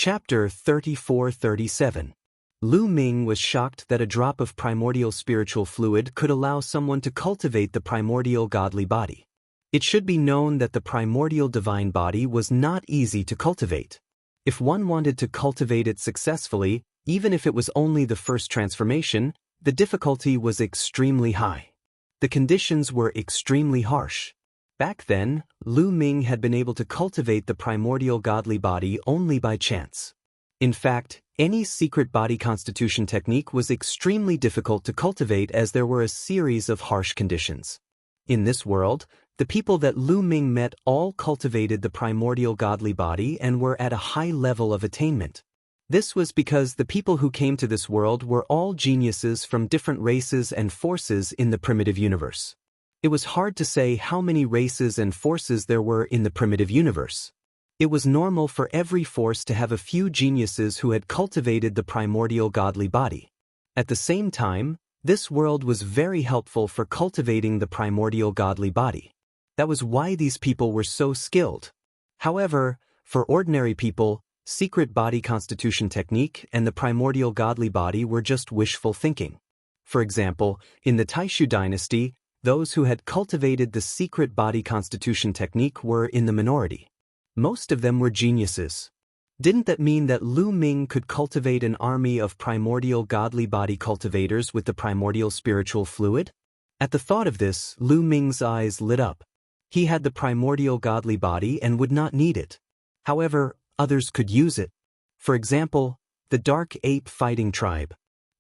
Chapter 34-37. Lu Ming was shocked that a drop of primordial spiritual fluid could allow someone to cultivate the primordial godly body. It should be known that the primordial divine body was not easy to cultivate. If one wanted to cultivate it successfully, even if it was only the first transformation, the difficulty was extremely high. The conditions were extremely harsh. Back then, Lu Ming had been able to cultivate the primordial godly body only by chance. In fact, any secret body constitution technique was extremely difficult to cultivate as there were a series of harsh conditions. In this world, the people that Lu Ming met all cultivated the primordial godly body and were at a high level of attainment. This was because the people who came to this world were all geniuses from different races and forces in the primitive universe. It was hard to say how many races and forces there were in the primitive universe. It was normal for every force to have a few geniuses who had cultivated the primordial godly body. At the same time, this world was very helpful for cultivating the primordial godly body. That was why these people were so skilled. However, for ordinary people, secret body constitution technique and the primordial godly body were just wishful thinking. For example, in the Taishu dynasty, those who had cultivated the secret body constitution technique were in the minority. Most of them were geniuses. Didn't that mean that Lu Ming could cultivate an army of primordial godly body cultivators with the primordial spiritual fluid? At the thought of this, Lu Ming's eyes lit up. He had the primordial godly body and would not need it. However, others could use it. For example, the Dark Ape Fighting Tribe.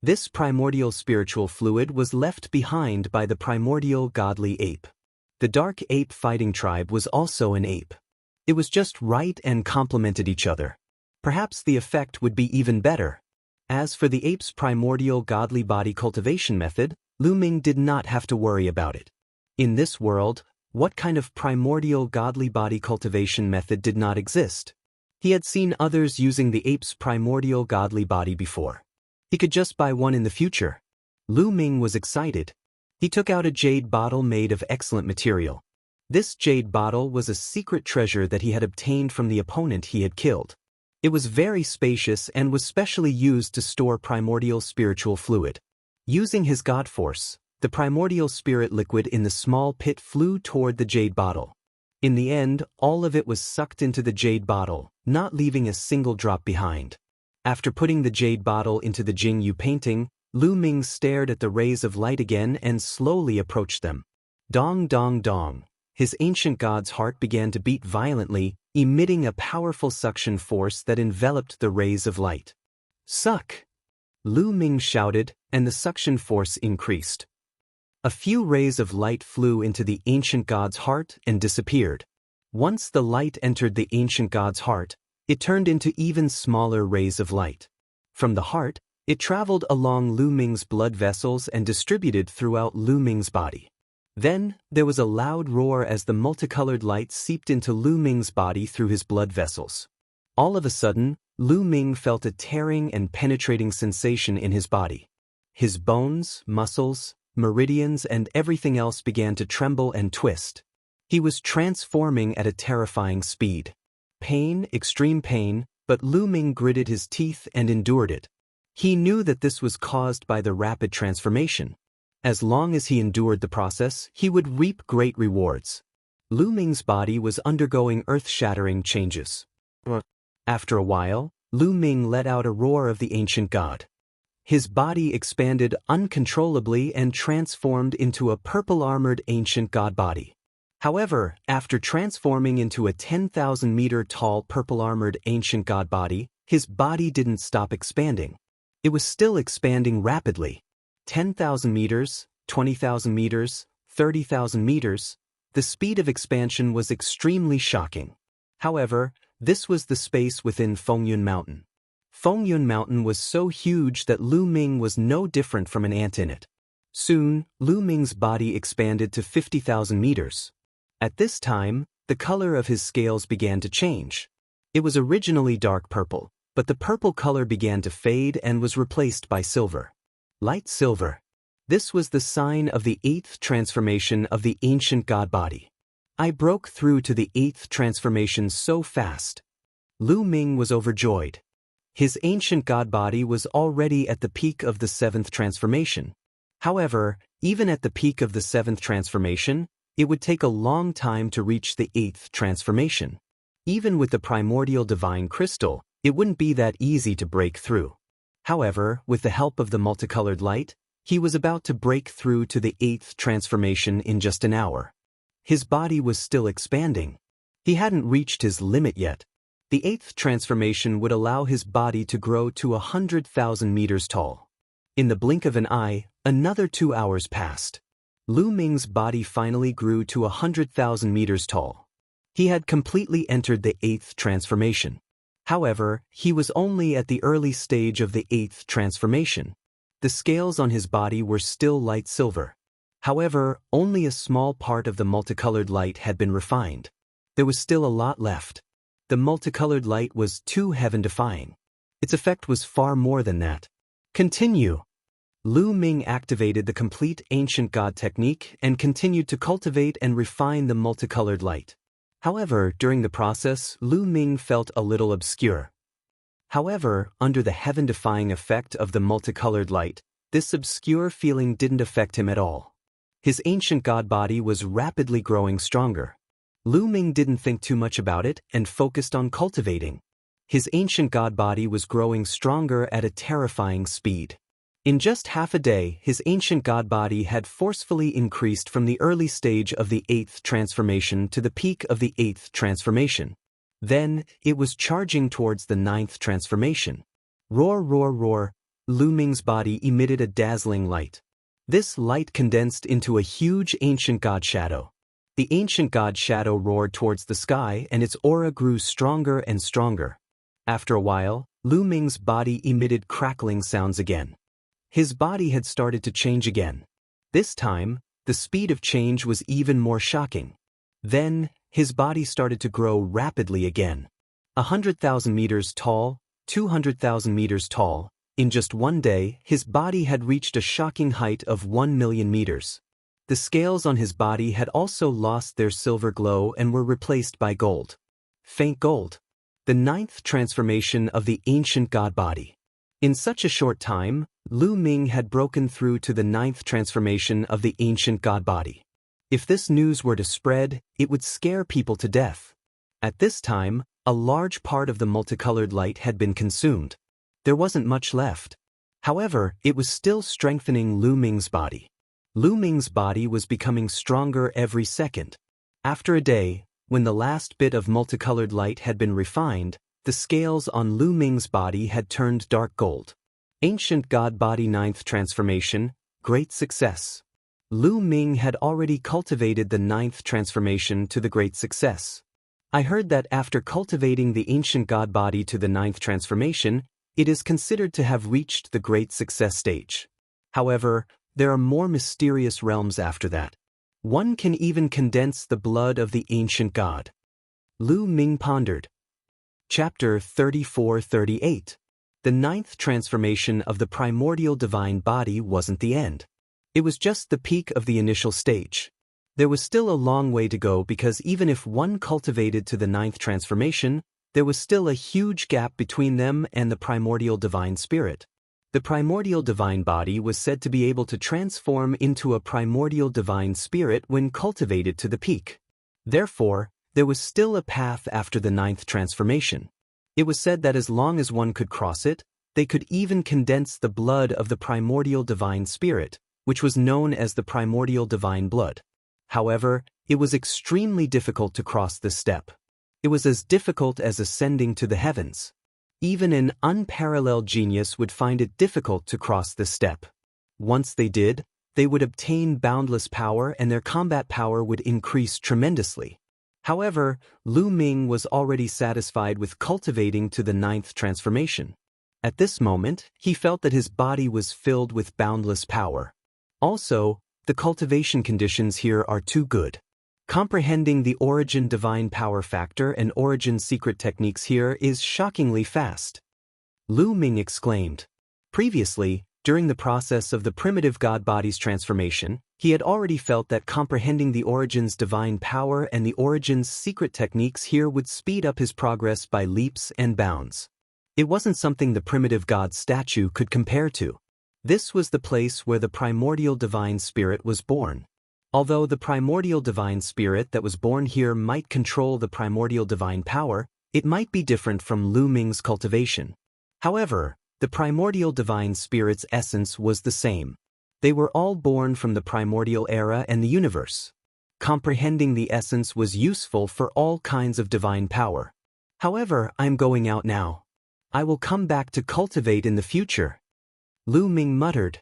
This primordial spiritual fluid was left behind by the primordial godly ape. The Dark Ape Fighting Tribe was also an ape. It was just right and complemented each other. Perhaps the effect would be even better. As for the ape's primordial godly body cultivation method, Lu Ming did not have to worry about it. In this world, what kind of primordial godly body cultivation method did not exist? He had seen others using the ape's primordial godly body before. He could just buy one in the future. Lu Ming was excited. He took out a jade bottle made of excellent material. This jade bottle was a secret treasure that he had obtained from the opponent he had killed. It was very spacious and was specially used to store primordial spiritual fluid. Using his god force, the primordial spirit liquid in the small pit flew toward the jade bottle. In the end, all of it was sucked into the jade bottle, not leaving a single drop behind. After putting the jade bottle into the Jingyu painting, Lu Ming stared at the rays of light again and slowly approached them. Dong dong dong. His ancient god's heart began to beat violently, emitting a powerful suction force that enveloped the rays of light. Suck! Lu Ming shouted, and the suction force increased. A few rays of light flew into the ancient god's heart and disappeared. Once the light entered the ancient god's heart, it turned into even smaller rays of light. From the heart, it traveled along Lu Ming's blood vessels and distributed throughout Lu Ming's body. Then, there was a loud roar as the multicolored light seeped into Lu Ming's body through his blood vessels. All of a sudden, Lu Ming felt a tearing and penetrating sensation in his body. His bones, muscles, meridians, and everything else began to tremble and twist. He was transforming at a terrifying speed. Pain, extreme pain, but Lu Ming gritted his teeth and endured it. He knew that this was caused by the rapid transformation. As long as he endured the process, he would reap great rewards. Lu Ming's body was undergoing earth-shattering changes. After a while, Lu Ming let out a roar of the ancient god. His body expanded uncontrollably and transformed into a purple-armored ancient god body. However, after transforming into a 10,000-meter-tall purple-armored ancient god body, his body didn't stop expanding. It was still expanding rapidly. 10,000 meters, 20,000 meters, 30,000 meters. The speed of expansion was extremely shocking. However, this was the space within Fengyun Mountain. Fengyun Mountain was so huge that Lu Ming was no different from an ant in it. Soon, Lu Ming's body expanded to 50,000 meters. At this time, the color of his scales began to change. It was originally dark purple, but the purple color began to fade and was replaced by silver. Light silver. This was the sign of the 8th transformation of the ancient god body. I broke through to the 8th transformation so fast. Lu Ming was overjoyed. His ancient god body was already at the peak of the 7th transformation. However, even at the peak of the 7th transformation, it would take a long time to reach the 8th transformation. Even with the primordial divine crystal, it wouldn't be that easy to break through. However, with the help of the multicolored light, he was about to break through to the 8th transformation in just an hour. His body was still expanding. He hadn't reached his limit yet. The 8th transformation would allow his body to grow to 100,000 meters tall. In the blink of an eye, another 2 hours passed. Lu Ming's body finally grew to 100,000 meters tall. He had completely entered the 8th transformation. However, he was only at the early stage of the 8th transformation. The scales on his body were still light silver. However, only a small part of the multicolored light had been refined. There was still a lot left. The multicolored light was too heaven-defying. Its effect was far more than that. Continue. Lu Ming activated the complete ancient god technique and continued to cultivate and refine the multicolored light. However, during the process, Lu Ming felt a little obscure. However, under the heaven-defying effect of the multicolored light, this obscure feeling didn't affect him at all. His ancient god body was rapidly growing stronger. Lu Ming didn't think too much about it and focused on cultivating. His ancient god body was growing stronger at a terrifying speed. In just half a day, his ancient god body had forcefully increased from the early stage of the 8th transformation to the peak of the 8th transformation. Then, it was charging towards the 9th transformation. Roar, roar, roar. Lu Ming's body emitted a dazzling light. This light condensed into a huge ancient god shadow. The ancient god shadow roared towards the sky and its aura grew stronger and stronger. After a while, Lu Ming's body emitted crackling sounds again. His body had started to change again. This time, the speed of change was even more shocking. Then, his body started to grow rapidly again. 100,000 meters tall, 200,000 meters tall. In just one day, his body had reached a shocking height of 1 million meters. The scales on his body had also lost their silver glow and were replaced by gold. Faint gold. The 9th transformation of the ancient god body. In such a short time, Lu Ming had broken through to the 9th transformation of the ancient god body. If this news were to spread, it would scare people to death. At this time, a large part of the multicolored light had been consumed. There wasn't much left. However, it was still strengthening Lu Ming's body. Lu Ming's body was becoming stronger every second. After a day, when the last bit of multicolored light had been refined, the scales on Lu Ming's body had turned dark gold. Ancient God Body 9th Transformation, great success. Lu Ming had already cultivated the 9th transformation to the great success. I heard that after cultivating the ancient God Body to the 9th transformation, it is considered to have reached the great success stage. However, there are more mysterious realms after that. One can even condense the blood of the ancient god. Lu Ming pondered. Chapter 34-38. The 9th transformation of the primordial divine body wasn't the end. It was just the peak of the initial stage. There was still a long way to go because even if one cultivated to the 9th transformation, there was still a huge gap between them and the primordial divine spirit. The primordial divine body was said to be able to transform into a primordial divine spirit when cultivated to the peak. Therefore, there was still a path after the 9th transformation. It was said that as long as one could cross it, they could even condense the blood of the primordial divine spirit, which was known as the primordial divine blood. However, it was extremely difficult to cross this step. It was as difficult as ascending to the heavens. Even an unparalleled genius would find it difficult to cross this step. Once they did, they would obtain boundless power and their combat power would increase tremendously. However, Lu Ming was already satisfied with cultivating to the 9th transformation. At this moment, he felt that his body was filled with boundless power. Also, the cultivation conditions here are too good. Comprehending the origin divine power factor and origin secret techniques here is shockingly fast. Lu Ming exclaimed. Previously, during the process of the primitive god body's transformation, he had already felt that comprehending the origin's divine power and the origin's secret techniques here would speed up his progress by leaps and bounds. It wasn't something the primitive god statue could compare to. This was the place where the primordial divine spirit was born. Although the primordial divine spirit that was born here might control the primordial divine power, it might be different from Lu Ming's cultivation. However, the primordial divine spirit's essence was the same. They were all born from the primordial era and the universe. Comprehending the essence was useful for all kinds of divine power. However, I'm going out now. I will come back to cultivate in the future. Lu Ming muttered.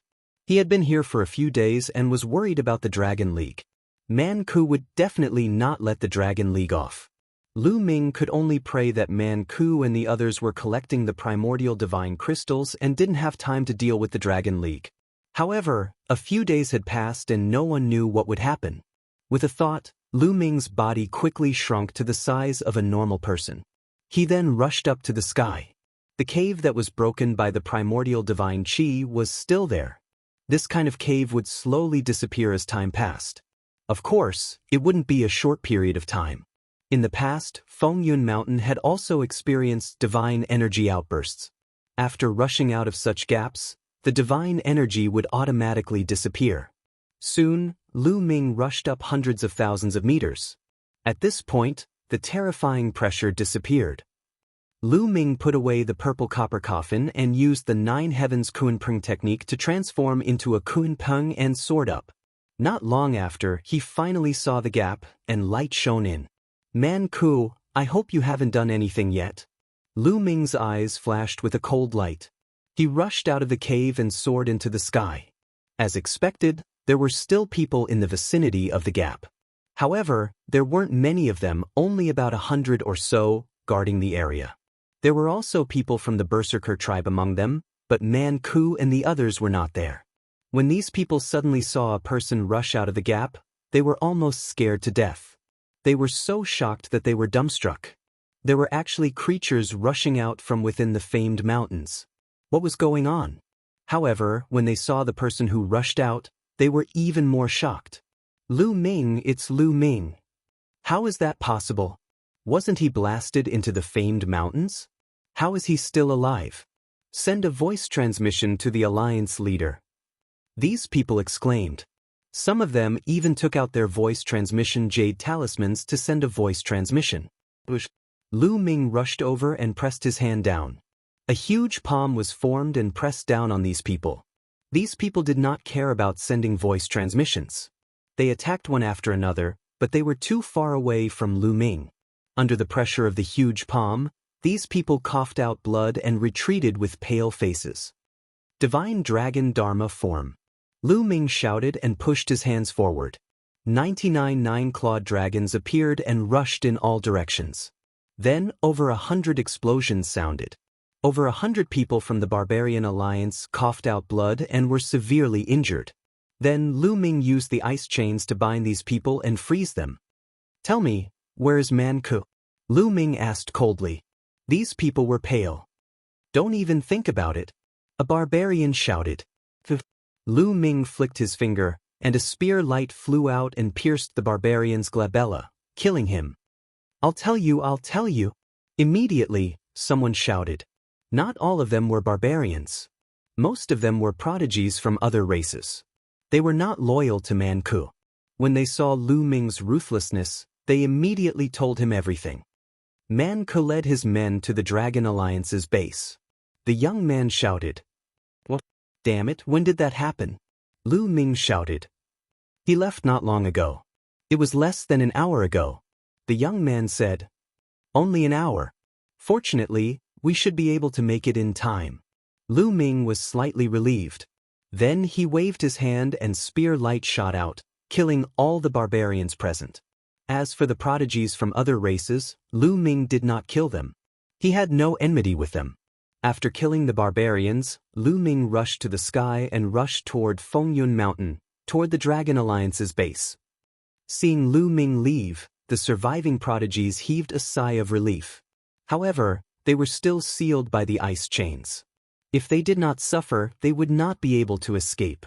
He had been here for a few days and was worried about the Dragon League. Man Ku would definitely not let the Dragon League off. Lu Ming could only pray that Man Ku and the others were collecting the primordial divine crystals and didn't have time to deal with the Dragon League. However, a few days had passed and no one knew what would happen. With a thought, Lu Ming's body quickly shrunk to the size of a normal person. He then rushed up to the sky. The cave that was broken by the primordial divine chi was still there. This kind of cave would slowly disappear as time passed. Of course, it wouldn't be a short period of time. In the past, Fengyun Mountain had also experienced divine energy outbursts. After rushing out of such gaps, the divine energy would automatically disappear. Soon, Lu Ming rushed up hundreds of thousands of meters. At this point, the terrifying pressure disappeared. Lu Ming put away the purple copper coffin and used the Nine Heavens Kunpeng technique to transform into a Kunpeng and soared up. Not long after, he finally saw the gap, and light shone in. Man Ku, I hope you haven't done anything yet. Lu Ming's eyes flashed with a cold light. He rushed out of the cave and soared into the sky. As expected, there were still people in the vicinity of the gap. However, there weren't many of them, only about 100 or so, guarding the area. There were also people from the Berserker tribe among them, but Man Ku and the others were not there. When these people suddenly saw a person rush out of the gap, they were almost scared to death. They were so shocked that they were dumbstruck. There were actually creatures rushing out from within the famed mountains. What was going on? However, when they saw the person who rushed out, they were even more shocked. Lu Ming, it's Lu Ming. How is that possible? Wasn't he blasted into the famed mountains? How is he still alive? Send a voice transmission to the Alliance leader. These people exclaimed. Some of them even took out their voice transmission jade talismans to send a voice transmission. Lu Ming rushed over and pressed his hand down. A huge palm was formed and pressed down on these people. These people did not care about sending voice transmissions. They attacked one after another, but they were too far away from Lu Ming. Under the pressure of the huge palm, these people coughed out blood and retreated with pale faces. Divine Dragon Dharma form. Lu Ming shouted and pushed his hands forward. 99 nine-clawed dragons appeared and rushed in all directions. Then, over 100 explosions sounded. Over 100 people from the Barbarian Alliance coughed out blood and were severely injured. Then Lu Ming used the ice chains to bind these people and freeze them. Tell me, where is Man Ku? Lu Ming asked coldly. These people were pale. Don't even think about it. A barbarian shouted. Lu Ming flicked his finger, and a spear light flew out and pierced the barbarian's glabella, killing him. I'll tell you. Immediately, someone shouted. Not all of them were barbarians. Most of them were prodigies from other races. They were not loyal to Man Ku. When they saw Lu Ming's ruthlessness, they immediately told him everything. Man Ku led his men to the Dragon Alliance's base. The young man shouted. What? Damn it, when did that happen? Lu Ming shouted. He left not long ago. It was less than an hour ago. The young man said. Only an hour. Fortunately, we should be able to make it in time. Lu Ming was slightly relieved. Then he waved his hand and spear light shot out, killing all the barbarians present. As for the prodigies from other races, Lu Ming did not kill them. He had no enmity with them. After killing the barbarians, Lu Ming rushed to the sky and rushed toward Fengyun Mountain, toward the Dragon Alliance's base. Seeing Lu Ming leave, the surviving prodigies heaved a sigh of relief. However, they were still sealed by the ice chains. If they did not suffer, they would not be able to escape.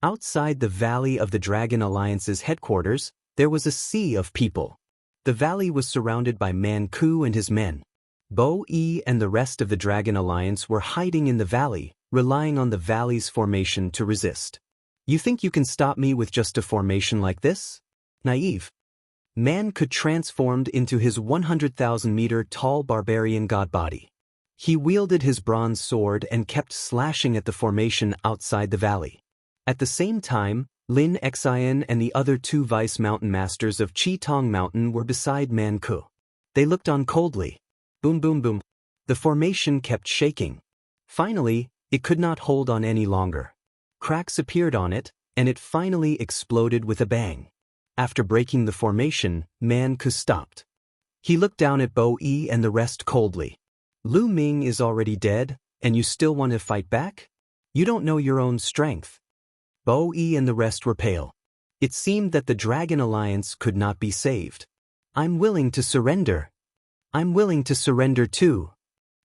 Outside the valley of the Dragon Alliance's headquarters, there was a sea of people. The valley was surrounded by Man Ku and his men. Bo Yi and the rest of the Dragon Alliance were hiding in the valley, relying on the valley's formation to resist. You think you can stop me with just a formation like this? Naive. Man could transformed into his 100,000-meter tall barbarian god body. He wielded his bronze sword and kept slashing at the formation outside the valley. At the same time, Lin Xian and the other two vice mountain masters of Qitong Mountain were beside Man Ku. They looked on coldly. Boom boom boom. The formation kept shaking. Finally, it could not hold on any longer. Cracks appeared on it, and it finally exploded with a bang. After breaking the formation, Man Ku stopped. He looked down at Bo Yi and the rest coldly. Lu Ming is already dead, and you still want to fight back? You don't know your own strength. Bo Yi and the rest were pale. It seemed that the Dragon Alliance could not be saved. I'm willing to surrender. I'm willing to surrender too.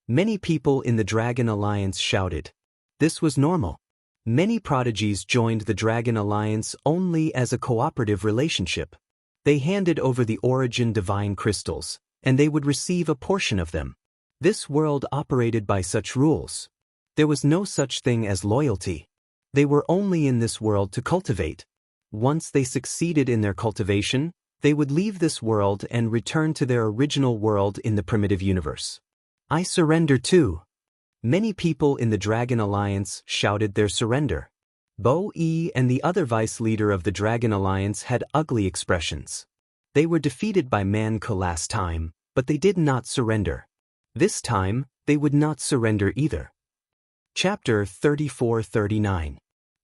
Many people in the Dragon Alliance shouted. This was normal. Many prodigies joined the Dragon Alliance only as a cooperative relationship. They handed over the origin divine crystals, and they would receive a portion of them. This world operated by such rules. There was no such thing as loyalty. They were only in this world to cultivate. Once they succeeded in their cultivation, they would leave this world and return to their original world in the primitive universe. I surrender too. Many people in the Dragon Alliance shouted their surrender. Bo Yi and the other vice leader of the Dragon Alliance had ugly expressions. They were defeated by Man Ku last time, but they did not surrender. This time, they would not surrender either. Chapter 34-39.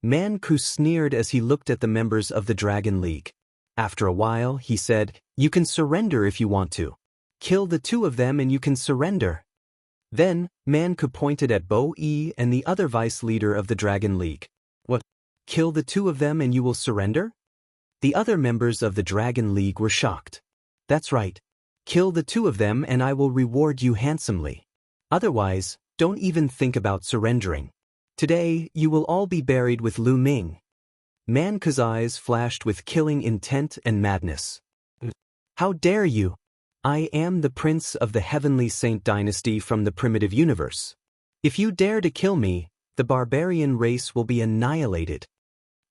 Man Ku sneered as he looked at the members of the Dragon League. After a while, he said, "You can surrender if you want to. Kill the two of them and you can surrender." Then, Man Ku pointed at Bo Yi and the other vice leader of the Dragon League. What? Kill the two of them and you will surrender? The other members of the Dragon League were shocked. That's right. Kill the two of them and I will reward you handsomely. Otherwise, don't even think about surrendering. Today, you will all be buried with Lu Ming. Man Ku's eyes flashed with killing intent and madness. How dare you? I am the prince of the Heavenly Saint dynasty from the primitive universe. If you dare to kill me, the barbarian race will be annihilated.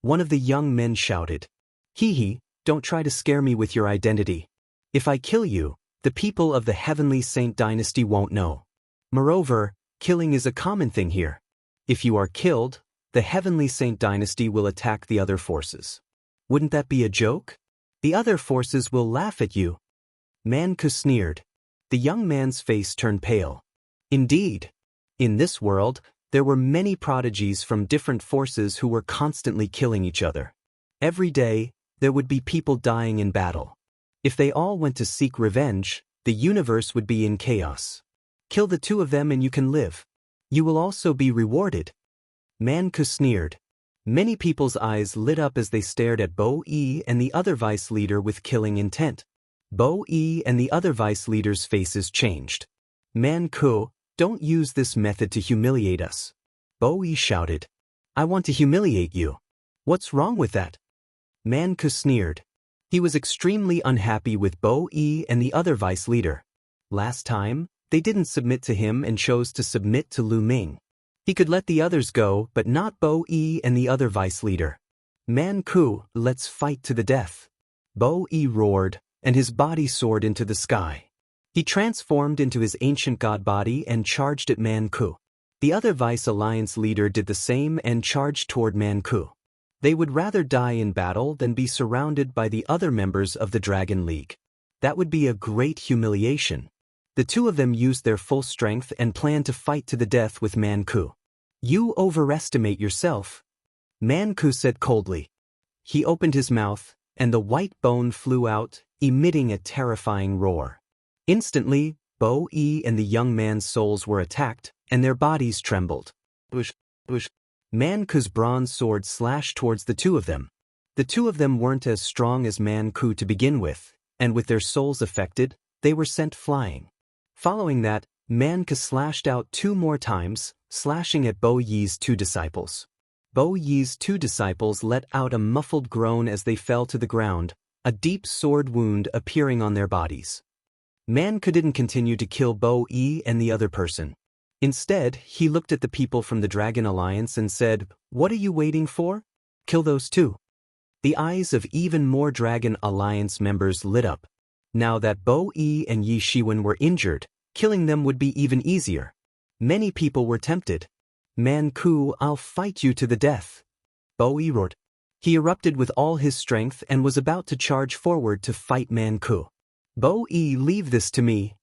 One of the young men shouted. Hee, don't try to scare me with your identity. If I kill you, the people of the Heavenly Saint dynasty won't know. Moreover, killing is a common thing here. If you are killed, the Heavenly Saint dynasty will attack the other forces. Wouldn't that be a joke? The other forces will laugh at you. Man Ku sneered. The young man's face turned pale. Indeed. In this world, there were many prodigies from different forces who were constantly killing each other. Every day, there would be people dying in battle. If they all went to seek revenge, the universe would be in chaos. Kill the two of them and you can live. You will also be rewarded. Man Ku sneered. Many people's eyes lit up as they stared at Bo Yi and the other vice leader with killing intent. Bo Yi and the other vice leaders' faces changed. Man Ku, don't use this method to humiliate us. Bo Yi shouted. I want to humiliate you. What's wrong with that? Man Ku sneered. He was extremely unhappy with Bo Yi and the other vice leader. Last time, they didn't submit to him and chose to submit to Lu Ming. He could let the others go, but not Bo Yi and the other vice leader. Man Ku, let's fight to the death. Bo Yi roared, and his body soared into the sky. He transformed into his ancient god body and charged at Man Ku. The other vice alliance leader did the same and charged toward Man Ku. They would rather die in battle than be surrounded by the other members of the Dragon League. That would be a great humiliation. The two of them used their full strength and planned to fight to the death with Man Ku. You overestimate yourself, Man Ku said coldly. He opened his mouth, and the white bone flew out, emitting a terrifying roar. Instantly, Bo Yi and the young man's souls were attacked, and their bodies trembled. Bush. Man Ku's bronze sword slashed towards the two of them. The two of them weren't as strong as Man Ku to begin with, and with their souls affected, they were sent flying. Following that, Man Ku slashed out 2 more times, slashing at Bo Yi's 2 disciples. Bo Yi's 2 disciples let out a muffled groan as they fell to the ground, a deep sword wound appearing on their bodies. Man-Ku didn't continue to kill Bo-E and the other person. Instead, he looked at the people from the Dragon Alliance and said, "What are you waiting for? Kill those too." The eyes of even more Dragon Alliance members lit up. Now that Bo-E and Yi Shiwen were injured, killing them would be even easier. Many people were tempted. "Man-Ku, I'll fight you to the death." Bo-E roared. He erupted with all his strength and was about to charge forward to fight Man-Ku. "Bo-E, leave this to me."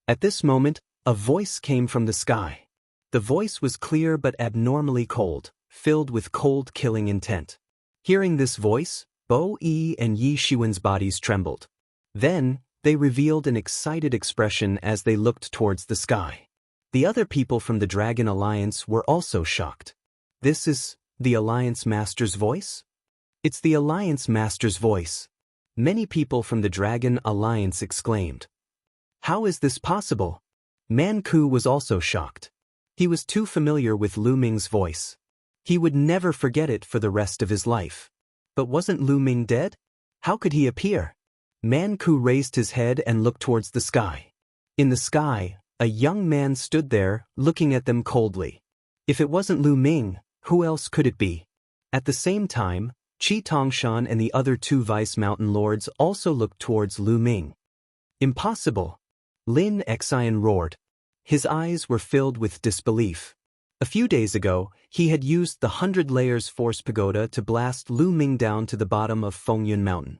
At this moment, a voice came from the sky. The voice was clear but abnormally cold, filled with cold killing intent. Hearing this voice, Bo-E and Yi Shiwen's bodies trembled. Then, they revealed an excited expression as they looked towards the sky. The other people from the Dragon Alliance were also shocked. "This is the Alliance Master's voice?" "It's the Alliance Master's voice." Many people from the Dragon Alliance exclaimed. "How is this possible?" Man-Ku was also shocked. He was too familiar with Lu Ming's voice. He would never forget it for the rest of his life. But wasn't Lu Ming dead? How could he appear? Man-Ku raised his head and looked towards the sky. In the sky, a young man stood there, looking at them coldly. If it wasn't Lu Ming, who else could it be? At the same time, Qi Tongshan and the other two Vice Mountain Lords also looked towards Lu Ming. "Impossible!" Lin Xian roared. His eyes were filled with disbelief. A few days ago, he had used the 100 Layers Force Pagoda to blast Lu Ming down to the bottom of Fengyun Mountain.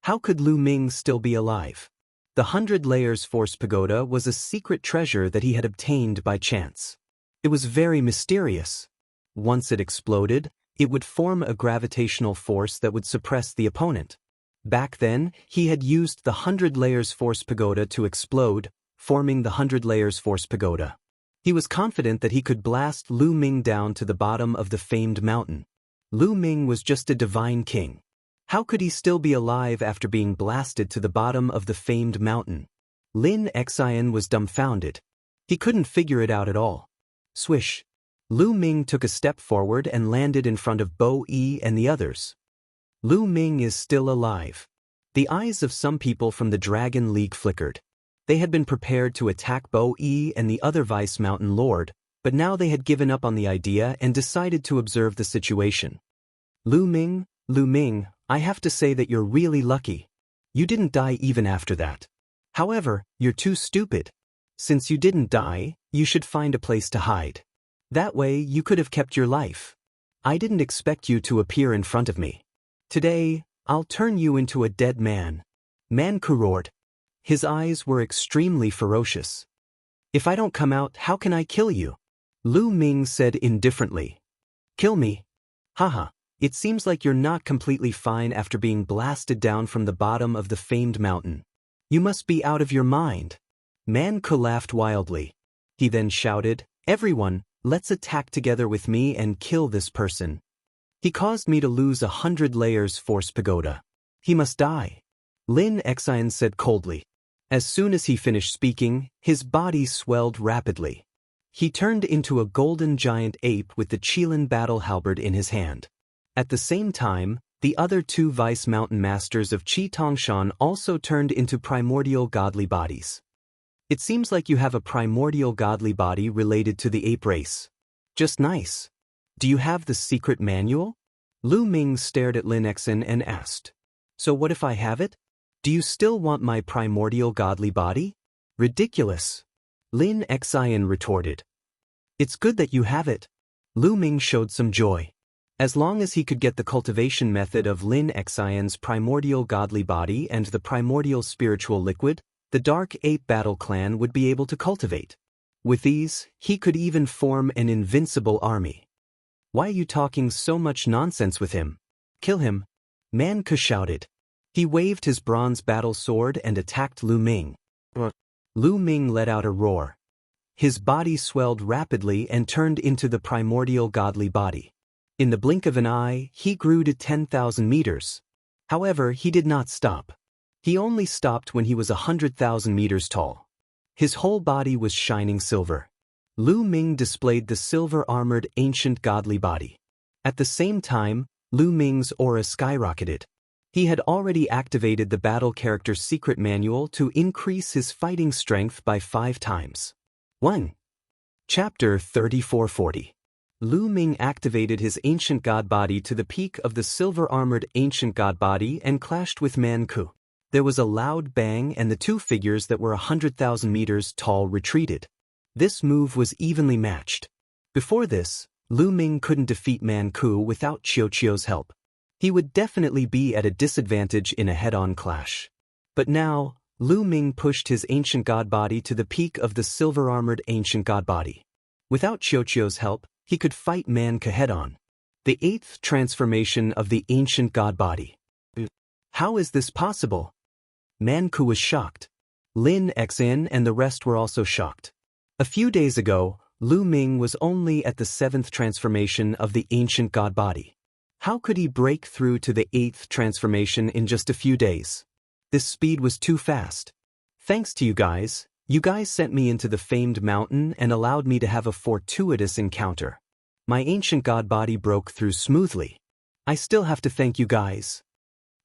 How could Lu Ming still be alive? The 100 Layers Force Pagoda was a secret treasure that he had obtained by chance. It was very mysterious. Once it exploded, it would form a gravitational force that would suppress the opponent. Back then, he had used the 100 Layers Force Pagoda to explode, forming the 100 Layers Force Pagoda. He was confident that he could blast Lu Ming down to the bottom of the famed mountain. Lu Ming was just a divine king. How could he still be alive after being blasted to the bottom of the famed mountain? Lin Xian was dumbfounded. He couldn't figure it out at all. Swish! Lu Ming took a step forward and landed in front of Bo-E and the others. Lu Ming is still alive. The eyes of some people from the Dragon League flickered. They had been prepared to attack Bo-E and the other Vice Mountain Lord, but now they had given up on the idea and decided to observe the situation. Lu Ming, I have to say that you're really lucky. You didn't die even after that. However, you're too stupid. Since you didn't die, you should find a place to hide. That way you could have kept your life. I didn't expect you to appear in front of me. Today, I'll turn you into a dead man." Man-Ku roared. His eyes were extremely ferocious. "If I don't come out, how can I kill you?" Lu Ming said indifferently. "Kill me? Haha, it seems like you're not completely fine after being blasted down from the bottom of the famed mountain. You must be out of your mind." Man-Ku laughed wildly. He then shouted, "Everyone, let's attack together with me and kill this person. He caused me to lose 100 Layers Force Pagoda. He must die." Lin Xian said coldly. As soon as he finished speaking, his body swelled rapidly. He turned into a golden giant ape with the Qilin battle halberd in his hand. At the same time, the other two Vice Mountain Masters of Qi Tongshan also turned into primordial godly bodies. "It seems like you have a primordial godly body related to the ape race. Just nice. Do you have the secret manual?" Lu Ming stared at Lin Xian and asked. "So what if I have it? Do you still want my primordial godly body?" "Ridiculous," Lin Xian retorted. "It's good that you have it." Lu Ming showed some joy. As long as he could get the cultivation method of Lin Xian's primordial godly body and the primordial spiritual liquid, the Dark Ape Battle Clan would be able to cultivate. With these, he could even form an invincible army. "Why are you talking so much nonsense with him? Kill him!" Man-Ku shouted. He waved his bronze battle sword and attacked Lu Ming. Lu Ming let out a roar. His body swelled rapidly and turned into the primordial godly body. In the blink of an eye, he grew to 10,000 meters. However, he did not stop. He only stopped when he was 100,000 meters tall. His whole body was shining silver. Lu Ming displayed the silver-armored ancient godly body. At the same time, Lu Ming's aura skyrocketed. He had already activated the battle character's secret manual to increase his fighting strength by 5 times. 1. Chapter 3440. Lu Ming activated his ancient god body to the peak of the silver-armored ancient god body and clashed with Man Ku. There was a loud bang and the two figures that were 100,000 meters tall retreated. This move was evenly matched. Before this, Lu Ming couldn't defeat Man Ku without Qiuqiu's help. He would definitely be at a disadvantage in a head-on clash. But now, Lu Ming pushed his ancient god body to the peak of the silver-armored ancient god body. Without Qiuqiu's help, he could fight Man Ku head-on. The 8th transformation of the ancient god body. How is this possible? Man Ku was shocked. Lin Xin and the rest were also shocked. A few days ago, Lu Ming was only at the 7th transformation of the ancient god body. How could he break through to the 8th transformation in just a few days? This speed was too fast. Thanks to you guys sent me into the famed mountain and allowed me to have a fortuitous encounter. My ancient god body broke through smoothly. I still have to thank you guys.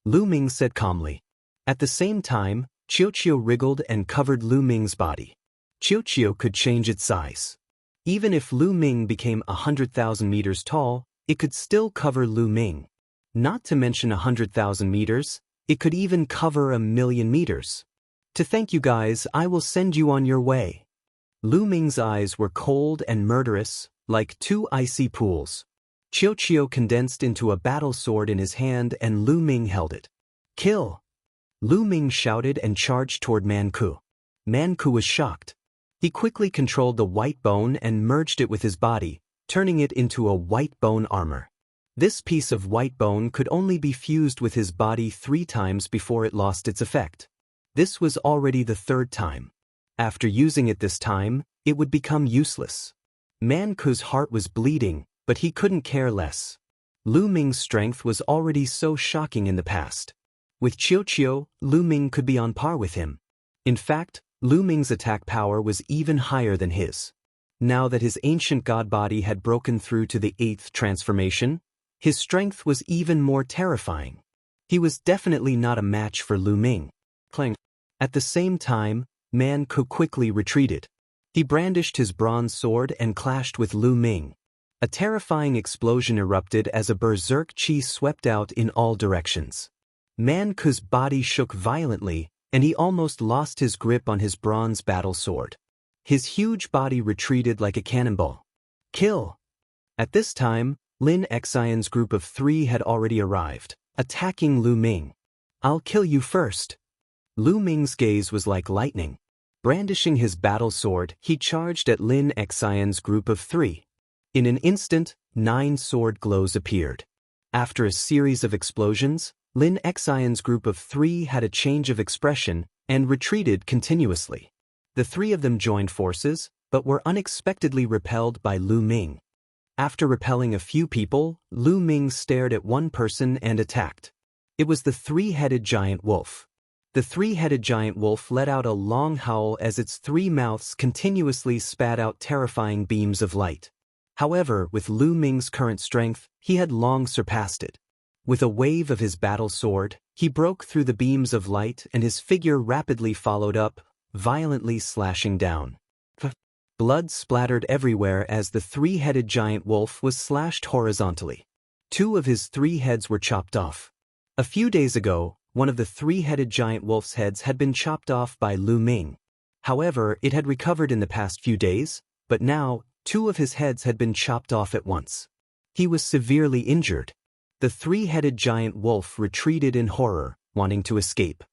Lu Ming said calmly. At the same time, Qiuqiu wriggled and covered Lu Ming's body. Qiuqiu could change its size. Even if Lu Ming became 100,000 meters tall, it could still cover Lu Ming. Not to mention 100,000 meters, it could even cover 1,000,000 meters. To thank you guys, I will send you on your way. Lu Ming's eyes were cold and murderous, like 2 icy pools. Qiuqiu condensed into a battle sword in his hand and Lu Ming held it. Kill! Lu Ming shouted and charged toward Man Ku. Man Ku was shocked. He quickly controlled the white bone and merged it with his body, turning it into a white bone armor. This piece of white bone could only be fused with his body 3 times before it lost its effect. This was already the 3rd time. After using it this time, it would become useless. Man Ku's heart was bleeding, but he couldn't care less. Lu Ming's strength was already so shocking in the past. With Qiuqiu, Lu Ming could be on par with him. In fact, Lu Ming's attack power was even higher than his. Now that his ancient god body had broken through to the 8th transformation, his strength was even more terrifying. He was definitely not a match for Lu Ming. Clang. At the same time, Man Ku quickly retreated. He brandished his bronze sword and clashed with Lu Ming. A terrifying explosion erupted as a berserk chi swept out in all directions. Man Ku's body shook violently, and he almost lost his grip on his bronze battle sword. His huge body retreated like a cannonball. Kill! At this time, Lin Xion's group of 3 had already arrived, attacking Lu Ming. I'll kill you first. Lu Ming's gaze was like lightning. Brandishing his battle sword, he charged at Lin Xion's group of 3. In an instant, 9 sword glows appeared. After a series of explosions, Lin Xion's group of 3 had a change of expression and retreated continuously. The 3 of them joined forces, but were unexpectedly repelled by Lu Ming. After repelling a few people, Lu Ming stared at one person and attacked. It was the 3-headed giant wolf. The 3-headed giant wolf let out a long howl as its 3 mouths continuously spat out terrifying beams of light. However, with Lu Ming's current strength, he had long surpassed it. With a wave of his battle sword, he broke through the beams of light and his figure rapidly followed up, violently slashing down. Blood splattered everywhere as the 3-headed giant wolf was slashed horizontally. 2 of his 3 heads were chopped off. A few days ago, one of the 3-headed giant wolf's heads had been chopped off by Lu Ming. However, it had recovered in the past few days, but now, 2 of his heads had been chopped off at once. He was severely injured. The 3-headed giant wolf retreated in horror, wanting to escape.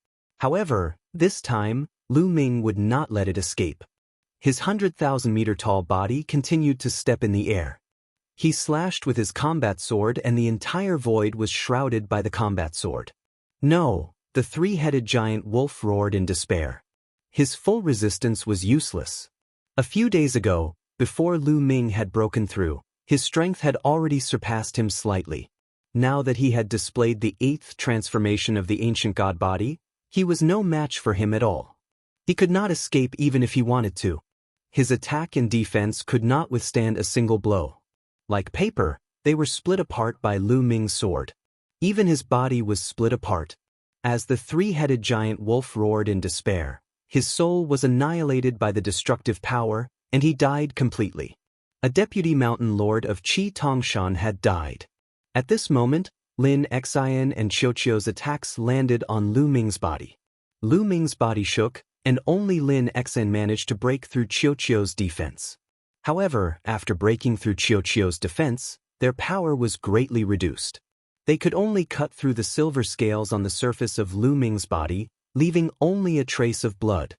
However, this time, Lu Ming would not let it escape. His 100,000-meter-tall body continued to step in the air. He slashed with his combat sword and the entire void was shrouded by the combat sword. No, the 3-headed giant wolf roared in despair. His full resistance was useless. A few days ago, before Lu Ming had broken through, his strength had already surpassed him slightly. Now that he had displayed the 8th transformation of the ancient god body, he was no match for him at all. He could not escape even if he wanted to. His attack and defense could not withstand a single blow. Like paper, they were split apart by Lu Ming's sword. Even his body was split apart. As the three-headed giant wolf roared in despair, his soul was annihilated by the destructive power, and he died completely. A deputy mountain lord of Qi Tongshan had died. At this moment, Lin Xian and Qiuqiu's attacks landed on Lu Ming's body. Lu Ming's body shook, and only Lin Xian managed to break through Qiuqiu's defense. However, after breaking through Qiuqiu's defense, their power was greatly reduced. They could only cut through the silver scales on the surface of Lu Ming's body, leaving only a trace of blood.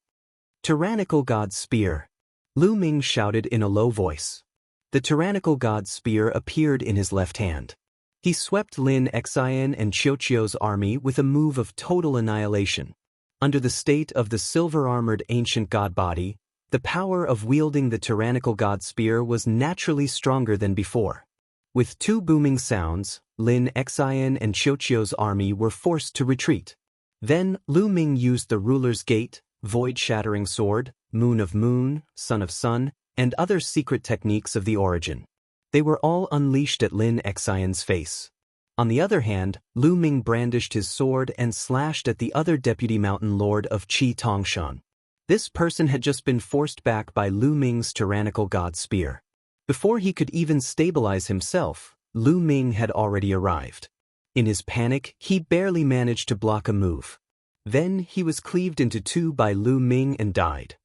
Tyrannical God Spear. Lu Ming shouted in a low voice. The tyrannical God Spear appeared in his left hand. He swept Lin Xian and Qiuqiu's army with a move of total annihilation. Under the state of the silver-armored ancient god body, the power of wielding the tyrannical God Spear was naturally stronger than before. With two booming sounds, Lin Xian and Qiuqiu's army were forced to retreat. Then Lu Ming used the ruler's gate, void-shattering sword, moon of moon, sun of sun, and other secret techniques of the origin. They were all unleashed at Lin Xian's face. On the other hand, Lu Ming brandished his sword and slashed at the other deputy mountain lord of Qi Tongshan. This person had just been forced back by Lu Ming's tyrannical God Spear. Before he could even stabilize himself, Lu Ming had already arrived. In his panic, he barely managed to block a move. Then he was cleaved into two by Lu Ming and died.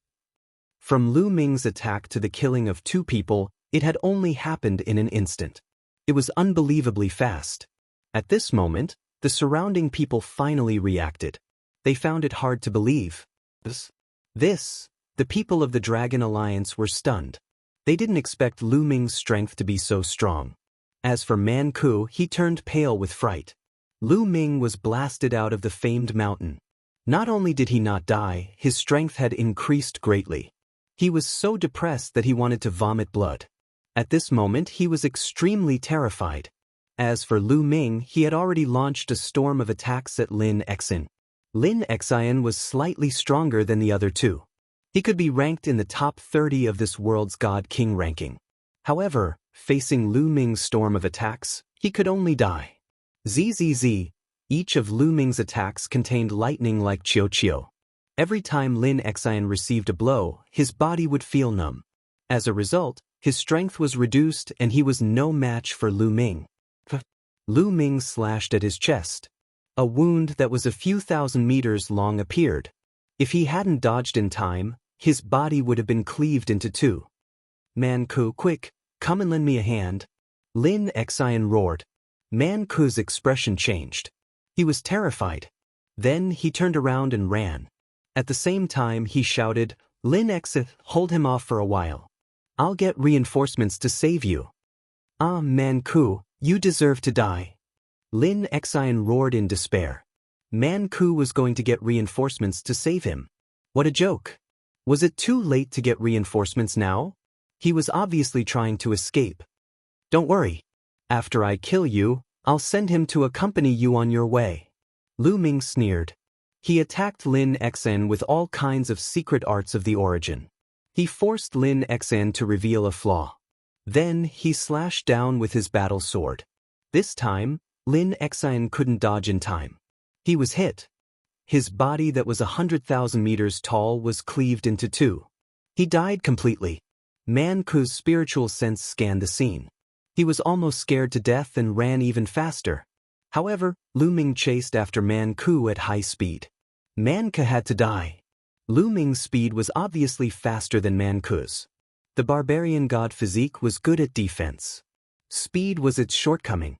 From Lu Ming's attack to the killing of two people, it had only happened in an instant. It was unbelievably fast. At this moment, the surrounding people finally reacted. They found it hard to believe. The people of the Dragon Alliance were stunned. They didn't expect Lu Ming's strength to be so strong. As for Man Ku, he turned pale with fright. Lu Ming was blasted out of the famed mountain. Not only did he not die, his strength had increased greatly. He was so depressed that he wanted to vomit blood. At this moment, he was extremely terrified. As for Lu Ming, he had already launched a storm of attacks at Lin Xian. Lin Xian was slightly stronger than the other two. He could be ranked in the top 30 of this world's God King ranking. However, facing Lu Ming's storm of attacks, he could only die. Zzz. Each of Lu Ming's attacks contained lightning like Qiuqiu. Every time Lin Xian received a blow, his body would feel numb. As a result, his strength was reduced and he was no match for Lu Ming. Lu Ming slashed at his chest. A wound that was a few thousand meters long appeared. If he hadn't dodged in time, his body would have been cleaved into two. Man Ku, quick, come and lend me a hand. Lin Xian roared. Man Ku's expression changed. He was terrified. Then he turned around and ran. At the same time he shouted, Lin Xian, hold him off for a while. I'll get reinforcements to save you. Ah, Man Ku, you deserve to die. Lin Xian roared in despair. Man Ku was going to get reinforcements to save him. What a joke. Was it too late to get reinforcements now? He was obviously trying to escape. Don't worry. After I kill you, I'll send him to accompany you on your way. Lu Ming sneered. He attacked Lin Xian with all kinds of secret arts of the origin. He forced Lin Xian to reveal a flaw. Then he slashed down with his battle sword. This time, Lin Xian couldn't dodge in time. He was hit. His body that was 100,000 meters tall was cleaved into two. He died completely. Man Ku's spiritual sense scanned the scene. He was almost scared to death and ran even faster. However, Lu Ming chased after Man Ku at high speed. Man Ku had to die. Lu Ming's speed was obviously faster than Man Ku's. The barbarian god physique was good at defense. Speed was its shortcoming.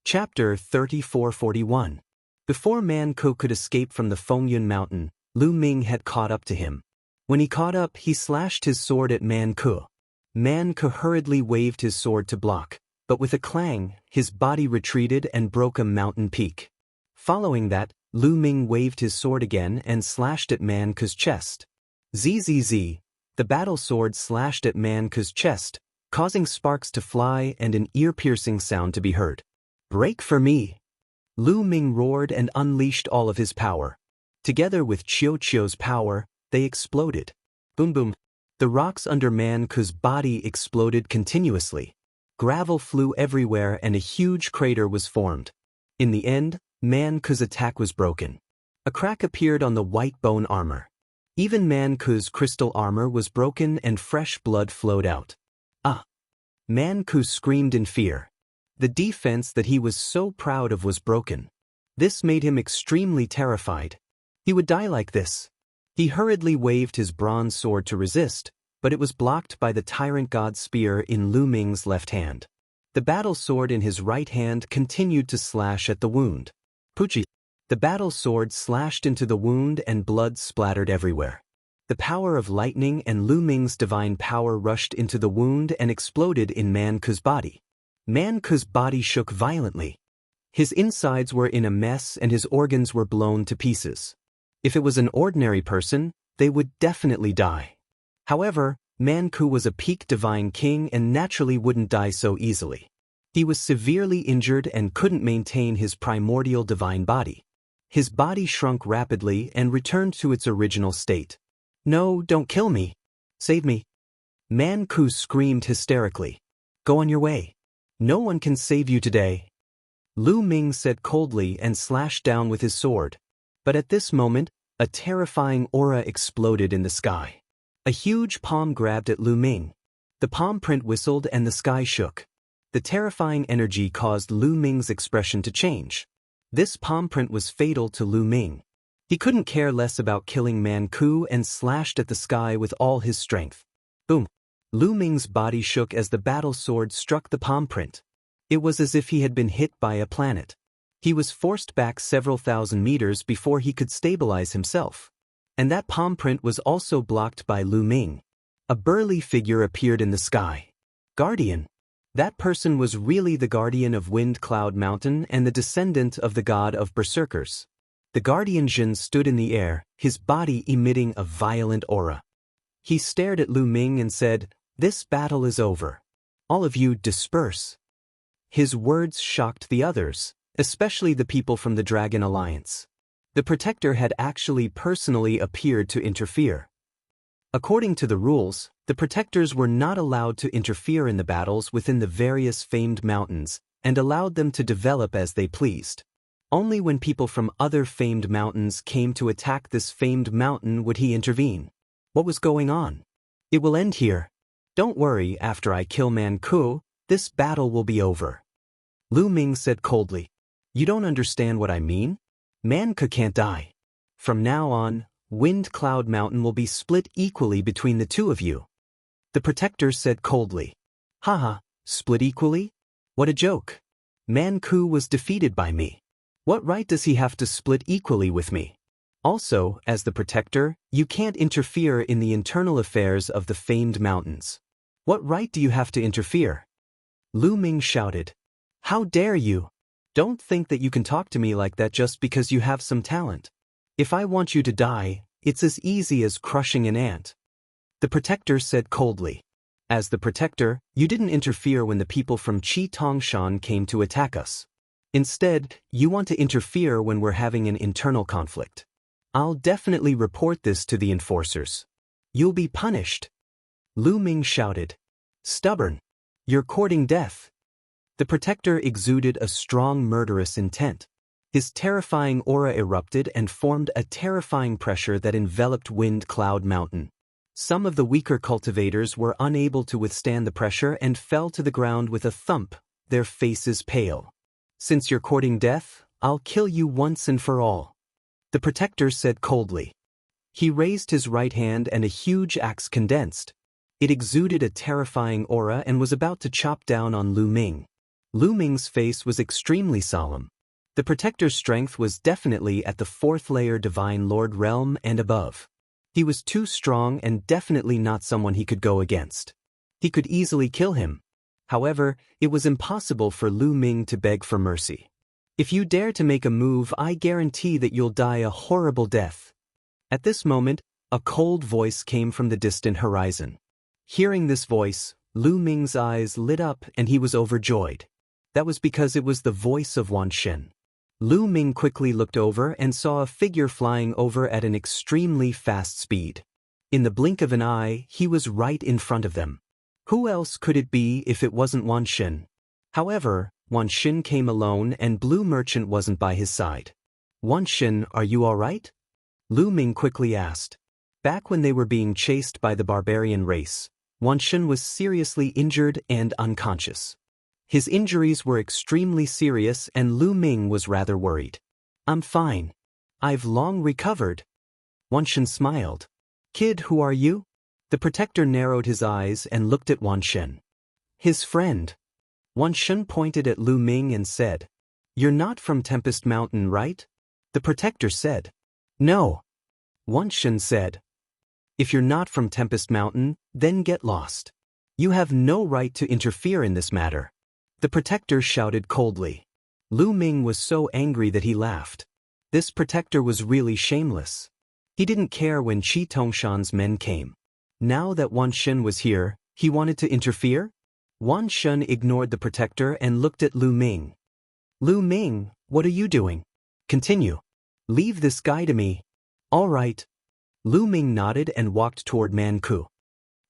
Chapter 3441. Before Man Ku could escape from the Fengyun mountain, Lu Ming had caught up to him. When he caught up, he slashed his sword at Man Ku. Man Ku hurriedly waved his sword to block, but with a clang, his body retreated and broke a mountain peak. Following that, Lu Ming waved his sword again and slashed at Man Ku's chest. Zzz. The battle sword slashed at Man Ku's chest, causing sparks to fly and an ear-piercing sound to be heard. Break for me! Lu Ming roared and unleashed all of his power. Together with Qiuqiu's power, they exploded. Boom boom. The rocks under Man Ku's body exploded continuously. Gravel flew everywhere and a huge crater was formed. In the end, Man Ku's attack was broken. A crack appeared on the white bone armor. Even Man Ku's crystal armor was broken and fresh blood flowed out. Ah! Man Ku screamed in fear. The defense that he was so proud of was broken. This made him extremely terrified. He would die like this. He hurriedly waved his bronze sword to resist, but it was blocked by the tyrant god's spear in Lu Ming's left hand. The battle sword in his right hand continued to slash at the wound. Puchi! The battle sword slashed into the wound and blood splattered everywhere. The power of lightning and Lu Ming's divine power rushed into the wound and exploded in Man Ku's body. Man Ku's body shook violently. His insides were in a mess and his organs were blown to pieces. If it was an ordinary person, they would definitely die. However, Man Ku was a peak divine king and naturally wouldn't die so easily. He was severely injured and couldn't maintain his primordial divine body. His body shrunk rapidly and returned to its original state. "No, don't kill me. Save me." Man Ku screamed hysterically. "Go on your way. No one can save you today." Lu Ming said coldly and slashed down with his sword. But at this moment, a terrifying aura exploded in the sky. A huge palm grabbed at Lu Ming. The palm print whistled and the sky shook. The terrifying energy caused Lu Ming's expression to change. This palm print was fatal to Lu Ming. He couldn't care less about killing Man Ku and slashed at the sky with all his strength. Boom! Lu Ming's body shook as the battle sword struck the palm print. It was as if he had been hit by a planet. He was forced back several thousand meters before he could stabilize himself. And that palm print was also blocked by Lu Ming. A burly figure appeared in the sky. Guardian. That person was really the guardian of Wind Cloud Mountain and the descendant of the god of berserkers. The guardian Jin stood in the air, his body emitting a violent aura. He stared at Lu Ming and said, "This battle is over. All of you disperse." His words shocked the others, especially the people from the Dragon Alliance. The Protector had actually personally appeared to interfere. According to the rules, the Protectors were not allowed to interfere in the battles within the various famed mountains, and allowed them to develop as they pleased. Only when people from other famed mountains came to attack this famed mountain would he intervene. What was going on? "It will end here. Don't worry, after I kill Man Ku, this battle will be over." Lu Ming said coldly. "You don't understand what I mean? Man Ku can't die. From now on, Wind Cloud Mountain will be split equally between the two of you." The Protector said coldly. "Haha, split equally? What a joke. Man Ku was defeated by me. What right does he have to split equally with me? Also, as the Protector, you can't interfere in the internal affairs of the famed mountains. What right do you have to interfere?" Lu Ming shouted. "How dare you? Don't think that you can talk to me like that just because you have some talent. If I want you to die, it's as easy as crushing an ant." The Protector said coldly. "As the Protector, you didn't interfere when the people from Qi Tongshan came to attack us. Instead, you want to interfere when we're having an internal conflict. I'll definitely report this to the enforcers. You'll be punished." Lu Ming shouted. "Stubborn. You're courting death." The Protector exuded a strong murderous intent. His terrifying aura erupted and formed a terrifying pressure that enveloped Wind Cloud Mountain. Some of the weaker cultivators were unable to withstand the pressure and fell to the ground with a thump, their faces pale. "Since you're courting death, I'll kill you once and for all." The Protector said coldly. He raised his right hand and a huge axe condensed. It exuded a terrifying aura and was about to chop down on Lu Ming. Lu Ming's face was extremely solemn. The Protector's strength was definitely at the 4th layer Divine Lord realm and above. He was too strong and definitely not someone he could go against. He could easily kill him. However, it was impossible for Lu Ming to beg for mercy. "If you dare to make a move, I guarantee that you'll die a horrible death." At this moment, a cold voice came from the distant horizon. Hearing this voice, Lu Ming's eyes lit up and he was overjoyed. That was because it was the voice of Wan Shen. Lu Ming quickly looked over and saw a figure flying over at an extremely fast speed. In the blink of an eye, he was right in front of them. Who else could it be if it wasn't Wan Shen? However, Wan Xin came alone and Blue Merchant wasn't by his side. Wan Xin, are you alright? Lu Ming quickly asked. Back when they were being chased by the barbarian race, Wan Xin was seriously injured and unconscious. His injuries were extremely serious and Lu Ming was rather worried. I'm fine. I've long recovered. Wan Xin smiled. Kid, who are you? The protector narrowed his eyes and looked at Wan Xin. His friend. Wan Xin pointed at Lu Ming and said, You're not from Tempest Mountain, right? The protector said. No. Wan Xin said. If you're not from Tempest Mountain, then get lost. You have no right to interfere in this matter. The protector shouted coldly. Lu Ming was so angry that he laughed. This protector was really shameless. He didn't care when Qi Tongshan's men came. Now that Wan Xin was here, he wanted to interfere? Wan Xin ignored the protector and looked at Lu Ming. Lu Ming, what are you doing? Continue. Leave this guy to me. All right. Lu Ming nodded and walked toward Man Ku.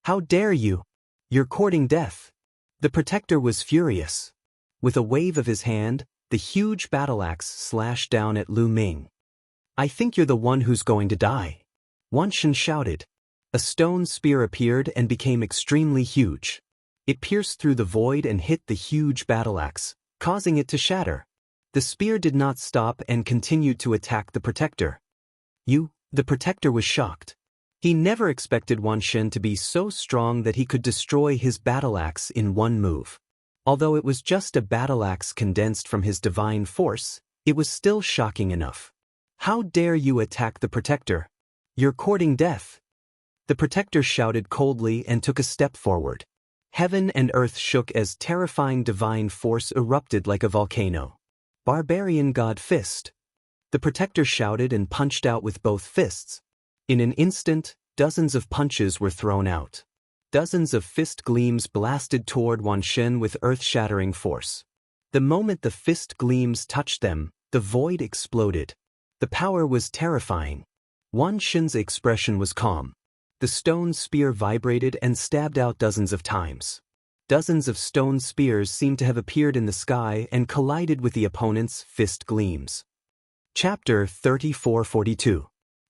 How dare you? You're courting death. The protector was furious. With a wave of his hand, the huge battle axe slashed down at Lu Ming. I think you're the one who's going to die. Wan Xin shouted. A stone spear appeared and became extremely huge. It pierced through the void and hit the huge battle axe, causing it to shatter. The spear did not stop and continued to attack the protector. The protector was shocked. He never expected Wan Xin to be so strong that he could destroy his battle axe in one move. Although it was just a battle axe condensed from his divine force, it was still shocking enough. How dare you attack the protector? You're courting death. The protector shouted coldly and took a step forward. Heaven and earth shook as terrifying divine force erupted like a volcano. Barbarian God Fist. The protector shouted and punched out with both fists. In an instant, dozens of punches were thrown out. Dozens of fist gleams blasted toward Wan Xin with earth-shattering force. The moment the fist gleams touched them, the void exploded. The power was terrifying. Wan Xin's expression was calm. The stone spear vibrated and stabbed out dozens of times. Dozens of stone spears seemed to have appeared in the sky and collided with the opponent's fist gleams. Chapter 3442.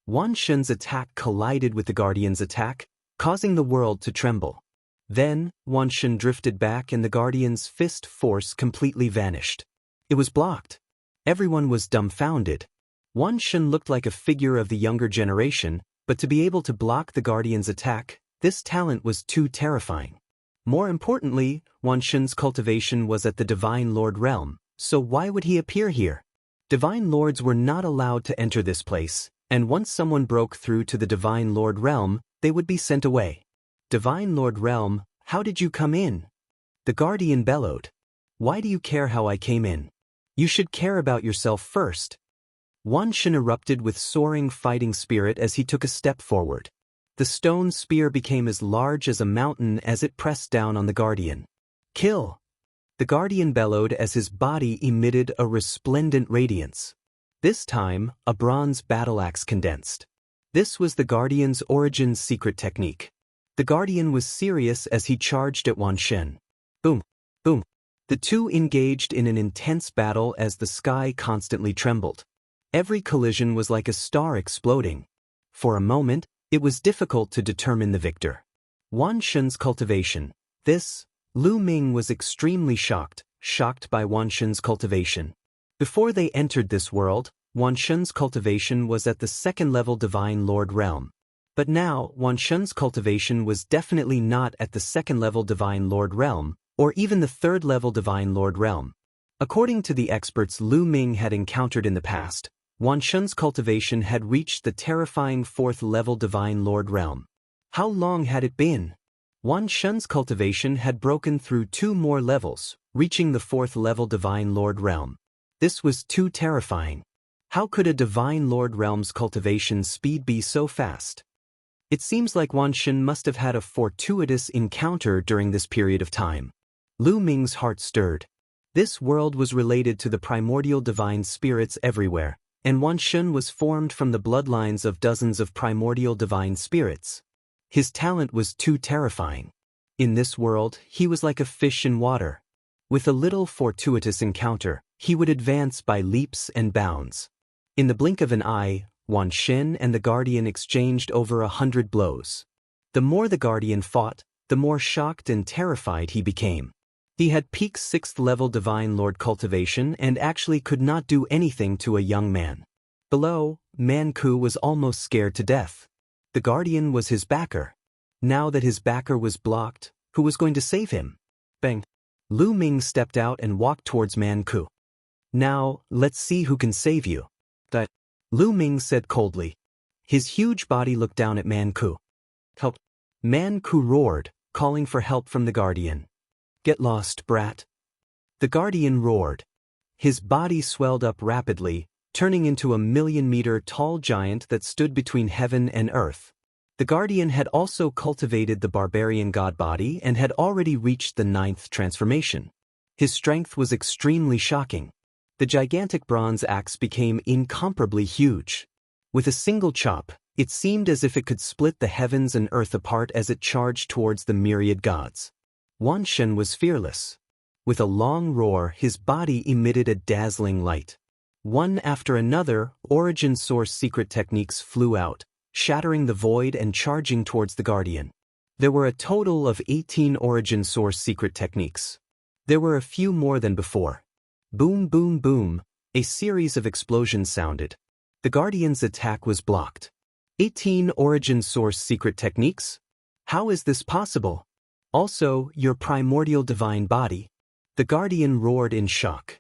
Wan Xin's attack collided with the Guardian's attack, causing the world to tremble. Then, Wan Xin drifted back and the Guardian's fist force completely vanished. It was blocked. Everyone was dumbfounded. Wan Xin looked like a figure of the younger generation, but to be able to block the Guardian's attack, this talent was too terrifying. More importantly, Wan Xin's cultivation was at the Divine Lord realm, so why would he appear here? Divine Lords were not allowed to enter this place, and once someone broke through to the Divine Lord realm, they would be sent away. Divine Lord realm, how did you come in? The Guardian bellowed. Why do you care how I came in? You should care about yourself first. Wan Xin erupted with soaring fighting spirit as he took a step forward. The stone spear became as large as a mountain as it pressed down on the Guardian. Kill! The Guardian bellowed as his body emitted a resplendent radiance. This time, a bronze battle axe condensed. This was the Guardian's origin's secret technique. The Guardian was serious as he charged at Wan Xin. Boom! Boom! The two engaged in an intense battle as the sky constantly trembled. Every collision was like a star exploding. For a moment, it was difficult to determine the victor. Wan Xin's cultivation. Lu Ming was extremely shocked by Wan Xin's cultivation. Before they entered this world, Wan Xin's cultivation was at the second-level Divine Lord realm. But now, Wan Xin's cultivation was definitely not at the second-level Divine Lord realm, or even the third-level Divine Lord realm. According to the experts Lu Ming had encountered in the past, Wan Xin's cultivation had reached the terrifying fourth-level Divine Lord realm. How long had it been? Wan Xin's cultivation had broken through 2 more levels, reaching the fourth-level Divine Lord realm. This was too terrifying. How could a Divine Lord realm's cultivation speed be so fast? It seems like Wan Xin must have had a fortuitous encounter during this period of time. Lu Ming's heart stirred. This world was related to the primordial divine spirits everywhere, and Wan Xin was formed from the bloodlines of dozens of primordial divine spirits. His talent was too terrifying. In this world, he was like a fish in water. With a little fortuitous encounter, he would advance by leaps and bounds. In the blink of an eye, Wan Xin and the Guardian exchanged over 100 blows. The more the Guardian fought, the more shocked and terrified he became. He had peak 6th level Divine Lord cultivation and actually could not do anything to a young man. Below, Manku was almost scared to death. The Guardian was his backer. Now that his backer was blocked, who was going to save him? Bang! Lu Ming stepped out and walked towards Manku. Now, let's see who can save you. That Lu Ming said coldly. His huge body looked down at Manku. Help! Manku roared, calling for help from the Guardian. Get lost, brat. The Guardian roared. His body swelled up rapidly, turning into a 1,000,000-meter-tall giant that stood between heaven and earth. The Guardian had also cultivated the barbarian god body and had already reached the 9th transformation. His strength was extremely shocking. The gigantic bronze axe became incomparably huge. With a single chop, it seemed as if it could split the heavens and earth apart as it charged towards the myriad gods. Wan Shen was fearless. With a long roar, his body emitted a dazzling light. One after another, origin source secret techniques flew out, shattering the void and charging towards the Guardian. There were a total of 18 origin source secret techniques. There were a few more than before. Boom, boom, boom, a series of explosions sounded. The Guardian's attack was blocked. 18 origin source secret techniques? How is this possible? Also, your primordial divine body. The Guardian roared in shock.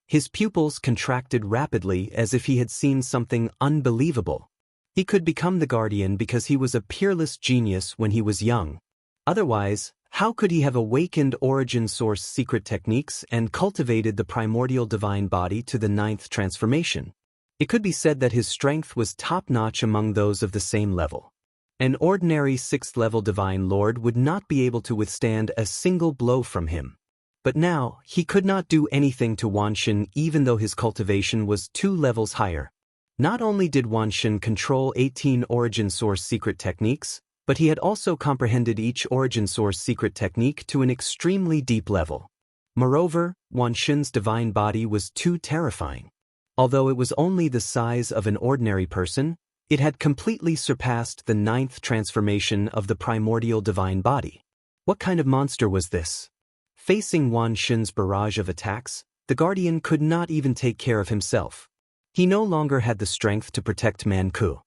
His pupils contracted rapidly as if he had seen something unbelievable. He could become the Guardian because he was a peerless genius when he was young. Otherwise, how could he have awakened origin source secret techniques and cultivated the primordial divine body to the 9th transformation? It could be said that his strength was top-notch among those of the same level. An ordinary 6th level divine lord would not be able to withstand a single blow from him. But now, he could not do anything to Wan Shen even though his cultivation was 2 levels higher. Not only did Wan Shen control 18 origin source secret techniques, but he had also comprehended each origin source secret technique to an extremely deep level. Moreover, Wan Shen's divine body was too terrifying. Although it was only the size of an ordinary person, it had completely surpassed the 9th transformation of the primordial divine body. What kind of monster was this? Facing Wan Shen's barrage of attacks, the Guardian could not even take care of himself. He no longer had the strength to protect Manku.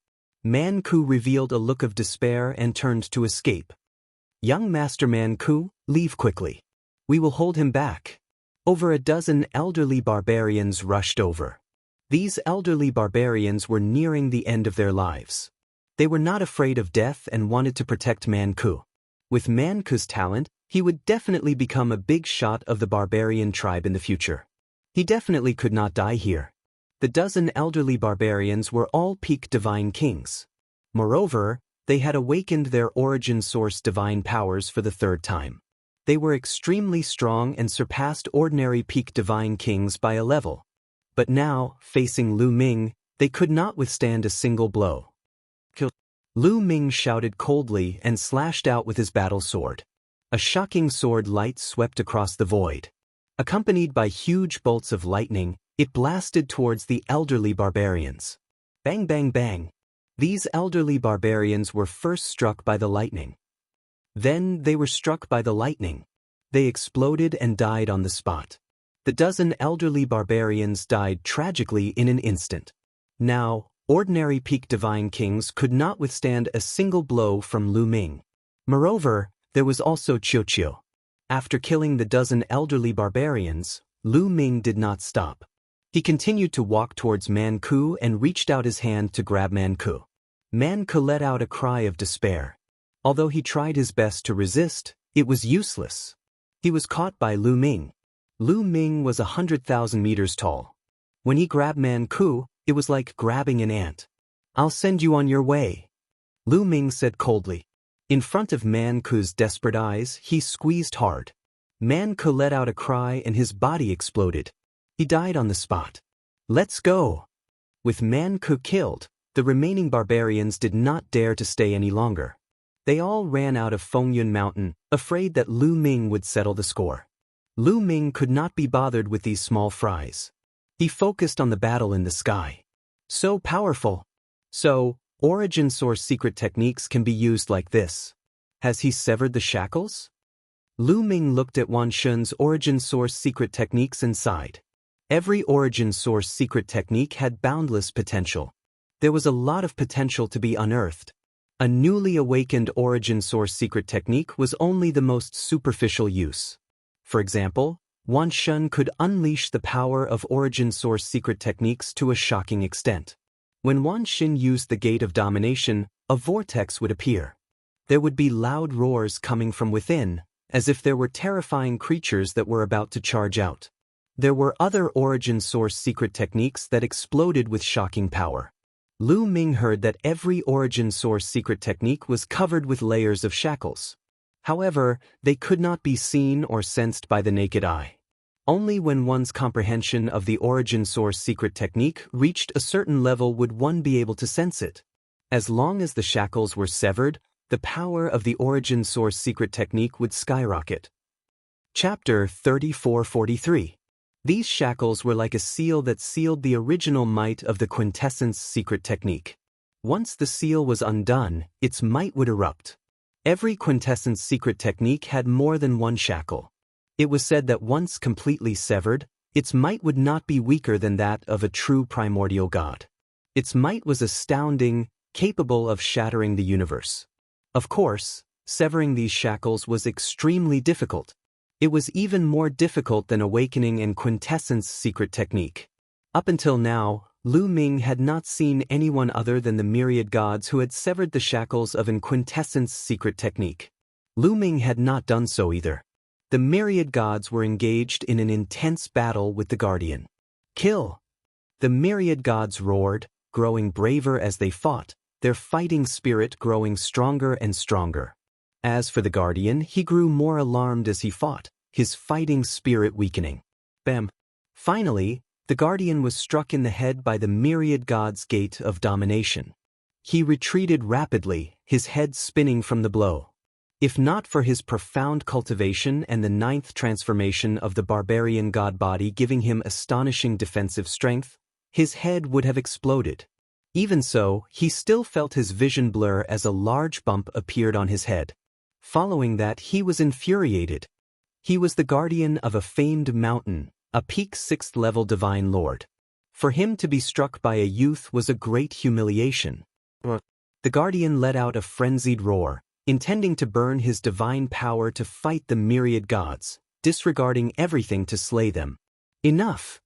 Manku revealed a look of despair and turned to escape. Young Master Manku, leave quickly. We will hold him back. Over a dozen elderly barbarians rushed over. These elderly barbarians were nearing the end of their lives. They were not afraid of death and wanted to protect Manku. With Manku's talent, he would definitely become a big shot of the barbarian tribe in the future. He definitely could not die here. The dozen elderly barbarians were all peak divine kings. Moreover, they had awakened their origin source divine powers for the 3rd time. They were extremely strong and surpassed ordinary peak divine kings by a level. But now, facing Lu Ming, they could not withstand a single blow. Kill! Lu Ming shouted coldly and slashed out with his battle sword. A shocking sword light swept across the void. Accompanied by huge bolts of lightning, it blasted towards the elderly barbarians. Bang, bang, bang. These elderly barbarians were first struck by the lightning. Then they were struck by the lightning. They exploded and died on the spot. The dozen elderly barbarians died tragically in an instant. Now, ordinary peak divine kings could not withstand a single blow from Lu Ming. Moreover, there was also Qiuqiu. After killing the dozen elderly barbarians, Lu Ming did not stop. He continued to walk towards Manku and reached out his hand to grab Manku. Manku let out a cry of despair. Although he tried his best to resist, it was useless. He was caught by Lu Ming. Lu Ming was 100,000 meters tall. When he grabbed Manku, it was like grabbing an ant. I'll send you on your way, Lu Ming said coldly. In front of Manku's desperate eyes, he squeezed hard. Manku let out a cry and his body exploded. He died on the spot. Let's go. With Manku killed, the remaining barbarians did not dare to stay any longer. They all ran out of Fengyun Mountain, afraid that Lu Ming would settle the score. Lu Ming could not be bothered with these small fries. He focused on the battle in the sky. So powerful. So, origin source secret techniques can be used like this. Has he severed the shackles? Lu Ming looked at Wan Shun's origin source secret techniques and sighed. Every origin source secret technique had boundless potential. There was a lot of potential to be unearthed. A newly awakened origin source secret technique was only the most superficial use. For example, Wan Shun could unleash the power of origin source secret techniques to a shocking extent. When Wan Shun used the gate of domination, a vortex would appear. There would be loud roars coming from within, as if there were terrifying creatures that were about to charge out. There were other origin source secret techniques that exploded with shocking power. Lu Ming heard that every origin source secret technique was covered with layers of shackles. However, they could not be seen or sensed by the naked eye. Only when one's comprehension of the origin source secret technique reached a certain level would one be able to sense it. As long as the shackles were severed, the power of the origin source secret technique would skyrocket. Chapter 3443. These shackles were like a seal that sealed the original might of the quintessence secret technique. Once the seal was undone, its might would erupt. Every quintessence secret technique had more than one shackle. It was said that once completely severed, its might would not be weaker than that of a true primordial god. Its might was astounding, capable of shattering the universe. Of course, severing these shackles was extremely difficult. It was even more difficult than awakening and quintessence secret technique. Up until now, Lu Ming had not seen anyone other than the myriad gods who had severed the shackles of an quintessence secret technique. Lu Ming had not done so either. The myriad gods were engaged in an intense battle with the Guardian. Kill! The myriad gods roared, growing braver as they fought, their fighting spirit growing stronger and stronger. As for the Guardian, he grew more alarmed as he fought, his fighting spirit weakening. Bam! Finally, the Guardian was struck in the head by the myriad god's gate of domination. He retreated rapidly, his head spinning from the blow. If not for his profound cultivation and the 9th transformation of the barbarian god body giving him astonishing defensive strength, his head would have exploded. Even so, he still felt his vision blur as a large bump appeared on his head. Following that, he was infuriated. He was the guardian of a famed mountain, a peak 6th-level divine lord. For him to be struck by a youth was a great humiliation. The guardian let out a frenzied roar, intending to burn his divine power to fight the myriad gods, disregarding everything to slay them. Enough!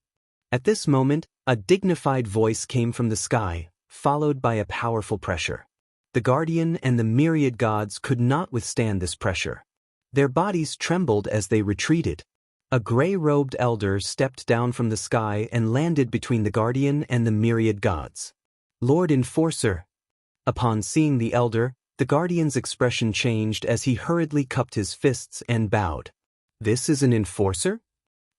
At this moment, a dignified voice came from the sky, followed by a powerful pressure. The guardian and the myriad gods could not withstand this pressure. Their bodies trembled as they retreated. A gray-robed elder stepped down from the sky and landed between the guardian and the myriad gods. Lord Enforcer! Upon seeing the elder, the guardian's expression changed as he hurriedly cupped his fists and bowed. This is an enforcer?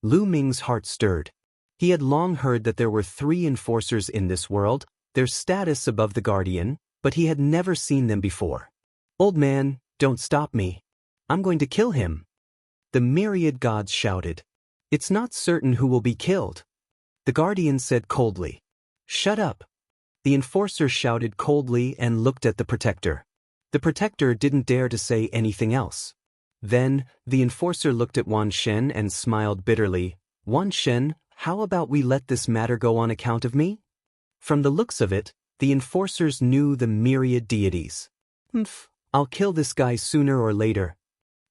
Lu Ming's heart stirred. He had long heard that there were 3 enforcers in this world, their status above the guardian, but he had never seen them before. Old man, don't stop me. I'm going to kill him. The myriad gods shouted. It's not certain who will be killed. The guardian said coldly. Shut up. The enforcer shouted coldly and looked at the protector. The protector didn't dare to say anything else. Then, the enforcer looked at Wan Shen and smiled bitterly. Wan Shen, how about we let this matter go on account of me? From the looks of it, the enforcers knew the myriad deities. I'll kill this guy sooner or later.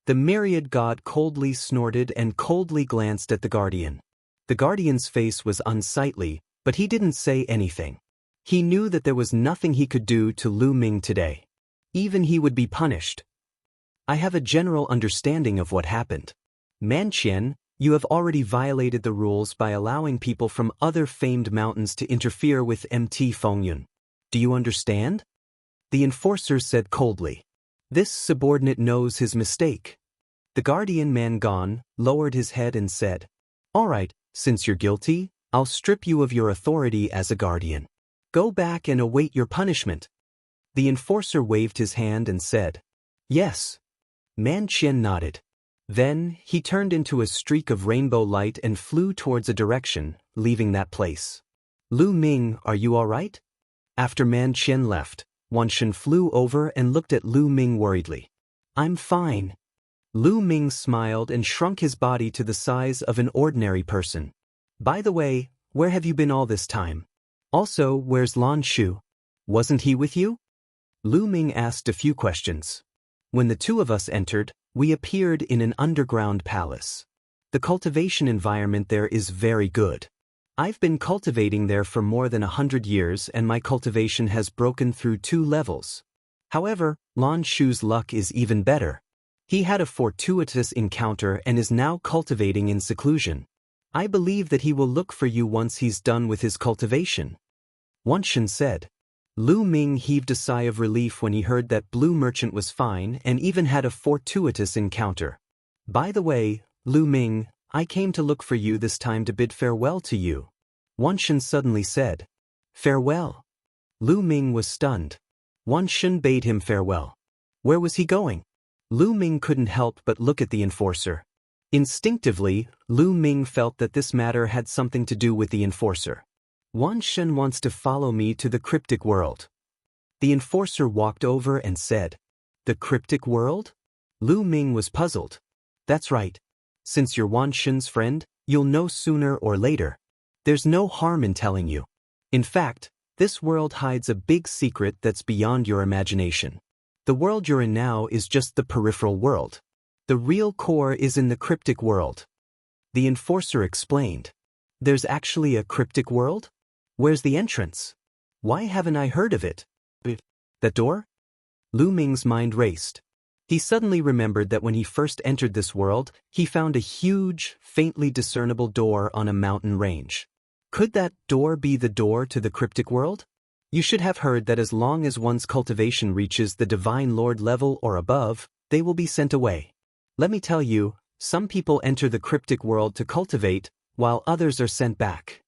The myriad god coldly snorted and coldly glanced at the guardian. The guardian's face was unsightly, but he didn't say anything. He knew that there was nothing he could do to Lu Ming today. Even he would be punished. I have a general understanding of what happened. Manqian, you have already violated the rules by allowing people from other famed mountains to interfere with MT Fengyun. Do you understand? The enforcer said coldly. This subordinate knows his mistake. The guardian Mangon lowered his head and said, All right, since you're guilty, I'll strip you of your authority as a guardian. Go back and await your punishment. The enforcer waved his hand and said, Yes. Manqian nodded. Then, he turned into a streak of rainbow light and flew towards a direction, leaving that place. Lu Ming, are you alright? After Man Qian left, Wan Shen flew over and looked at Lu Ming worriedly. I'm fine. Lu Ming smiled and shrunk his body to the size of an ordinary person. By the way, where have you been all this time? Also, where's Lan Shu? Wasn't he with you? Lu Ming asked a few questions. When the two of us entered, we appeared in an underground palace. The cultivation environment there is very good. I've been cultivating there for more than 100 years and my cultivation has broken through 2 levels. However, Lan Shu's luck is even better. He had a fortuitous encounter and is now cultivating in seclusion. I believe that he will look for you once he's done with his cultivation. Wan Shen said. Lu Ming heaved a sigh of relief when he heard that Blue Merchant was fine and even had a fortuitous encounter. By the way, Lu Ming, I came to look for you this time to bid farewell to you. Wan Shen suddenly said. Farewell? Lu Ming was stunned. Wan Shen bade him farewell. Where was he going? Lu Ming couldn't help but look at the enforcer. Instinctively, Lu Ming felt that this matter had something to do with the enforcer. Wan Shen wants to follow me to the cryptic world. The enforcer walked over and said. The cryptic world? Lu Ming was puzzled. That's right. Since you're Wan Shen's friend, you'll know sooner or later. There's no harm in telling you. In fact, this world hides a big secret that's beyond your imagination. The world you're in now is just the peripheral world. The real core is in the cryptic world. The enforcer explained. There's actually a cryptic world? Where's the entrance? Why haven't I heard of it? That door? Lu Ming's mind raced. He suddenly remembered that when he first entered this world, he found a huge, faintly discernible door on a mountain range. Could that door be the door to the cryptic world? You should have heard that as long as one's cultivation reaches the Divine Lord level or above, they will be sent away. Let me tell you, some people enter the cryptic world to cultivate, while others are sent back.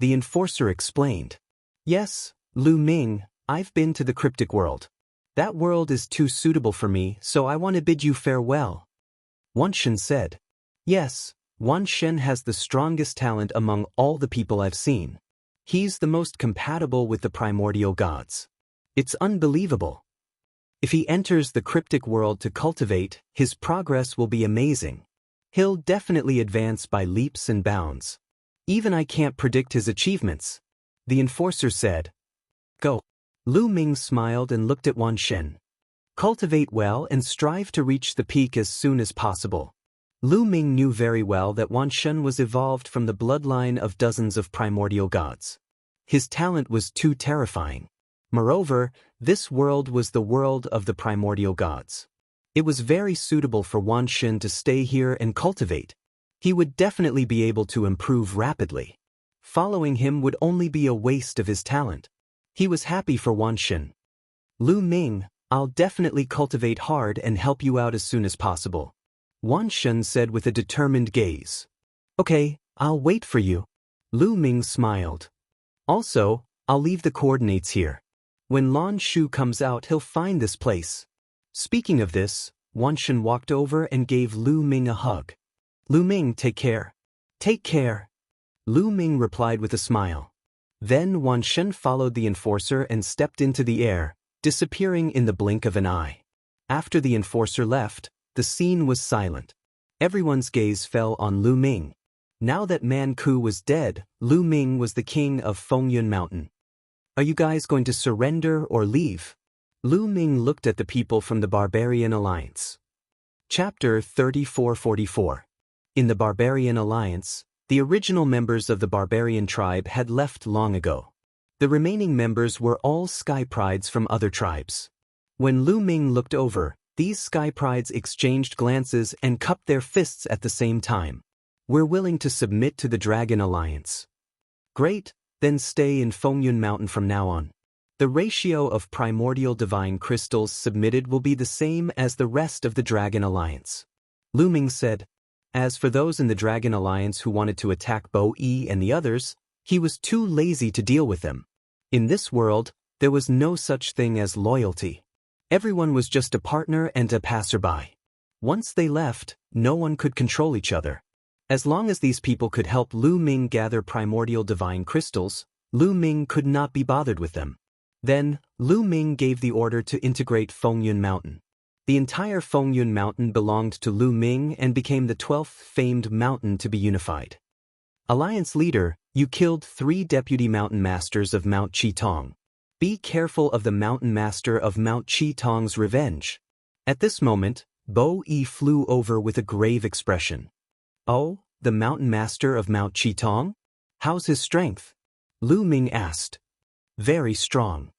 The enforcer explained. Yes, Lu Ming, I've been to the cryptic world. That world is too suitable for me, so I want to bid you farewell. Wan Shen said. Yes, Wan Shen has the strongest talent among all the people I've seen. He's the most compatible with the primordial gods. It's unbelievable. If he enters the cryptic world to cultivate, his progress will be amazing. He'll definitely advance by leaps and bounds. Even I can't predict his achievements. The enforcer said. Go. Lu Ming smiled and looked at Wan Shen. Cultivate well and strive to reach the peak as soon as possible. Lu Ming knew very well that Wan Shen was evolved from the bloodline of dozens of primordial gods. His talent was too terrifying. Moreover, this world was the world of the primordial gods. It was very suitable for Wan Shen to stay here and cultivate. He would definitely be able to improve rapidly. Following him would only be a waste of his talent. He was happy for Wan Shen. Lu Ming, I'll definitely cultivate hard and help you out as soon as possible. Wan Shen said with a determined gaze. Okay, I'll wait for you. Lu Ming smiled. Also, I'll leave the coordinates here. When Lan Shu comes out, he'll find this place. Speaking of this, Wan Shen walked over and gave Lu Ming a hug. Lu Ming, take care. Take care. Lu Ming replied with a smile. Then Wan Shen followed the enforcer and stepped into the air, disappearing in the blink of an eye. After the enforcer left, the scene was silent. Everyone's gaze fell on Lu Ming. Now that Man Ku was dead, Lu Ming was the king of Fengyun Mountain. Are you guys going to surrender or leave? Lu Ming looked at the people from the Barbarian Alliance. Chapter 3444. In the Barbarian Alliance, the original members of the Barbarian tribe had left long ago. The remaining members were all Sky Prides from other tribes. When Lu Ming looked over, these Sky Prides exchanged glances and cupped their fists at the same time. We're willing to submit to the Dragon Alliance. Great, then stay in Fengyun Mountain from now on. The ratio of primordial divine crystals submitted will be the same as the rest of the Dragon Alliance. Lu Ming said. As for those in the Dragon Alliance who wanted to attack Bo Yi and the others, he was too lazy to deal with them. In this world, there was no such thing as loyalty. Everyone was just a partner and a passerby. Once they left, no one could control each other. As long as these people could help Lu Ming gather primordial divine crystals, Lu Ming could not be bothered with them. Then, Lu Ming gave the order to integrate Fengyun Mountain. The entire Fengyun Mountain belonged to Lu Ming and became the 12th famed mountain to be unified. Alliance leader, you killed 3 deputy mountain masters of Mount Qitong. Be careful of the mountain master of Mount Qitong's revenge. At this moment, Bo Yi flew over with a grave expression. Oh, the mountain master of Mount Qitong? How's his strength? Lu Ming asked. Very strong.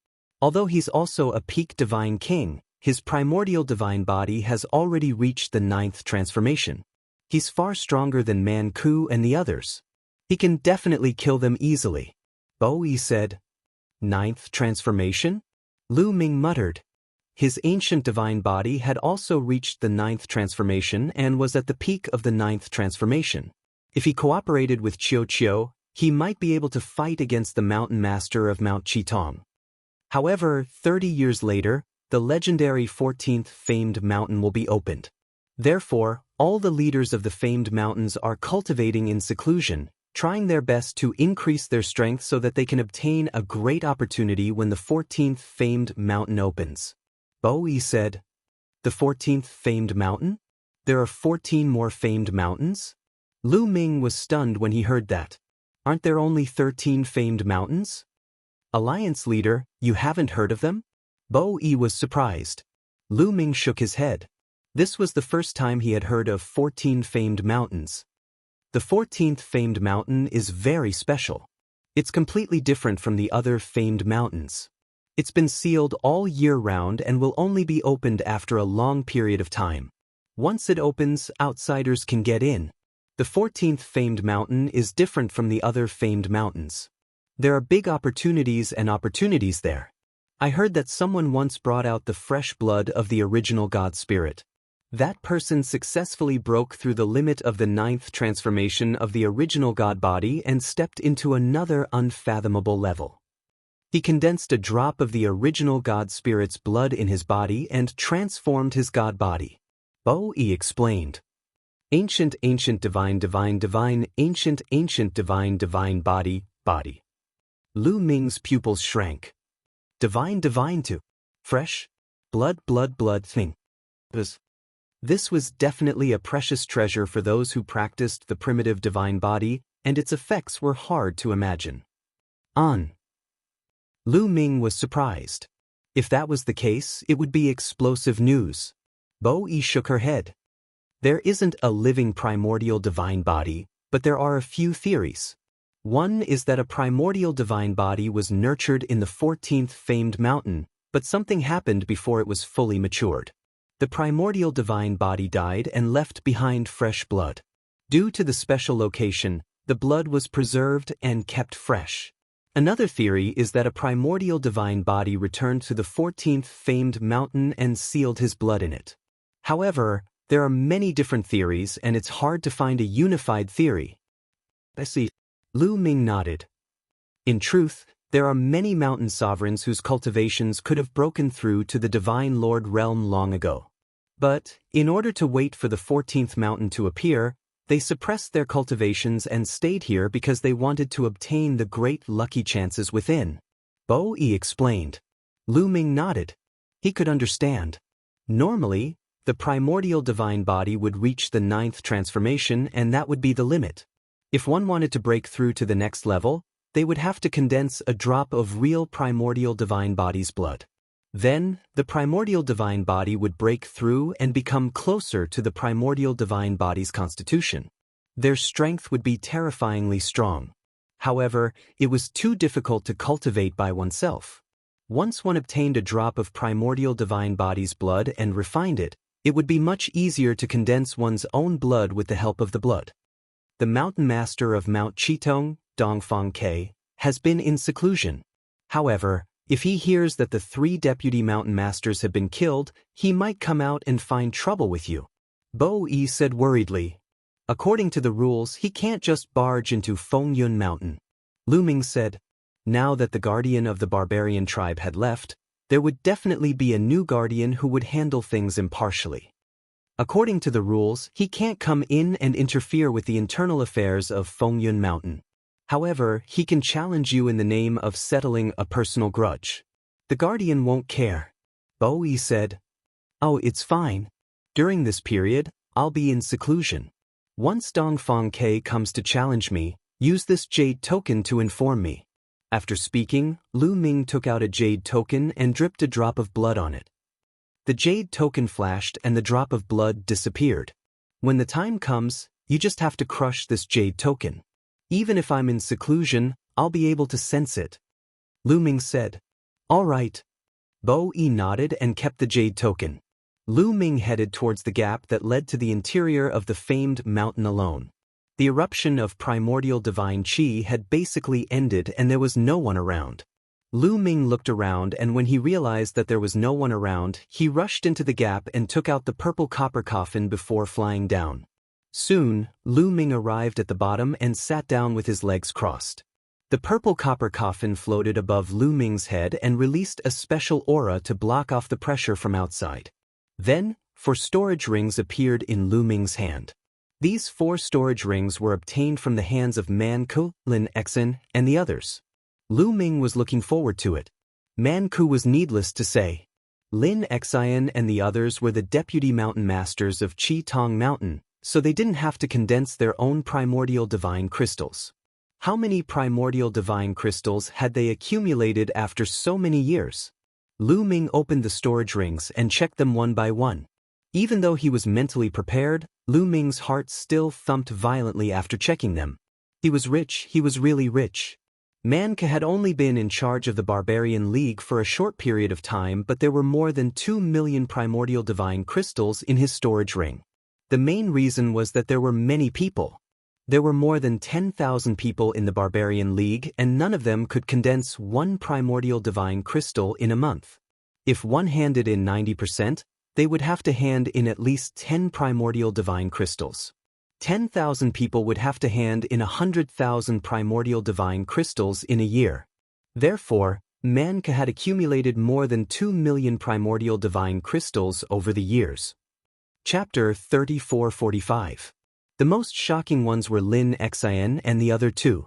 Although he's also a peak divine king, his primordial divine body has already reached the 9th transformation. He's far stronger than Man Ku and the others. He can definitely kill them easily. Bo Yi said. 9th transformation? Lu Ming muttered. His ancient divine body had also reached the 9th transformation and was at the peak of the 9th transformation. If he cooperated with Qiu, he might be able to fight against the mountain master of Mount Qitong. However, 30 years later, the legendary 14th famed mountain will be opened. Therefore, all the leaders of the famed mountains are cultivating in seclusion, trying their best to increase their strength so that they can obtain a great opportunity when the 14th famed mountain opens. Bo Yi said, The 14th famed mountain? There are 14 more famed mountains? Lu Ming was stunned when he heard that. Aren't there only 13 famed mountains? Alliance leader, you haven't heard of them? Bo Yi was surprised. Lu Ming shook his head. This was the first time he had heard of 14 famed mountains. The 14th famed mountain is very special. It's completely different from the other famed mountains. It's been sealed all year round and will only be opened after a long period of time. Once it opens, outsiders can get in. The 14th famed mountain is different from the other famed mountains. There are big opportunities there. I heard that someone once brought out the fresh blood of the original God Spirit. That person successfully broke through the limit of the 9th transformation of the original God body and stepped into another unfathomable level. He condensed a drop of the original God Spirit's blood in his body and transformed his God body. Bo Yi explained. Ancient divine ancient divine body. Lu Ming's pupils shrank. Divine to fresh blood thing. This was definitely a precious treasure for those who practiced the primitive divine body, and its effects were hard to imagine. Lu Ming was surprised. If that was the case, it would be explosive news. Bo Yi shook her head. There isn't a living primordial divine body, but there are a few theories. One is that a primordial divine body was nurtured in the 14th famed mountain, but something happened before it was fully matured. The primordial divine body died and left behind fresh blood. Due to the special location, the blood was preserved and kept fresh. Another theory is that a primordial divine body returned to the 14th famed mountain and sealed his blood in it. However, there are many different theories and it's hard to find a unified theory. I see. Lu Ming nodded. In truth, there are many mountain sovereigns whose cultivations could have broken through to the Divine Lord realm long ago. But, in order to wait for the 14th mountain to appear, they suppressed their cultivations and stayed here because they wanted to obtain the great lucky chances within. Bo Yi explained. Lu Ming nodded. He could understand. Normally, the primordial divine body would reach the 9th transformation and that would be the limit. If one wanted to break through to the next level, they would have to condense a drop of real primordial divine body's blood. Then, the primordial divine body would break through and become closer to the primordial divine body's constitution. Their strength would be terrifyingly strong. However, it was too difficult to cultivate by oneself. Once one obtained a drop of primordial divine body's blood and refined it, it would be much easier to condense one's own blood with the help of the blood. The mountain master of Mount Qitong, Dongfang Ke, has been in seclusion. However, if he hears that the 3 deputy mountain masters have been killed, he might come out and find trouble with you. Bo Yi said worriedly. According to the rules, he can't just barge into Fengyun Mountain. Lu Ming said. Now that the guardian of the barbarian tribe had left, there would definitely be a new guardian who would handle things impartially. According to the rules, he can't come in and interfere with the internal affairs of Fengyun Mountain. However, he can challenge you in the name of settling a personal grudge. The guardian won't care. Bo Yi said. Oh, it's fine. During this period, I'll be in seclusion. Once Dongfang Ke comes to challenge me, use this jade token to inform me. After speaking, Lu Ming took out a jade token and dripped a drop of blood on it. The jade token flashed and the drop of blood disappeared. When the time comes, you just have to crush this jade token. Even if I'm in seclusion, I'll be able to sense it. Lu Ming said. All right. Bo Yi nodded and kept the jade token. Lu Ming headed towards the gap that led to the interior of the famed mountain alone. The eruption of primordial divine qi had basically ended and there was no one around. Lu Ming looked around and when he realized that there was no one around, he rushed into the gap and took out the purple copper coffin before flying down. Soon, Lu Ming arrived at the bottom and sat down with his legs crossed. The purple copper coffin floated above Lu Ming's head and released a special aura to block off the pressure from outside. Then, 4 storage rings appeared in Lu Ming's hand. These 4 storage rings were obtained from the hands of Man Ku, Lin Xen, and the others. Lu Ming was looking forward to it. Man Ku was needless to say. Lin Xen and the others were the deputy mountain masters of Chi Tong Mountain, so they didn't have to condense their own primordial divine crystals. How many primordial divine crystals had they accumulated after so many years? Lu Ming opened the storage rings and checked them one by one. Even though he was mentally prepared, Lu Ming's heart still thumped violently after checking them. He was rich, he was really rich. Man Ke had only been in charge of the Barbarian League for a short period of time, but there were more than 2 million primordial divine crystals in his storage ring. The main reason was that there were many people. There were more than 10,000 people in the Barbarian League and none of them could condense 1 primordial divine crystal in a month. If one handed in 90%, they would have to hand in at least 10 primordial divine crystals. 10,000 people would have to hand in 100,000 primordial divine crystals in a year. Therefore, Man Ke had accumulated more than 2 million primordial divine crystals over the years. Chapter 34-45. The most shocking ones were Lin Xen and the other 2.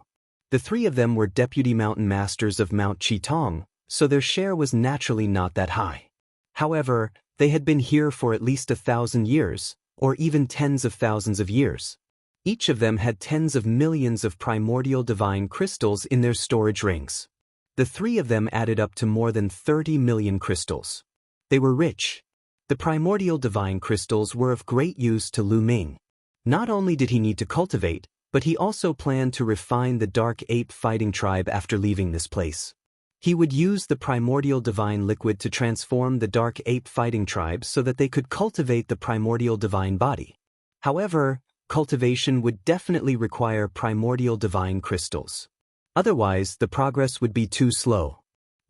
The 3 of them were deputy mountain masters of Mount Chitong, so their share was naturally not that high. However, they had been here for at least 1,000 years, or even tens of thousands of years. Each of them had tens of millions of primordial divine crystals in their storage rings. The 3 of them added up to more than 30 million crystals. They were rich. The primordial divine crystals were of great use to Lu Ming. Not only did he need to cultivate, but he also planned to refine the Dark Ape fighting tribe after leaving this place. He would use the primordial divine liquid to transform the Dark Ape fighting tribe so that they could cultivate the primordial divine body. However, cultivation would definitely require primordial divine crystals. Otherwise, the progress would be too slow.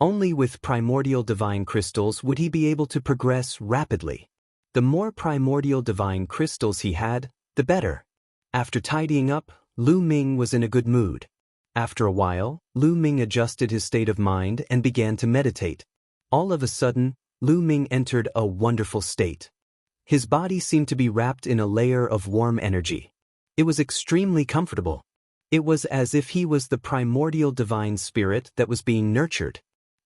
Only with primordial divine crystals would he be able to progress rapidly. The more primordial divine crystals he had, the better. After tidying up, Lu Ming was in a good mood. After a while, Lu Ming adjusted his state of mind and began to meditate. All of a sudden, Lu Ming entered a wonderful state. His body seemed to be wrapped in a layer of warm energy. It was extremely comfortable. It was as if he was the primordial divine spirit that was being nurtured.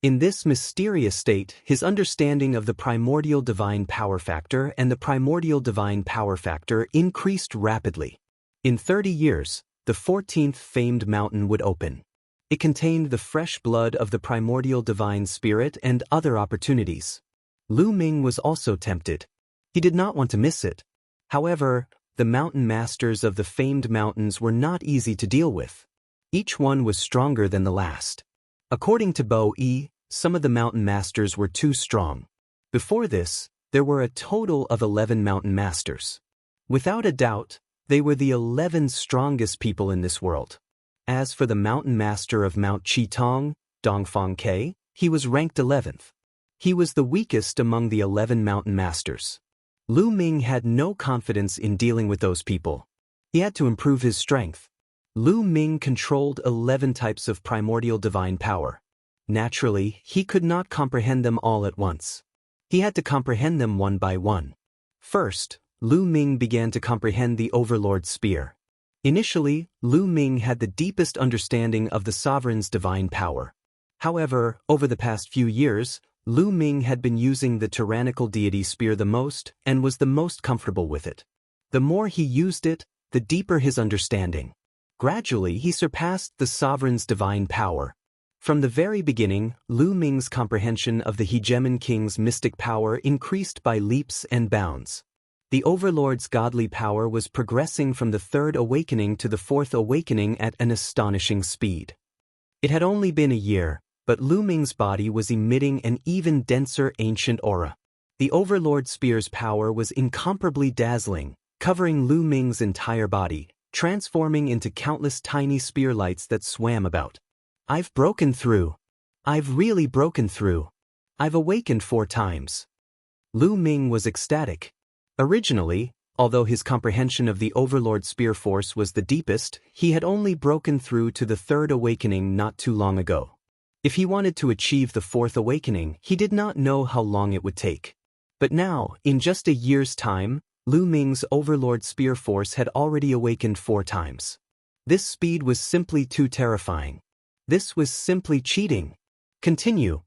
In this mysterious state, his understanding of the primordial divine power factor and the primordial divine power factor increased rapidly. In 30 years, the 14th famed mountain would open. It contained the fresh blood of the primordial divine spirit and other opportunities. Lu Ming was also tempted. He did not want to miss it. However, the mountain masters of the famed mountains were not easy to deal with. Each one was stronger than the last. According to Bo Yi, some of the mountain masters were too strong. Before this, there were a total of 11 mountain masters. Without a doubt, they were the 11 strongest people in this world. As for the mountain master of Mount Chitong, Dongfang Ke, he was ranked 11th. He was the weakest among the 11 mountain masters. Lu Ming had no confidence in dealing with those people. He had to improve his strength. Lu Ming controlled 11 types of primordial divine power. Naturally, he could not comprehend them all at once. He had to comprehend them one by one. First, Lu Ming began to comprehend the Overlord's spear. Initially, Lu Ming had the deepest understanding of the sovereign's divine power. However, over the past few years, Lu Ming had been using the tyrannical deity spear the most and was the most comfortable with it. The more he used it, the deeper his understanding. Gradually, he surpassed the sovereign's divine power. From the very beginning, Lu Ming's comprehension of the Hegemon King's mystic power increased by leaps and bounds. The Overlord's godly power was progressing from the third awakening to the fourth awakening at an astonishing speed. It had only been a year, but Lu Ming's body was emitting an even denser ancient aura. The Overlord spear's power was incomparably dazzling, covering Lu Ming's entire body, transforming into countless tiny spear lights that swam about. I've broken through. I've really broken through. I've awakened 4 times. Lu Ming was ecstatic. Originally, although his comprehension of the Overlord spear force was the deepest, he had only broken through to the third awakening not too long ago. If he wanted to achieve the fourth awakening, he did not know how long it would take. But now, in just a year's time, Lu Ming's Overlord spear force had already awakened 4 times. This speed was simply too terrifying. This was simply cheating. Continue.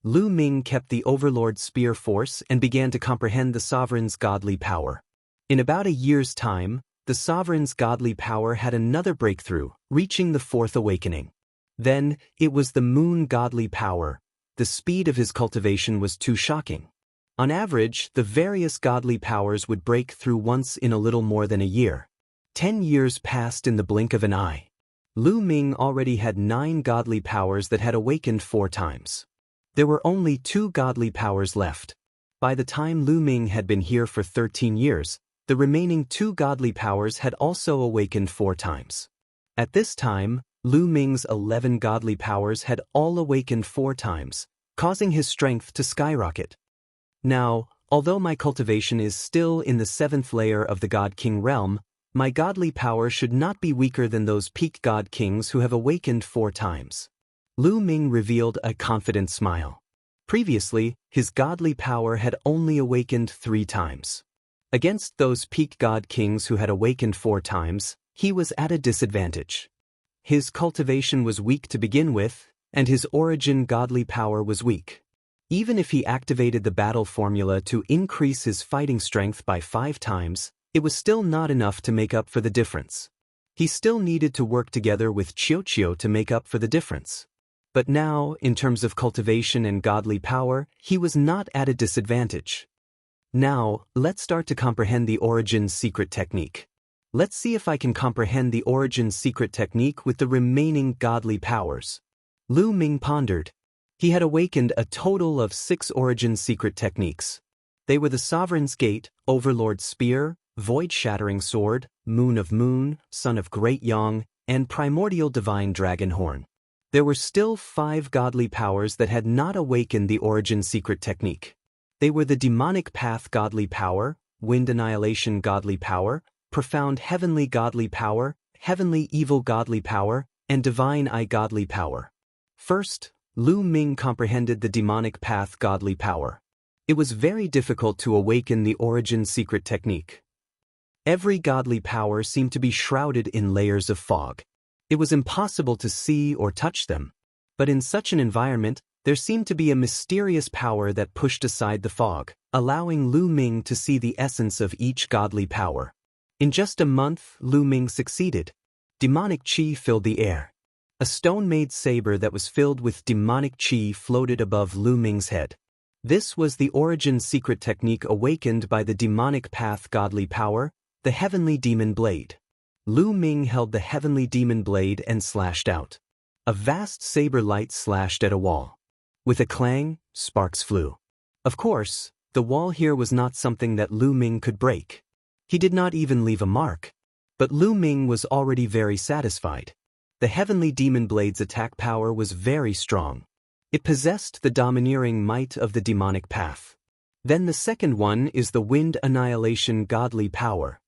Lu Ming kept the Overlord spear force and began to comprehend the sovereign's godly power. In about a year's time, the sovereign's godly power had another breakthrough, reaching the fourth awakening. Then, it was the moon godly power. The speed of his cultivation was too shocking. On average, the various godly powers would break through once in a little more than a year. 10 years passed in the blink of an eye. Lu Ming already had 9 godly powers that had awakened 4 times. There were only 2 godly powers left. By the time Lu Ming had been here for 13 years, the remaining 2 godly powers had also awakened 4 times. At this time, Lu Ming's 11 godly powers had all awakened 4 times, causing his strength to skyrocket. Now, although my cultivation is still in the 7th layer of the God King realm, my godly power should not be weaker than those peak God Kings who have awakened 4 times. Lu Ming revealed a confident smile. Previously, his godly power had only awakened 3 times. Against those peak God Kings who had awakened 4 times, he was at a disadvantage. His cultivation was weak to begin with, and his origin godly power was weak. Even if he activated the battle formula to increase his fighting strength by 5 times, it was still not enough to make up for the difference. He still needed to work together with Qiuqiu to make up for the difference. But now, in terms of cultivation and godly power, he was not at a disadvantage. Now, let's start to comprehend the Origin's secret technique. Let's see if I can comprehend the Origin's secret technique with the remaining godly powers. Lu Ming pondered. He had awakened a total of 6 Origin secret techniques. They were the Sovereign's Gate, Overlord's Spear, Void-Shattering Sword, Moon of Moon, Son of Great Yang, and Primordial Divine Dragon Horn. There were still 5 godly powers that had not awakened the Origin secret technique. They were the Demonic Path godly power, Wind Annihilation godly power, Profound Heavenly godly power, Heavenly Evil godly power, and Divine Eye godly power. First, Lu Ming comprehended the Demonic Path godly power. It was very difficult to awaken the Origin secret technique. Every godly power seemed to be shrouded in layers of fog. It was impossible to see or touch them. But in such an environment, there seemed to be a mysterious power that pushed aside the fog, allowing Lu Ming to see the essence of each godly power. In just a month, Lu Ming succeeded. Demonic Qi filled the air. A stone-made saber that was filled with demonic Qi floated above Lu Ming's head. This was the Origin secret technique awakened by the Demonic Path godly power, the Heavenly Demon Blade. Lu Ming held the Heavenly Demon Blade and slashed out. A vast saber light slashed at a wall. With a clang, sparks flew. Of course, the wall here was not something that Lu Ming could break. He did not even leave a mark. But Lu Ming was already very satisfied. The Heavenly Demon Blade's attack power was very strong. It possessed the domineering might of the Demonic Path. Then the second one is the Wind Annihilation godly power.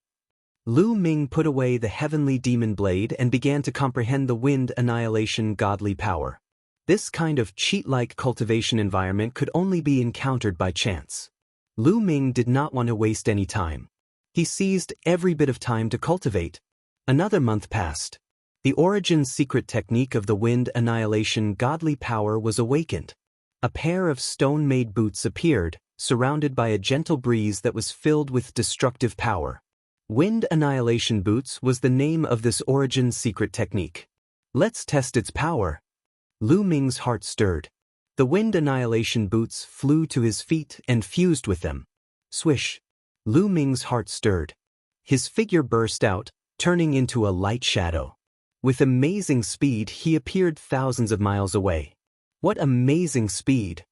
Lu Ming put away the Heavenly Demon Blade and began to comprehend the Wind Annihilation godly power. This kind of cheat-like cultivation environment could only be encountered by chance. Lu Ming did not want to waste any time. He seized every bit of time to cultivate. Another month passed. The origin secret technique of the wind annihilation godly power was awakened. A pair of stone-made boots appeared, surrounded by a gentle breeze that was filled with destructive power. Wind annihilation boots was the name of this origin secret technique. Let's test its power. Lu Ming's heart stirred. The wind annihilation boots flew to his feet and fused with them. Swish! Lu Ming's heart stirred. His figure burst out, turning into a light shadow. With amazing speed, he appeared thousands of miles away. What amazing speed!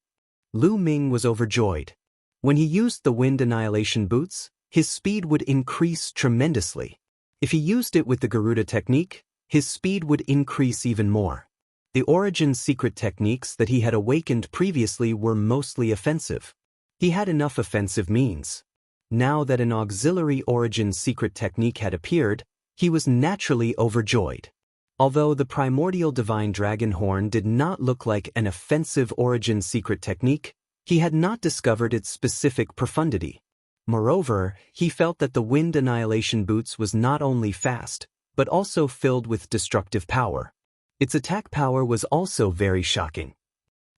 Lu Ming was overjoyed. When he used the wind annihilation boots, his speed would increase tremendously. If he used it with the Garuda technique, his speed would increase even more. The origin secret techniques that he had awakened previously were mostly offensive. He had enough offensive means. Now that an auxiliary origin secret technique had appeared, he was naturally overjoyed. Although the primordial divine dragon horn did not look like an offensive origin secret technique, he had not discovered its specific profundity. Moreover, he felt that the wind annihilation boots was not only fast, but also filled with destructive power. Its attack power was also very shocking.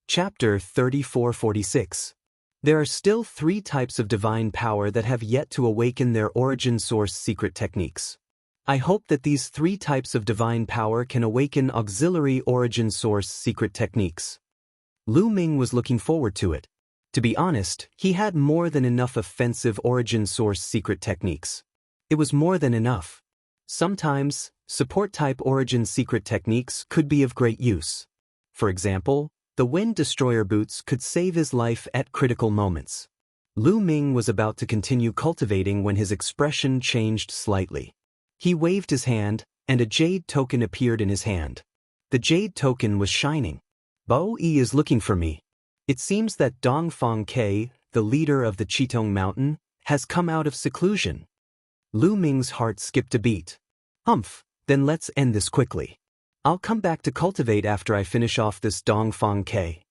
Chapter 3446. There are still 3 types of divine power that have yet to awaken their origin source secret techniques. I hope that these 3 types of divine power can awaken auxiliary origin source secret techniques. Lu Ming was looking forward to it. To be honest, he had more than enough offensive origin source secret techniques. It was more than enough. Sometimes, support-type origin secret techniques could be of great use. For example, the Wind Destroyer boots could save his life at critical moments. Lu Ming was about to continue cultivating when his expression changed slightly. He waved his hand, and a jade token appeared in his hand. The jade token was shining. Bo Yi is looking for me. It seems that Dongfang Ke, the leader of the Chitong Mountain, has come out of seclusion. Lu Ming's heart skipped a beat. Humph, then let's end this quickly. I'll come back to cultivate after I finish off this Dongfang Ke.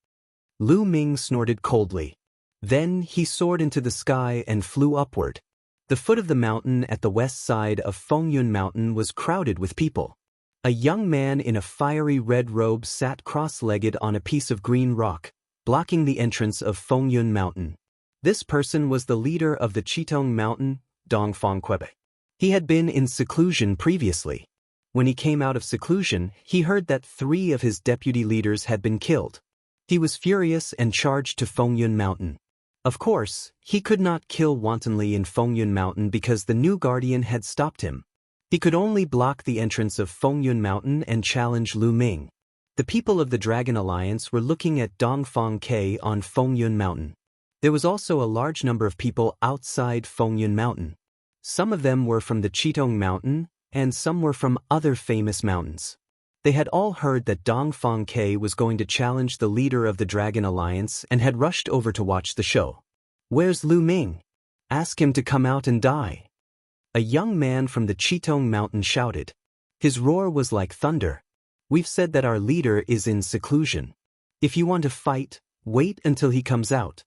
Lu Ming snorted coldly. Then he soared into the sky and flew upward. The foot of the mountain at the west side of Fengyun Mountain was crowded with people. A young man in a fiery red robe sat cross-legged on a piece of green rock, blocking the entrance of Fengyun Mountain. This person was the leader of the Chitong Mountain, Dongfang Quebe. He had been in seclusion previously. When he came out of seclusion, he heard that 3 of his deputy leaders had been killed. He was furious and charged to Fengyun Mountain. Of course, he could not kill wantonly in Fengyun Mountain because the new guardian had stopped him. He could only block the entrance of Fengyun Mountain and challenge Lu Ming. The people of the Dragon Alliance were looking at Dongfang Ke on Fengyun Mountain. There was also a large number of people outside Fengyun Mountain. Some of them were from the Chitong Mountain, and some were from other famous mountains. They had all heard that Dongfang Ke was going to challenge the leader of the Dragon Alliance and had rushed over to watch the show. Where's Lu Ming? Ask him to come out and die. A young man from the Chitong Mountain shouted. His roar was like thunder. We've said that our leader is in seclusion. If you want to fight, wait until he comes out.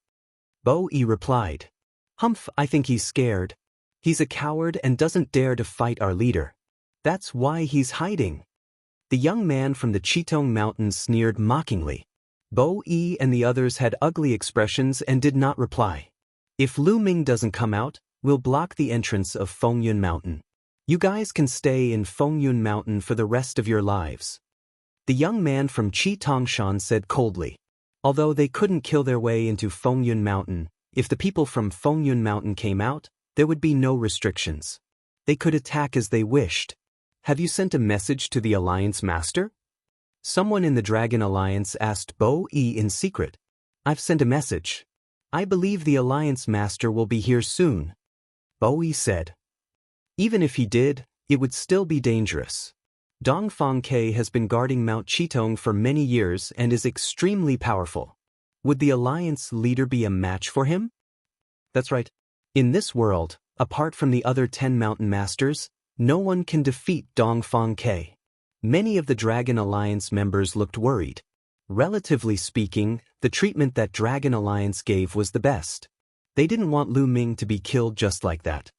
Bo Yi replied. Humph, I think he's scared. He's a coward and doesn't dare to fight our leader. That's why he's hiding. The young man from the Chitong Mountain sneered mockingly. Bo Yi and the others had ugly expressions and did not reply. If Lu Ming doesn't come out, we'll block the entrance of Fengyun Mountain. You guys can stay in Fengyun Mountain for the rest of your lives. The young man from Chitongshan said coldly. Although they couldn't kill their way into Fengyun Mountain, if the people from Fengyun Mountain came out, there would be no restrictions. They could attack as they wished. Have you sent a message to the Alliance Master? Someone in the Dragon Alliance asked Bo Yi in secret. I've sent a message. I believe the Alliance Master will be here soon. Bo Yi said. Even if he did, it would still be dangerous. Dongfang Ke has been guarding Mount Chitong for many years and is extremely powerful. Would the Alliance leader be a match for him? That's right. In this world, apart from the other 10 mountain masters, no one can defeat Dongfang Ke. Many of the Dragon Alliance members looked worried. Relatively speaking, the treatment that Dragon Alliance gave was the best. They didn't want Lu Ming to be killed just like that.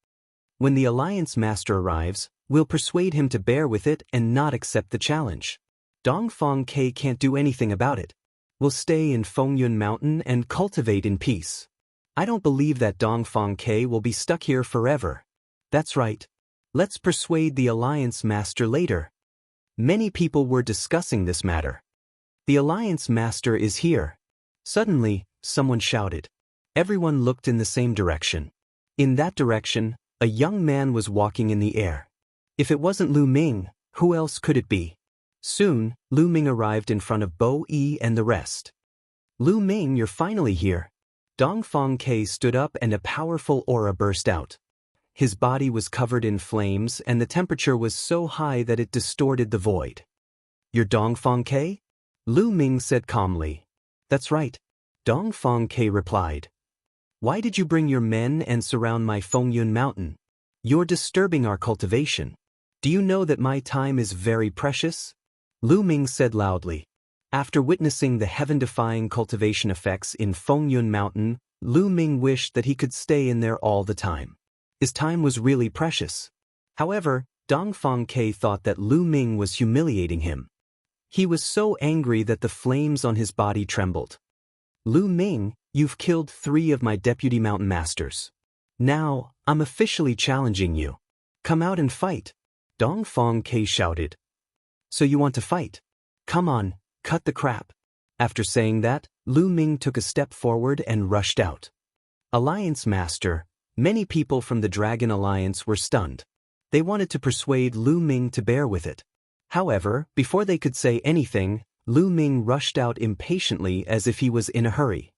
When the Alliance Master arrives, we'll persuade him to bear with it and not accept the challenge. Dongfang Ke can't do anything about it. We'll stay in Fengyun Mountain and cultivate in peace. I don't believe that Dongfang Ke will be stuck here forever. That's right. Let's persuade the Alliance Master later. Many people were discussing this matter. The Alliance Master is here. Suddenly, someone shouted. Everyone looked in the same direction. In that direction, a young man was walking in the air. If it wasn't Lu Ming, who else could it be? Soon, Lu Ming arrived in front of Bo Yi and the rest. Lu Ming, you're finally here. Dongfang Ke stood up and a powerful aura burst out. His body was covered in flames and the temperature was so high that it distorted the void. You're Dongfang Ke? Lu Ming said calmly. That's right. Dongfang Ke replied. Why did you bring your men and surround my Fengyun Mountain? You're disturbing our cultivation. Do you know that my time is very precious? Lu Ming said loudly. After witnessing the heaven-defying cultivation effects in Fengyun Mountain, Lu Ming wished that he could stay in there all the time. His time was really precious. However, Dongfang Ke thought that Lu Ming was humiliating him. He was so angry that the flames on his body trembled. Lu Ming, you've killed 3 of my deputy mountain masters. Now, I'm officially challenging you. Come out and fight. Dongfang Ke shouted. So you want to fight? Come on, cut the crap. After saying that, Lu Ming took a step forward and rushed out. Alliance Master, many people from the Dragon Alliance were stunned. They wanted to persuade Lu Ming to bear with it. However, before they could say anything, Lu Ming rushed out impatiently as if he was in a hurry.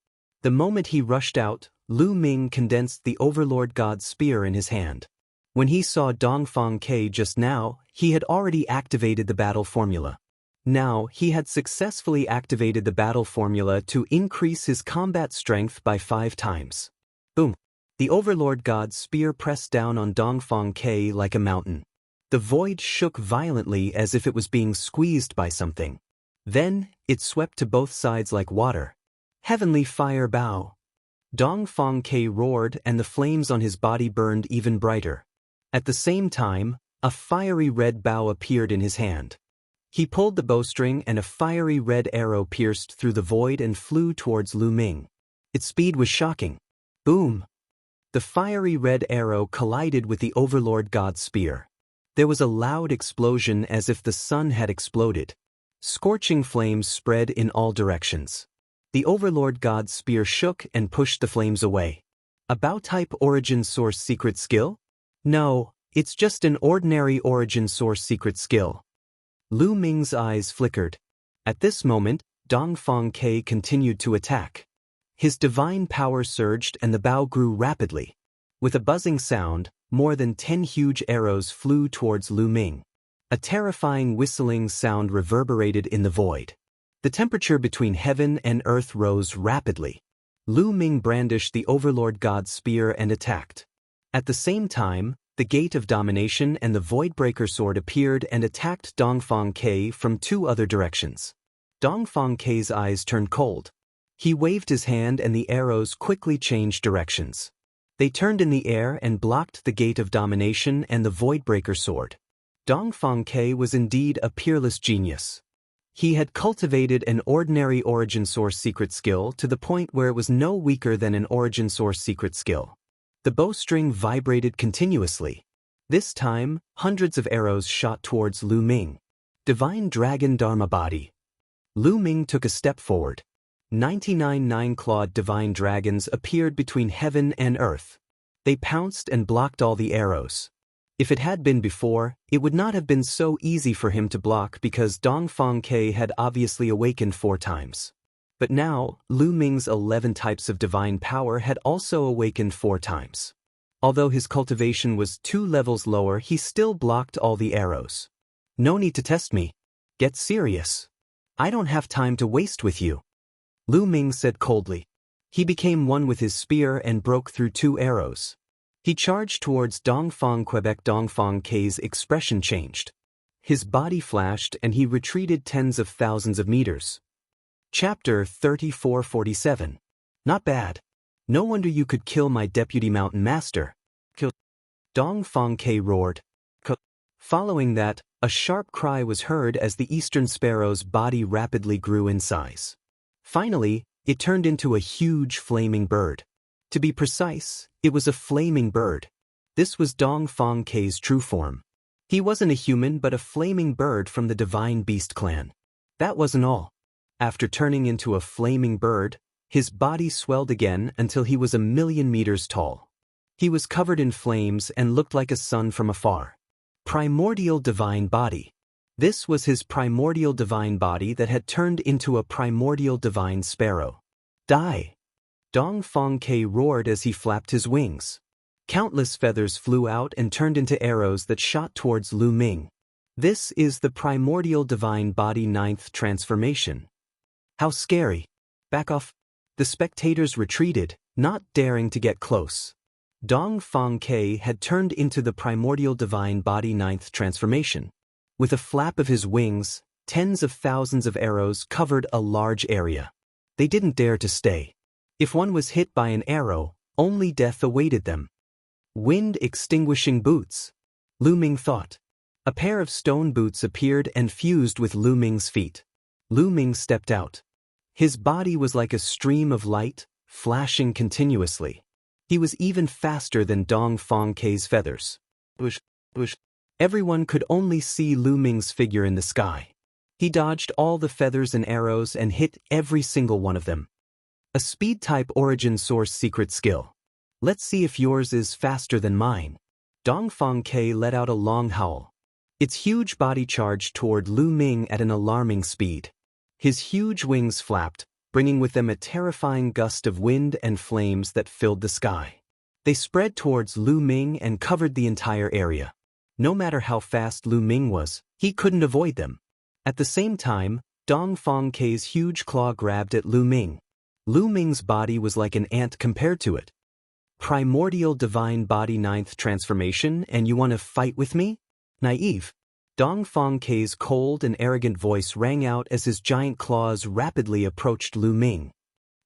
The moment he rushed out, Lu Ming condensed the Overlord God's spear in his hand. When he saw Dongfang Ke just now, he had already activated the battle formula. Now, he had successfully activated the battle formula to increase his combat strength by 5 times. Boom! The Overlord God's spear pressed down on Dongfang Ke like a mountain. The void shook violently as if it was being squeezed by something. Then, it swept to both sides like water. Heavenly fire bow! Dongfang Ke roared and the flames on his body burned even brighter. At the same time, a fiery red bow appeared in his hand. He pulled the bowstring and a fiery red arrow pierced through the void and flew towards Lu Ming. Its speed was shocking. Boom! The fiery red arrow collided with the Overlord God's spear. There was a loud explosion as if the sun had exploded. Scorching flames spread in all directions. The Overlord God's spear shook and pushed the flames away. A Bow-type origin source secret skill? No, it's just an ordinary origin source secret skill. Lu Ming's eyes flickered. At this moment, Dongfang Ke continued to attack. His divine power surged and the bow grew rapidly. With a buzzing sound, more than 10 huge arrows flew towards Lu Ming. A terrifying whistling sound reverberated in the void. The temperature between heaven and earth rose rapidly. Lu Ming brandished the Overlord God's spear and attacked. At the same time, the Gate of Domination and the Voidbreaker sword appeared and attacked Dongfang Ke from 2 other directions. Dongfang Ke's eyes turned cold. He waved his hand and the arrows quickly changed directions. They turned in the air and blocked the Gate of Domination and the Voidbreaker sword. Dongfang Ke was indeed a peerless genius. He had cultivated an ordinary origin source secret skill to the point where it was no weaker than an origin source secret skill. The bowstring vibrated continuously. This time, hundreds of arrows shot towards Lu Ming. Divine Dragon Dharma Body. Lu Ming took a step forward. 99 nine-clawed divine dragons appeared between heaven and earth. They pounced and blocked all the arrows. If it had been before, it would not have been so easy for him to block because Dongfang Ke had obviously awakened 4 times. But now, Lu Ming's 11 types of divine power had also awakened 4 times. Although his cultivation was 2 levels lower, he still blocked all the arrows. No need to test me. Get serious. I don't have time to waste with you. Lu Ming said coldly. He became one with his spear and broke through 2 arrows. He charged towards Dongfang Quebec. Dongfang Ke's expression changed. His body flashed and he retreated tens of thousands of meters. Chapter 3447. Not bad. No wonder you could kill my deputy mountain master. Kill. Dong Fang Ke roared. Following that, a sharp cry was heard as the eastern sparrow's body rapidly grew in size. Finally, it turned into a huge flaming bird. To be precise, it was a flaming bird. This was Dong Fang Ke's true form. He wasn't a human but a flaming bird from the Divine Beast clan. That wasn't all. After turning into a flaming bird, his body swelled again until he was 1,000,000 meters tall. He was covered in flames and looked like a sun from afar. Primordial Divine Body. This was his primordial divine body that had turned into a primordial divine sparrow. Die! Dong Fang Ke roared as he flapped his wings. Countless feathers flew out and turned into arrows that shot towards Lu Ming. This is the primordial divine body 9th transformation. How scary! Back off! The spectators retreated, not daring to get close. Dong Fang Ke had turned into the primordial divine body 9th transformation. With a flap of his wings, tens of thousands of arrows covered a large area. They didn't dare to stay. If one was hit by an arrow, only death awaited them. Wind-extinguishing boots. Lu Ming thought. A pair of stone boots appeared and fused with Lu Ming's feet. Lu Ming stepped out. His body was like a stream of light, flashing continuously. He was even faster than Dong Fang Ke's feathers. Bush. Everyone could only see Lu Ming's figure in the sky. He dodged all the feathers and arrows and hit every single one of them. A speed-type origin source secret skill. Let's see if yours is faster than mine. Dong Fang Ke let out a long howl. Its huge body charged toward Lu Ming at an alarming speed. His huge wings flapped, bringing with them a terrifying gust of wind and flames that filled the sky. They spread towards Lu Ming and covered the entire area. No matter how fast Lu Ming was, he couldn't avoid them. At the same time, Dong Fang Ke's huge claw grabbed at Lu Ming. Lu Ming's body was like an ant compared to it. Primordial Divine Body 9th transformation, and you want to fight with me? Naive. Dong Fang Ke's cold and arrogant voice rang out as his giant claws rapidly approached Lu Ming.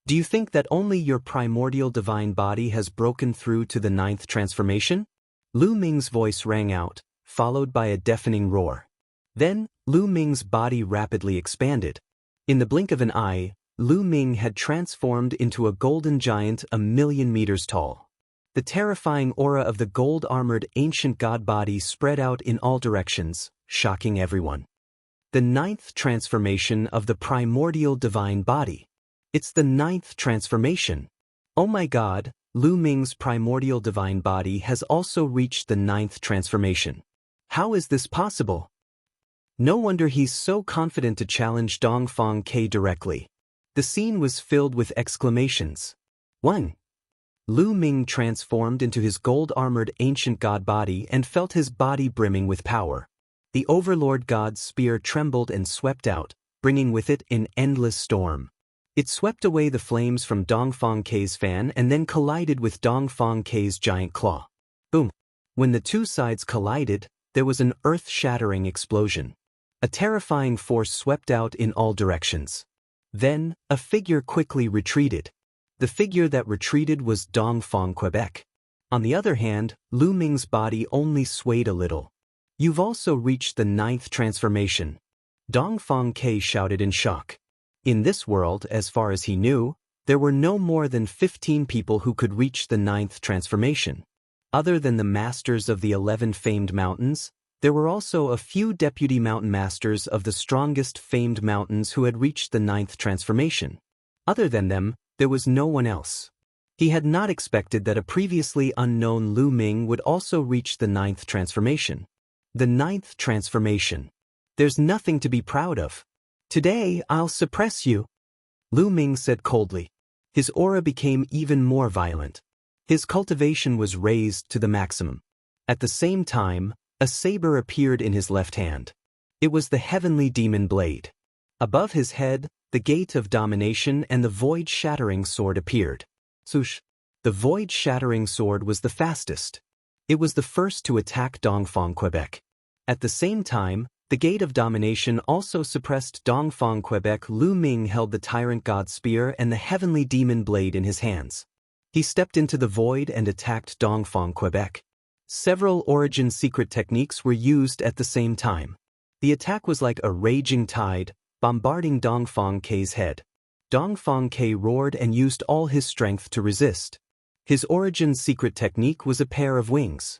Do you think that only your primordial divine body has broken through to the 9th transformation? Lu Ming's voice rang out, followed by a deafening roar. Then, Lu Ming's body rapidly expanded. In the blink of an eye, Lu Ming had transformed into a golden giant 1,000,000 meters tall. The terrifying aura of the gold-armored ancient god body spread out in all directions, shocking everyone. The 9th transformation of the primordial divine body. It's the 9th transformation. Oh my god, Lu Ming's primordial divine body has also reached the 9th transformation. How is this possible? No wonder he's so confident to challenge Dong Fang Ke directly. The scene was filled with exclamations. 1. Lu Ming transformed into his gold-armored ancient god body and felt his body brimming with power. The Overlord God's spear trembled and swept out, bringing with it an endless storm. It swept away the flames from Dong Fang Ke's fan and then collided with Dong Fang Ke's giant claw. Boom! When the two sides collided, there was an earth-shattering explosion. A terrifying force swept out in all directions. Then, a figure quickly retreated. The figure that retreated was Dong Fang Quebec. On the other hand, Lu Ming's body only swayed a little. You've also reached the 9th transformation. Dong Fang Ke shouted in shock. In this world, as far as he knew, there were no more than 15 people who could reach the 9th transformation. Other than the masters of the 11 famed mountains, there were also a few deputy mountain masters of the strongest famed mountains who had reached the 9th transformation. Other than them, there was no one else. He had not expected that a previously unknown Lu Ming would also reach the 9th transformation. The 9th transformation. There's nothing to be proud of. Today, I'll suppress you, Lu Ming said coldly. His aura became even more violent. His cultivation was raised to the maximum. At the same time, a saber appeared in his left hand. It was the heavenly demon blade. Above his head, the gate of domination and the void-shattering sword appeared. Swoosh! The void-shattering sword was the fastest. It was the first to attack Dong Fang Quebec. At the same time, the gate of domination also suppressed Dong Fang Quebec. Lu Ming held the tyrant god spear and the heavenly demon blade in his hands. He stepped into the void and attacked Dongfang, Quebec. Several origin secret techniques were used at the same time. The attack was like a raging tide, bombarding Dongfang K's head. Dongfang K roared and used all his strength to resist. His origin secret technique was a pair of wings.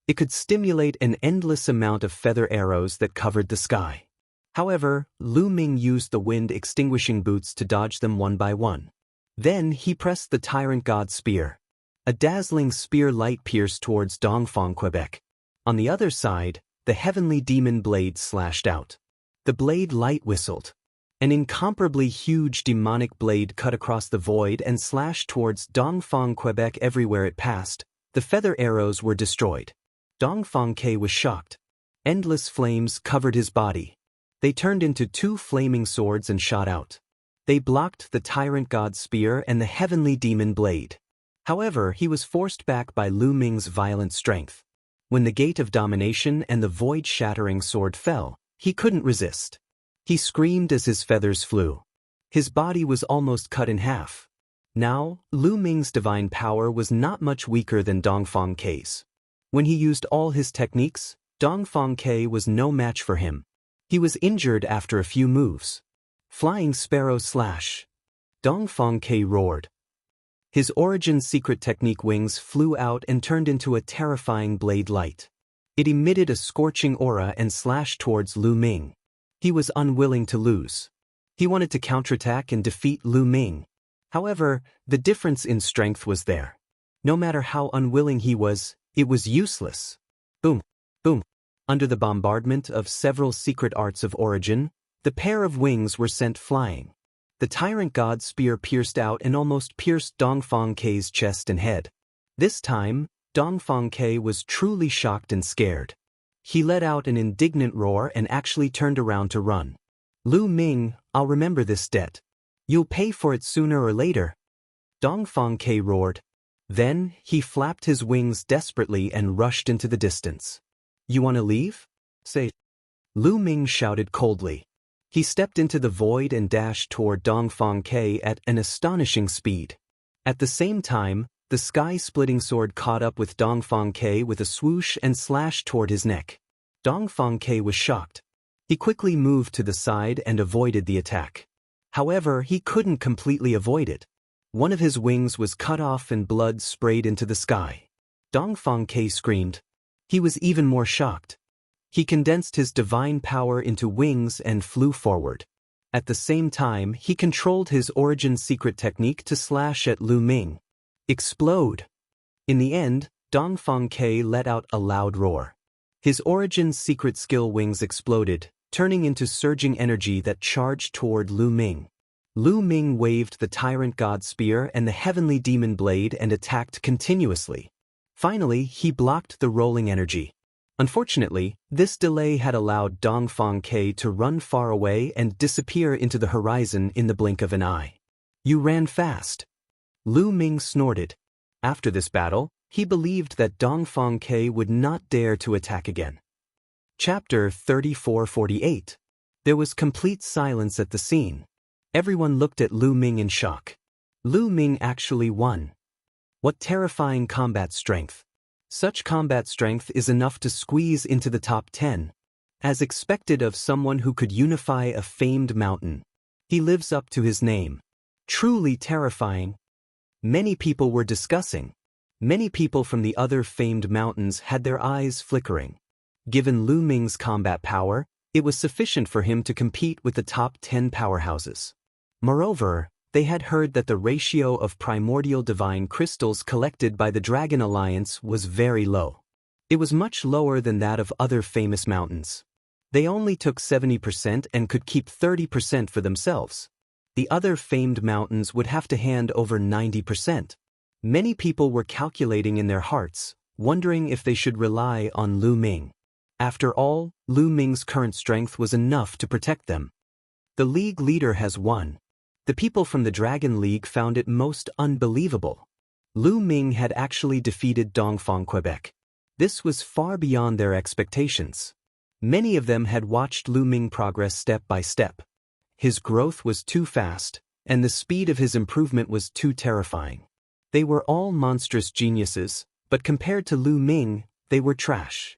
It could stimulate an endless amount of feather arrows that covered the sky. However, Lu Ming used the wind-extinguishing boots to dodge them one by one. Then he pressed the Tyrant God Spear. A dazzling spear light pierced towards Dongfang, Quebec. On the other side, the heavenly demon blade slashed out. The blade light whistled. An incomparably huge demonic blade cut across the void and slashed towards Dongfang, Quebec. Everywhere it passed, the feather arrows were destroyed. Dongfang K was shocked. Endless flames covered his body. They turned into two flaming swords and shot out. They blocked the Tyrant God Spear and the heavenly demon blade. However, he was forced back by Lu Ming's violent strength. When the Gate of Domination and the void-shattering sword fell, he couldn't resist. He screamed as his feathers flew. His body was almost cut in half. Now, Lu Ming's divine power was not much weaker than Dongfang K's. When he used all his techniques, Dongfang K was no match for him. He was injured after a few moves. Flying Sparrow Slash. Dongfang K roared. His origin secret technique wings flew out and turned into a terrifying blade light. It emitted a scorching aura and slashed towards Lu Ming. He was unwilling to lose. He wanted to counterattack and defeat Lu Ming. However, the difference in strength was there. No matter how unwilling he was, it was useless. Boom, boom. Under the bombardment of several secret arts of origin, the pair of wings were sent flying. The Tyrant God Spear pierced out and almost pierced Dongfang K's chest and head. This time, Dongfang K was truly shocked and scared. He let out an indignant roar and actually turned around to run. Lu Ming, I'll remember this debt. You'll pay for it sooner or later. Dongfang K roared. Then, he flapped his wings desperately and rushed into the distance. You want to leave? Say. Lu Ming shouted coldly. He stepped into the void and dashed toward Dongfang K at an astonishing speed. At the same time, the sky-splitting sword caught up with Dongfang K with a swoosh and slashed toward his neck. Dongfang K was shocked. He quickly moved to the side and avoided the attack. However, he couldn't completely avoid it. One of his wings was cut off and blood sprayed into the sky. Dongfang K screamed. He was even more shocked. He condensed his divine power into wings and flew forward. At the same time, he controlled his origin secret technique to slash at Lu Ming. Explode! In the end, Dongfang K let out a loud roar. His origin secret skill wings exploded, turning into surging energy that charged toward Lu Ming. Lu Ming waved the Tyrant God Spear and the Heavenly Demon Blade and attacked continuously. Finally, he blocked the rolling energy. Unfortunately, this delay had allowed Dongfang K to run far away and disappear into the horizon in the blink of an eye. You ran fast. Lu Ming snorted. After this battle, he believed that Dongfang K would not dare to attack again. Chapter 34-48. There was complete silence at the scene. Everyone looked at Lu Ming in shock. Lu Ming actually won. What terrifying combat strength. Such combat strength is enough to squeeze into the top 10. As expected of someone who could unify a famed mountain. He lives up to his name. Truly terrifying. Many people were discussing. Many people from the other famed mountains had their eyes flickering. Given Lu Ming's combat power, it was sufficient for him to compete with the top 10 powerhouses. Moreover, they had heard that the ratio of primordial divine crystals collected by the Dragon Alliance was very low. It was much lower than that of other famous mountains. They only took 70% and could keep 30% for themselves. The other famed mountains would have to hand over 90%. Many people were calculating in their hearts, wondering if they should rely on Lu Ming. After all, Lu Ming's current strength was enough to protect them. The league leader has won. The people from the Dragon League found it most unbelievable. Lu Ming had actually defeated Dongfang Quebec. This was far beyond their expectations. Many of them had watched Lu Ming progress step by step. His growth was too fast, and the speed of his improvement was too terrifying. They were all monstrous geniuses, but compared to Lu Ming, they were trash.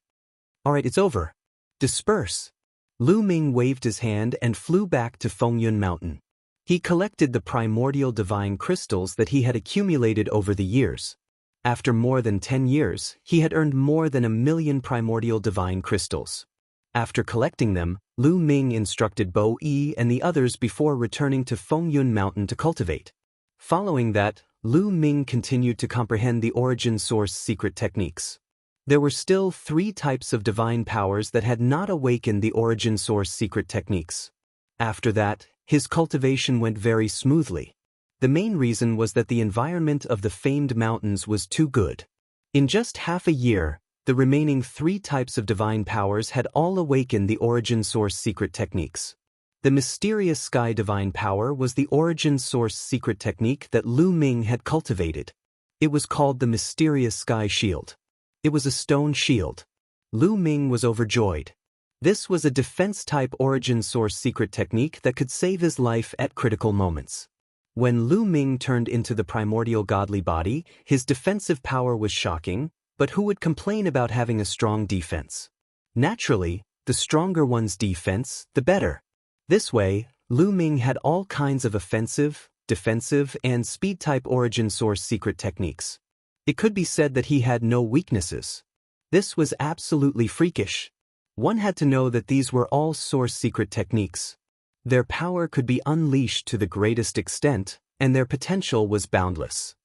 Alright, it's over. Disperse. Lu Ming waved his hand and flew back to Fengyun Mountain. He collected the primordial divine crystals that he had accumulated over the years. After more than 10 years, he had earned more than 1,000,000 primordial divine crystals. After collecting them, Lu Ming instructed Bo Yi and the others before returning to Fengyun Mountain to cultivate. Following that, Lu Ming continued to comprehend the origin source secret techniques. There were still 3 types of divine powers that had not awakened the origin source secret techniques. After that, his cultivation went very smoothly. The main reason was that the environment of the famed mountains was too good. In just half a year, the remaining 3 types of divine powers had all awakened the origin source secret techniques. The mysterious sky divine power was the origin source secret technique that Lu Ming had cultivated. It was called the mysterious sky shield. It was a stone shield. Lu Ming was overjoyed. This was a defense-type origin source secret technique that could save his life at critical moments. When Lu Ming turned into the primordial godly body, his defensive power was shocking, but who would complain about having a strong defense? Naturally, the stronger one's defense, the better. This way, Lu Ming had all kinds of offensive, defensive, and speed-type origin source secret techniques. It could be said that he had no weaknesses. This was absolutely freakish. One had to know that these were all source secret techniques. Their power could be unleashed to the greatest extent, and their potential was boundless.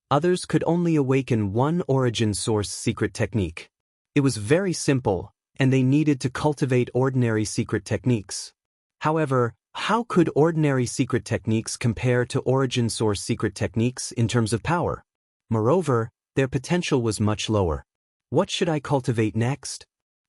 Others could only awaken one origin source secret technique. It was very simple, and they needed to cultivate ordinary secret techniques. However, how could ordinary secret techniques compare to origin source secret techniques in terms of power? Moreover, their potential was much lower. What should I cultivate next?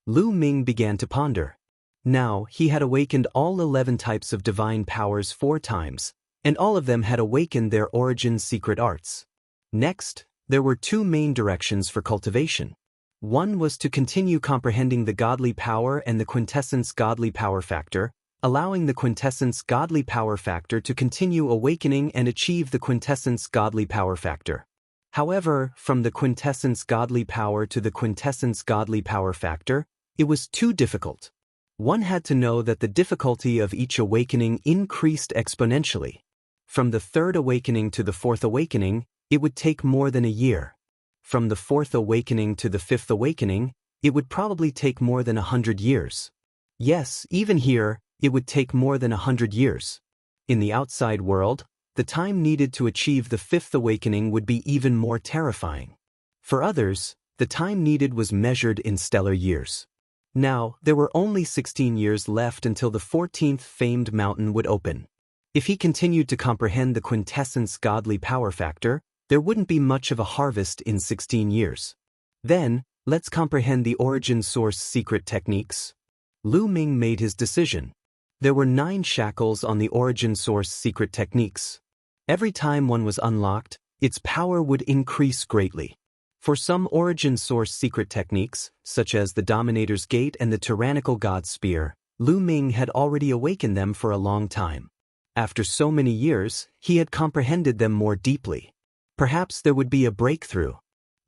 Lu Ming began to ponder. Now, he had awakened all 11 types of divine powers 4 times, and all of them had awakened their origin secret arts. Next, there were 2 main directions for cultivation. One was to continue comprehending the godly power and the quintessence godly power factor, allowing the quintessence godly power factor to continue awakening and achieve the quintessence godly power factor. However, from the quintessence godly power to the quintessence godly power factor, it was too difficult. One had to know that the difficulty of each awakening increased exponentially. From the 3rd awakening to the 4th awakening, it would take more than a year. From the 4th awakening to the 5th awakening, it would probably take more than 100 years. Yes, even here, it would take more than 100 years. In the outside world, the time needed to achieve the 5th awakening would be even more terrifying. For others, the time needed was measured in stellar years. Now, there were only 16 years left until the 14th famed mountain would open. If he continued to comprehend the quintessence godly power factor, there wouldn't be much of a harvest in 16 years. Then, let's comprehend the origin source secret techniques. Lu Ming made his decision. There were 9 shackles on the origin source secret techniques. Every time one was unlocked, its power would increase greatly. For some origin source secret techniques, such as the Dominator's Gate and the Tyrannical God Spear, Lu Ming had already awakened them for a long time. After so many years, he had comprehended them more deeply. Perhaps there would be a breakthrough.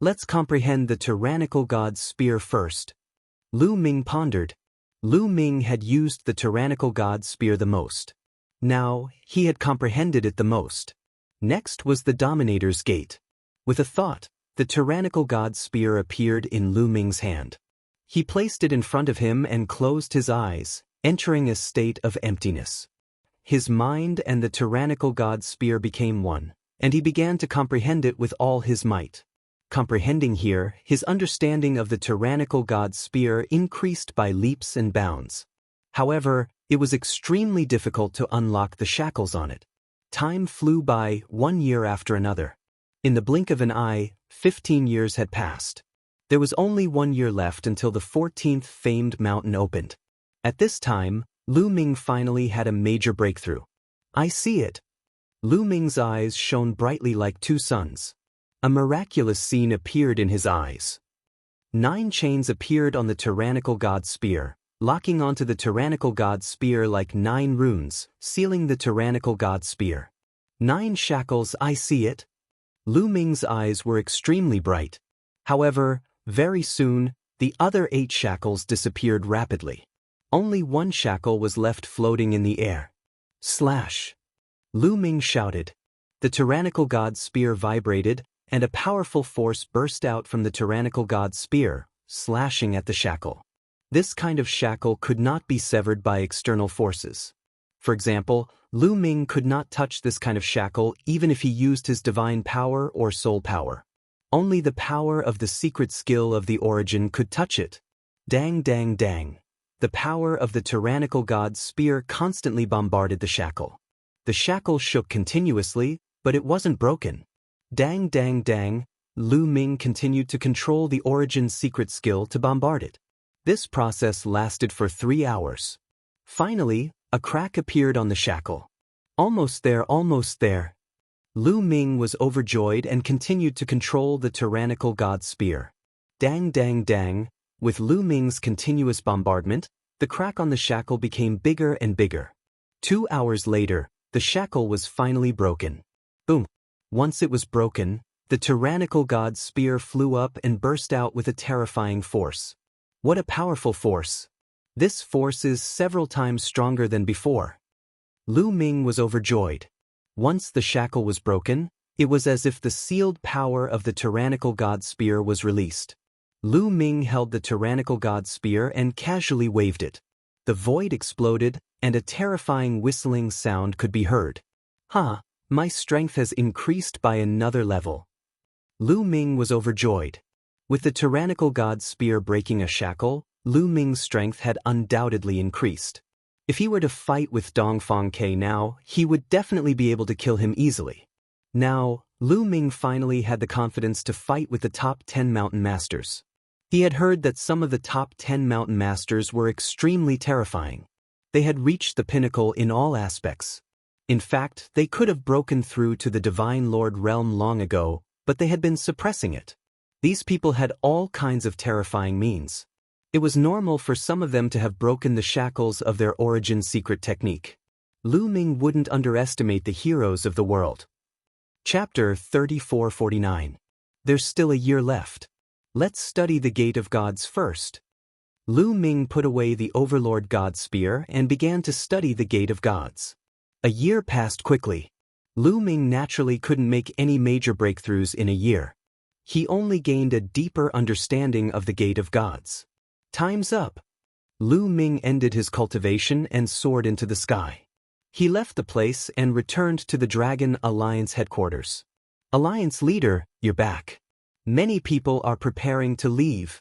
Let's comprehend the Tyrannical God Spear first. Lu Ming pondered. Lu Ming had used the Tyrannical God Spear the most. Now, he had comprehended it the most. Next was the Dominator's Gate. With a thought, the Tyrannical God Spear appeared in Lu Ming's hand. He placed it in front of him and closed his eyes, entering a state of emptiness. His mind and the Tyrannical God Spear became one, and he began to comprehend it with all his might. Comprehending here, his understanding of the Tyrannical God Spear increased by leaps and bounds. However, it was extremely difficult to unlock the shackles on it. Time flew by, 1 year after another. In the blink of an eye, 15 years had passed. There was only 1 year left until the 14th famed mountain opened. At this time, Lu Ming finally had a major breakthrough. I see it. Lu Ming's eyes shone brightly like 2 suns. A miraculous scene appeared in his eyes. 9 chains appeared on the Tyrannical God Spear, locking onto the Tyrannical God Spear like 9 runes, sealing the Tyrannical God Spear. 9 shackles, I see it. Lu Ming's eyes were extremely bright. However, very soon, the other 8 shackles disappeared rapidly. Only one shackle was left floating in the air. Slash! Lu Ming shouted. The tyrannical god's spear vibrated, and a powerful force burst out from the tyrannical god's spear, slashing at the shackle. This kind of shackle could not be severed by external forces. For example, Lu Ming could not touch this kind of shackle even if he used his divine power or soul power. Only the power of the secret skill of the origin could touch it. Dang dang dang. The power of the tyrannical god's spear constantly bombarded the shackle. The shackle shook continuously, but it wasn't broken. Dang dang dang, Lu Ming continued to control the origin's secret skill to bombard it. This process lasted for 3 hours. Finally, a crack appeared on the shackle. Almost there, almost there. Lu Ming was overjoyed and continued to control the tyrannical god's spear. Dang dang dang, with Lu Ming's continuous bombardment, the crack on the shackle became bigger and bigger. 2 hours later, the shackle was finally broken. Boom! Once it was broken, the tyrannical god's spear flew up and burst out with a terrifying force. What a powerful force! This force is several times stronger than before. Lu Ming was overjoyed. Once the shackle was broken, it was as if the sealed power of the tyrannical god's spear was released. Lu Ming held the tyrannical god's spear and casually waved it. The void exploded, and a terrifying whistling sound could be heard. Ha! My strength has increased by another level. Lu Ming was overjoyed. With the tyrannical god's spear breaking a shackle, Lu Ming's strength had undoubtedly increased. If he were to fight with Dongfang Ke now, he would definitely be able to kill him easily. Now, Lu Ming finally had the confidence to fight with the top 10 mountain masters. He had heard that some of the top 10 mountain masters were extremely terrifying. They had reached the pinnacle in all aspects. In fact, they could have broken through to the Divine Lord realm long ago, but they had been suppressing it. These people had all kinds of terrifying means. It was normal for some of them to have broken the shackles of their origin secret technique. Lu Ming wouldn't underestimate the heroes of the world. Chapter 3449. There's still a year left. Let's study the Gate of Gods first. Lu Ming put away the Overlord God Spear and began to study the Gate of Gods. A year passed quickly. Lu Ming naturally couldn't make any major breakthroughs in a year. He only gained a deeper understanding of the Gate of Gods. Time's up. Lu Ming ended his cultivation and soared into the sky. He left the place and returned to the Dragon Alliance headquarters. Alliance leader, you're back. Many people are preparing to leave.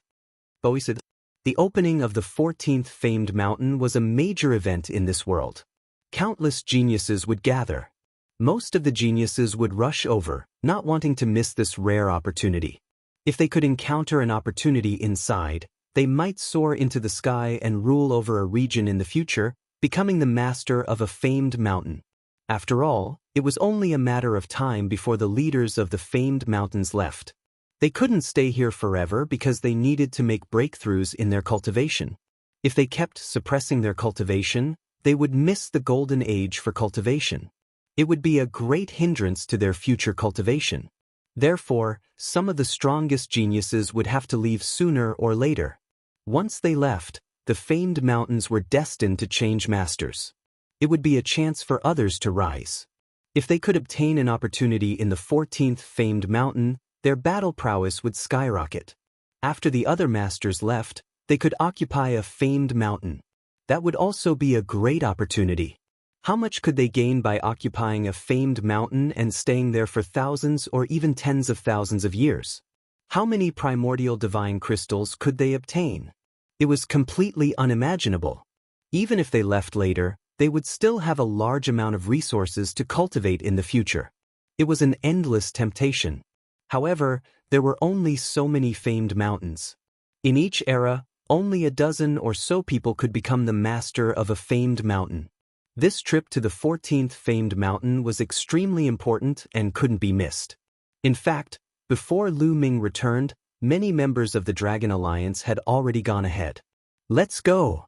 Bowie said. The opening of the 14th famed mountain was a major event in this world. Countless geniuses would gather. Most of the geniuses would rush over, not wanting to miss this rare opportunity. If they could encounter an opportunity inside, they might soar into the sky and rule over a region in the future, becoming the master of a famed mountain. After all, it was only a matter of time before the leaders of the famed mountains left. They couldn't stay here forever because they needed to make breakthroughs in their cultivation. If they kept suppressing their cultivation, they would miss the golden age for cultivation. It would be a great hindrance to their future cultivation. Therefore, some of the strongest geniuses would have to leave sooner or later. Once they left, the famed mountains were destined to change masters. It would be a chance for others to rise. If they could obtain an opportunity in the 14th famed mountain, their battle prowess would skyrocket. After the other masters left, they could occupy a famed mountain. That would also be a great opportunity. How much could they gain by occupying a famed mountain and staying there for thousands or even tens of thousands of years? How many primordial divine crystals could they obtain? It was completely unimaginable. Even if they left later, they would still have a large amount of resources to cultivate in the future. It was an endless temptation. However, there were only so many famed mountains. In each era, only a dozen or so people could become the master of a famed mountain. This trip to the 14th famed mountain was extremely important and couldn't be missed. In fact, before Lu Ming returned, many members of the Dragon Alliance had already gone ahead. Let's go!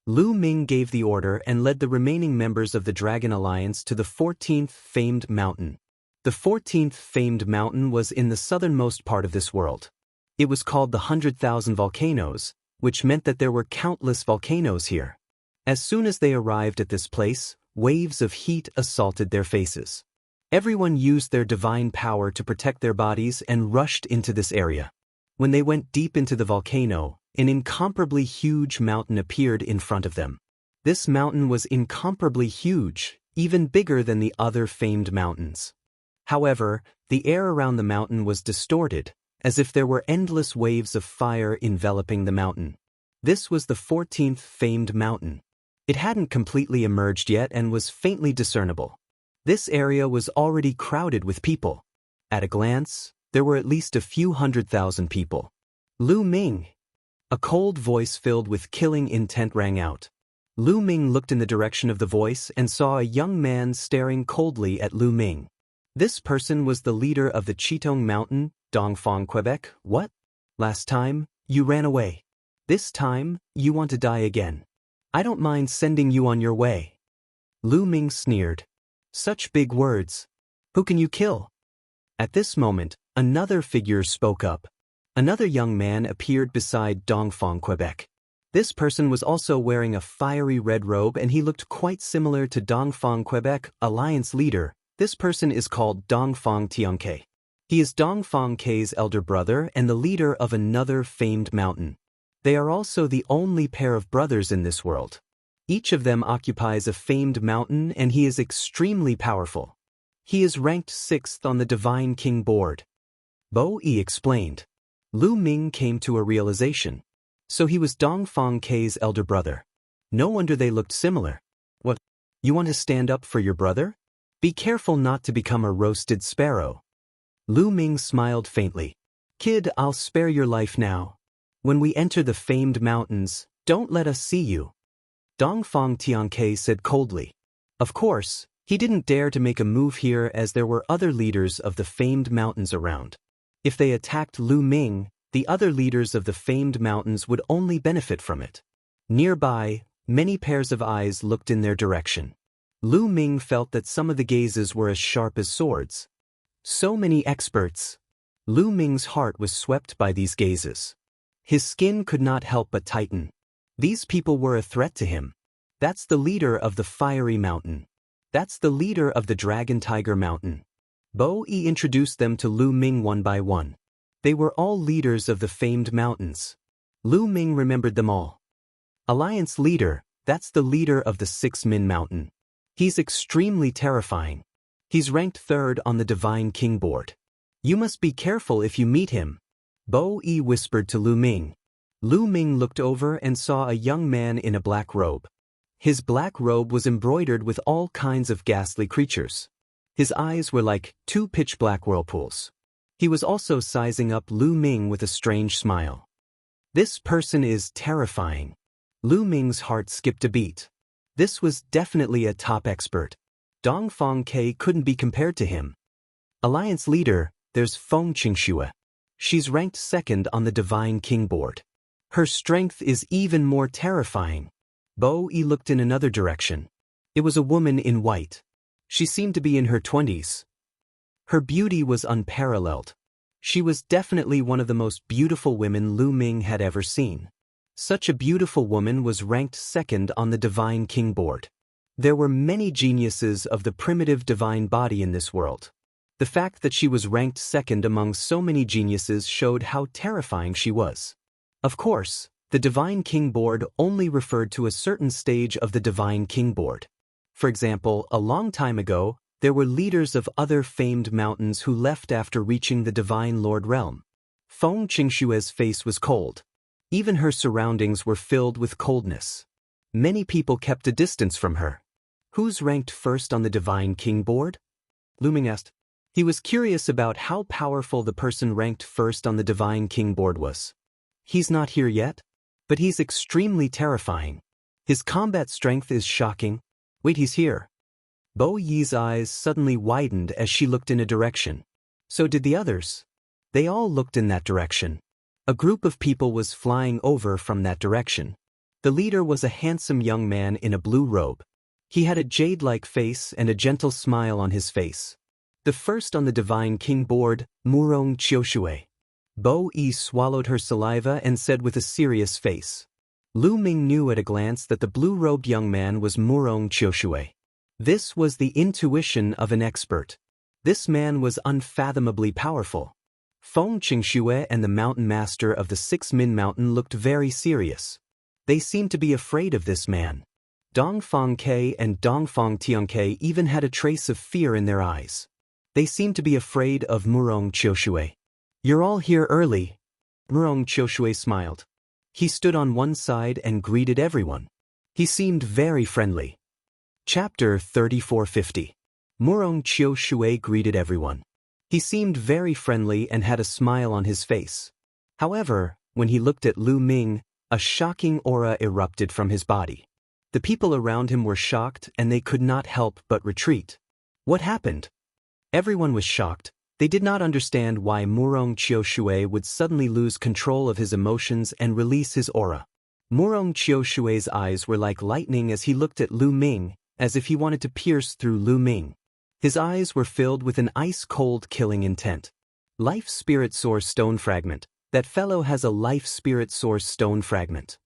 Lu Ming gave the order and led the remaining members of the Dragon Alliance to the 14th famed mountain. The 14th famed mountain was in the southernmost part of this world. It was called the 100,000 volcanoes, which meant that there were countless volcanoes here. As soon as they arrived at this place, waves of heat assaulted their faces. Everyone used their divine power to protect their bodies and rushed into this area. When they went deep into the volcano, an incomparably huge mountain appeared in front of them. This mountain was incomparably huge, even bigger than the other famed mountains. However, the air around the mountain was distorted, as if there were endless waves of fire enveloping the mountain. This was the 14th famed mountain. It hadn't completely emerged yet and was faintly discernible. This area was already crowded with people. At a glance, there were at least a few 100,000 people. Lu Ming! A cold voice filled with killing intent rang out. Lu Ming looked in the direction of the voice and saw a young man staring coldly at Lu Ming. This person was the leader of the Chitong Mountain, Dongfang, Quebec. What? Last time, you ran away. This time, you want to die again. I don't mind sending you on your way. Lu Ming sneered. Such big words. Who can you kill? At this moment, another figure spoke up. Another young man appeared beside Dongfang, Quebec. This person was also wearing a fiery red robe and he looked quite similar to Dongfang, Quebec, Alliance leader. This person is called Dongfang Tianke. He is Dongfang K's elder brother and the leader of another famed mountain. They are also the only pair of brothers in this world. Each of them occupies a famed mountain and he is extremely powerful. He is ranked 6th on the Divine King board. Bo Yi explained. Lu Ming came to a realization. So he was Dongfang K's elder brother. No wonder they looked similar. What? You want to stand up for your brother? Be careful not to become a roasted sparrow. Lu Ming smiled faintly. Kid, I'll spare your life now. When we enter the famed mountains, don't let us see you. Dongfang Tianke said coldly. Of course, he didn't dare to make a move here as there were other leaders of the famed mountains around. If they attacked Lu Ming, the other leaders of the famed mountains would only benefit from it. Nearby, many pairs of eyes looked in their direction. Lu Ming felt that some of the gazes were as sharp as swords. So many experts. Lu Ming's heart was swept by these gazes. His skin could not help but tighten. These people were a threat to him. That's the leader of the Fiery Mountain. That's the leader of the Dragon Tiger Mountain. Bo Yi introduced them to Lu Ming one by one. They were all leaders of the famed mountains. Lu Ming remembered them all. Alliance leader, that's the leader of the 6 Min Mountain. He's extremely terrifying. He's ranked 3rd on the Divine King board. You must be careful if you meet him. Bo Yi whispered to Lu Ming. Lu Ming looked over and saw a young man in a black robe. His black robe was embroidered with all kinds of ghastly creatures. His eyes were like 2 pitch-black whirlpools. He was also sizing up Lu Ming with a strange smile. This person is terrifying. Lu Ming's heart skipped a beat. This was definitely a top expert. Dongfang Ke couldn't be compared to him. Alliance leader, there's Feng Qingxue. She's ranked 2nd on the Divine King board. Her strength is even more terrifying. Bo Yi looked in another direction. It was a woman in white. She seemed to be in her 20s. Her beauty was unparalleled. She was definitely one of the most beautiful women Lu Ming had ever seen. Such a beautiful woman was ranked 2nd on the Divine King board. There were many geniuses of the primitive divine body in this world. The fact that she was ranked 2nd among so many geniuses showed how terrifying she was. Of course, the Divine King board only referred to a certain stage of the Divine King board. For example, a long time ago, there were leaders of other famed mountains who left after reaching the Divine Lord realm. Feng Qingxue's face was cold. Even her surroundings were filled with coldness. Many people kept a distance from her. Who's ranked 1st on the Divine King board? Lu Ming asked. He was curious about how powerful the person ranked 1st on the Divine King board was. He's not here yet, but he's extremely terrifying. His combat strength is shocking. Wait, he's here. Bo Yi's eyes suddenly widened as she looked in a direction. So did the others. They all looked in that direction. A group of people was flying over from that direction. The leader was a handsome young man in a blue robe. He had a jade-like face and a gentle smile on his face. The first on the Divine King board, Murong Qiushui. Bo Yi swallowed her saliva and said with a serious face. Lu Ming knew at a glance that the blue-robed young man was Murong Qiushui. This was the intuition of an expert. This man was unfathomably powerful. Feng Qingxue and the mountain master of the Six Min Mountain looked very serious. They seemed to be afraid of this man. Dongfang Ke and Dongfang Tianke even had a trace of fear in their eyes. They seemed to be afraid of Murong Qiushui. "You're all here early." Murong Qiushui smiled. He stood on one side and greeted everyone. He seemed very friendly. Chapter 3450. Murong Qiushui greeted everyone. He seemed very friendly and had a smile on his face. However, when he looked at Lu Ming, a shocking aura erupted from his body. The people around him were shocked and they could not help but retreat. What happened? Everyone was shocked. They did not understand why Murong Qiushui would suddenly lose control of his emotions and release his aura. Murong Qiushui's eyes were like lightning as he looked at Lu Ming, as if he wanted to pierce through Lu Ming. His eyes were filled with an ice-cold killing intent. Life Spirit Source Stone Fragment. That fellow has a Life Spirit Source Stone Fragment.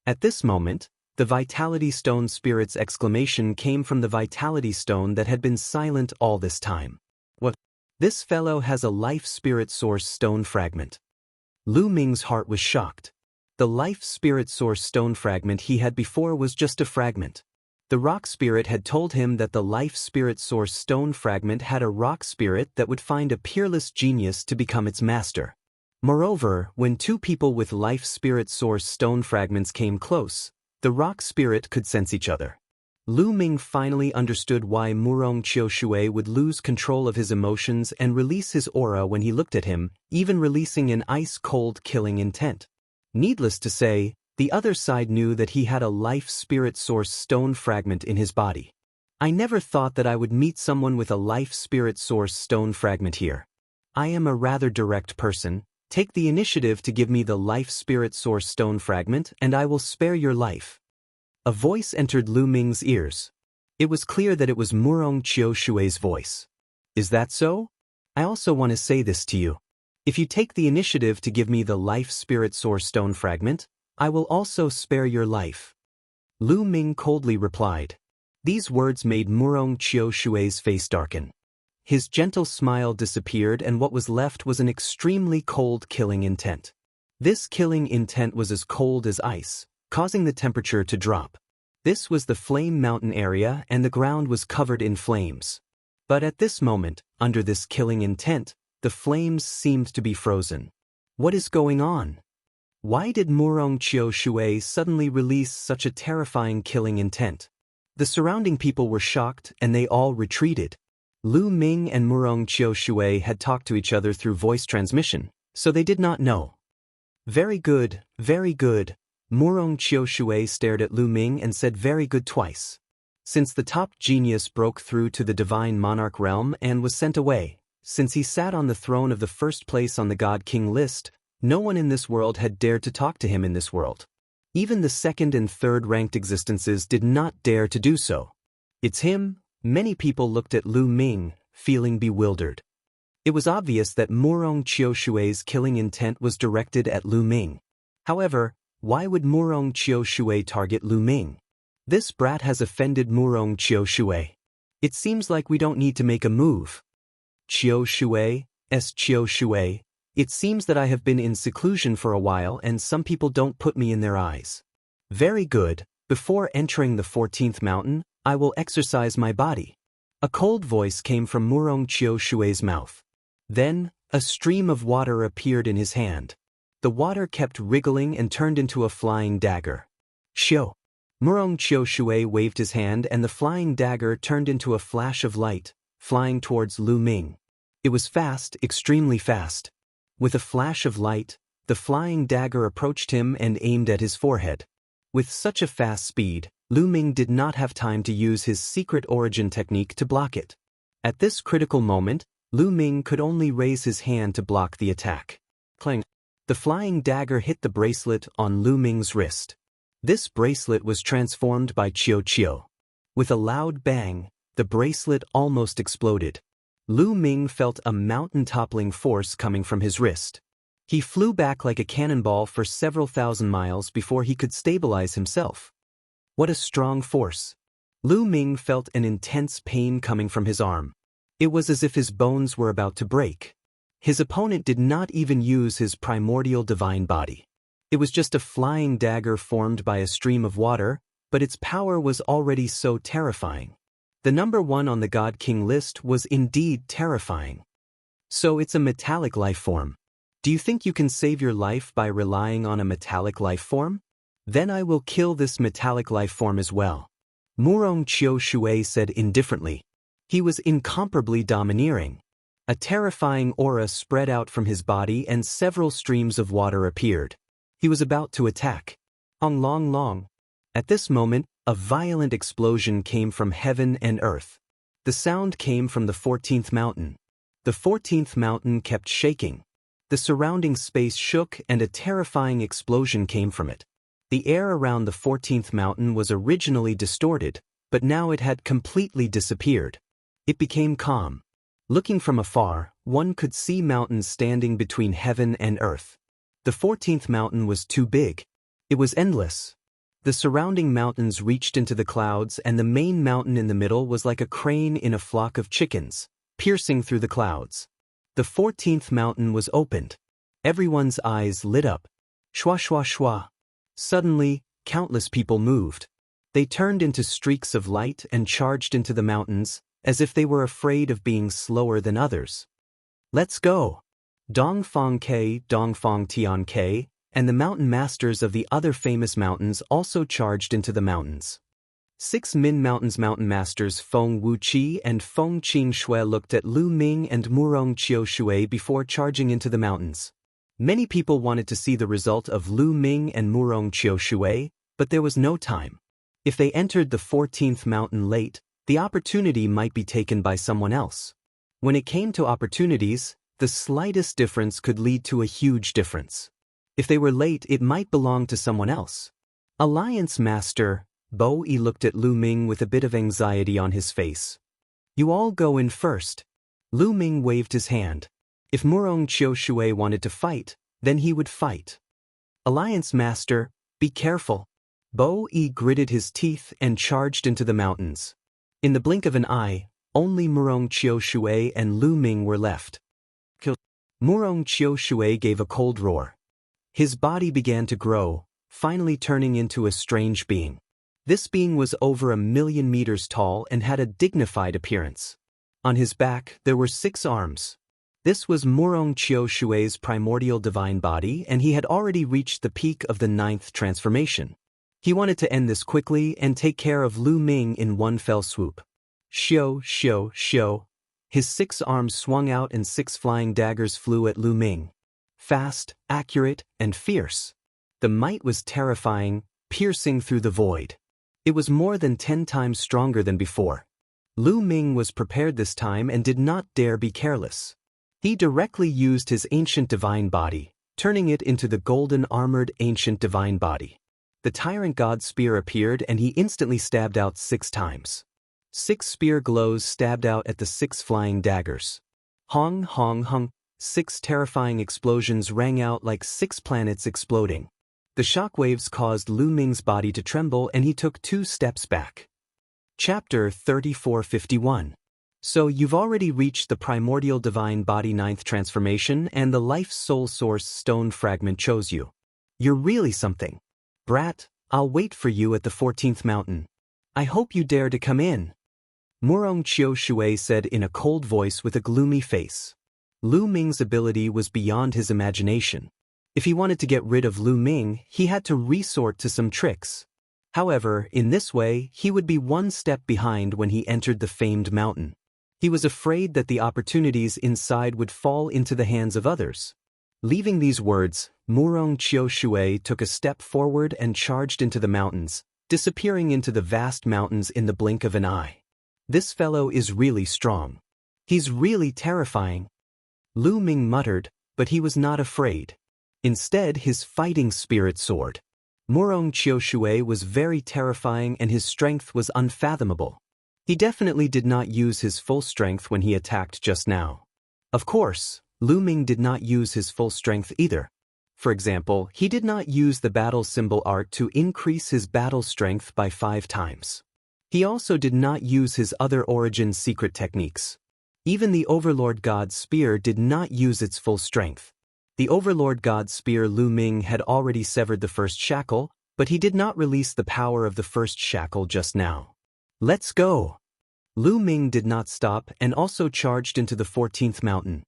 At this moment, the Vitality Stone Spirit's exclamation came from the Vitality Stone that had been silent all this time. What? This fellow has a Life Spirit Source Stone Fragment. Lu Ming's heart was shocked. The Life Spirit Source Stone Fragment he had before was just a fragment. The Rock Spirit had told him that the Life Spirit Source Stone Fragment had a rock spirit that would find a peerless genius to become its master. Moreover, when two people with Life Spirit Source Stone Fragments came close, the rock spirit could sense each other. Lu Ming finally understood why Murong Qiushui would lose control of his emotions and release his aura when he looked at him, even releasing an ice-cold killing intent. Needless to say, the other side knew that he had a Life Spirit Source Stone Fragment in his body. I never thought that I would meet someone with a Life Spirit Source Stone Fragment here. I am a rather direct person. Take the initiative to give me the Life Spirit Source Stone Fragment and I will spare your life. A voice entered Lu Ming's ears. It was clear that it was Murong Qiushui's voice. Is that so? I also want to say this to you. If you take the initiative to give me the Life Spirit Source Stone Fragment, I will also spare your life. Lu Ming coldly replied. These words made Murong Qiushui's face darken. His gentle smile disappeared and what was left was an extremely cold killing intent. This killing intent was as cold as ice, causing the temperature to drop. This was the Flame Mountain area and the ground was covered in flames. But at this moment, under this killing intent, the flames seemed to be frozen. What is going on? Why did Murong Qiushui suddenly release such a terrifying killing intent? The surrounding people were shocked and they all retreated. Lu Ming and Murong Qiushui had talked to each other through voice transmission, so they did not know. Very good, very good. Murong Qiushui stared at Lu Ming and said very good twice. Since the top genius broke through to the divine monarch realm and was sent away, since he sat on the throne of the first place on the God King list, no one in this world had dared to talk to him in this world. Even the second and third ranked existences did not dare to do so. It's him. Many people looked at Lu Ming, feeling bewildered. It was obvious that Murong Qiushui's killing intent was directed at Lu Ming. However, why would Murong Qiushui target Lu Ming? This brat has offended Murong Qiushui. It seems like we don't need to make a move. Qiushui. It seems that I have been in seclusion for a while and some people don't put me in their eyes. Very good. Before entering the 14th mountain, I will exercise my body. A cold voice came from Murong Qiushui's mouth. Then, a stream of water appeared in his hand. The water kept wriggling and turned into a flying dagger. Xiu. Murong Qiushui waved his hand and the flying dagger turned into a flash of light, flying towards Lu Ming. It was fast, extremely fast. With a flash of light, the flying dagger approached him and aimed at his forehead. With such a fast speed, Lu Ming did not have time to use his secret origin technique to block it. At this critical moment, Lu Ming could only raise his hand to block the attack. Clang! The flying dagger hit the bracelet on Lu Ming's wrist. This bracelet was transformed by Qiu. With a loud bang, the bracelet almost exploded. Lu Ming felt a mountain-toppling force coming from his wrist. He flew back like a cannonball for several thousand miles before he could stabilize himself. What a strong force! Lu Ming felt an intense pain coming from his arm. It was as if his bones were about to break. His opponent did not even use his primordial divine body. It was just a flying dagger formed by a stream of water, but its power was already so terrifying. The number 1 on the God King list was indeed terrifying. So it's a metallic life form. Do you think you can save your life by relying on a metallic life form? Then I will kill this metallic life form as well. Murong Qiu Shui said indifferently. He was incomparably domineering. A terrifying aura spread out from his body and several streams of water appeared. He was about to attack. Ong long long. At this moment, a violent explosion came from heaven and earth. The sound came from the 14th mountain. The 14th mountain kept shaking. The surrounding space shook and a terrifying explosion came from it. The air around the 14th mountain was originally distorted, but now it had completely disappeared. It became calm. Looking from afar, one could see mountains standing between heaven and earth. The 14th mountain was too big. It was endless. The surrounding mountains reached into the clouds, and the main mountain in the middle was like a crane in a flock of chickens, piercing through the clouds. The 14th mountain was opened. Everyone's eyes lit up. Shwa shwa shwa. Suddenly, countless people moved. They turned into streaks of light and charged into the mountains, as if they were afraid of being slower than others. Let's go! Dongfang Tian Ke, and the mountain masters of the other famous mountains also charged into the mountains. 6 Min Mountains mountain masters Feng Wuqi and Feng Qing Shui looked at Lu Ming and Murong Qiu Shui before charging into the mountains. Many people wanted to see the result of Lu Ming and Murong Qiu Shui, but there was no time. If they entered the 14th mountain late, the opportunity might be taken by someone else. When it came to opportunities, the slightest difference could lead to a huge difference. If they were late, it might belong to someone else. Alliance Master Bo Yi looked at Lu Ming with a bit of anxiety on his face. You all go in first. Lu Ming waved his hand. If Murong Qiu Shui wanted to fight, then he would fight. Alliance Master, be careful. Bo Yi gritted his teeth and charged into the mountains. In the blink of an eye, only Murong Qiu Shui and Lu Ming were left. Murong Qiu Shui gave a cold roar. His body began to grow, finally turning into a strange being. This being was over 1,000,000 meters tall and had a dignified appearance. On his back, there were 6 arms. This was Murong Qiu Shui's primordial divine body, and he had already reached the peak of the 9th transformation. He wanted to end this quickly and take care of Lu Ming in one fell swoop. Xiu, xiu, xiu. His 6 arms swung out and 6 flying daggers flew at Lu Ming. Fast, accurate, and fierce. The might was terrifying, piercing through the void. It was more than 10 times stronger than before. Lu Ming was prepared this time and did not dare be careless. He directly used his ancient divine body, turning it into the golden armored ancient divine body. The tyrant god spear appeared and he instantly stabbed out 6 times. 6 spear glows stabbed out at the 6 flying daggers. Hong hong hong, 6 terrifying explosions rang out like 6 planets exploding. The shockwaves caused Lu Ming's body to tremble and he took 2 steps back. Chapter 3451. So you've already reached the primordial divine body 9th transformation and the life soul source stone fragment chose you. You're really something. Brat, I'll wait for you at the 14th mountain. I hope you dare to come in. Murong Qiu Shui said in a cold voice with a gloomy face. Lu Ming's ability was beyond his imagination. If he wanted to get rid of Lu Ming, he had to resort to some tricks. However, in this way, he would be 1 step behind when he entered the famed mountain. He was afraid that the opportunities inside would fall into the hands of others. Leaving these words, Murong Qiu Shui took a step forward and charged into the mountains, disappearing into the vast mountains in the blink of an eye. This fellow is really strong. He's really terrifying. Lu Ming muttered, but he was not afraid. Instead, his fighting spirit soared. Murong Qiu Shui was very terrifying and his strength was unfathomable. He definitely did not use his full strength when he attacked just now. Of course, Lu Ming did not use his full strength either. For example, he did not use the battle symbol art to increase his battle strength by 5 times. He also did not use his other origin secret techniques. Even the Overlord God's Spear did not use its full strength. The Overlord God's Spear Lu Ming had already severed the first shackle, but he did not release the power of the first shackle just now. Let's go! Lu Ming did not stop and also charged into the 14th mountain.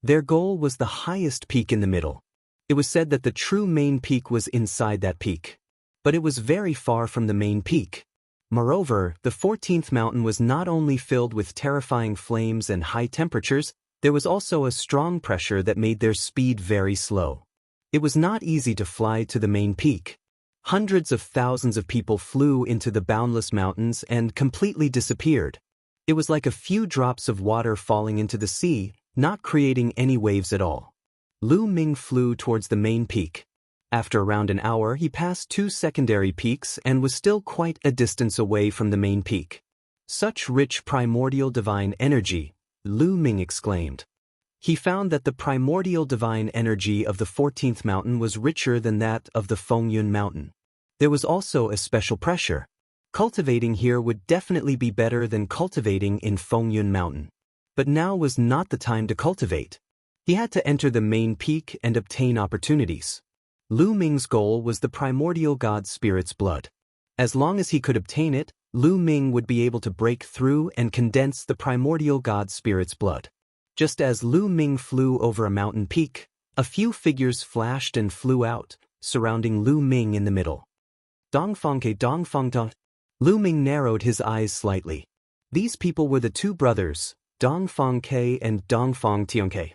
Their goal was the highest peak in the middle. It was said that the true main peak was inside that peak. But it was very far from the main peak. Moreover, the 14th mountain was not only filled with terrifying flames and high temperatures, there was also a strong pressure that made their speed very slow. It was not easy to fly to the main peak. Hundreds of thousands of people flew into the boundless mountains and completely disappeared. It was like a few drops of water falling into the sea, not creating any waves at all. Lu Ming flew towards the main peak. After around an hour, he passed 2 secondary peaks and was still quite a distance away from the main peak. Such rich primordial divine energy, Lu Ming exclaimed. He found that the primordial divine energy of the 14th mountain was richer than that of the Fengyun mountain. There was also a special pressure. Cultivating here would definitely be better than cultivating in Fengyun mountain. But now was not the time to cultivate. He had to enter the main peak and obtain opportunities. Lu Ming's goal was the primordial god spirit's blood. As long as he could obtain it, Lu Ming would be able to break through and condense the primordial god spirit's blood. Just as Lu Ming flew over a mountain peak, a few figures flashed and flew out, surrounding Lu Ming in the middle. Dongfangke Dongfangda. Lu Ming narrowed his eyes slightly. These people were the 2 brothers, Dongfangke and Dongfang Tianke.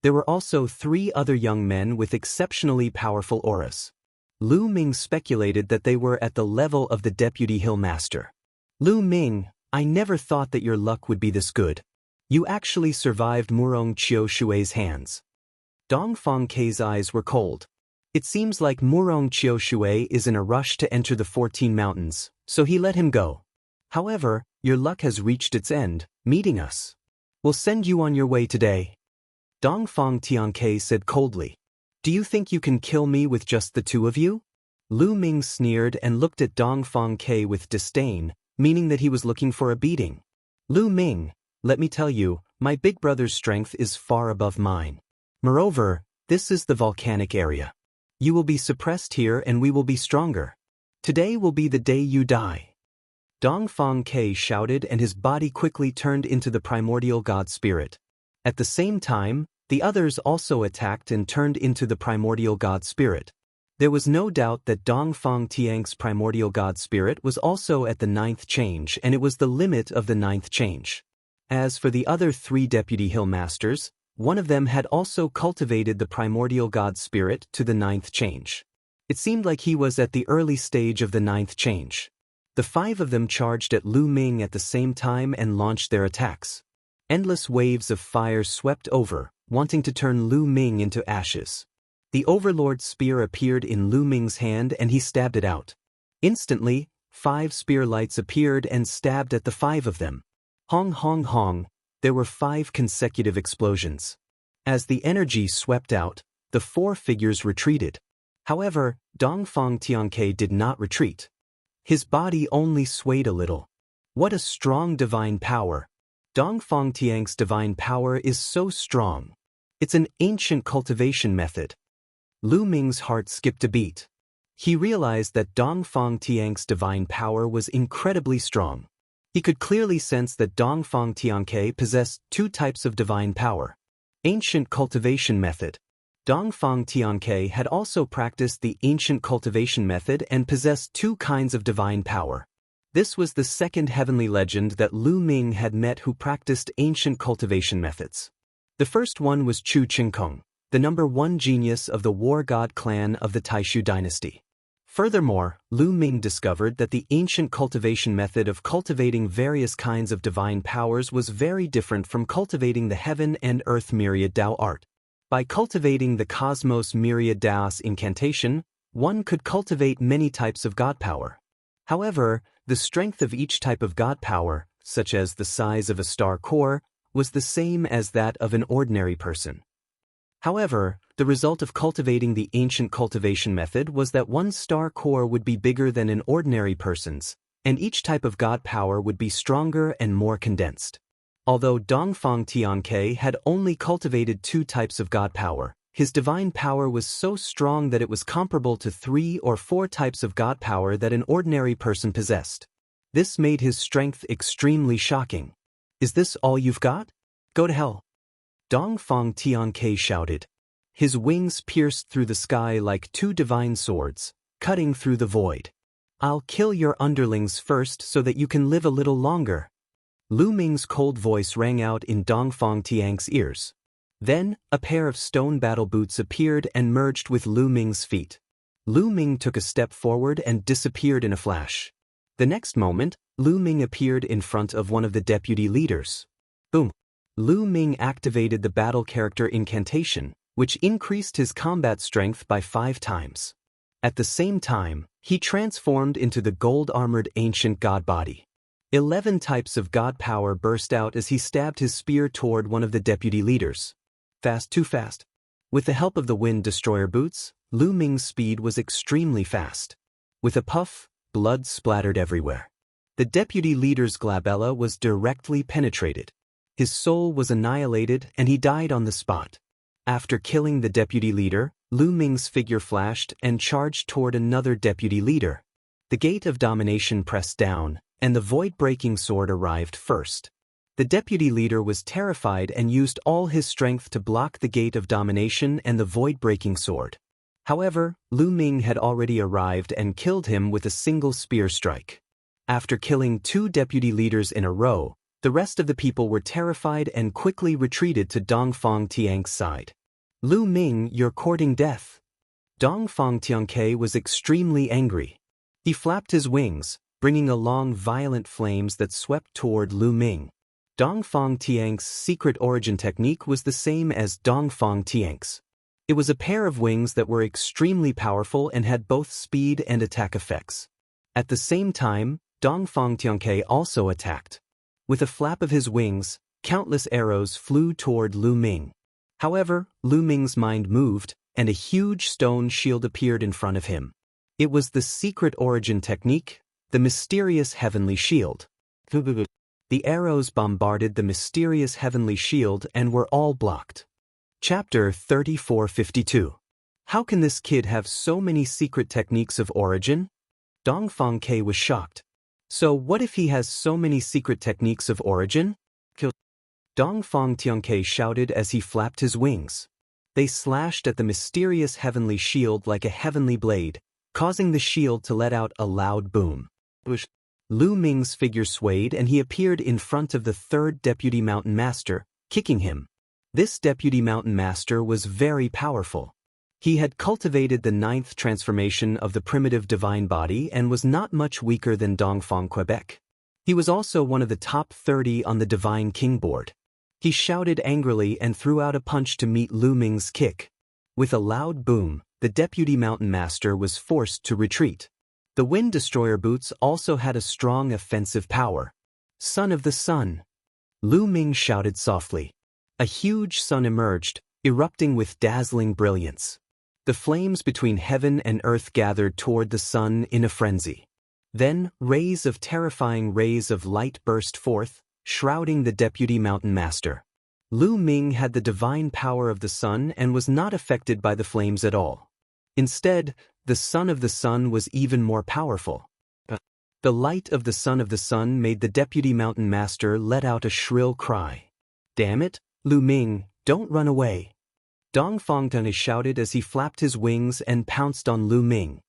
There were also 3 other young men with exceptionally powerful auras. Lu Ming speculated that they were at the level of the Deputy Hill Master. Lu Ming, I never thought that your luck would be this good. You actually survived Murong Qiu Shui's hands. Dongfang Kei's eyes were cold. It seems like Murong Qiu Shui is in a rush to enter the 14 mountains, so he let him go. However, your luck has reached its end, meeting us. We'll send you on your way today. Dongfang Tianke said coldly. Do you think you can kill me with just the 2 of you? Lu Ming sneered and looked at Dongfang Ke with disdain, meaning that he was looking for a beating. Lu Ming, let me tell you, my big brother's strength is far above mine. Moreover, this is the volcanic area. You will be suppressed here and we will be stronger. Today will be the day you die. Dongfang Ke shouted and his body quickly turned into the primordial god spirit. At the same time, the others also attacked and turned into the primordial god spirit. There was no doubt that Dongfang Tiang's primordial god spirit was also at the 9th change and it was the limit of the 9th change. As for the other 3 Deputy Hill Masters, one of them had also cultivated the primordial god spirit to the 9th change. It seemed like he was at the early stage of the 9th change. The 5 of them charged at Lu Ming at the same time and launched their attacks. Endless waves of fire swept over, wanting to turn Lu Ming into ashes. The Overlord's spear appeared in Lu Ming's hand and he stabbed it out. Instantly, 5 spear lights appeared and stabbed at the 5 of them. Hong hong hong, there were 5 consecutive explosions. As the energy swept out, the 4 figures retreated. However, Dongfang Tianke did not retreat. His body only swayed a little. What a strong divine power! Dongfang Tiang's divine power is so strong. It's an ancient cultivation method. Lu Ming's heart skipped a beat. He realized that Dongfang Tiang's divine power was incredibly strong. He could clearly sense that Dongfang Tianke possessed 2 types of divine power. Ancient cultivation method. Dongfang Tianke had also practiced the ancient cultivation method and possessed 2 kinds of divine power. This was the 2nd heavenly legend that Lu Ming had met who practiced ancient cultivation methods. The first one was Chu Qingkong, the number 1 genius of the war god clan of the Taishu dynasty. Furthermore, Lu Ming discovered that the ancient cultivation method of cultivating various kinds of divine powers was very different from cultivating the heaven and earth myriad Dao art. By cultivating the cosmos myriad Daos incantation, one could cultivate many types of god power. However, the strength of each type of god power, such as the size of a star core, was the same as that of an ordinary person. However, the result of cultivating the ancient cultivation method was that one star core would be bigger than an ordinary person's, and each type of god power would be stronger and more condensed. Although Dongfang Tianke had only cultivated 2 types of god power, his divine power was so strong that it was comparable to 3 or 4 types of god power that an ordinary person possessed. This made his strength extremely shocking. "Is this all you've got? Go to hell!" Dongfang Tianke shouted. His wings pierced through the sky like 2 divine swords, cutting through the void. "I'll kill your underlings first so that you can live a little longer." Lu Ming's cold voice rang out in Dongfang Tianke's ears. Then, a pair of stone battle boots appeared and merged with Lu Ming's feet. Lu Ming took a step forward and disappeared in a flash. The next moment, Lu Ming appeared in front of one of the deputy leaders. Boom! Lu Ming activated the battle character incantation, which increased his combat strength by 5 times. At the same time, he transformed into the gold-armored ancient god body. 11 types of god power burst out as he stabbed his spear toward one of the deputy leaders. Fast, too fast. With the help of the wind destroyer boots, Lu Ming's speed was extremely fast. With a puff, blood splattered everywhere. The deputy leader's glabella was directly penetrated. His soul was annihilated and he died on the spot. After killing the deputy leader, Lu Ming's figure flashed and charged toward another deputy leader. The gate of domination pressed down, and the void-breaking sword arrived first. The deputy leader was terrified and used all his strength to block the gate of domination and the void-breaking sword. However, Lu Ming had already arrived and killed him with a single spear strike. After killing 2 deputy leaders in a row, the rest of the people were terrified and quickly retreated to Dongfang Tianke's side. "Lu Ming, you're courting death." Dongfang Tianke was extremely angry. He flapped his wings, bringing along violent flames that swept toward Lu Ming. Dongfang Tianke's secret origin technique was the same as Dongfang Tianke's. It was a pair of wings that were extremely powerful and had both speed and attack effects. At the same time, Dongfang Tianke also attacked. With a flap of his wings, countless arrows flew toward Lu Ming. However, Lu Ming's mind moved, and a huge stone shield appeared in front of him. It was the secret origin technique, the mysterious heavenly shield. The arrows bombarded the mysterious heavenly shield and were all blocked. Chapter 3452. How can this kid have so many secret techniques of origin? Dongfang Ke was shocked. So what if he has so many secret techniques of origin? Dongfang Tianke shouted as he flapped his wings. They slashed at the mysterious heavenly shield like a heavenly blade, causing the shield to let out a loud boom. Lu Ming's figure swayed and he appeared in front of the 3rd deputy mountain master, kicking him. This deputy mountain master was very powerful. He had cultivated the 9th transformation of the primitive divine body and was not much weaker than Dongfang Quebec. He was also one of the top 30 on the divine king board. He shouted angrily and threw out a punch to meet Lu Ming's kick. With a loud boom, the deputy mountain master was forced to retreat. The wind destroyer boots also had a strong offensive power. "Son of the sun!" Lu Ming shouted softly. A huge sun emerged, erupting with dazzling brilliance. The flames between heaven and earth gathered toward the sun in a frenzy. Then, terrifying rays of light burst forth, shrouding the deputy mountain master. Lu Ming had the divine power of the sun and was not affected by the flames at all. Instead, the son of the sun was even more powerful. The light of the sun made the deputy mountain master let out a shrill cry. "Damn it, Lu Ming, don't run away." Dongfang Tianke shouted as he flapped his wings and pounced on Lu Ming.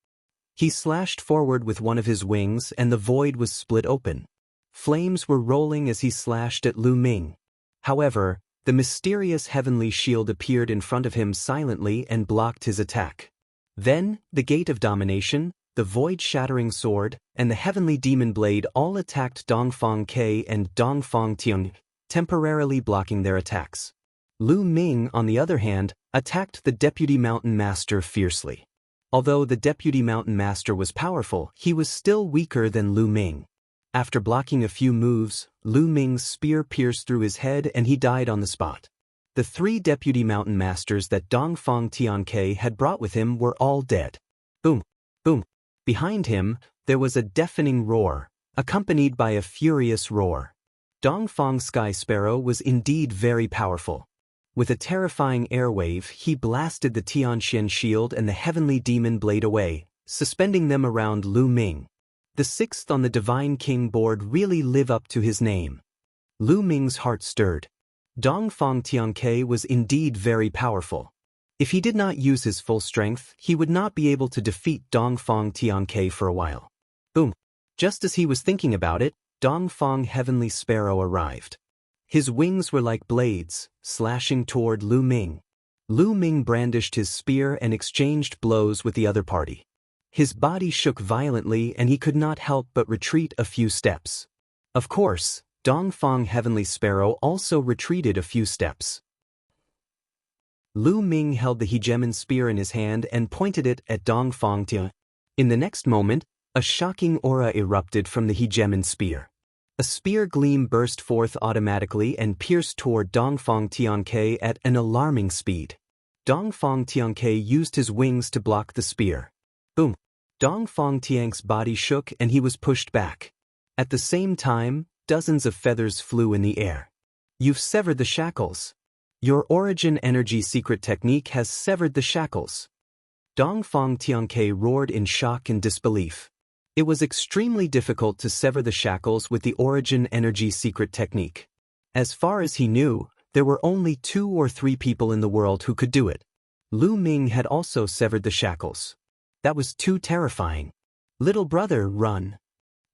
He slashed forward with one of his wings and the void was split open. Flames were rolling as he slashed at Lu Ming. However, the mysterious heavenly shield appeared in front of him silently and blocked his attack. Then, the gate of domination, the void-shattering sword, and the heavenly demon blade all attacked Dongfang Ke and Dongfang Tianke, temporarily blocking their attacks. Lu Ming, on the other hand, attacked the deputy mountain master fiercely. Although the deputy mountain master was powerful, he was still weaker than Lu Ming. After blocking a few moves, Lu Ming's spear pierced through his head and he died on the spot. The 3 deputy mountain masters that Dongfang Tianke had brought with him were all dead. Boom! Boom! Behind him, there was a deafening roar, accompanied by a furious roar. Dongfang Sky Sparrow was indeed very powerful. With a terrifying airwave, he blasted the Tianxian shield and the heavenly demon blade away, suspending them around Lu Ming. The 6th on the Divine King board really live up to his name. Lu Ming's heart stirred. Dongfang Tianke was indeed very powerful. If he did not use his full strength, he would not be able to defeat Dongfang Tianke for a while. Boom! Just as he was thinking about it, Dongfang Heavenly Sparrow arrived. His wings were like blades, slashing toward Lu Ming. Lu Ming brandished his spear and exchanged blows with the other party. His body shook violently and he could not help but retreat a few steps. Of course, Dongfang Heavenly Sparrow also retreated a few steps. Lu Ming held the hegemon spear in his hand and pointed it at Dongfang Tianke. In the next moment, a shocking aura erupted from the hegemon spear. A spear gleam burst forth automatically and pierced toward Dongfang Tianke at an alarming speed. Dongfang Tianke used his wings to block the spear. Boom! Dongfang Tianke's body shook and he was pushed back. At the same time, dozens of feathers flew in the air. You've severed the shackles. Your origin energy secret technique has severed the shackles. Dongfang Tianke roared in shock and disbelief. It was extremely difficult to sever the shackles with the origin energy secret technique. As far as he knew, there were only 2 or 3 people in the world who could do it. Lu Ming had also severed the shackles. That was too terrifying. Little brother, run!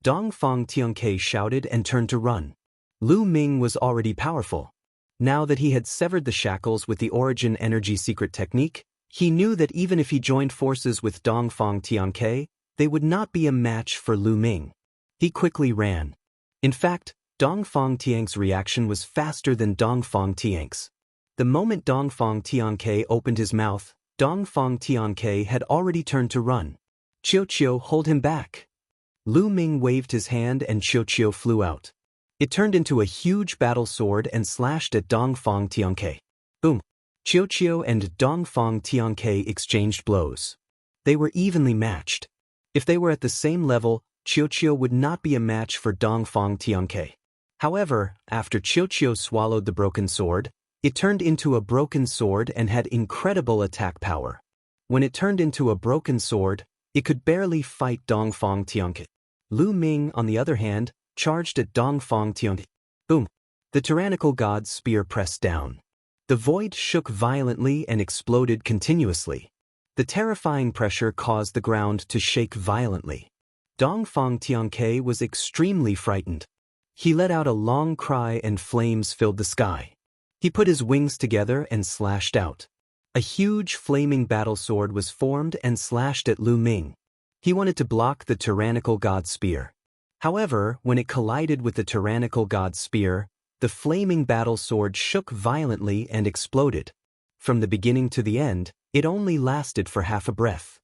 Dongfang Tianke shouted and turned to run. Lu Ming was already powerful. Now that he had severed the shackles with the origin energy secret technique, he knew that even if he joined forces with Dongfang Tianke, they would not be a match for Lu Ming. He quickly ran. In fact, Dongfang Tianke's reaction was faster than Dongfang Tianke's. The moment Dongfang Tianke opened his mouth, Dongfang Tianke had already turned to run. Qiu, hold him back. Lu Ming waved his hand and Qiu flew out. It turned into a huge battle sword and slashed at Dongfang Tianke. Boom! Qiu and Dongfang Tianke exchanged blows. They were evenly matched. If they were at the same level, Qiu would not be a match for Dongfang Tianke. However, after Qiu swallowed the broken sword, it turned into a broken sword and had incredible attack power. When it turned into a broken sword, it could barely fight Dongfang Tianke. Lu Ming, on the other hand, charged at Dongfang Tianke. Boom! The tyrannical god's spear pressed down. The void shook violently and exploded continuously. The terrifying pressure caused the ground to shake violently. Dongfang Tianke was extremely frightened. He let out a long cry and flames filled the sky. He put his wings together and slashed out. A huge flaming battle sword was formed and slashed at Lu Ming. He wanted to block the tyrannical god's spear. However, when it collided with the tyrannical god's spear, the flaming battle sword shook violently and exploded. From the beginning to the end, it only lasted for half a breath.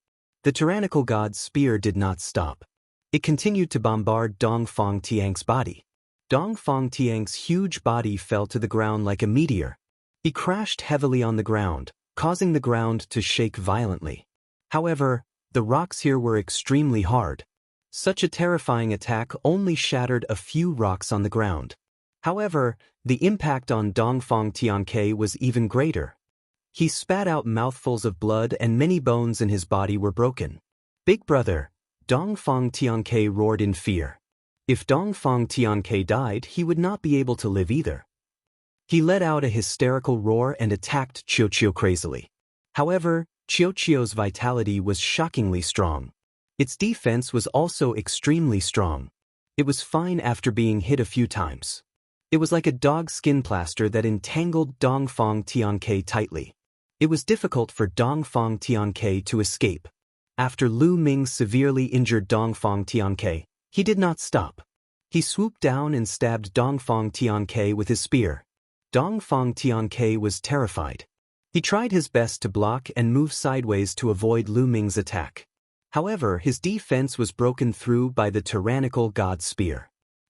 The tyrannical god's spear did not stop. It continued to bombard Dongfang Tianke's body. Dongfang Tianke's huge body fell to the ground like a meteor. He crashed heavily on the ground, causing the ground to shake violently. However, the rocks here were extremely hard. Such a terrifying attack only shattered a few rocks on the ground. However, the impact on Dongfang Tianke was even greater. He spat out mouthfuls of blood and many bones in his body were broken. Big brother, Dongfang Tianke roared in fear. If Dongfang Tianke died, he would not be able to live either. He let out a hysterical roar and attacked Qiu crazily. However, Qiu's vitality was shockingly strong. Its defense was also extremely strong. It was fine after being hit a few times. It was like a dog skin plaster that entangled Dongfang Tianke tightly. It was difficult for Dongfang Tianke to escape. After Lu Ming severely injured Dongfang Tianke, he did not stop. He swooped down and stabbed Dongfang Tianke with his spear. Dongfang Tianke was terrified. He tried his best to block and move sideways to avoid Lu Ming's attack. However, his defense was broken through by the tyrannical god spear.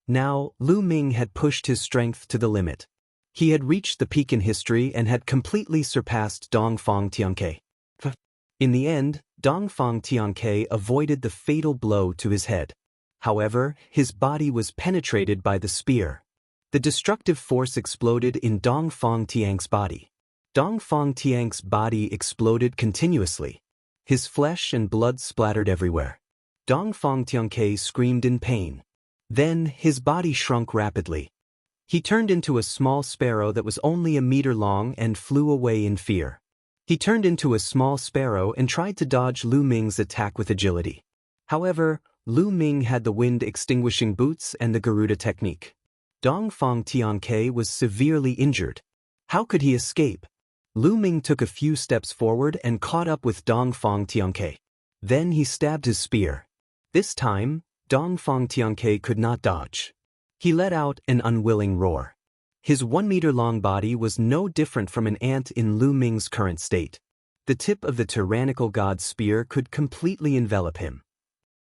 Now, Lu Ming had pushed his strength to the limit. He had reached the peak in history and had completely surpassed Dongfang Tianke. In the end, Dongfang Tianke avoided the fatal blow to his head. However, his body was penetrated by the spear. The destructive force exploded in Dongfang Tianke's body. Dongfang Tianke's body exploded continuously. His flesh and blood splattered everywhere. Dongfang Tianke screamed in pain. Then, his body shrunk rapidly. He turned into a small sparrow that was only a meter long and flew away in fear. He turned into a small sparrow and tried to dodge Lu Ming's attack with agility. However, Lu Ming had the wind-extinguishing boots and the Garuda technique. Dongfang Tianke was severely injured. How could he escape? Lu Ming took a few steps forward and caught up with Dongfang Tianke. Then he stabbed his spear. This time, Dongfang Tianke could not dodge. He let out an unwilling roar. His 1-meter-long body was no different from an ant in Lu Ming's current state. The tip of the tyrannical god's spear could completely envelop him.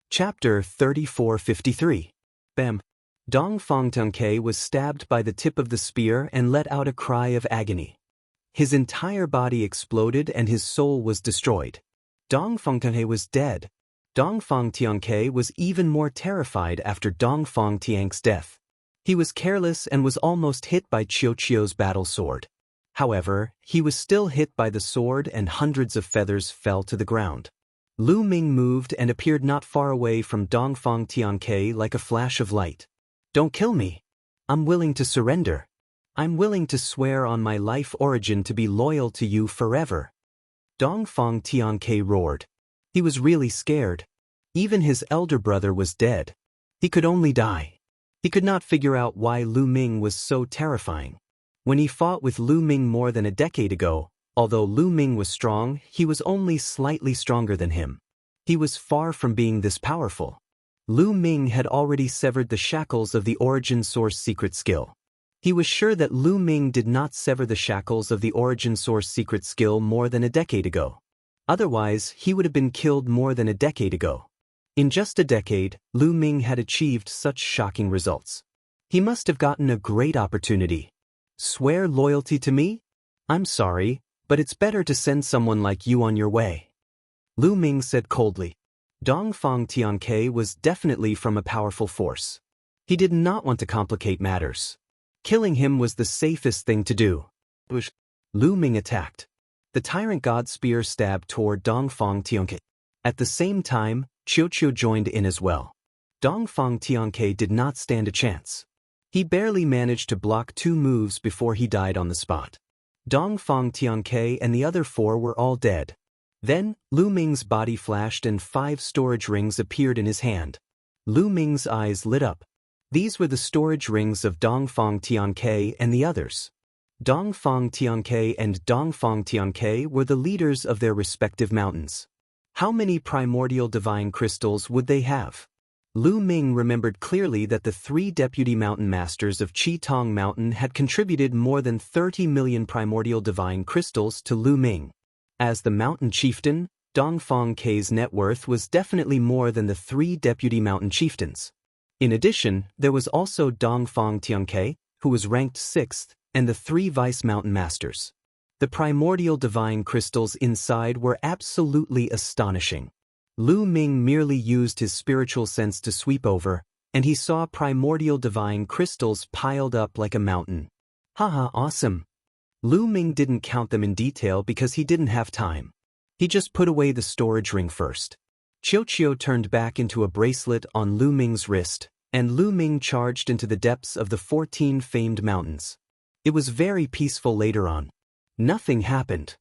Chapter 3453. Bam! Dongfang Tianke was stabbed by the tip of the spear and let out a cry of agony. His entire body exploded and his soul was destroyed. Dongfang Tianke was dead. Dongfang Tianke was even more terrified after Dongfang Tianke's death. He was careless and was almost hit by Qiuqiu's battle sword. However, he was still hit by the sword and hundreds of feathers fell to the ground. Lu Ming moved and appeared not far away from Dongfang Tianke like a flash of light. "Don't kill me. I'm willing to surrender. I'm willing to swear on my life origin to be loyal to you forever." Dongfang Tianke roared. He was really scared. Even his elder brother was dead. He could only die. He could not figure out why Lu Ming was so terrifying. When he fought with Lu Ming more than a decade ago, although Lu Ming was strong, he was only slightly stronger than him. He was far from being this powerful. Lu Ming had already severed the shackles of the Origin Source secret skill. He was sure that Lu Ming did not sever the shackles of the Origin Source secret skill more than a decade ago. Otherwise, he would have been killed more than a decade ago. In just a decade, Lu Ming had achieved such shocking results. He must have gotten a great opportunity. Swear loyalty to me? I'm sorry, but it's better to send someone like you on your way. Lu Ming said coldly. Dongfang Tianke was definitely from a powerful force. He did not want to complicate matters. Killing him was the safest thing to do. Lu Ming attacked. The tyrant god spear stabbed toward Dongfang Tianke. At the same time, Qiuqiu joined in as well. Dongfang Tianke did not stand a chance. He barely managed to block 2 moves before he died on the spot. Dongfang Tianke and the other 4 were all dead. Then, Lu Ming's body flashed and 5 storage rings appeared in his hand. Lu Ming's eyes lit up. These were the storage rings of Dongfang Tianke and the others. Dongfang Tianke and Dongfang Tianke were the leaders of their respective mountains. How many primordial divine crystals would they have? Lu Ming remembered clearly that the 3 deputy mountain masters of Qitong Mountain had contributed more than 30 million primordial divine crystals to Lu Ming. As the mountain chieftain, Dongfang K's net worth was definitely more than the 3 deputy mountain chieftains. In addition, there was also Dongfang Tianke, who was ranked 6th, and the 3 vice mountain masters. The primordial divine crystals inside were absolutely astonishing. Lu Ming merely used his spiritual sense to sweep over, and he saw primordial divine crystals piled up like a mountain. Haha, awesome. Lu Ming didn't count them in detail because he didn't have time. He just put away the storage ring first. Qiuqiu turned back into a bracelet on Lu Ming's wrist, and Lu Ming charged into the depths of the 14 famed mountains. It was very peaceful later on. Nothing happened.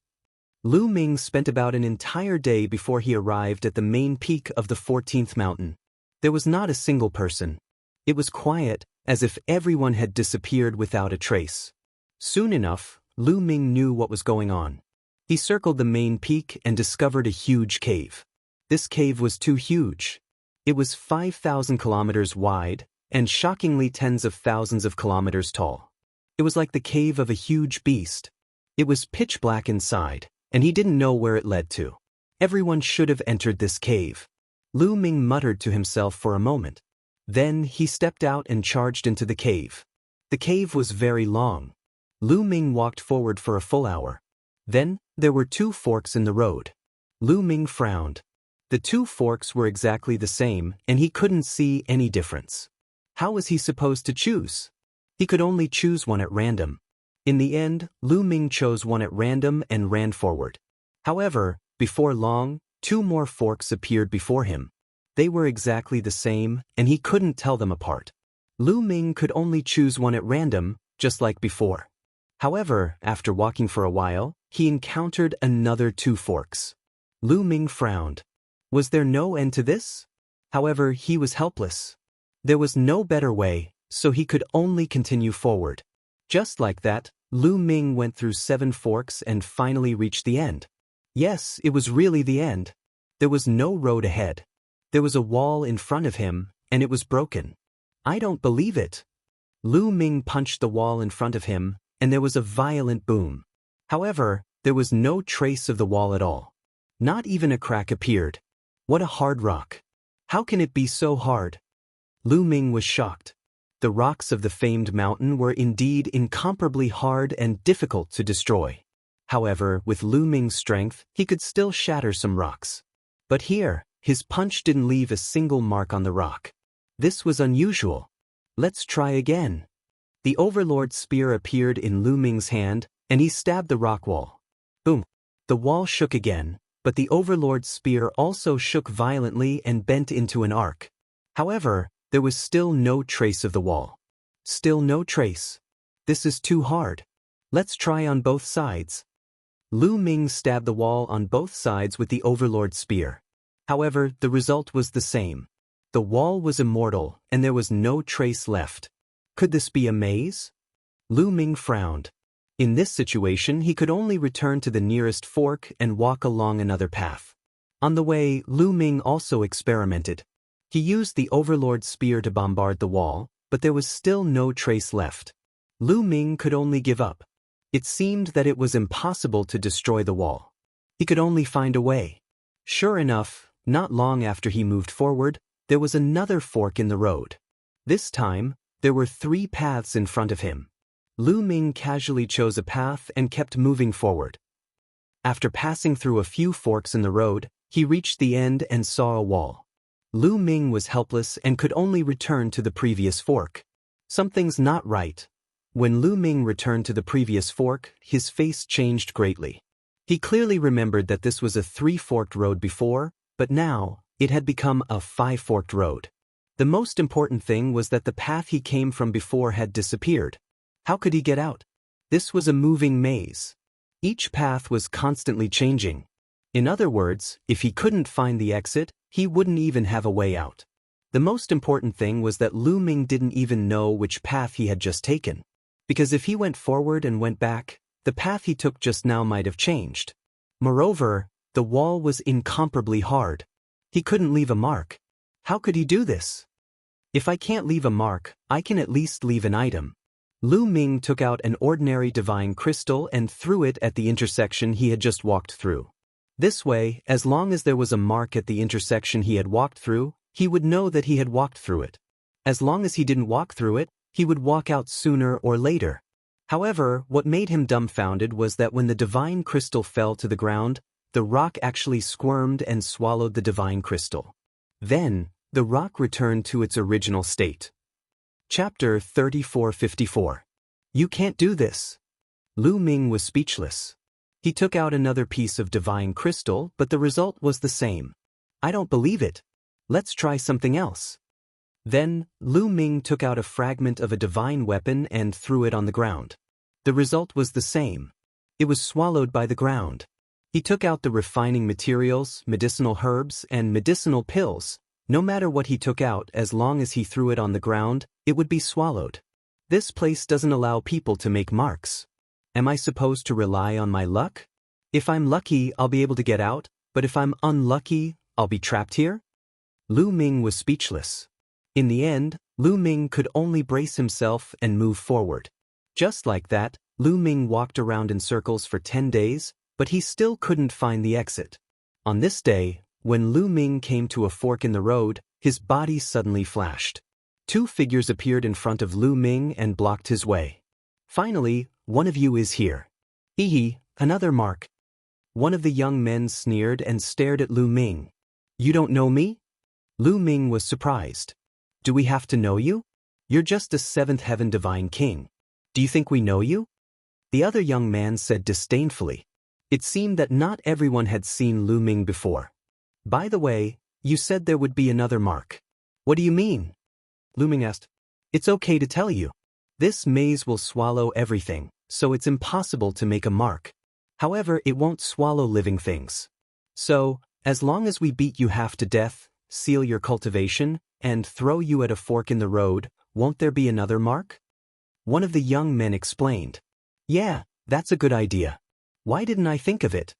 Lu Ming spent about an entire day before he arrived at the main peak of the 14th mountain. There was not a single person. It was quiet, as if everyone had disappeared without a trace. Soon enough, Lu Ming knew what was going on. He circled the main peak and discovered a huge cave. This cave was too huge. It was 5,000 kilometers wide, and shockingly tens of thousands of kilometers tall. It was like the cave of a huge beast. It was pitch black inside, and he didn't know where it led to. Everyone should have entered this cave. Lu Ming muttered to himself for a moment. Then he stepped out and charged into the cave. The cave was very long. Lu Ming walked forward for a full hour. Then, there were two forks in the road. Lu Ming frowned. The two forks were exactly the same, and he couldn't see any difference. How was he supposed to choose? He could only choose one at random. In the end, Lu Ming chose one at random and ran forward. However, before long, two more forks appeared before him. They were exactly the same, and he couldn't tell them apart. Lu Ming could only choose one at random, just like before. However, after walking for a while, he encountered another two forks. Lu Ming frowned. Was there no end to this? However, he was helpless. There was no better way, so he could only continue forward. Just like that, Lu Ming went through 7 forks and finally reached the end. Yes, it was really the end. There was no road ahead. There was a wall in front of him, and it was broken. I don't believe it. Lu Ming punched the wall in front of him, and there was a violent boom. However, there was no trace of the wall at all. Not even a crack appeared. What a hard rock. How can it be so hard? Lu Ming was shocked. The rocks of the famed mountain were indeed incomparably hard and difficult to destroy. However, with Lu Ming's strength, he could still shatter some rocks. But here, his punch didn't leave a single mark on the rock. This was unusual. Let's try again. The Overlord's spear appeared in Lu Ming's hand, and he stabbed the rock wall. Boom! The wall shook again, but the Overlord's spear also shook violently and bent into an arc. However, there was still no trace of the wall. Still no trace. This is too hard. Let's try on both sides. Lu Ming stabbed the wall on both sides with the Overlord's spear. However, the result was the same. The wall was immortal, and there was no trace left. Could this be a maze? Lu Ming frowned. In this situation, he could only return to the nearest fork and walk along another path. On the way, Lu Ming also experimented. He used the Overlord's spear to bombard the wall, but there was still no trace left. Lu Ming could only give up. It seemed that it was impossible to destroy the wall. He could only find a way. Sure enough, not long after he moved forward, there was another fork in the road. This time, there were 3 paths in front of him. Lu Ming casually chose a path and kept moving forward. After passing through a few forks in the road, he reached the end and saw a wall. Lu Ming was helpless and could only return to the previous fork. Something's not right. When Lu Ming returned to the previous fork, his face changed greatly. He clearly remembered that this was a 3-forked road before, but now, it had become a 5-forked road. The most important thing was that the path he came from before had disappeared. How could he get out? This was a moving maze. Each path was constantly changing. In other words, if he couldn't find the exit, he wouldn't even have a way out. The most important thing was that Lu Ming didn't even know which path he had just taken. Because if he went forward and went back, the path he took just now might have changed. Moreover, the wall was incomparably hard. He couldn't leave a mark. How could he do this? If I can't leave a mark, I can at least leave an item. Lu Ming took out an ordinary divine crystal and threw it at the intersection he had just walked through. This way, as long as there was a mark at the intersection he had walked through, he would know that he had walked through it. As long as he didn't walk through it, he would walk out sooner or later. However, what made him dumbfounded was that when the divine crystal fell to the ground, the rock actually squirmed and swallowed the divine crystal. Then, the rock returned to its original state. Chapter 3454. You can't do this. Lu Ming was speechless. He took out another piece of divine crystal, but the result was the same. I don't believe it. Let's try something else. Then, Lu Ming took out a fragment of a divine weapon and threw it on the ground. The result was the same. It was swallowed by the ground. He took out the refining materials, medicinal herbs, and medicinal pills. No matter what he took out, as long as he threw it on the ground, it would be swallowed. This place doesn't allow people to make marks. Am I supposed to rely on my luck? If I'm lucky, I'll be able to get out, but if I'm unlucky, I'll be trapped here? Lu Ming was speechless. In the end, Lu Ming could only brace himself and move forward. Just like that, Lu Ming walked around in circles for 10 days, but he still couldn't find the exit. On this day, when Lu Ming came to a fork in the road, his body suddenly flashed. Two figures appeared in front of Lu Ming and blocked his way. Finally, one of you is here. Hee, another mark. One of the young men sneered and stared at Lu Ming. You don't know me? Lu Ming was surprised. Do we have to know you? You're just a seventh heaven divine king. Do you think we know you? The other young man said disdainfully. It seemed that not everyone had seen Lu Ming before. By the way, you said there would be another mark. What do you mean? Lu Ming asked. It's okay to tell you. This maze will swallow everything, so it's impossible to make a mark. However, it won't swallow living things. So, as long as we beat you half to death, seal your cultivation, and throw you at a fork in the road, won't there be another mark? One of the young men explained. Yeah, that's a good idea. Why didn't I think of it?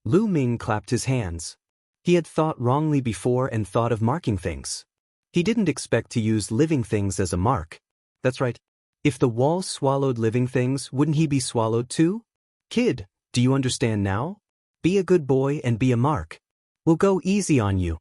Lu Ming clapped his hands. He had thought wrongly before and thought of marking things. He didn't expect to use living things as a mark. That's right. If the wall swallowed living things, wouldn't he be swallowed too? Kid, do you understand now? Be a good boy and be a mark. We'll go easy on you.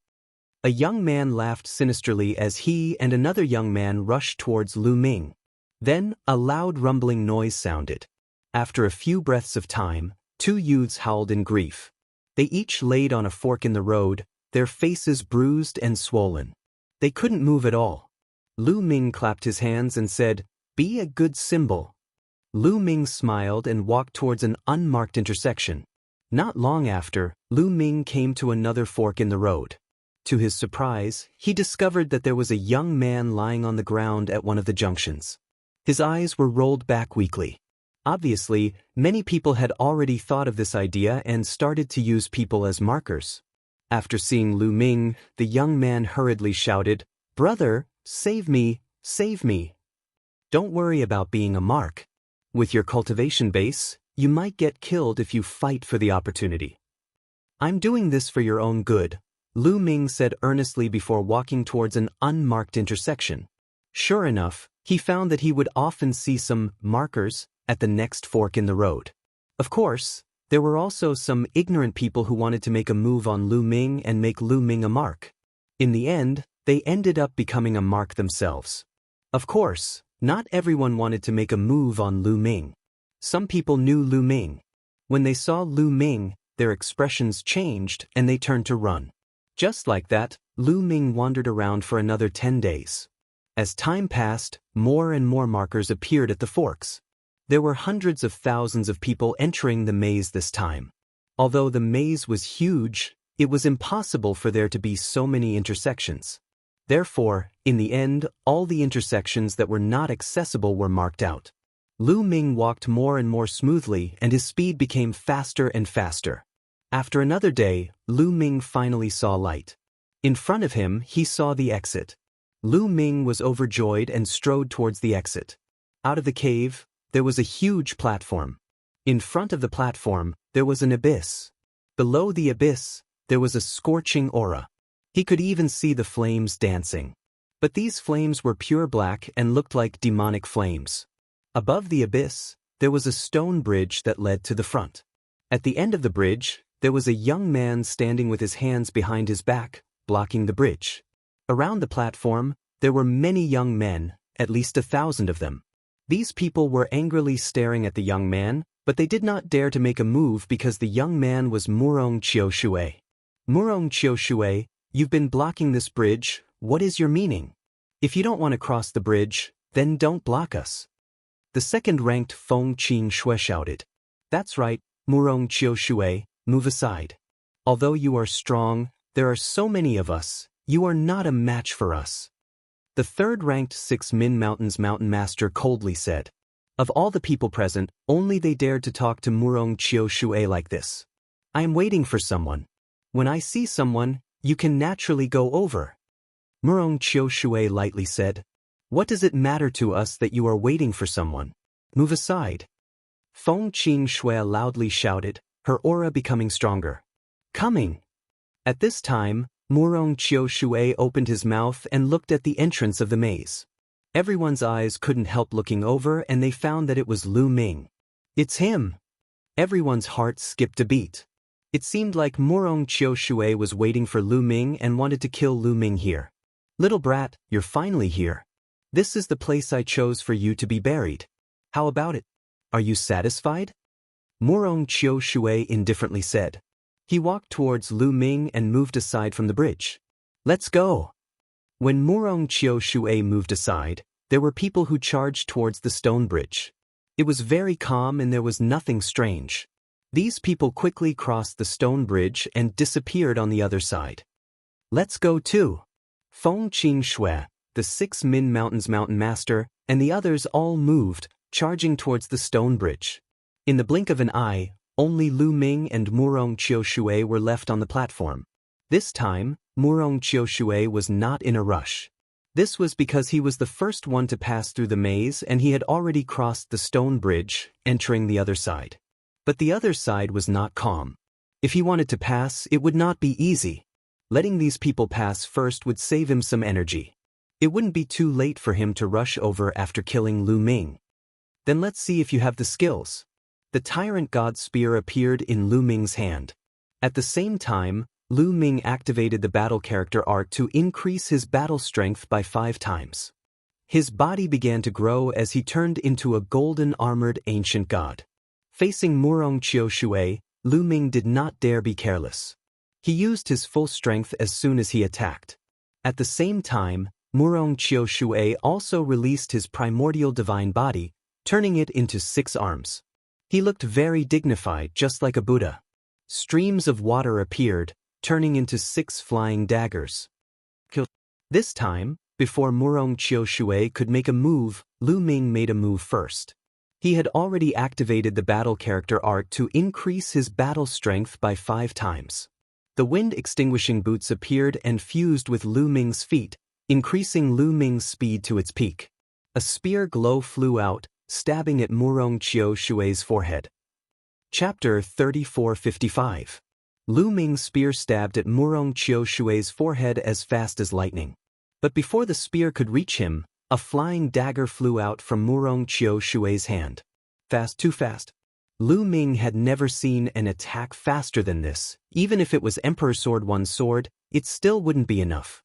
A young man laughed sinisterly as he and another young man rushed towards Lu Ming. Then, a loud rumbling noise sounded. After a few breaths of time, two youths howled in grief. They each laid on a fork in the road, their faces bruised and swollen. They couldn't move at all. Lu Ming clapped his hands and said, Be a good symbol. Lu Ming smiled and walked towards an unmarked intersection. Not long after, Lu Ming came to another fork in the road. To his surprise, he discovered that there was a young man lying on the ground at one of the junctions. His eyes were rolled back weakly. Obviously, many people had already thought of this idea and started to use people as markers. After seeing Lu Ming, the young man hurriedly shouted, Brother, save me, save me. Don't worry about being a mark. With your cultivation base, you might get killed if you fight for the opportunity. I'm doing this for your own good, Lu Ming said earnestly before walking towards an unmarked intersection. Sure enough, he found that he would often see some markers at the next fork in the road. Of course, there were also some ignorant people who wanted to make a move on Lu Ming and make Lu Ming a mark. In the end, they ended up becoming a mark themselves. Of course, not everyone wanted to make a move on Lu Ming. Some people knew Lu Ming. When they saw Lu Ming, their expressions changed and they turned to run. Just like that, Lu Ming wandered around for another 10 days. As time passed, more and more markers appeared at the forks. There were hundreds of thousands of people entering the maze this time. Although the maze was huge, it was impossible for there to be so many intersections. Therefore, in the end, all the intersections that were not accessible were marked out. Lu Ming walked more and more smoothly and his speed became faster and faster. After another day, Lu Ming finally saw light. In front of him, he saw the exit. Lu Ming was overjoyed and strode towards the exit. Out of the cave, there was a huge platform. In front of the platform, there was an abyss. Below the abyss, there was a scorching aura. He could even see the flames dancing. But these flames were pure black and looked like demonic flames. Above the abyss, there was a stone bridge that led to the front. At the end of the bridge, there was a young man standing with his hands behind his back, blocking the bridge. Around the platform, there were many young men, at least 1,000 of them. These people were angrily staring at the young man, but they did not dare to make a move because the young man was Murong Qiushue. Murong Qiushue, you've been blocking this bridge, what is your meaning? If you don't want to cross the bridge, then don't block us. The second-ranked Feng Qing Shui shouted. That's right, Murong Qiushue, move aside. Although you are strong, there are so many of us, you are not a match for us. The third-ranked Six Min Mountains Mountain Master coldly said. Of all the people present, only they dared to talk to Murong Qiushue like this. I am waiting for someone. When I see someone, you can naturally go over. Murong Qiushue lightly said. What does it matter to us that you are waiting for someone? Move aside. Feng Qing Shui loudly shouted, her aura becoming stronger. Coming! At this time, Murong Qiushue opened his mouth and looked at the entrance of the maze. Everyone's eyes couldn't help looking over and they found that it was Lu Ming. It's him! Everyone's heart skipped a beat. It seemed like Murong Qiushue was waiting for Lu Ming and wanted to kill Lu Ming here. Little brat, you're finally here. This is the place I chose for you to be buried. How about it? Are you satisfied? Murong Chiu Shui indifferently said. He walked towards Lu Ming and moved aside from the bridge. Let's go. When Murong Chiu Shui moved aside, there were people who charged towards the stone bridge. It was very calm and there was nothing strange. These people quickly crossed the stone bridge and disappeared on the other side. Let's go too. Feng Qing Shui, the 6 Min Mountains Mountain Master, and the others all moved, charging towards the stone bridge. In the blink of an eye, only Lu Ming and Murong Chiu Shui were left on the platform. This time, Murong Chiu Shui was not in a rush. This was because he was the first one to pass through the maze and he had already crossed the stone bridge, entering the other side. But the other side was not calm. If he wanted to pass, it would not be easy. Letting these people pass first would save him some energy. It wouldn't be too late for him to rush over after killing Lu Ming. Then let's see if you have the skills. The Tyrant God Spear appeared in Lu Ming's hand. At the same time, Lu Ming activated the battle character art to increase his battle strength by 5 times. His body began to grow as he turned into a golden-armored ancient god. Facing Murong Chiu Shui, Lu Ming did not dare be careless. He used his full strength as soon as he attacked. At the same time, Murong Chiu Shui also released his primordial divine body, turning it into 6 arms. He looked very dignified, just like a Buddha. Streams of water appeared, turning into 6 flying daggers. This time, before Murong Chiu Shui could make a move, Lu Ming made a move first. He had already activated the battle character art to increase his battle strength by 5 times. The wind-extinguishing boots appeared and fused with Lu Ming's feet, increasing Lu Ming's speed to its peak. A spear glow flew out, stabbing at Murong Chiu Shui's forehead. Chapter 3455. Lu Ming's spear stabbed at Murong Chiu Shui's forehead as fast as lightning. But before the spear could reach him, a flying dagger flew out from Murong Chiu Shui's hand. Fast, too fast. Lu Ming had never seen an attack faster than this. Even if it was Emperor Sword 1 sword, it still wouldn't be enough.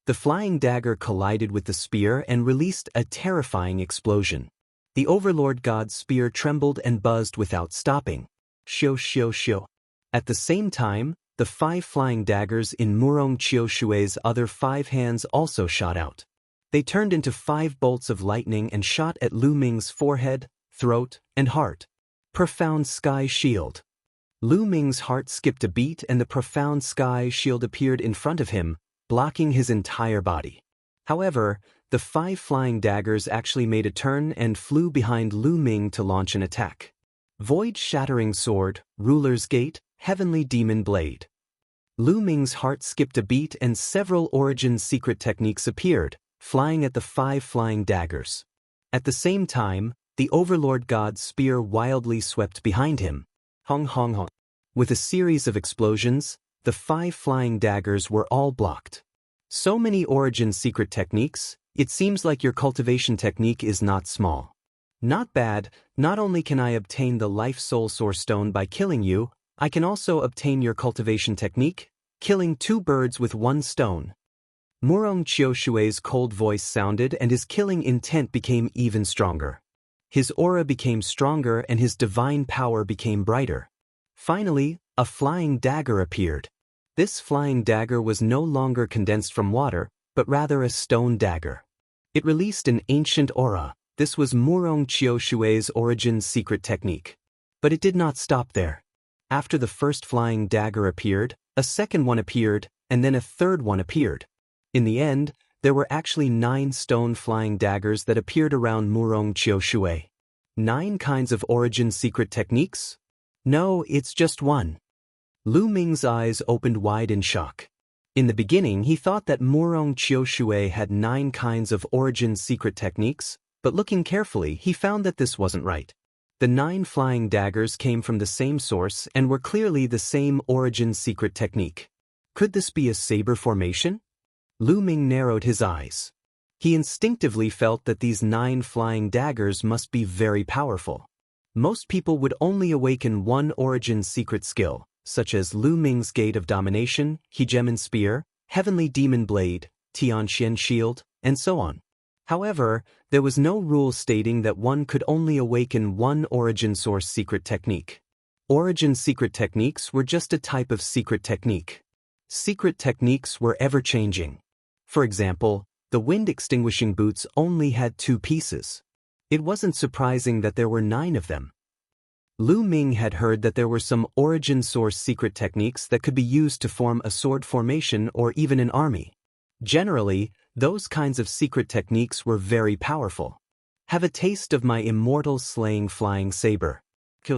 The flying dagger collided with the spear and released a terrifying explosion. The Overlord God's spear trembled and buzzed without stopping. Shio shio shio. At the same time, the 5 flying daggers in Murong Chiu Shui's other 5 hands also shot out. They turned into 5 bolts of lightning and shot at Lu Ming's forehead, throat, and heart. Profound Sky Shield. Lu Ming's heart skipped a beat and the Profound Sky Shield appeared in front of him, blocking his entire body. However, the 5 flying daggers actually made a turn and flew behind Lu Ming to launch an attack. Void-shattering sword, ruler's gate, heavenly demon blade. Lu Ming's heart skipped a beat and several origin secret techniques appeared, flying at the 5 flying daggers. At the same time, the Overlord God's spear wildly swept behind him. Hong hong hong. With a series of explosions, the 5 flying daggers were all blocked. So many origin secret techniques, it seems like your cultivation technique is not small. Not bad, not only can I obtain the Life Soul Source Stone by killing you, I can also obtain your cultivation technique, killing 2 birds with 1 stone. Murong Chiu Shui's cold voice sounded and his killing intent became even stronger. His aura became stronger and his divine power became brighter. Finally, a flying dagger appeared. This flying dagger was no longer condensed from water, but rather a stone dagger. It released an ancient aura. This was Murong Chiu Shui's origin secret technique. But it did not stop there. After the first flying dagger appeared, a second one appeared, and then a third one appeared. In the end, there were actually 9 stone flying daggers that appeared around Murong Chiu Shui. 9 kinds of origin secret techniques? No, it's just one. Lu Ming's eyes opened wide in shock. In the beginning, he thought that Murong Chiu Shui had 9 kinds of origin secret techniques, but looking carefully, he found that this wasn't right. The 9 flying daggers came from the same source and were clearly the same origin secret technique. Could this be a saber formation? Lu Ming narrowed his eyes. He instinctively felt that these 9 flying daggers must be very powerful. Most people would only awaken one origin secret skill, such as Lu Ming's Gate of Domination, Hegemon Spear, Heavenly Demon Blade, Tianxian Shield, and so on. However, there was no rule stating that one could only awaken one origin source secret technique. Origin secret techniques were just a type of secret technique. Secret techniques were ever-changing. For example, the wind extinguishing boots only had 2 pieces. It wasn't surprising that there were 9 of them. Lu Ming had heard that there were some origin source secret techniques that could be used to form a sword formation or even an army. Generally, those kinds of secret techniques were very powerful. Have a taste of my immortal slaying flying saber. Kill.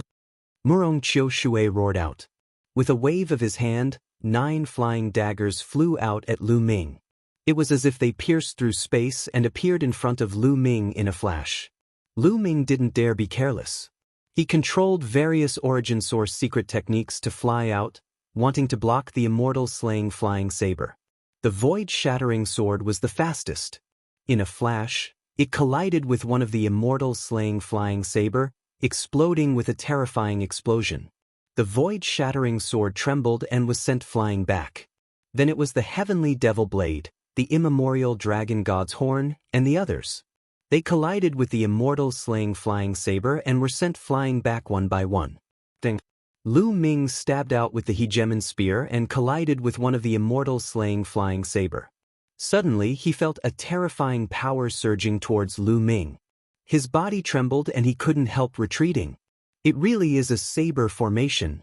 Murong Chiu Shui roared out. With a wave of his hand, 9 flying daggers flew out at Lu Ming. It was as if they pierced through space and appeared in front of Lu Ming in a flash. Lu Ming didn't dare be careless. He controlled various origin source secret techniques to fly out, wanting to block the immortal slaying flying saber. The void-shattering sword was the fastest. In a flash, it collided with one of the immortal slaying flying saber, exploding with a terrifying explosion. The void-shattering sword trembled and was sent flying back. Then it was the heavenly devil blade, the immemorial dragon god's horn, and the others. They collided with the immortal slaying flying saber and were sent flying back one by one. Then, Lu Ming stabbed out with the hegemon spear and collided with one of the immortal slaying flying saber. Suddenly, he felt a terrifying power surging towards Lu Ming. His body trembled and he couldn't help retreating. It really is a saber formation.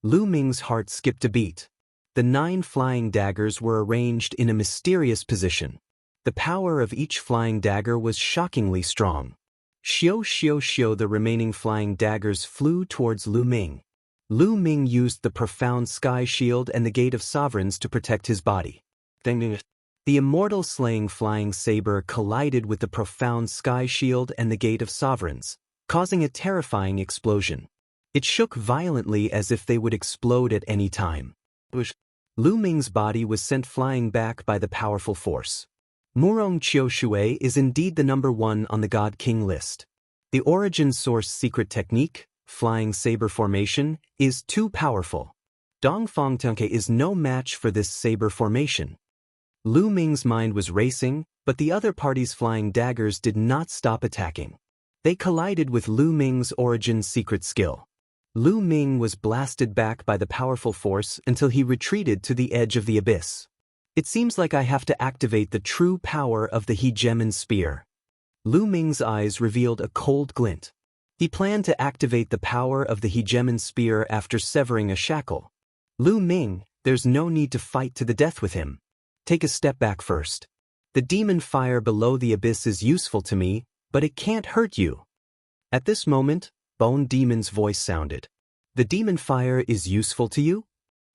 Lu Ming's heart skipped a beat. The 9 flying daggers were arranged in a mysterious position. The power of each flying dagger was shockingly strong. Xiao, the remaining flying daggers flew towards Lu Ming. Lu Ming used the profound sky shield and the gate of sovereigns to protect his body. The immortal slaying flying saber collided with the profound sky shield and the gate of sovereigns, causing a terrifying explosion. It shook violently as if they would explode at any time. Lu Ming's body was sent flying back by the powerful force. Murong Chiu Shui is indeed the number 1 on the God King list. The origin source secret technique, flying saber formation, is too powerful. Dongfang Tunke is no match for this saber formation. Lu Ming's mind was racing, but the other party's flying daggers did not stop attacking. They collided with Lu Ming's origin secret skill. Lu Ming was blasted back by the powerful force until he retreated to the edge of the abyss. It seems like I have to activate the true power of the hegemon spear. Lu Ming's eyes revealed a cold glint. He planned to activate the power of the hegemon spear after severing a shackle. Lu Ming, there's no need to fight to the death with him. Take a step back first. The demon fire below the abyss is useful to me, but it can't hurt you. At this moment, Bone Demon's voice sounded. The demon fire is useful to you?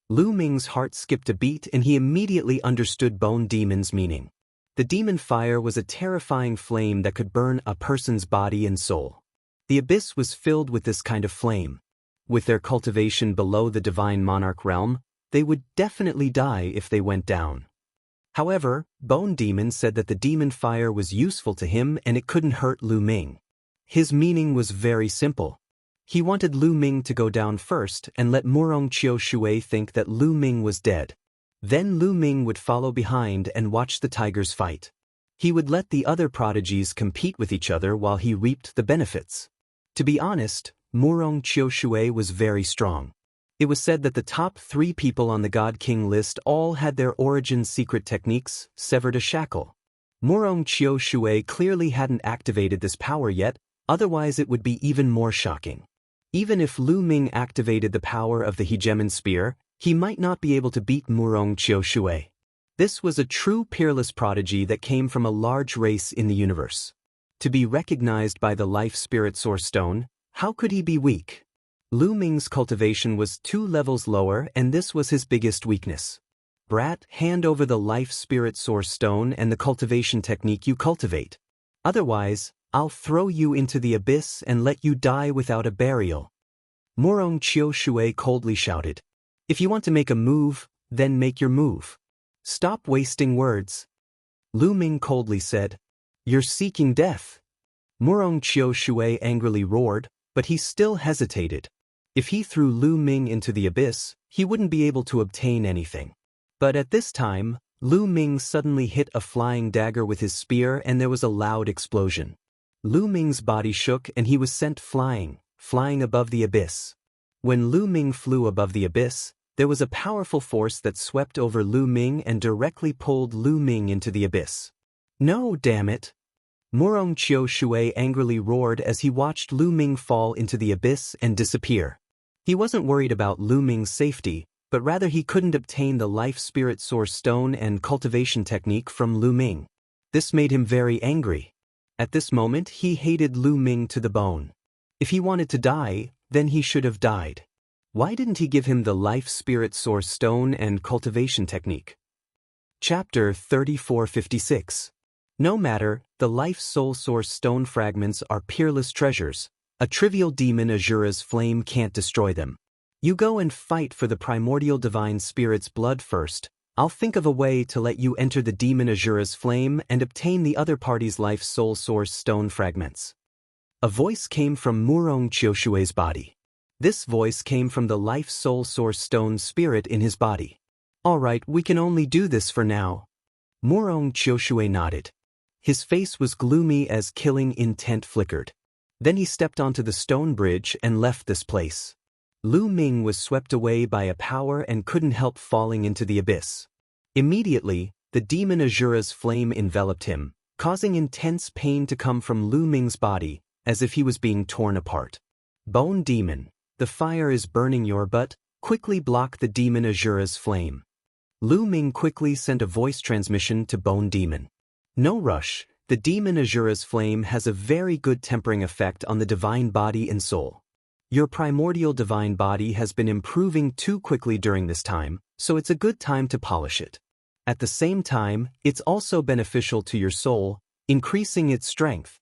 Lu Ming's heart skipped a beat and he immediately understood Bone Demon's meaning. The demon fire was a terrifying flame that could burn a person's body and soul. The abyss was filled with this kind of flame. With their cultivation below the divine monarch realm, they would definitely die if they went down. However, Bone Demon said that the demon fire was useful to him and it couldn't hurt Lu Ming. His meaning was very simple. He wanted Lu Ming to go down first and let Murong Chiu Shui think that Lu Ming was dead. Then Lu Ming would follow behind and watch the tigers fight. He would let the other prodigies compete with each other while he reaped the benefits. To be honest, Murong Chiu Shui was very strong. It was said that the top 3 people on the God King list all had their origin secret techniques, severed a shackle. Murong Chiu Shui clearly hadn't activated this power yet, otherwise it would be even more shocking. Even if Lu Ming activated the power of the hegemon spear, he might not be able to beat Murong Chiu Shui. This was a true peerless prodigy that came from a large race in the universe. To be recognized by the Life Spirit Source Stone, how could he be weak? Lu Ming's cultivation was 2 levels lower and this was his biggest weakness. Brat, hand over the Life Spirit Source Stone and the cultivation technique you cultivate. Otherwise, I'll throw you into the abyss and let you die without a burial. Murong Chiu Shui coldly shouted. If you want to make a move, then make your move. Stop wasting words. Lu Ming coldly said. You're seeking death. Murong Chiu Shui angrily roared, but he still hesitated. If he threw Lu Ming into the abyss, he wouldn't be able to obtain anything. But at this time, Lu Ming suddenly hit a flying dagger with his spear and there was a loud explosion. Lu Ming's body shook and he was sent flying above the abyss. When Lu Ming flew above the abyss, there was a powerful force that swept over Lu Ming and directly pulled Lu Ming into the abyss. No, damn it! Murong Qiu Shui angrily roared as he watched Lu Ming fall into the abyss and disappear. He wasn't worried about Lu Ming's safety, but rather he couldn't obtain the Life Spirit Source Stone and cultivation technique from Lu Ming. This made him very angry. At this moment he hated Lu Ming to the bone. If he wanted to die, then he should have died. Why didn't he give him the Life Spirit Source Stone and cultivation technique? Chapter 3456. No matter, the Life Soul Source Stone fragments are peerless treasures. A trivial demon Azura's flame can't destroy them. You go and fight for the primordial divine spirit's blood first. I'll think of a way to let you enter the demon Azura's flame and obtain the other party's Life Soul Source Stone fragments. A voice came from Murong Qiushui's body. This voice came from the Life Soul Source Stone spirit in his body. All right, we can only do this for now. Murong Qiushui nodded. His face was gloomy as killing intent flickered. Then he stepped onto the stone bridge and left this place. Lu Ming was swept away by a power and couldn't help falling into the abyss. Immediately, the demon Azura's flame enveloped him, causing intense pain to come from Lu Ming's body, as if he was being torn apart. Bone Demon, the fire is burning your butt, quickly block the demon Azura's flame. Lu Ming quickly sent a voice transmission to Bone Demon. No rush, the demon Azura's flame has a very good tempering effect on the divine body and soul. Your primordial divine body has been improving too quickly during this time, so it's a good time to polish it. At the same time, it's also beneficial to your soul, increasing its strength.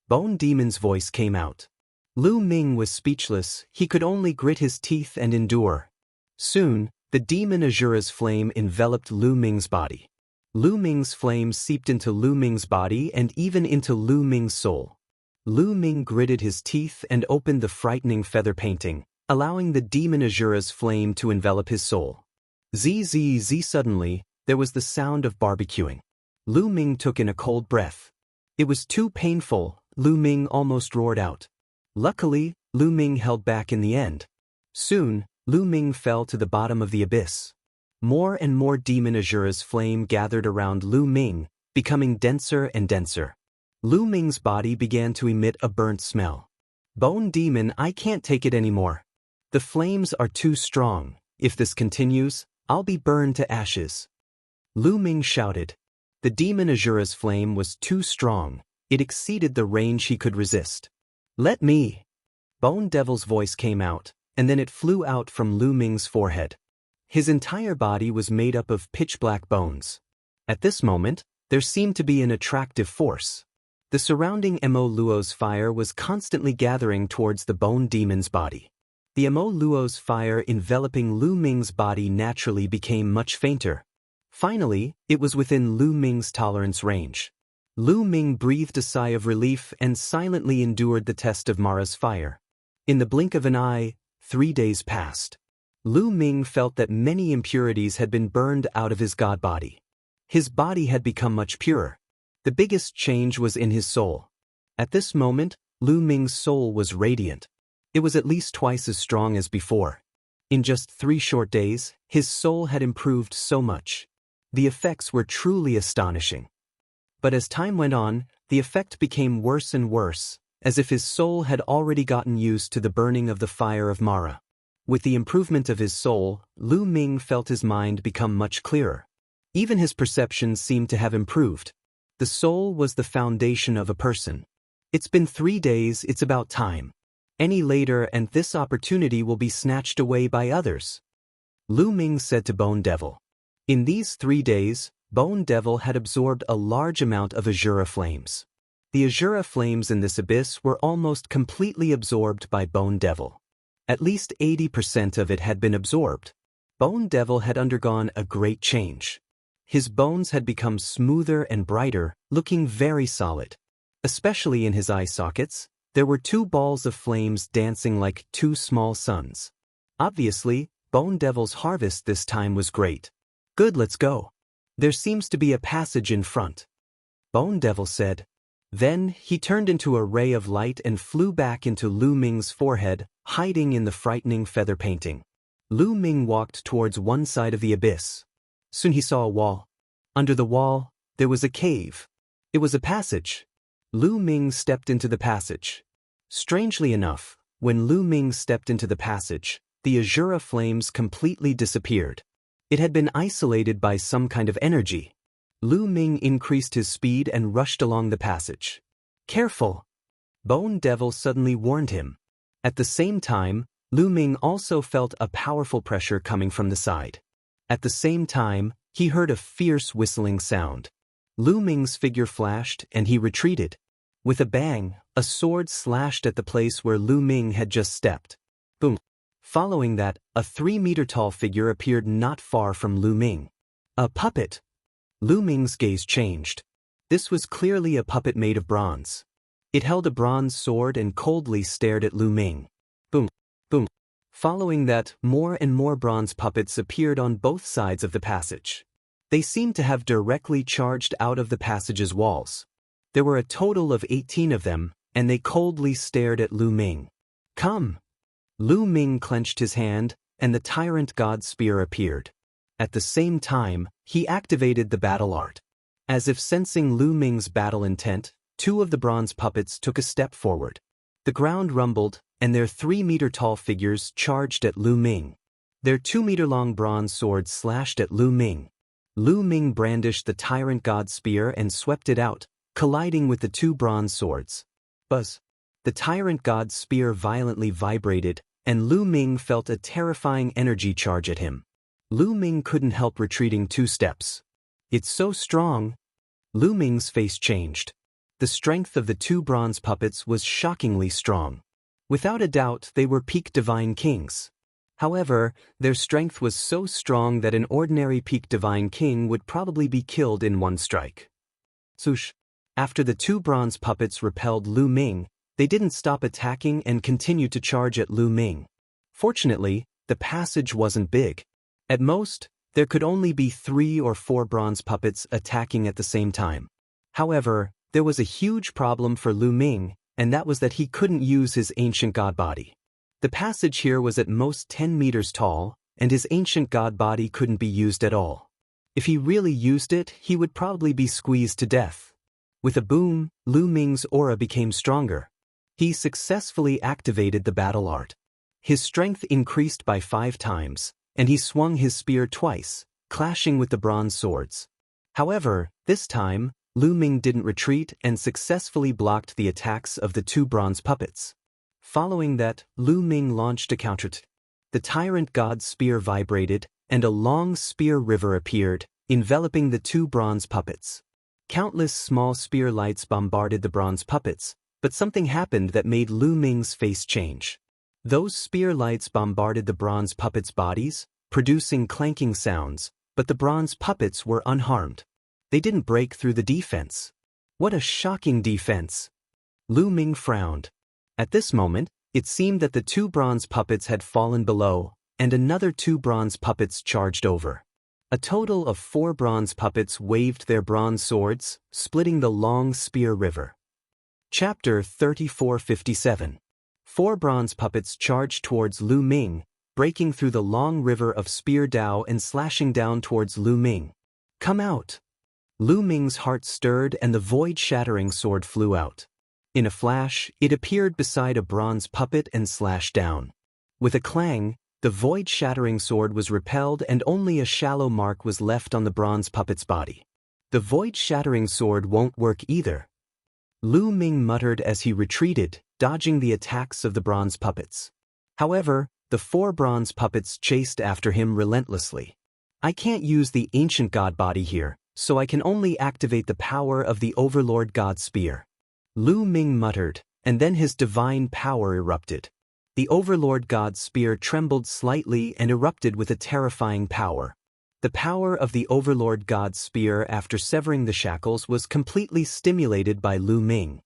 Bone Demon's voice came out. Lu Ming was speechless, he could only grit his teeth and endure. Soon, the demon Azura's flame enveloped Lu Ming's body. Lu Ming's flame seeped into Lu Ming's body and even into Lu Ming's soul. Lu Ming gritted his teeth and opened the frightening feather painting, allowing the demon Azura's flame to envelop his soul. Zzz suddenly, there was the sound of barbecuing. Lu Ming took in a cold breath. It was too painful, Lu Ming almost roared out. Luckily, Lu Ming held back in the end. Soon, Lu Ming fell to the bottom of the abyss. More and more demon Azura's flame gathered around Lu Ming, becoming denser and denser. Lu Ming's body began to emit a burnt smell. Bone Demon, I can't take it anymore. The flames are too strong. If this continues, I'll be burned to ashes. Lu Ming shouted. The demon Azura's flame was too strong. It exceeded the range he could resist. Let me. Bone Devil's voice came out, and then it flew out from Lu Ming's forehead. His entire body was made up of pitch-black bones. At this moment, there seemed to be an attractive force. The surrounding Mo Luo's fire was constantly gathering towards the Bone Demon's body. The Mo Luo's fire enveloping Lu Ming's body naturally became much fainter. Finally, it was within Lu Ming's tolerance range. Lu Ming breathed a sigh of relief and silently endured the test of Mara's fire. In the blink of an eye, 3 days passed. Lu Ming felt that many impurities had been burned out of his god body. His body had become much purer. The biggest change was in his soul. At this moment, Lu Ming's soul was radiant. It was at least twice as strong as before. In just 3 short days, his soul had improved so much. The effects were truly astonishing. But as time went on, the effect became worse and worse, as if his soul had already gotten used to the burning of the fire of Mara. With the improvement of his soul, Lu Ming felt his mind become much clearer. Even his perceptions seemed to have improved. The soul was the foundation of a person. It's been 3 days, it's about time. Any later and this opportunity will be snatched away by others. Lu Ming said to Bone Devil. In these 3 days, Bone Devil had absorbed a large amount of Azura flames. The Azura flames in this abyss were almost completely absorbed by Bone Devil. At least 80% of it had been absorbed. Bone Devil had undergone a great change. His bones had become smoother and brighter, looking very solid. Especially in his eye sockets, there were 2 balls of flames dancing like 2 small suns. Obviously, Bone Devil's harvest this time was great. Good, let's go. There seems to be a passage in front, Bone Devil said. Then, he turned into a ray of light and flew back into Lu Ming's forehead, hiding in the frightening feather painting. Lu Ming walked towards one side of the abyss. Soon he saw a wall. Under the wall, there was a cave. It was a passage. Lu Ming stepped into the passage. Strangely enough, when Lu Ming stepped into the passage, the Azura flames completely disappeared. It had been isolated by some kind of energy. Lu Ming increased his speed and rushed along the passage. Careful! Bone Devil suddenly warned him. At the same time, Lu Ming also felt a powerful pressure coming from the side. At the same time, he heard a fierce whistling sound. Lu Ming's figure flashed and he retreated. With a bang, a sword slashed at the place where Lu Ming had just stepped. Boom! Following that, a 3-meter-tall figure appeared not far from Lu Ming. A puppet! Lu Ming's gaze changed. This was clearly a puppet made of bronze. It held a bronze sword and coldly stared at Lu Ming. Boom! Boom! Following that, more and more bronze puppets appeared on both sides of the passage. They seemed to have directly charged out of the passage's walls. There were a total of 18 of them, and they coldly stared at Lu Ming. Come! Lu Ming clenched his hand, and the Tyrant God Spear appeared. At the same time, he activated the battle art. As if sensing Lu Ming's battle intent, 2 of the bronze puppets took a step forward. The ground rumbled, and their 3-meter-tall figures charged at Lu Ming. Their 2-meter-long bronze swords slashed at Lu Ming. Lu Ming brandished the Tyrant God Spear and swept it out, colliding with the 2 bronze swords. Buzz! The Tyrant God Spear violently vibrated, and Lu Ming felt a terrifying energy charge at him. Lu Ming couldn't help retreating 2 steps. It's so strong! Lu Ming's face changed. The strength of the 2 bronze puppets was shockingly strong. Without a doubt, they were peak Divine Kings. However, their strength was so strong that an ordinary peak Divine King would probably be killed in 1 strike. Swoosh! After the 2 bronze puppets repelled Lu Ming, they didn't stop attacking and continued to charge at Lu Ming. Fortunately, the passage wasn't big. At most, there could only be 3 or 4 bronze puppets attacking at the same time. However, there was a huge problem for Lu Ming, and that was that he couldn't use his ancient god body. The passage here was at most 10 meters tall, and his ancient god body couldn't be used at all. If he really used it, he would probably be squeezed to death. With a boom, Lu Ming's aura became stronger. He successfully activated the battle art. His strength increased by 5 times, and he swung his spear twice, clashing with the bronze swords. However, this time, Lu Ming didn't retreat and successfully blocked the attacks of the 2 bronze puppets. Following that, Lu Ming launched a counterattack. The Tyrant God Spear vibrated, and a long spear river appeared, enveloping the 2 bronze puppets. Countless small spear lights bombarded the bronze puppets, but something happened that made Lu Ming's face change. Those spear lights bombarded the bronze puppets' bodies, producing clanking sounds, but the bronze puppets were unharmed. They didn't break through the defense. What a shocking defense! Lu Ming frowned. At this moment, it seemed that the 2 bronze puppets had fallen below, and another 2 bronze puppets charged over. A total of 4 bronze puppets waved their bronze swords, splitting the long spear river. Chapter 3457. 4 bronze puppets charged towards Lu Ming, breaking through the long river of spear Dao and slashing down towards Lu Ming. Come out! Lu Ming's heart stirred and the void-shattering sword flew out. In a flash, it appeared beside a bronze puppet and slashed down. With a clang, the void-shattering sword was repelled and only a shallow mark was left on the bronze puppet's body. The void-shattering sword won't work either. Lu Ming muttered as he retreated, dodging the attacks of the bronze puppets. However, the 4 bronze puppets chased after him relentlessly. I can't use the ancient god body here, so I can only activate the power of the Overlord God Spear. Lu Ming muttered, and then his divine power erupted. The Overlord God Spear trembled slightly and erupted with a terrifying power. The power of the Overlord God Spear after severing the shackles was completely stimulated by Lu Ming.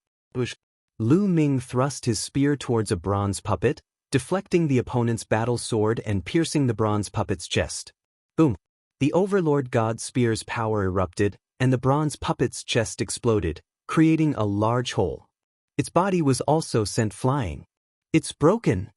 Lu Ming thrust his spear towards a bronze puppet, deflecting the opponent's battle sword and piercing the bronze puppet's chest. Boom! The Overlord God Spear's power erupted, and the bronze puppet's chest exploded, creating a large hole. Its body was also sent flying. "It's broken!"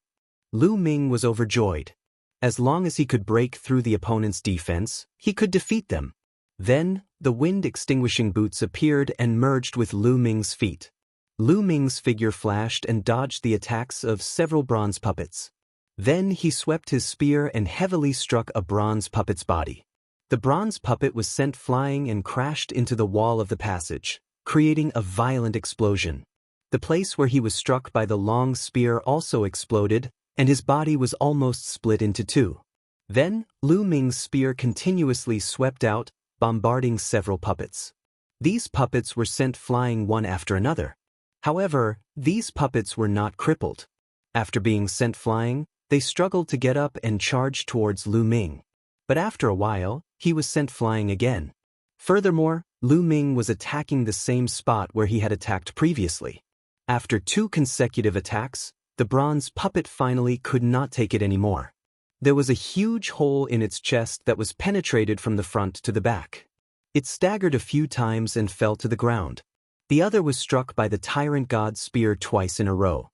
Lu Ming was overjoyed. As long as he could break through the opponent's defense, he could defeat them. Then, the wind-extinguishing boots appeared and merged with Lu Ming's feet. Lu Ming's figure flashed and dodged the attacks of several bronze puppets. Then he swept his spear and heavily struck a bronze puppet's body. The bronze puppet was sent flying and crashed into the wall of the passage, creating a violent explosion. The place where he was struck by the long spear also exploded, and his body was almost split into two. Then, Lu Ming's spear continuously swept out, bombarding several puppets. These puppets were sent flying one after another. However, these puppets were not crippled. After being sent flying, they struggled to get up and charged towards Lu Ming. But after a while, he was sent flying again. Furthermore, Lu Ming was attacking the same spot where he had attacked previously. After 2 consecutive attacks, the bronze puppet finally could not take it anymore. There was a huge hole in its chest that was penetrated from the front to the back. It staggered a few times and fell to the ground. The other was struck by the Tyrant God's spear twice in a row.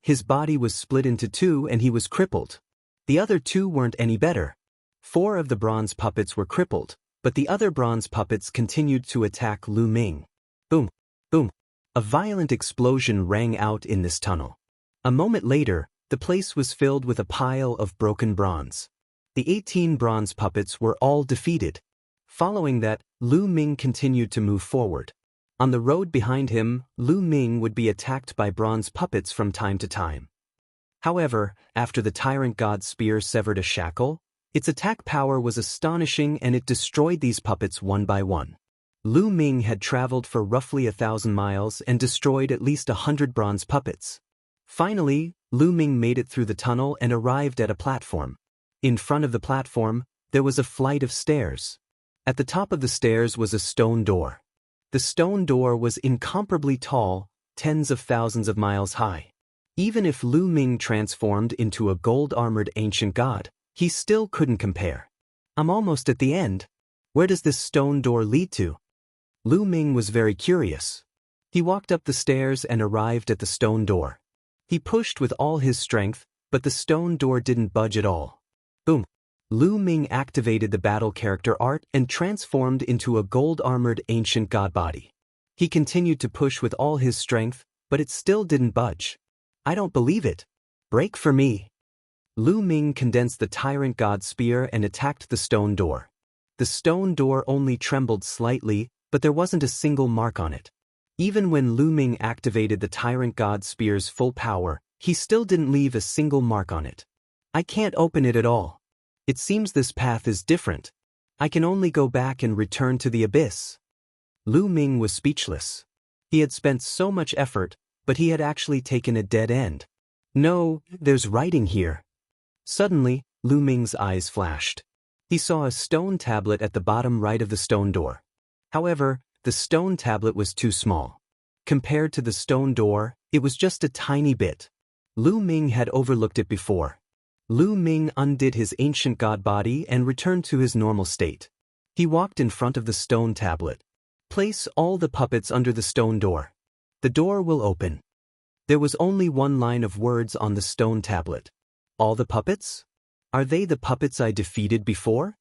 His body was split into 2 and he was crippled. The other 2 weren't any better. 4 of the bronze puppets were crippled, but the other bronze puppets continued to attack Lu Ming. Boom! Boom! A violent explosion rang out in this tunnel. A moment later, the place was filled with a pile of broken bronze. The 18 bronze puppets were all defeated. Following that, Lu Ming continued to move forward. On the road behind him, Lu Ming would be attacked by bronze puppets from time to time. However, after the Tyrant God's spear severed a shackle, its attack power was astonishing and it destroyed these puppets one by one. Lu Ming had traveled for roughly 1,000 miles and destroyed at least 100 bronze puppets. Finally, Lu Ming made it through the tunnel and arrived at a platform. In front of the platform, there was a flight of stairs. At the top of the stairs was a stone door. The stone door was incomparably tall, tens of thousands of miles high. Even if Lu Ming transformed into a gold-armored ancient god, he still couldn't compare. "I'm almost at the end. Where does this stone door lead to?" Lu Ming was very curious. He walked up the stairs and arrived at the stone door. He pushed with all his strength, but the stone door didn't budge at all. Boom! Lu Ming activated the battle character art and transformed into a gold-armored ancient god body. He continued to push with all his strength, but it still didn't budge. "I don't believe it. Break for me." Lu Ming condensed the Tyrant God's spear and attacked the stone door. The stone door only trembled slightly, but there wasn't a single mark on it. Even when Lu Ming activated the Tyrant God's spear's full power, he still didn't leave a single mark on it. "I can't open it at all. It seems this path is different. I can only go back and return to the abyss." Lu Ming was speechless. He had spent so much effort, but he had actually taken a dead end. "No, there's writing here." Suddenly, Lu Ming's eyes flashed. He saw a stone tablet at the bottom right of the stone door. However, the stone tablet was too small. Compared to the stone door, it was just a tiny bit. Lu Ming had overlooked it before. Lu Ming undid his ancient god body and returned to his normal state. He walked in front of the stone tablet. "Place all the puppets under the stone door. The door will open." There was only one line of words on the stone tablet. "All the puppets? Are they the puppets I defeated before?"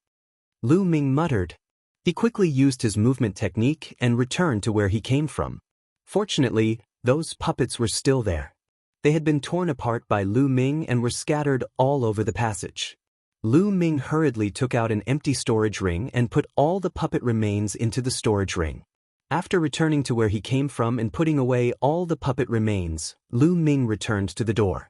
Lu Ming muttered. He quickly used his movement technique and returned to where he came from. Fortunately, those puppets were still there. They had been torn apart by Lu Ming and were scattered all over the passage. Lu Ming hurriedly took out an empty storage ring and put all the puppet remains into the storage ring. After returning to where he came from and putting away all the puppet remains, Lu Ming returned to the door.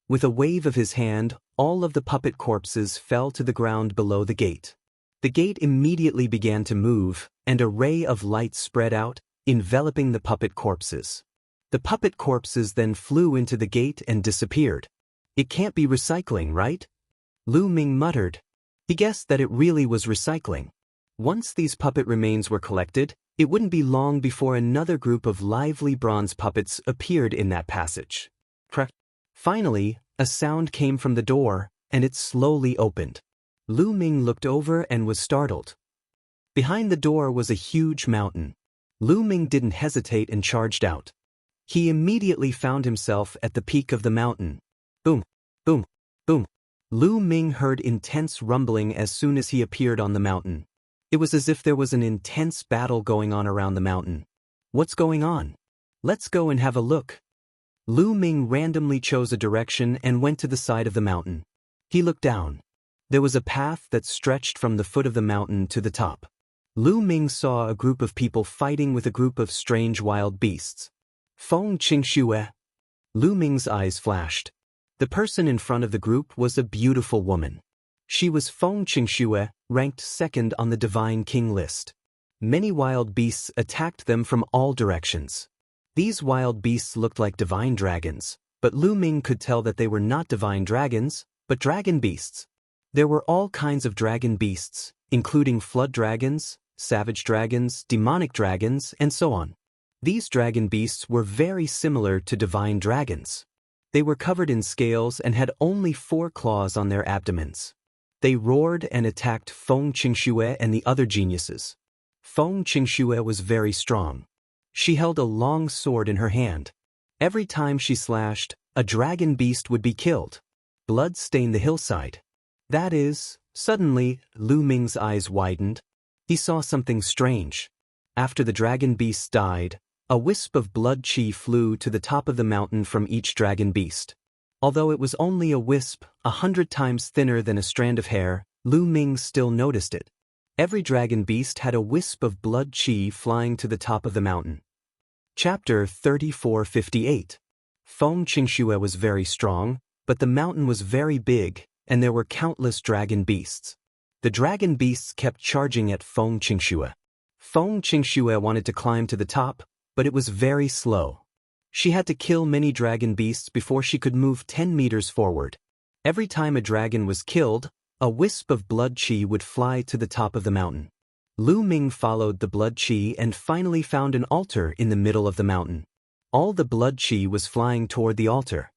With a wave of his hand, all of the puppet corpses fell to the ground below the gate. The gate immediately began to move, and a ray of light spread out, enveloping the puppet corpses. The puppet corpses then flew into the gate and disappeared. "It can't be recycling, right?" Lu Ming muttered. He guessed that it really was recycling. Once these puppet remains were collected, it wouldn't be long before another group of lively bronze puppets appeared in that passage. Finally, a sound came from the door, and it slowly opened. Lu Ming looked over and was startled. Behind the door was a huge mountain. Lu Ming didn't hesitate and charged out. He immediately found himself at the peak of the mountain. Boom, boom, boom. Lu Ming heard intense rumbling as soon as he appeared on the mountain. It was as if there was an intense battle going on around the mountain. What's going on? Let's go and have a look. Lu Ming randomly chose a direction and went to the side of the mountain. He looked down. There was a path that stretched from the foot of the mountain to the top. Lu Ming saw a group of people fighting with a group of strange wild beasts. Feng Qingxue. Lu Ming's eyes flashed. The person in front of the group was a beautiful woman. She was Feng Qingxue, ranked second on the Divine King list. Many wild beasts attacked them from all directions. These wild beasts looked like divine dragons, but Lu Ming could tell that they were not divine dragons, but dragon beasts. There were all kinds of dragon beasts, including flood dragons, savage dragons, demonic dragons, and so on. These dragon beasts were very similar to divine dragons. They were covered in scales and had only 4 claws on their abdomens. They roared and attacked Feng Qingxue and the other geniuses. Feng Qingxue was very strong. She held a long sword in her hand. Every time she slashed, a dragon beast would be killed. Blood stained the hillside. That is, suddenly, Lu Ming's eyes widened. He saw something strange. After the dragon beasts died, a wisp of blood chi flew to the top of the mountain from each dragon beast. Although it was only a wisp, 100 times thinner than a strand of hair, Lu Ming still noticed it. Every dragon beast had a wisp of blood chi flying to the top of the mountain. Chapter 3458. Feng Qingxue was very strong, but the mountain was very big, and there were countless dragon beasts. The dragon beasts kept charging at Feng Qingxue. Feng Qingxue wanted to climb to the top, but it was very slow. She had to kill many dragon beasts before she could move 10 meters forward. Every time a dragon was killed, a wisp of blood chi would fly to the top of the mountain. Lu Ming followed the blood chi and finally found an altar in the middle of the mountain. All the blood chi was flying toward the altar.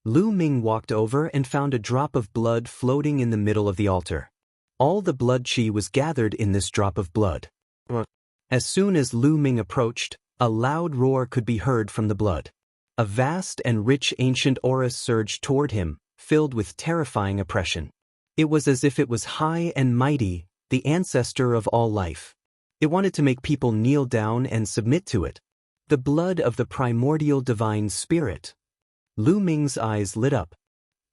Lu Ming walked over and found a drop of blood floating in the middle of the altar. All the blood chi was gathered in this drop of blood. As soon as Lu Ming approached, a loud roar could be heard from the blood. A vast and rich ancient aura surged toward him, filled with terrifying oppression. It was as if it was high and mighty, the ancestor of all life. It wanted to make people kneel down and submit to it. The blood of the primordial divine spirit. Lu Ming's eyes lit up.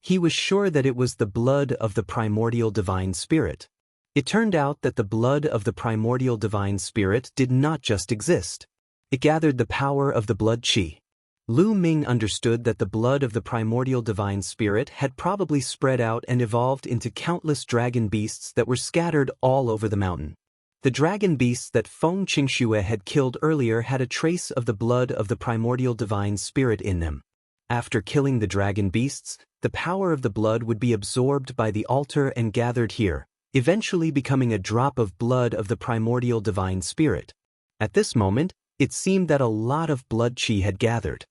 He was sure that it was the blood of the primordial divine spirit. It turned out that the blood of the primordial divine spirit did not just exist. It gathered the power of the blood chi. Lu Ming understood that the blood of the primordial divine spirit had probably spread out and evolved into countless dragon beasts that were scattered all over the mountain. The dragon beasts that Feng Qingxue had killed earlier had a trace of the blood of the primordial divine spirit in them. After killing the dragon beasts, the power of the blood would be absorbed by the altar and gathered here, eventually becoming a drop of blood of the primordial divine spirit. At this moment, it seemed that a lot of blood chi had gathered.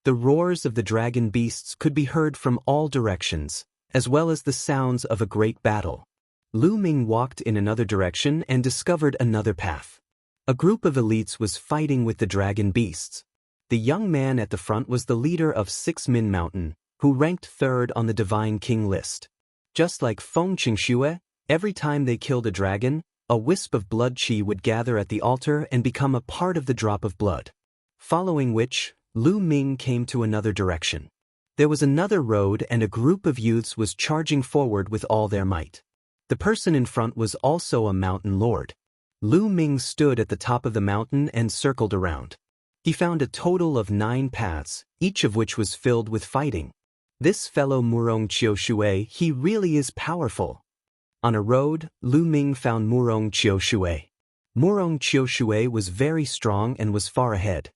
The roars of the dragon beasts could be heard from all directions, as well as the sounds of a great battle. Lu Ming walked in another direction and discovered another path. A group of elites was fighting with the dragon beasts. The young man at the front was the leader of 6 Min Mountain, who ranked 3rd on the Divine King list. Just like Feng Qingxue, every time they killed a dragon, a wisp of blood chi would gather at the altar and become a part of the drop of blood. Following which, Lu Ming came to another direction. There was another road and a group of youths was charging forward with all their might. The person in front was also a mountain lord. Lu Ming stood at the top of the mountain and circled around. He found a total of 9 paths, each of which was filled with fighting. This fellow Murong Qiushue, he really is powerful. On a road, Lu Ming found Murong Qiushue. Murong Qiushue was very strong and was far ahead.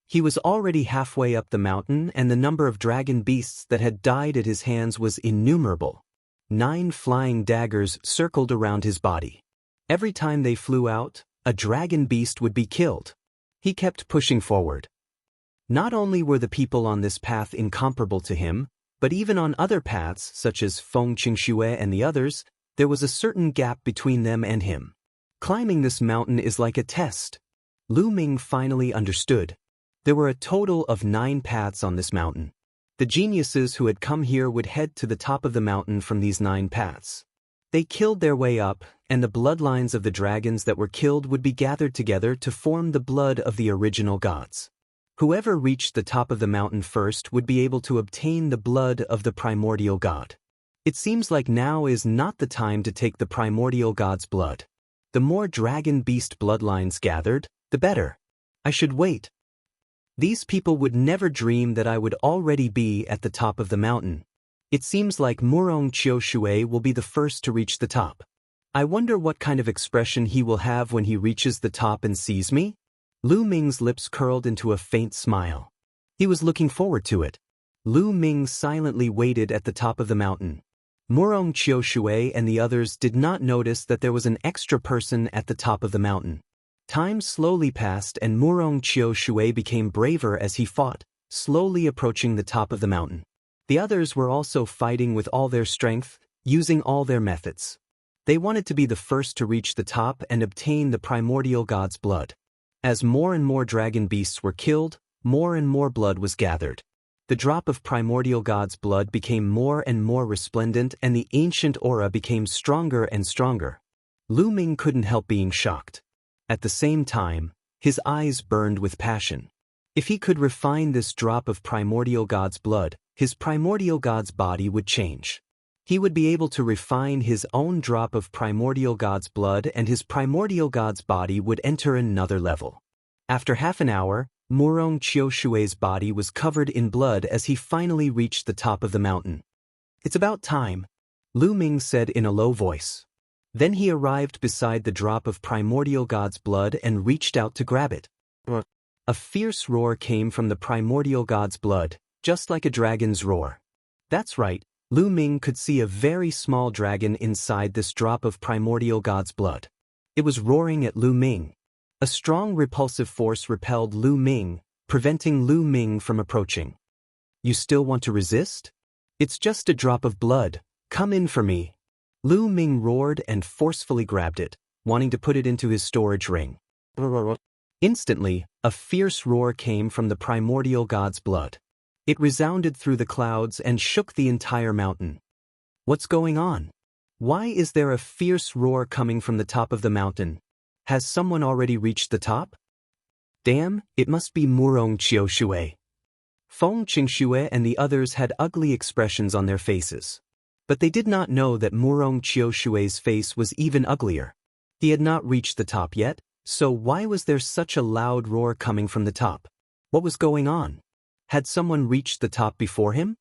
He was already halfway up the mountain and the number of dragon beasts that had died at his hands was innumerable. 9 flying daggers circled around his body. Every time they flew out, a dragon beast would be killed. He kept pushing forward. Not only were the people on this path incomparable to him, But even on other paths, such as Feng Qingxue and the others, there was a certain gap between them and him. Climbing this mountain is like a test. Lu Ming finally understood. There were a total of 9 paths on this mountain. The geniuses who had come here would head to the top of the mountain from these 9 paths. They killed their way up, and the bloodlines of the dragons that were killed would be gathered together to form the blood of the original gods. Whoever reached the top of the mountain first would be able to obtain the blood of the primordial god. It seems like now is not the time to take the primordial god's blood. The more dragon beast bloodlines gathered, the better. I should wait. These people would never dream that I would already be at the top of the mountain. It seems like Murong Qiushui will be the first to reach the top. I wonder what kind of expression he will have when he reaches the top and sees me? Lu Ming's lips curled into a faint smile. He was looking forward to it. Lu Ming silently waited at the top of the mountain. Murong Qiushui and the others did not notice that there was an extra person at the top of the mountain. Time slowly passed and Murong Qiushui became braver as he fought, slowly approaching the top of the mountain. The others were also fighting with all their strength, using all their methods. They wanted to be the first to reach the top and obtain the primordial god's blood. As more and more dragon beasts were killed, more and more blood was gathered. The drop of primordial god's blood became more and more resplendent and the ancient aura became stronger and stronger. Lu Ming couldn't help being shocked. At the same time, his eyes burned with passion. If he could refine this drop of primordial god's blood, his primordial god's body would change. He would be able to refine his own drop of primordial god's blood and his primordial god's body would enter another level. After half an hour, Murong Qiushui's body was covered in blood as he finally reached the top of the mountain. It's about time, Lu Ming said in a low voice. Then he arrived beside the drop of primordial god's blood and reached out to grab it. A fierce roar came from the primordial god's blood, just like a dragon's roar. That's right, Lu Ming could see a very small dragon inside this drop of primordial god's blood. It was roaring at Lu Ming. A strong repulsive force repelled Lu Ming, preventing Lu Ming from approaching. You still want to resist? It's just a drop of blood, come in for me. Lu Ming roared and forcefully grabbed it, wanting to put it into his storage ring. Instantly, a fierce roar came from the primordial god's blood. It resounded through the clouds and shook the entire mountain. What's going on? Why is there a fierce roar coming from the top of the mountain? Has someone already reached the top? Damn, it must be Murong Qiushui. Feng Qingxue and the others had ugly expressions on their faces. But they did not know that Murong Qiushui's face was even uglier. He had not reached the top yet, so why was there such a loud roar coming from the top? What was going on? Had someone reached the top before him?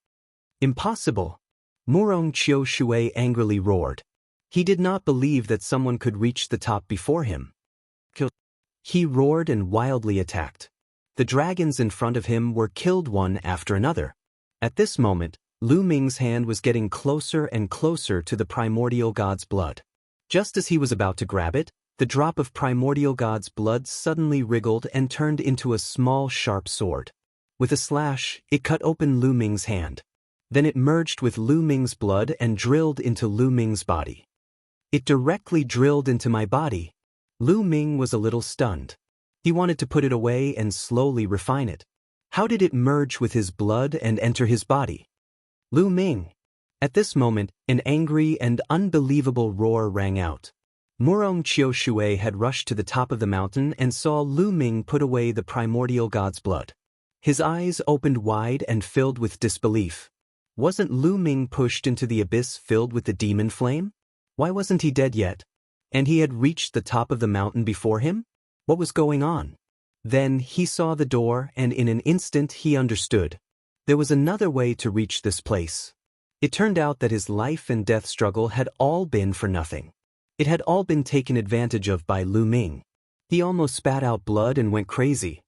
Impossible! Murong Qiushui angrily roared. He did not believe that someone could reach the top before him. He roared and wildly attacked. The dragons in front of him were killed one after another. At this moment, Lu Ming's hand was getting closer and closer to the primordial god's blood. Just as he was about to grab it, the drop of primordial god's blood suddenly wriggled and turned into a small sharp sword. With a slash, it cut open Lu Ming's hand. Then it merged with Lu Ming's blood and drilled into Lu Ming's body. It directly drilled into my body. Lu Ming was a little stunned. He wanted to put it away and slowly refine it. How did it merge with his blood and enter his body? Lu Ming! At this moment, an angry and unbelievable roar rang out. Murong Qiushui had rushed to the top of the mountain and saw Lu Ming put away the primordial god's blood. His eyes opened wide and filled with disbelief. Wasn't Lu Ming pushed into the abyss filled with the demon flame? Why wasn't he dead yet? And he had reached the top of the mountain before him? What was going on? Then he saw the door and in an instant he understood. There was another way to reach this place. It turned out that his life and death struggle had all been for nothing. It had all been taken advantage of by Lu Ming. He almost spat out blood and went crazy.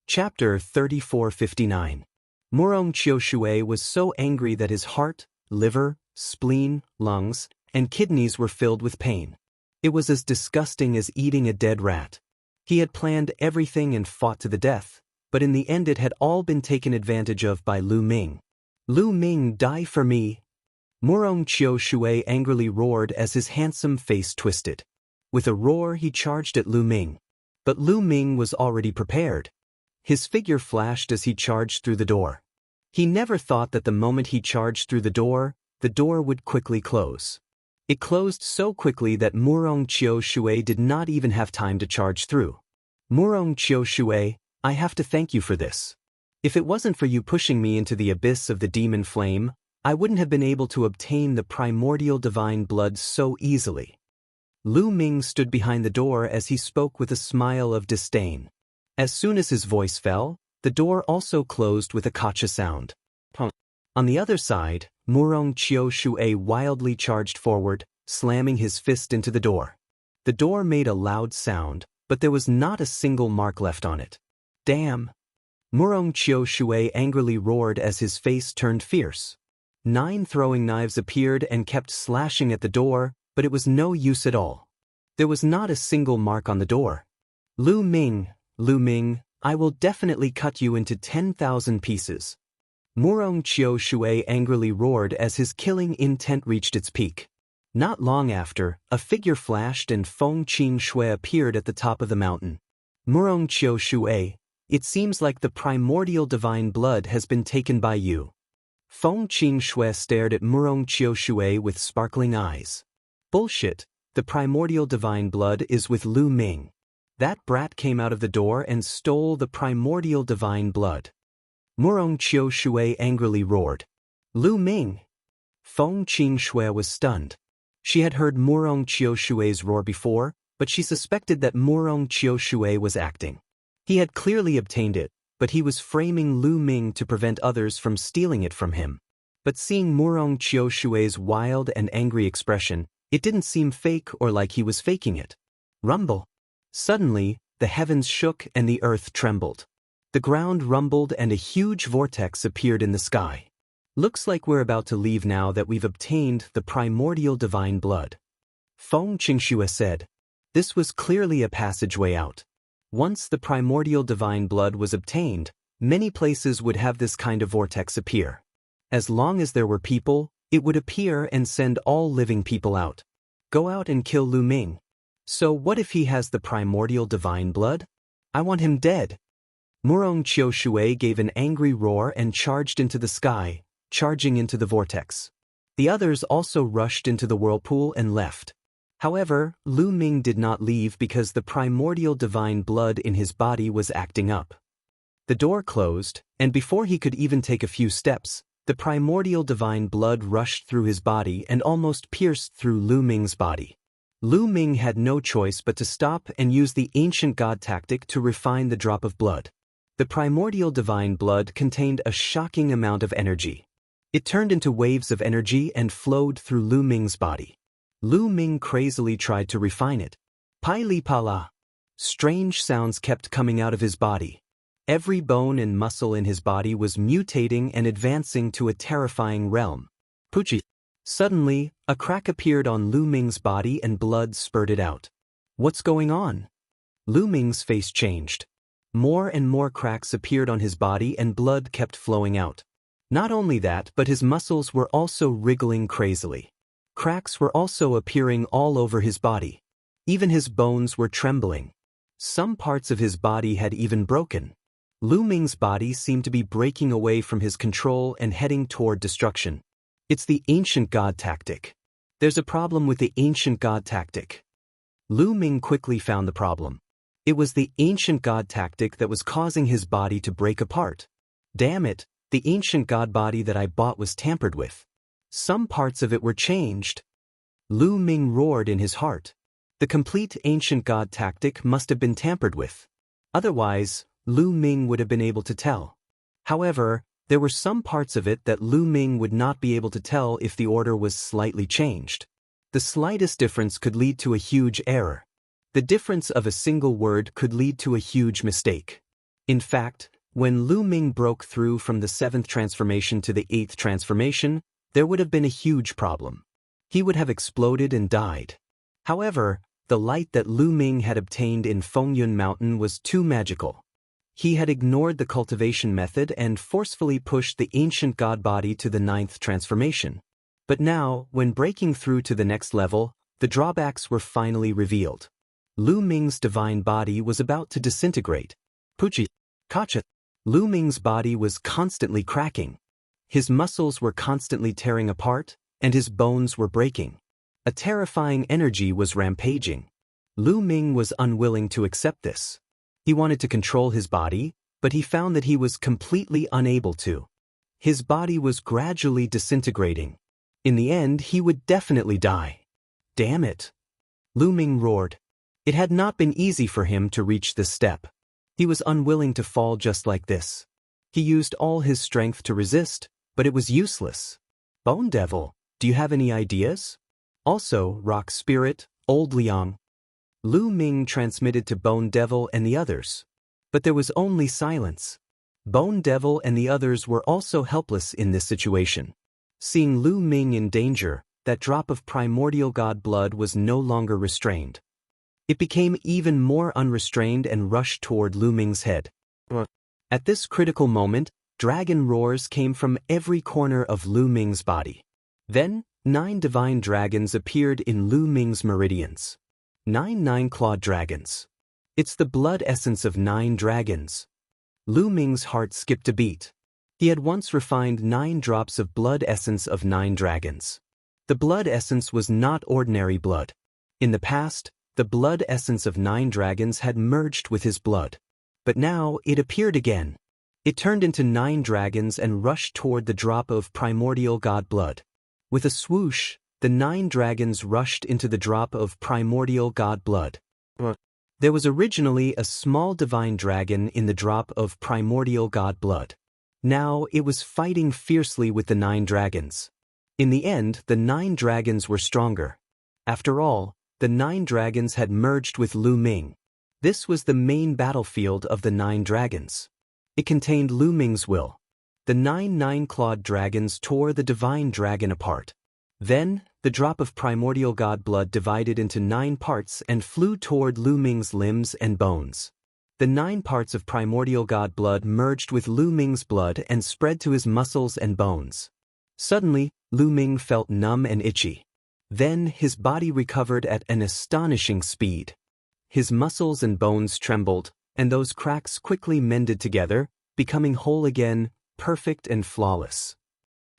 Chapter 3459. Murong Qiushui was so angry that his heart, liver, spleen, lungs, and kidneys were filled with pain. It was as disgusting as eating a dead rat. He had planned everything and fought to the death, but in the end it had all been taken advantage of by Lu Ming. Lu Ming, die for me! Murong Chiu Shui angrily roared as his handsome face twisted. With a roar he charged at Lu Ming. But Lu Ming was already prepared. His figure flashed as he charged through the door. He never thought that the moment he charged through the door would quickly close. It closed so quickly that Murong Chiu Shui did not even have time to charge through. Murong Chiu Shui, I have to thank you for this. If it wasn't for you pushing me into the abyss of the demon flame, I wouldn't have been able to obtain the primordial divine blood so easily. Lu Ming stood behind the door as he spoke with a smile of disdain. As soon as his voice fell, the door also closed with a kacha sound. On the other side, Murong Chiu Shui wildly charged forward, slamming his fist into the door. The door made a loud sound, but there was not a single mark left on it. Damn! Murong Chiu Shui angrily roared as his face turned fierce. 9 throwing knives appeared and kept slashing at the door, but it was no use at all. There was not a single mark on the door. Lu Ming, I will definitely cut you into 10,000 pieces. Murong Chiu Shui angrily roared as his killing intent reached its peak. Not long after, a figure flashed and Feng Qing Shui appeared at the top of the mountain. Murong Chiu Shui, it seems like the primordial divine blood has been taken by you. Feng Qing Shui stared at Murong Chiu Shui with sparkling eyes. Bullshit, the primordial divine blood is with Lu Ming. That brat came out of the door and stole the primordial divine blood. Murong Chiu Shui angrily roared. Lu Ming! Feng Qing Shui was stunned. She had heard Murong Chiu Shui's roar before, but she suspected that Murong Chiu Shui was acting. He had clearly obtained it, but he was framing Lu Ming to prevent others from stealing it from him. But seeing Murong Chiu Shui's wild and angry expression, it didn't seem fake or like he was faking it. Rumble. Suddenly, the heavens shook and the earth trembled. The ground rumbled and a huge vortex appeared in the sky. Looks like we're about to leave now that we've obtained the primordial divine blood. Feng Qingxue said. This was clearly a passageway out. Once the primordial divine blood was obtained, many places would have this kind of vortex appear. As long as there were people, it would appear and send all living people out. Go out and kill Lu Ming. So what if he has the primordial divine blood? I want him dead. Murong Chiu Shui gave an angry roar and charged into the sky, charging into the vortex. The others also rushed into the whirlpool and left. However, Lu Ming did not leave because the primordial divine blood in his body was acting up. The door closed, and before he could even take a few steps, the primordial divine blood rushed through his body and almost pierced through Lu Ming's body. Lu Ming had no choice but to stop and use the ancient god tactic to refine the drop of blood. The primordial divine blood contained a shocking amount of energy. It turned into waves of energy and flowed through Lu Ming's body. Lu Ming crazily tried to refine it. Pai Li Pa La. Strange sounds kept coming out of his body. Every bone and muscle in his body was mutating and advancing to a terrifying realm. Puchi. Suddenly, a crack appeared on Lu Ming's body and blood spurted out. What's going on? Lu Ming's face changed. More and more cracks appeared on his body and blood kept flowing out. Not only that, but his muscles were also wriggling crazily. Cracks were also appearing all over his body. Even his bones were trembling. Some parts of his body had even broken. Lu Ming's body seemed to be breaking away from his control and heading toward destruction. It's the ancient god tactic. There's a problem with the ancient god tactic. Lu Ming quickly found the problem. It was the ancient god tactic that was causing his body to break apart. Damn it, the ancient god body that I bought was tampered with. Some parts of it were changed. Lu Ming roared in his heart. The complete ancient god tactic must have been tampered with. Otherwise, Lu Ming would have been able to tell. However, there were some parts of it that Lu Ming would not be able to tell if the order was slightly changed. The slightest difference could lead to a huge error. The difference of a single word could lead to a huge mistake. In fact, when Lu Ming broke through from the 7th transformation to the 8th transformation, there would have been a huge problem. He would have exploded and died. However, the light that Lu Ming had obtained in Fengyun Mountain was too magical. He had ignored the cultivation method and forcefully pushed the ancient god body to the 9th transformation. But now, when breaking through to the next level, the drawbacks were finally revealed. Lu Ming's divine body was about to disintegrate. Puchi, Kacha. Lu Ming's body was constantly cracking. His muscles were constantly tearing apart, and his bones were breaking. A terrifying energy was rampaging. Lu Ming was unwilling to accept this. He wanted to control his body, but he found that he was completely unable to. His body was gradually disintegrating. In the end, he would definitely die. Damn it! Lu Ming roared. It had not been easy for him to reach this step. He was unwilling to fall just like this. He used all his strength to resist, but it was useless. Bone Devil, do you have any ideas? Also, Rock Spirit, Old Liang. Lu Ming transmitted to Bone Devil and the others. But there was only silence. Bone Devil and the others were also helpless in this situation. Seeing Lu Ming in danger, that drop of primordial god blood was no longer restrained. It became even more unrestrained and rushed toward Lu Ming's head. At this critical moment, dragon roars came from every corner of Lu Ming's body. Then, 9 divine dragons appeared in Lu Ming's meridians. 9 nine-clawed dragons. It's the blood essence of 9 dragons. Lu Ming's heart skipped a beat. He had once refined 9 drops of blood essence of 9 dragons. The blood essence was not ordinary blood. In the past, the blood essence of 9 dragons had merged with his blood. But now it appeared again. It turned into 9 dragons and rushed toward the drop of primordial god blood. With a swoosh, the 9 dragons rushed into the drop of primordial god blood. There was originally a small divine dragon in the drop of primordial god blood. Now it was fighting fiercely with the 9 dragons. In the end, the 9 dragons were stronger. After all, the 9 dragons had merged with Lu Ming. This was the main battlefield of the 9 dragons. It contained Lu Ming's will. The 9 nine-clawed dragons tore the divine dragon apart. Then, the drop of primordial god blood divided into 9 parts and flew toward Lu Ming's limbs and bones. The 9 parts of primordial god blood merged with Lu Ming's blood and spread to his muscles and bones. Suddenly, Lu Ming felt numb and itchy. Then his body recovered at an astonishing speed. His muscles and bones trembled, and those cracks quickly mended together, becoming whole again, perfect and flawless.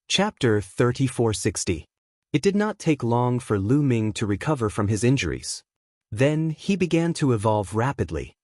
Chapter 3460. It did not take long for Lu Ming to recover from his injuries. Then he began to evolve rapidly.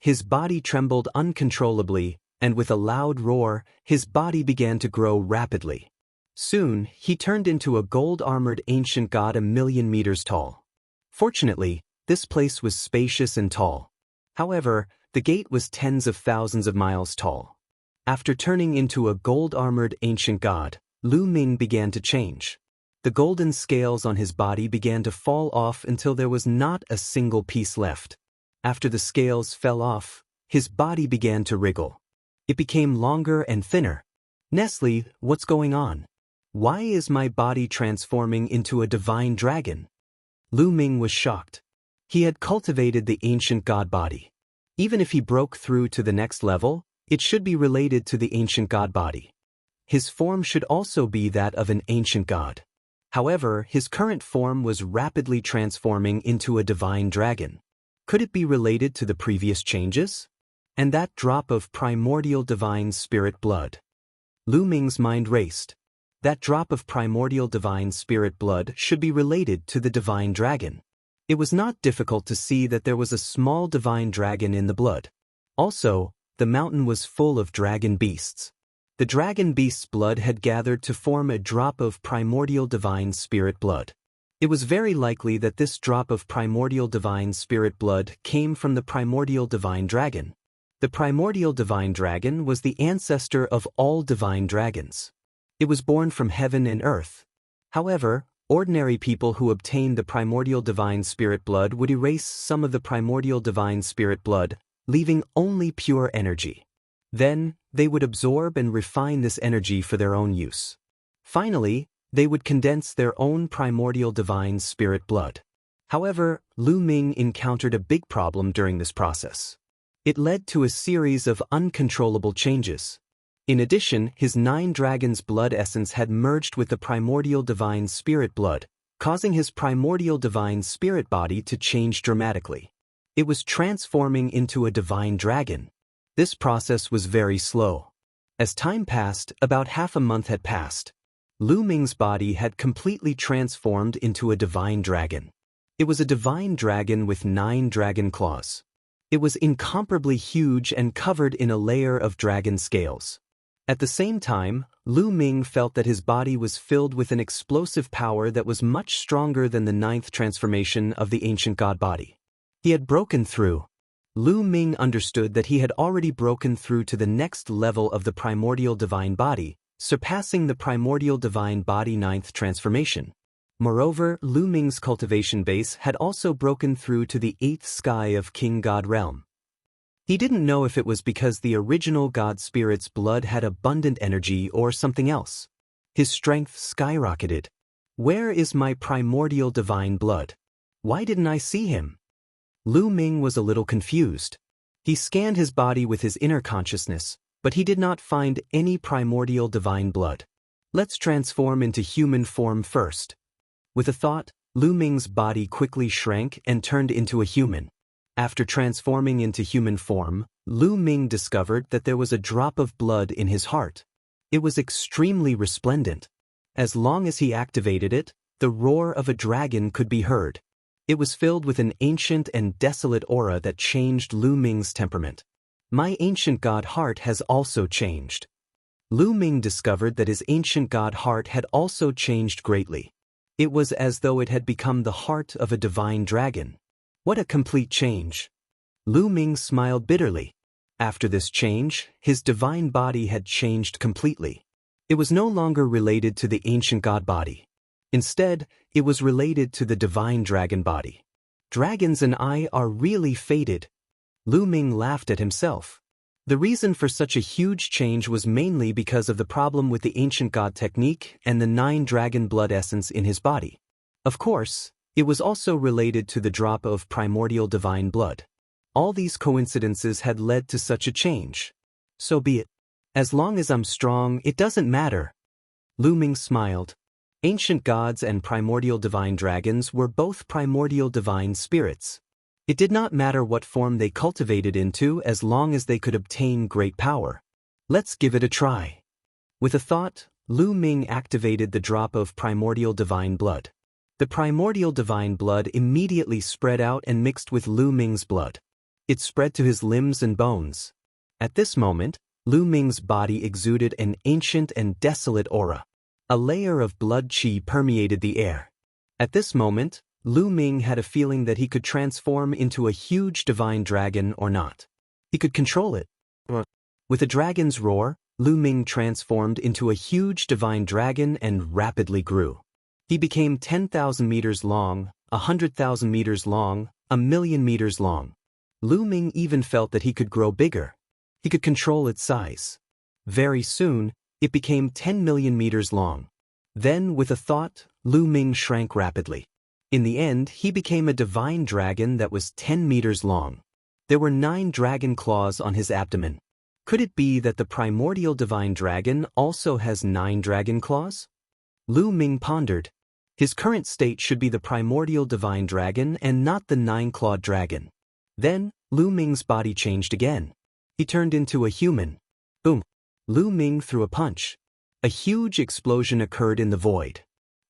His body trembled uncontrollably, and with a loud roar, his body began to grow rapidly. Soon, he turned into a gold-armored ancient god 1,000,000 meters tall. Fortunately, this place was spacious and tall. However, the gate was tens of thousands of miles tall. After turning into a gold-armored ancient god, Lu Ming began to change. The golden scales on his body began to fall off until there was not a single piece left. After the scales fell off, his body began to wriggle. It became longer and thinner. Nestle, what's going on? Why is my body transforming into a divine dragon? Lu Ming was shocked. He had cultivated the ancient god body. Even if he broke through to the next level, it should be related to the ancient god body. His form should also be that of an ancient god. However, his current form was rapidly transforming into a divine dragon. Could it be related to the previous changes? And that drop of primordial divine spirit blood? Lu Ming's mind raced. That drop of primordial divine spirit blood should be related to the divine dragon. It was not difficult to see that there was a small divine dragon in the blood. Also, the mountain was full of dragon beasts. The dragon beast's blood had gathered to form a drop of primordial divine spirit blood. It was very likely that this drop of primordial divine spirit blood came from the primordial divine dragon. The primordial divine dragon was the ancestor of all divine dragons. It was born from heaven and earth. However, ordinary people who obtained the primordial divine spirit blood would erase some of the primordial divine spirit blood, leaving only pure energy. Then, they would absorb and refine this energy for their own use. Finally, they would condense their own primordial divine spirit blood. However, Lu Ming encountered a big problem during this process. It led to a series of uncontrollable changes. In addition, his 9 dragons' blood essence had merged with the primordial divine spirit blood, causing his primordial divine spirit body to change dramatically. It was transforming into a divine dragon. This process was very slow. As time passed, about half a month had passed. Lu Ming's body had completely transformed into a divine dragon. It was a divine dragon with 9 dragon claws. It was incomparably huge and covered in a layer of dragon scales. At the same time, Lu Ming felt that his body was filled with an explosive power that was much stronger than the 9th transformation of the ancient god body. He had broken through. Lu Ming understood that he had already broken through to the next level of the primordial divine body, surpassing the primordial divine body 9th transformation. Moreover, Lu Ming's cultivation base had also broken through to the 8th sky of King God realm. He didn't know if it was because the original god spirit's blood had abundant energy or something else. His strength skyrocketed. Where is my primordial divine blood? Why didn't I see him? Lu Ming was a little confused. He scanned his body with his inner consciousness, but he did not find any primordial divine blood. Let's transform into human form first. With a thought, Lu Ming's body quickly shrank and turned into a human. After transforming into human form, Lu Ming discovered that there was a drop of blood in his heart. It was extremely resplendent. As long as he activated it, the roar of a dragon could be heard. It was filled with an ancient and desolate aura that changed Lu Ming's temperament. My ancient god heart has also changed. Lu Ming discovered that his ancient god heart had also changed greatly. It was as though it had become the heart of a divine dragon. What a complete change! Lu Ming smiled bitterly. After this change, his divine body had changed completely. It was no longer related to the ancient god body. Instead, it was related to the divine dragon body. Dragons and I are really fated. Lu Ming laughed at himself. The reason for such a huge change was mainly because of the problem with the ancient god technique and the 9 dragon blood essence in his body. Of course, it was also related to the drop of primordial divine blood. All these coincidences had led to such a change. So be it. As long as I'm strong, it doesn't matter. Lu Ming smiled. Ancient gods and primordial divine dragons were both primordial divine spirits. It did not matter what form they cultivated into as long as they could obtain great power. Let's give it a try. With a thought, Lu Ming activated the drop of primordial divine blood. The primordial divine blood immediately spread out and mixed with Lu Ming's blood. It spread to his limbs and bones. At this moment, Lu Ming's body exuded an ancient and desolate aura. A layer of blood qi permeated the air. At this moment, Lu Ming had a feeling that he could transform into a huge divine dragon or not. He could control it. With a dragon's roar, Lu Ming transformed into a huge divine dragon and rapidly grew. He became 10,000 meters long, 100,000 meters long, 1,000,000 meters long. Lu Ming even felt that he could grow bigger. He could control its size. Very soon, it became 10 million meters long. Then, with a thought, Lu Ming shrank rapidly. In the end, he became a divine dragon that was 10 meters long. There were 9 dragon claws on his abdomen. Could it be that the primordial divine dragon also has 9 dragon claws? Lu Ming pondered. His current state should be the primordial divine dragon and not the 9-clawed dragon. Then, Lu Ming's body changed again. He turned into a human. Boom! Lu Ming threw a punch. A huge explosion occurred in the void.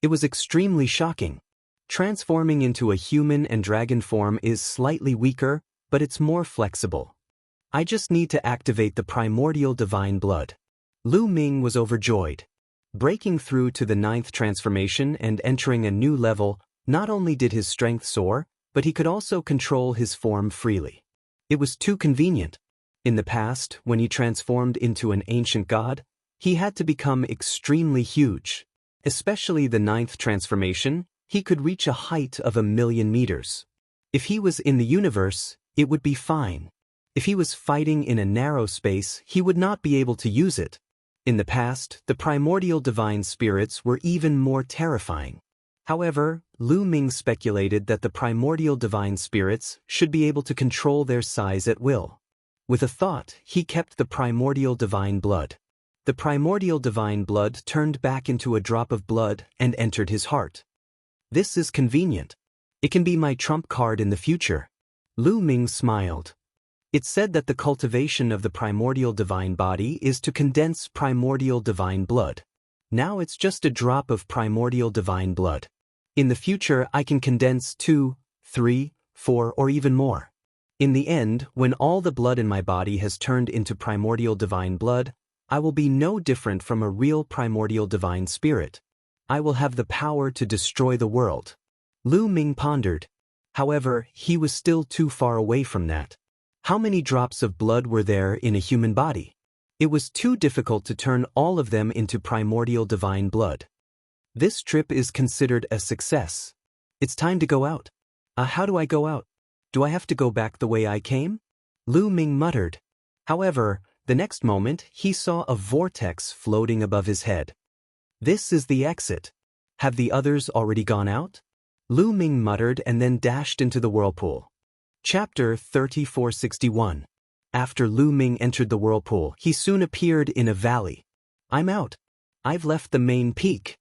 It was extremely shocking. Transforming into a human and dragon form is slightly weaker, but it's more flexible. I just need to activate the primordial divine blood. Lu Ming was overjoyed. Breaking through to the 9th transformation and entering a new level, not only did his strength soar, but he could also control his form freely. It was too convenient. In the past, when he transformed into an ancient god, he had to become extremely huge. Especially the 9th transformation, he could reach a height of 1,000,000 meters. If he was in the universe, it would be fine. If he was fighting in a narrow space, he would not be able to use it. In the past, the primordial divine spirits were even more terrifying. However, Lu Ming speculated that the primordial divine spirits should be able to control their size at will. With a thought, he kept the primordial divine blood. The primordial divine blood turned back into a drop of blood and entered his heart. This is convenient. It can be my trump card in the future. Lu Ming smiled. It's said that the cultivation of the primordial divine body is to condense primordial divine blood. Now it's just a drop of primordial divine blood. In the future, I can condense 2, 3, 4, or even more. In the end, when all the blood in my body has turned into primordial divine blood, I will be no different from a real primordial divine spirit. I will have the power to destroy the world. Lu Ming pondered. However, he was still too far away from that. How many drops of blood were there in a human body? It was too difficult to turn all of them into primordial divine blood. This trip is considered a success. It's time to go out. How do I go out? Do I have to go back the way I came? Lu Ming muttered. However, the next moment he saw a vortex floating above his head. This is the exit. Have the others already gone out? Lu Ming muttered and then dashed into the whirlpool. Chapter 3461. After Lu Ming entered the whirlpool, he soon appeared in a valley. I'm out. I've left the main peak.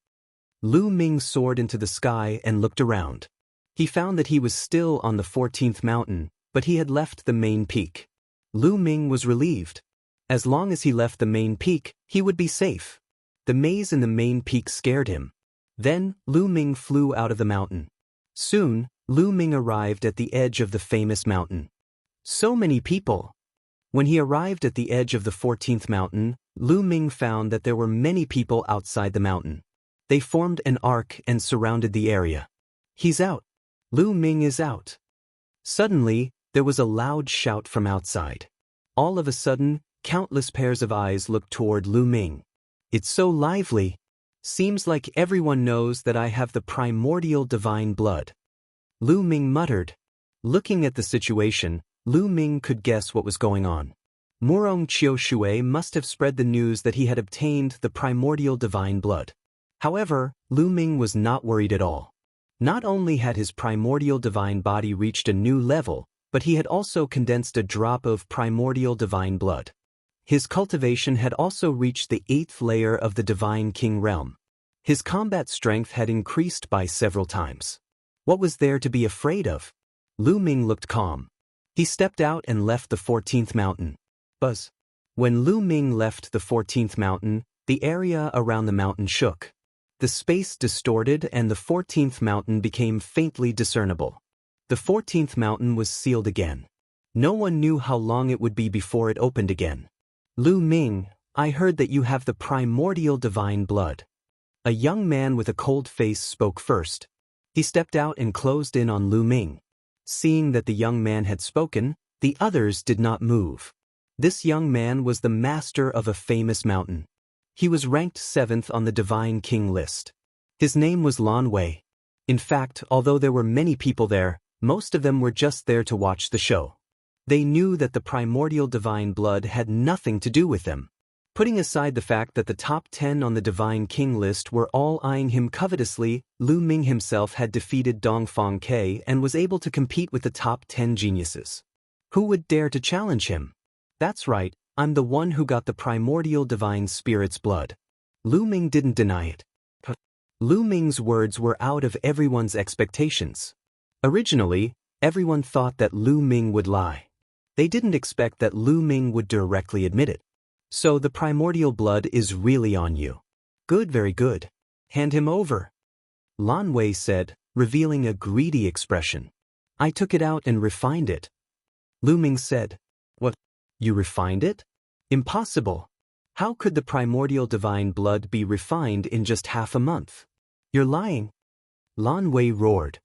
Lu Ming soared into the sky and looked around. He found that he was still on the 14th mountain, but he had left the main peak. Lu Ming was relieved. As long as he left the main peak, he would be safe. The maze in the main peak scared him. Then, Lu Ming flew out of the mountain. Soon, Lu Ming arrived at the edge of the famous mountain. So many people. When he arrived at the edge of the 14th mountain, Lu Ming found that there were many people outside the mountain. They formed an arc and surrounded the area. He's out. Lu Ming is out. Suddenly, there was a loud shout from outside. All of a sudden, countless pairs of eyes looked toward Lu Ming. It's so lively. Seems like everyone knows that I have the primordial divine blood. Lu Ming muttered. Looking at the situation, Lu Ming could guess what was going on. Murong Qiushui must have spread the news that he had obtained the primordial divine blood. However, Lu Ming was not worried at all. Not only had his primordial divine body reached a new level, but he had also condensed a drop of primordial divine blood. His cultivation had also reached the 8th layer of the Divine King realm. His combat strength had increased by several times. What was there to be afraid of? Lu Ming looked calm. He stepped out and left the 14th mountain. Buzz. When Lu Ming left the 14th mountain, the area around the mountain shook. The space distorted and the 14th mountain became faintly discernible. The 14th mountain was sealed again. No one knew how long it would be before it opened again. Lu Ming, I heard that you have the primordial divine blood. A young man with a cold face spoke first. He stepped out and closed in on Lu Ming. Seeing that the young man had spoken, the others did not move. This young man was the master of a famous mountain. He was ranked 7th on the Divine King list. His name was Lan Wei. In fact, although there were many people there, most of them were just there to watch the show. They knew that the primordial divine blood had nothing to do with them. Putting aside the fact that the top 10 on the Divine King list were all eyeing him covetously, Lu Ming himself had defeated Dongfang Ke and was able to compete with the top 10 geniuses. Who would dare to challenge him? That's right, I'm the one who got the primordial divine spirit's blood. Lu Ming didn't deny it. Lu Ming's words were out of everyone's expectations. Originally, everyone thought that Lu Ming would lie. They didn't expect that Lu Ming would directly admit it. So the primordial blood is really on you. Good, very good. Hand him over. Lan Wei said, revealing a greedy expression. I took it out and refined it. Lu Ming said, What? You refined it? Impossible. How could the primordial divine blood be refined in just half a month? You're lying. Lan Wei roared.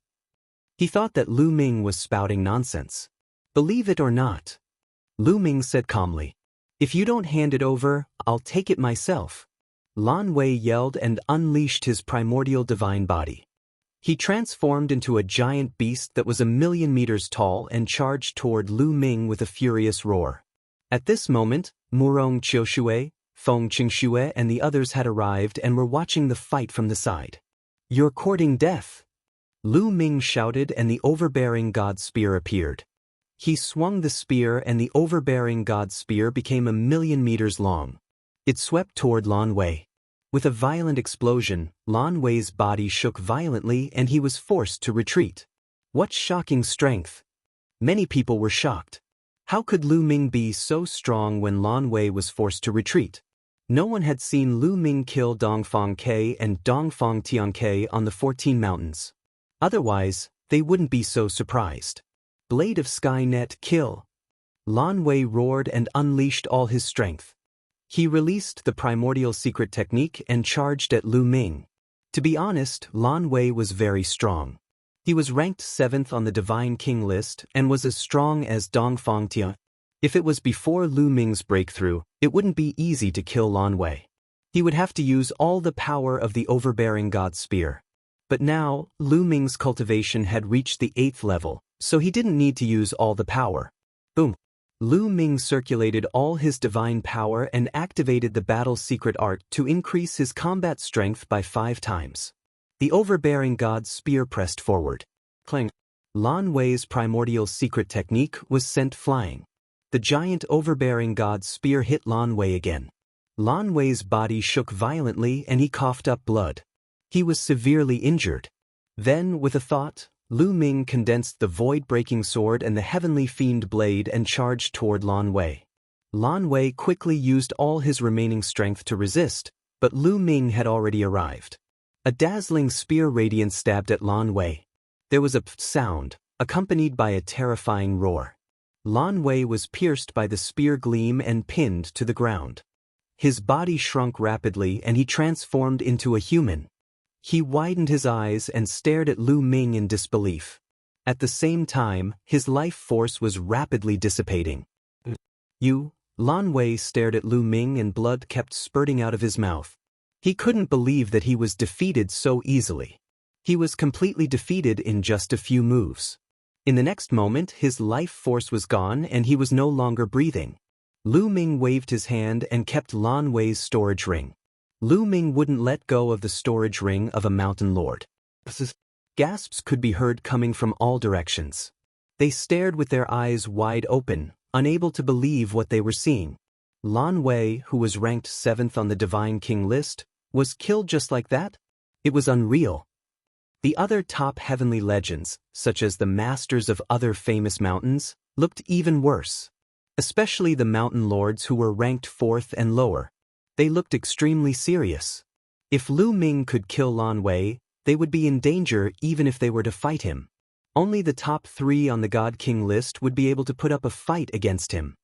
He thought that Lu Ming was spouting nonsense. Believe it or not. Lu Ming said calmly. If you don't hand it over, I'll take it myself. Lan Wei yelled and unleashed his primordial divine body. He transformed into a giant beast that was 1,000,000 meters tall and charged toward Lu Ming with a furious roar. At this moment, Murong Qiushui, Feng Qingxue and the others had arrived and were watching the fight from the side. You're courting death. Lu Ming shouted and the overbearing god spear appeared. He swung the spear and the overbearing god's spear became 1,000,000 meters long. It swept toward Lan Wei. With a violent explosion, Lan Wei's body shook violently and he was forced to retreat. What shocking strength! Many people were shocked. How could Lu Ming be so strong when Lan Wei was forced to retreat? No one had seen Lu Ming kill Dongfang Ke and Dongfang Tianke on the 14 mountains. Otherwise, they wouldn't be so surprised. Blade of Skynet, kill! Lan Wei roared and unleashed all his strength. He released the primordial secret technique and charged at Lu Ming. To be honest, Lan Wei was very strong. He was ranked 7th on the Divine King list and was as strong as Dongfang Tian. If it was before Lu Ming's breakthrough, it wouldn't be easy to kill Lan Wei. He would have to use all the power of the overbearing god spear. But now, Lu Ming's cultivation had reached the 8th level, so he didn't need to use all the power. Boom! Lu Ming circulated all his divine power and activated the battle's secret art to increase his combat strength by 5 times. The overbearing god's spear pressed forward. Clang! Lan Wei's primordial secret technique was sent flying. The giant overbearing god's spear hit Lan Wei again. Lan Wei's body shook violently and he coughed up blood. He was severely injured. Then, with a thought, Lu Ming condensed the void-breaking sword and the heavenly fiend blade and charged toward Lan Wei. Lan Wei quickly used all his remaining strength to resist, but Lu Ming had already arrived. A dazzling spear radiance stabbed at Lan Wei. There was a sound, accompanied by a terrifying roar. Lan Wei was pierced by the spear gleam and pinned to the ground. His body shrunk rapidly and he transformed into a human. He widened his eyes and stared at Lu Ming in disbelief. At the same time, his life force was rapidly dissipating. Lan Wei stared at Lu Ming and blood kept spurting out of his mouth. He couldn't believe that he was defeated so easily. He was completely defeated in just a few moves. In the next moment, his life force was gone and he was no longer breathing. Lu Ming waved his hand and kept Lan Wei's storage ring. Lu Ming wouldn't let go of the storage ring of a mountain lord. Gasps could be heard coming from all directions. They stared with their eyes wide open, unable to believe what they were seeing. Lan Wei, who was ranked 7th on the Divine King list, was killed just like that? It was unreal. The other top heavenly legends, such as the masters of other famous mountains, looked even worse. Especially the mountain lords who were ranked 4th and lower. They looked extremely serious. If Lu Ming could kill Lan Wei, they would be in danger even if they were to fight him. Only the top 3 on the God King list would be able to put up a fight against him.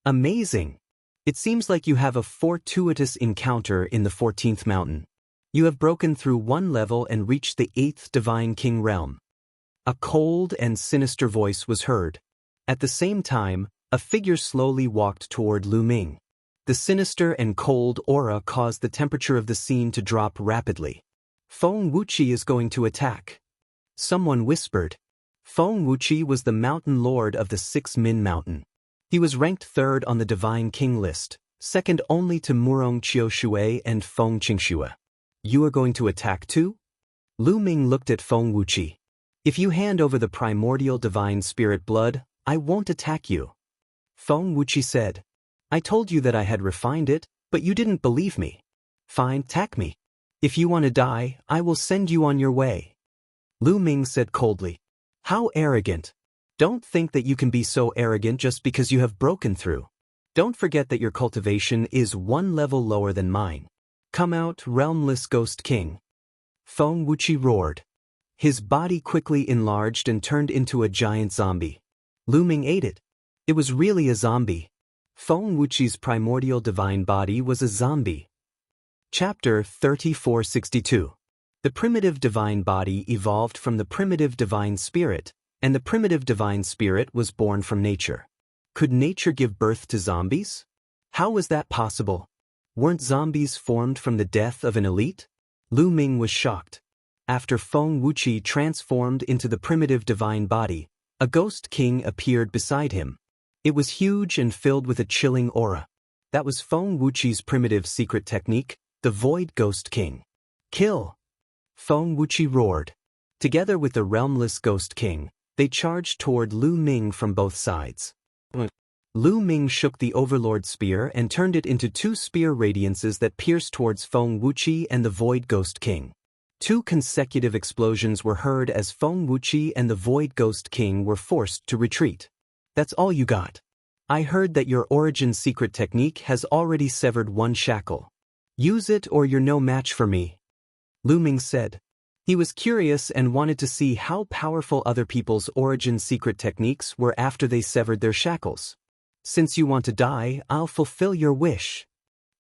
Amazing! It seems like you have a fortuitous encounter in the 14th mountain. You have broken through one level and reached the 8th Divine King realm. A cold and sinister voice was heard. At the same time, a figure slowly walked toward Lu Ming. The sinister and cold aura caused the temperature of the scene to drop rapidly. Feng Wuqi is going to attack. Someone whispered. Feng Wuqi was the mountain lord of the 6 Min Mountain. He was ranked 3rd on the Divine King list, second only to Murong Qiushui and Feng Qingxue. You are going to attack too? Lu Ming looked at Feng Wuqi. If you hand over the primordial divine spirit blood, I won't attack you. Feng Wuqi said. I told you that I had refined it, but you didn't believe me. Fine, attack me. If you want to die, I will send you on your way. Lu Ming said coldly. How arrogant. Don't think that you can be so arrogant just because you have broken through. Don't forget that your cultivation is 1 level lower than mine. Come out, realmless ghost king. Feng Wuqi roared. His body quickly enlarged and turned into a giant zombie. Lu Ming ate it. It was really a zombie. Feng Wuqi's primordial divine body was a zombie. Chapter 3462. The primitive divine body evolved from the primitive divine spirit, and the primitive divine spirit was born from nature. Could nature give birth to zombies? How was that possible? Weren't zombies formed from the death of an elite? Lu Ming was shocked. After Feng Wuqi transformed into the primitive divine body, a ghost king appeared beside him. It was huge and filled with a chilling aura. That was Feng Wuqi's primitive secret technique, the Void Ghost King. Kill! Feng Wuqi roared. Together with the realmless ghost king, They charged toward Lu Ming from both sides. Lu Ming shook the Overlord Spear and turned it into two spear radiances that pierced towards Feng Wuqi and the Void Ghost King. Two consecutive explosions were heard as Feng Wuqi and the Void Ghost King were forced to retreat. That's all you got. I heard that your origin secret technique has already severed one shackle. Use it or you're no match for me, Lu Ming said. He was curious and wanted to see how powerful other people's origin secret techniques were after they severed their shackles. Since you want to die, I'll fulfill your wish.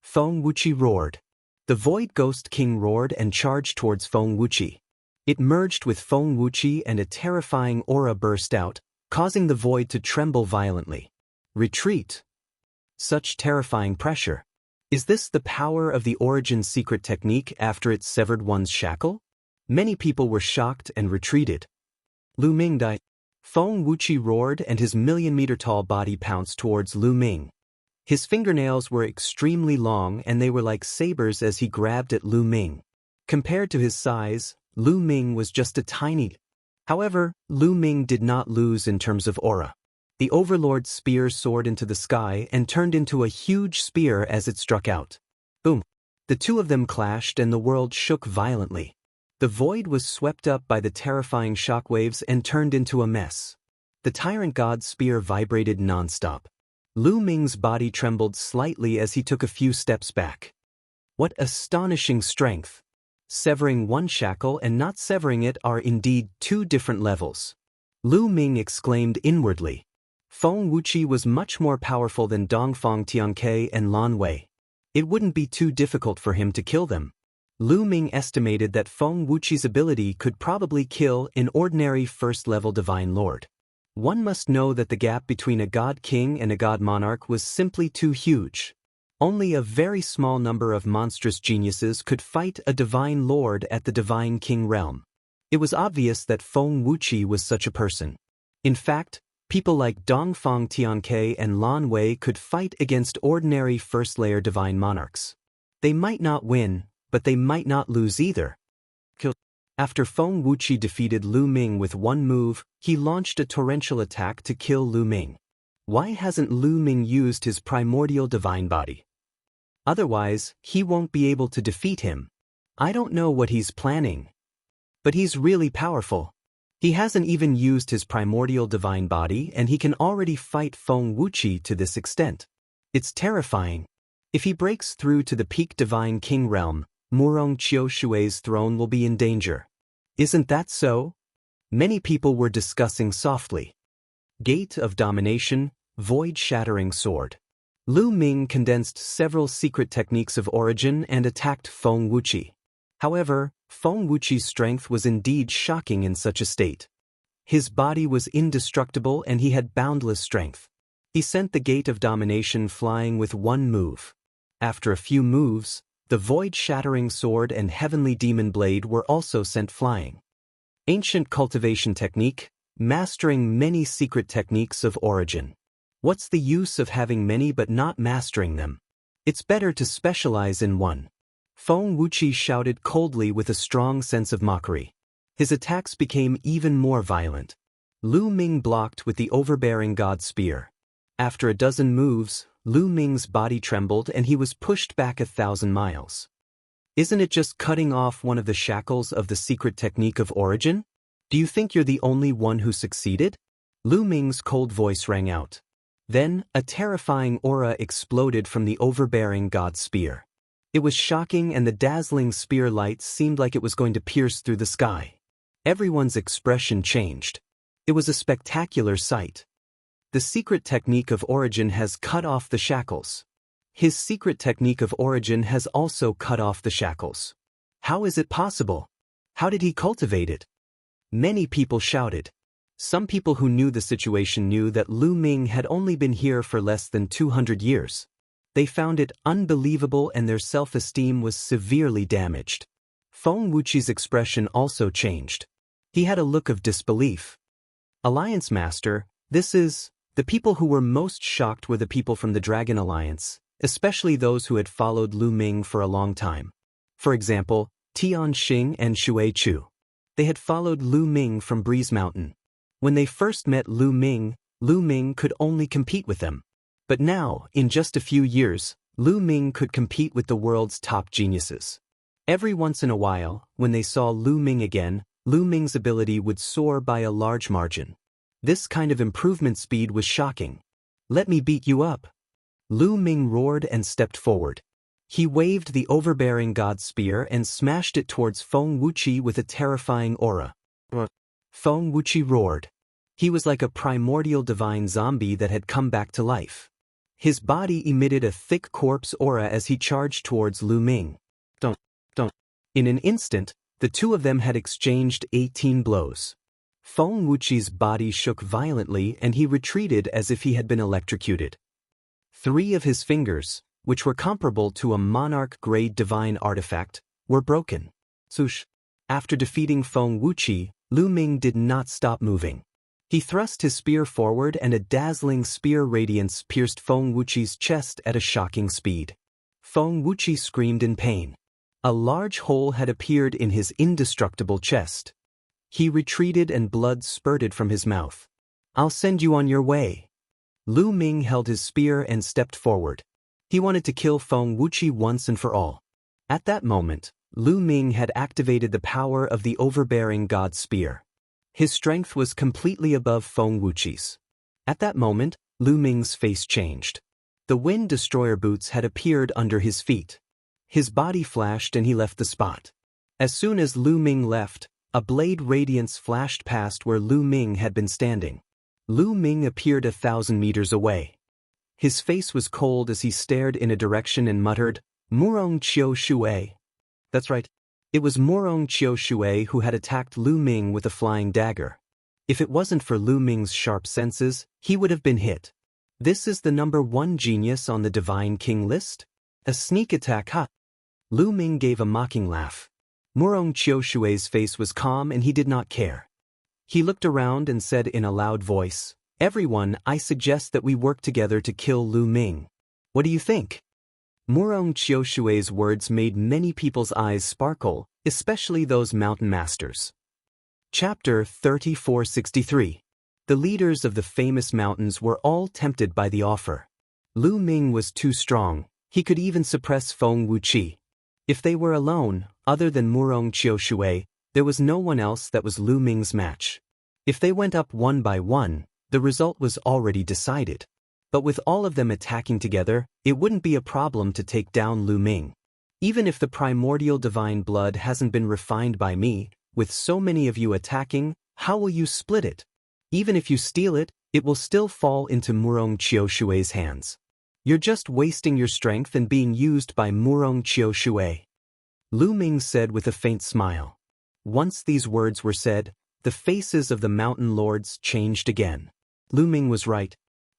Feng Wuqi roared. The Void Ghost King roared and charged towards Feng Wuqi. It merged with Feng Wuqi and a terrifying aura burst out, causing the void to tremble violently. Retreat. Such terrifying pressure. Is this the power of the origin secret technique after it severed one's shackle? Many people were shocked and retreated. Lu Ming died. Feng Wuqi roared and his million-meter-tall body pounced towards Lu Ming. His fingernails were extremely long and they were like sabers as he grabbed at Lu Ming. Compared to his size, Lu Ming was just a tiny. However, Lu Ming did not lose in terms of aura. The Overlord's spear soared into the sky and turned into a huge spear as it struck out. Boom! The two of them clashed and the world shook violently. The void was swept up by the terrifying shockwaves and turned into a mess. The Tyrant God's spear vibrated non-stop. Lu Ming's body trembled slightly as he took a few steps back. What astonishing strength! Severing one shackle and not severing it are indeed two different levels. Lu Ming exclaimed inwardly. Feng Wuqi was much more powerful than Dongfang Tianke and Lan Wei. It wouldn't be too difficult for him to kill them. Lu Ming estimated that Feng Wuqi's ability could probably kill an ordinary first-level divine lord. One must know that the gap between a god king and a god monarch was simply too huge. Only a very small number of monstrous geniuses could fight a divine lord at the divine king realm. It was obvious that Feng Wuqi was such a person. In fact, people like Dongfang Tianke and Lan Wei could fight against ordinary first-layer divine monarchs. They might not win, but they might not lose either. After Feng Wuqi defeated Lu Ming with one move, he launched a torrential attack to kill Lu Ming. Why hasn't Lu Ming used his primordial divine body? Otherwise, he won't be able to defeat him. I don't know what he's planning. But he's really powerful. He hasn't even used his primordial divine body and he can already fight Feng Wuqi to this extent. It's terrifying. If he breaks through to the peak divine king realm, Murong Qiushui's throne will be in danger. Isn't that so? Many people were discussing softly. Gate of Domination, Void-Shattering Sword. Lu Ming condensed several secret techniques of origin and attacked Feng Wuqi. However, Feng Wuqi's strength was indeed shocking in such a state. His body was indestructible and he had boundless strength. He sent the Gate of Domination flying with one move. After a few moves, the Void-Shattering Sword and Heavenly Demon Blade were also sent flying. Ancient Cultivation Technique, Mastering Many Secret Techniques of Origin. What's the use of having many but not mastering them? It's better to specialize in one. Feng Wuqi shouted coldly with a strong sense of mockery. His attacks became even more violent. Lu Ming blocked with the overbearing God Spear. After a dozen moves, Lu Ming's body trembled and he was pushed back 1,000 miles. Isn't it just cutting off one of the shackles of the secret technique of origin? Do you think you're the only one who succeeded? Lu Ming's cold voice rang out. Then, a terrifying aura exploded from the overbearing God Spear. It was shocking and the dazzling spear light seemed like it was going to pierce through the sky. Everyone's expression changed. It was a spectacular sight. The secret technique of origin has cut off the shackles. His secret technique of origin has also cut off the shackles. How is it possible? How did he cultivate it? Many people shouted. Some people who knew the situation knew that Lu Ming had only been here for less than 200 years. They found it unbelievable and their self-esteem was severely damaged. Feng Wuqi's expression also changed. He had a look of disbelief. Alliance Master, the people who were most shocked were the people from the Dragon Alliance, especially those who had followed Lu Ming for a long time. For example, Tian Xing and Shui Chu. They had followed Lu Ming from Breeze Mountain. When they first met Lu Ming could only compete with them. But now, in just a few years, Lu Ming could compete with the world's top geniuses. Every once in a while, when they saw Lu Ming again, Lu Ming's ability would soar by a large margin. This kind of improvement speed was shocking. "Let me beat you up." Lu Ming roared and stepped forward. He waved the overbearing god spear and smashed it towards Feng Wuqi with a terrifying aura. Feng Wuqi roared. He was like a primordial divine zombie that had come back to life. His body emitted a thick corpse aura as he charged towards Lu Ming. Don't. In an instant, the two of them had exchanged 18 blows. Feng Wuqi's body shook violently and he retreated as if he had been electrocuted. 3 of his fingers, which were comparable to a monarch-grade divine artifact, were broken. Swoosh. After defeating Feng Wuqi, Lu Ming did not stop moving. He thrust his spear forward and a dazzling spear radiance pierced Feng Wuqi's chest at a shocking speed. Feng Wuqi screamed in pain. A large hole had appeared in his indestructible chest. He retreated and blood spurted from his mouth. "I'll send you on your way." Lu Ming held his spear and stepped forward. He wanted to kill Feng Wuqi once and for all. At that moment, Lu Ming had activated the power of the overbearing god spear. His strength was completely above Feng Wuqi's. At that moment, Lu Ming's face changed. The Wind Destroyer boots had appeared under his feet. His body flashed and he left the spot. As soon as Lu Ming left, a blade radiance flashed past where Lu Ming had been standing. Lu Ming appeared 1,000 meters away. His face was cold as he stared in a direction and muttered, "Murong Qiu Shui." That's right. It was Murong Qiu Shui who had attacked Lu Ming with a flying dagger. If it wasn't for Lu Ming's sharp senses, he would have been hit. This is the number 1 genius on the Divine King list? A sneak attack, huh? Lu Ming gave a mocking laugh. Murong Qiu Shui's face was calm and he did not care. He looked around and said in a loud voice, "Everyone, I suggest that we work together to kill Lu Ming. What do you think?" Murong Qiu Shui's words made many people's eyes sparkle, especially those mountain masters. Chapter 3463. The leaders of the famous mountains were all tempted by the offer. Lu Ming was too strong. He could even suppress Feng Wuqi. If they were alone, other than Murong Qiu Shui, there was no one else that was Lu Ming's match. If they went up one by one, the result was already decided. But with all of them attacking together, it wouldn't be a problem to take down Lu Ming. Even if the primordial divine blood hasn't been refined by me, with so many of you attacking, how will you split it? Even if you steal it, it will still fall into Murong Qiu Shui's hands. You're just wasting your strength and being used by Murong Qiu Shui. Lu Ming said with a faint smile. Once these words were said, the faces of the mountain lords changed again. Lu Ming was right.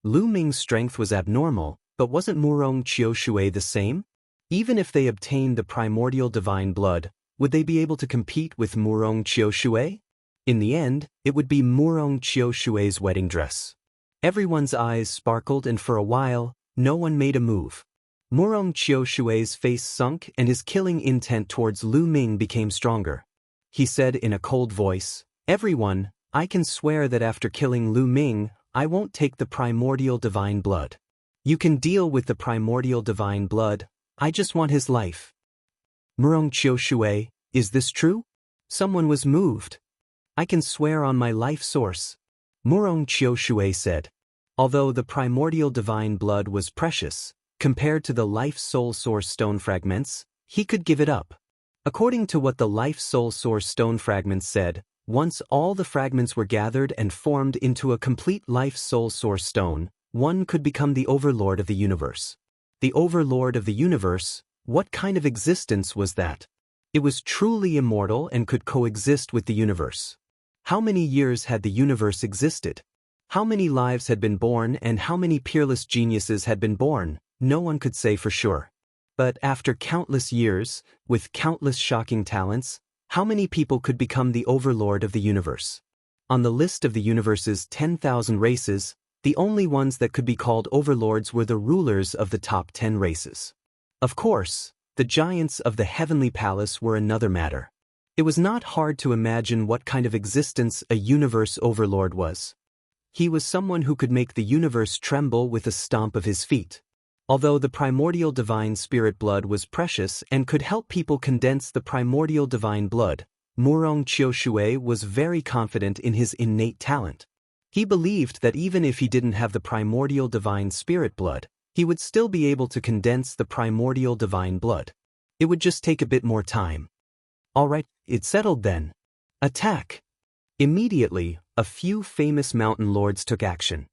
Lu Ming's strength was abnormal, but wasn't Murong Qiu Shui the same? Even if they obtained the primordial divine blood, would they be able to compete with Murong Qiu Shui? In the end, it would be Murong Qiu Shui's wedding dress. Everyone's eyes sparkled and for a while, no one made a move. Murong Qiu Shui's face sunk and his killing intent towards Lu Ming became stronger. He said in a cold voice, "Everyone, I can swear that after killing Lu Ming, I won't take the primordial divine blood. You can deal with the primordial divine blood, I just want his life." Murong Qiu Shui, is this true? Someone was moved. "I can swear on my life source," Murong Qiu Shui said. Although the primordial divine blood was precious, compared to the life soul source stone fragments, he could give it up. According to what the life soul source stone fragments said, once all the fragments were gathered and formed into a complete life soul source stone, one could become the overlord of the universe. The overlord of the universe, what kind of existence was that? It was truly immortal and could coexist with the universe. How many years had the universe existed? How many lives had been born and how many peerless geniuses had been born? No one could say for sure. But after countless years, with countless shocking talents, how many people could become the overlord of the universe? On the list of the universe's 10,000 races, the only ones that could be called overlords were the rulers of the top 10 races. Of course, the giants of the heavenly palace were another matter. It was not hard to imagine what kind of existence a universe overlord was. He was someone who could make the universe tremble with a stomp of his feet. Although the primordial divine spirit blood was precious and could help people condense the primordial divine blood, Murong Qiushui was very confident in his innate talent. He believed that even if he didn't have the primordial divine spirit blood, he would still be able to condense the primordial divine blood. It would just take a bit more time. Alright, it's settled then. Attack! Immediately, a few famous mountain lords took action.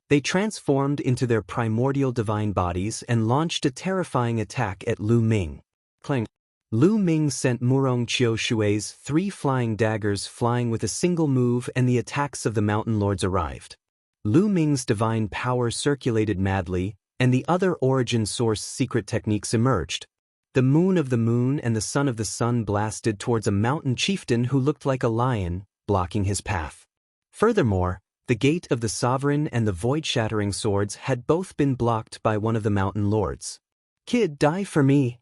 They transformed into their primordial divine bodies and launched a terrifying attack at Lu Ming. Clang! Lu Ming sent Murong Qiushui's 3 flying daggers flying with a single move, and the attacks of the mountain lords arrived. Lu Ming's divine power circulated madly, and the other origin source secret techniques emerged. The moon of the moon and the sun of the sun blasted towards a mountain chieftain who looked like a lion, blocking his path. Furthermore, the gate of the sovereign and the void-shattering swords had both been blocked by one of the mountain lords. "Kid, die for me!"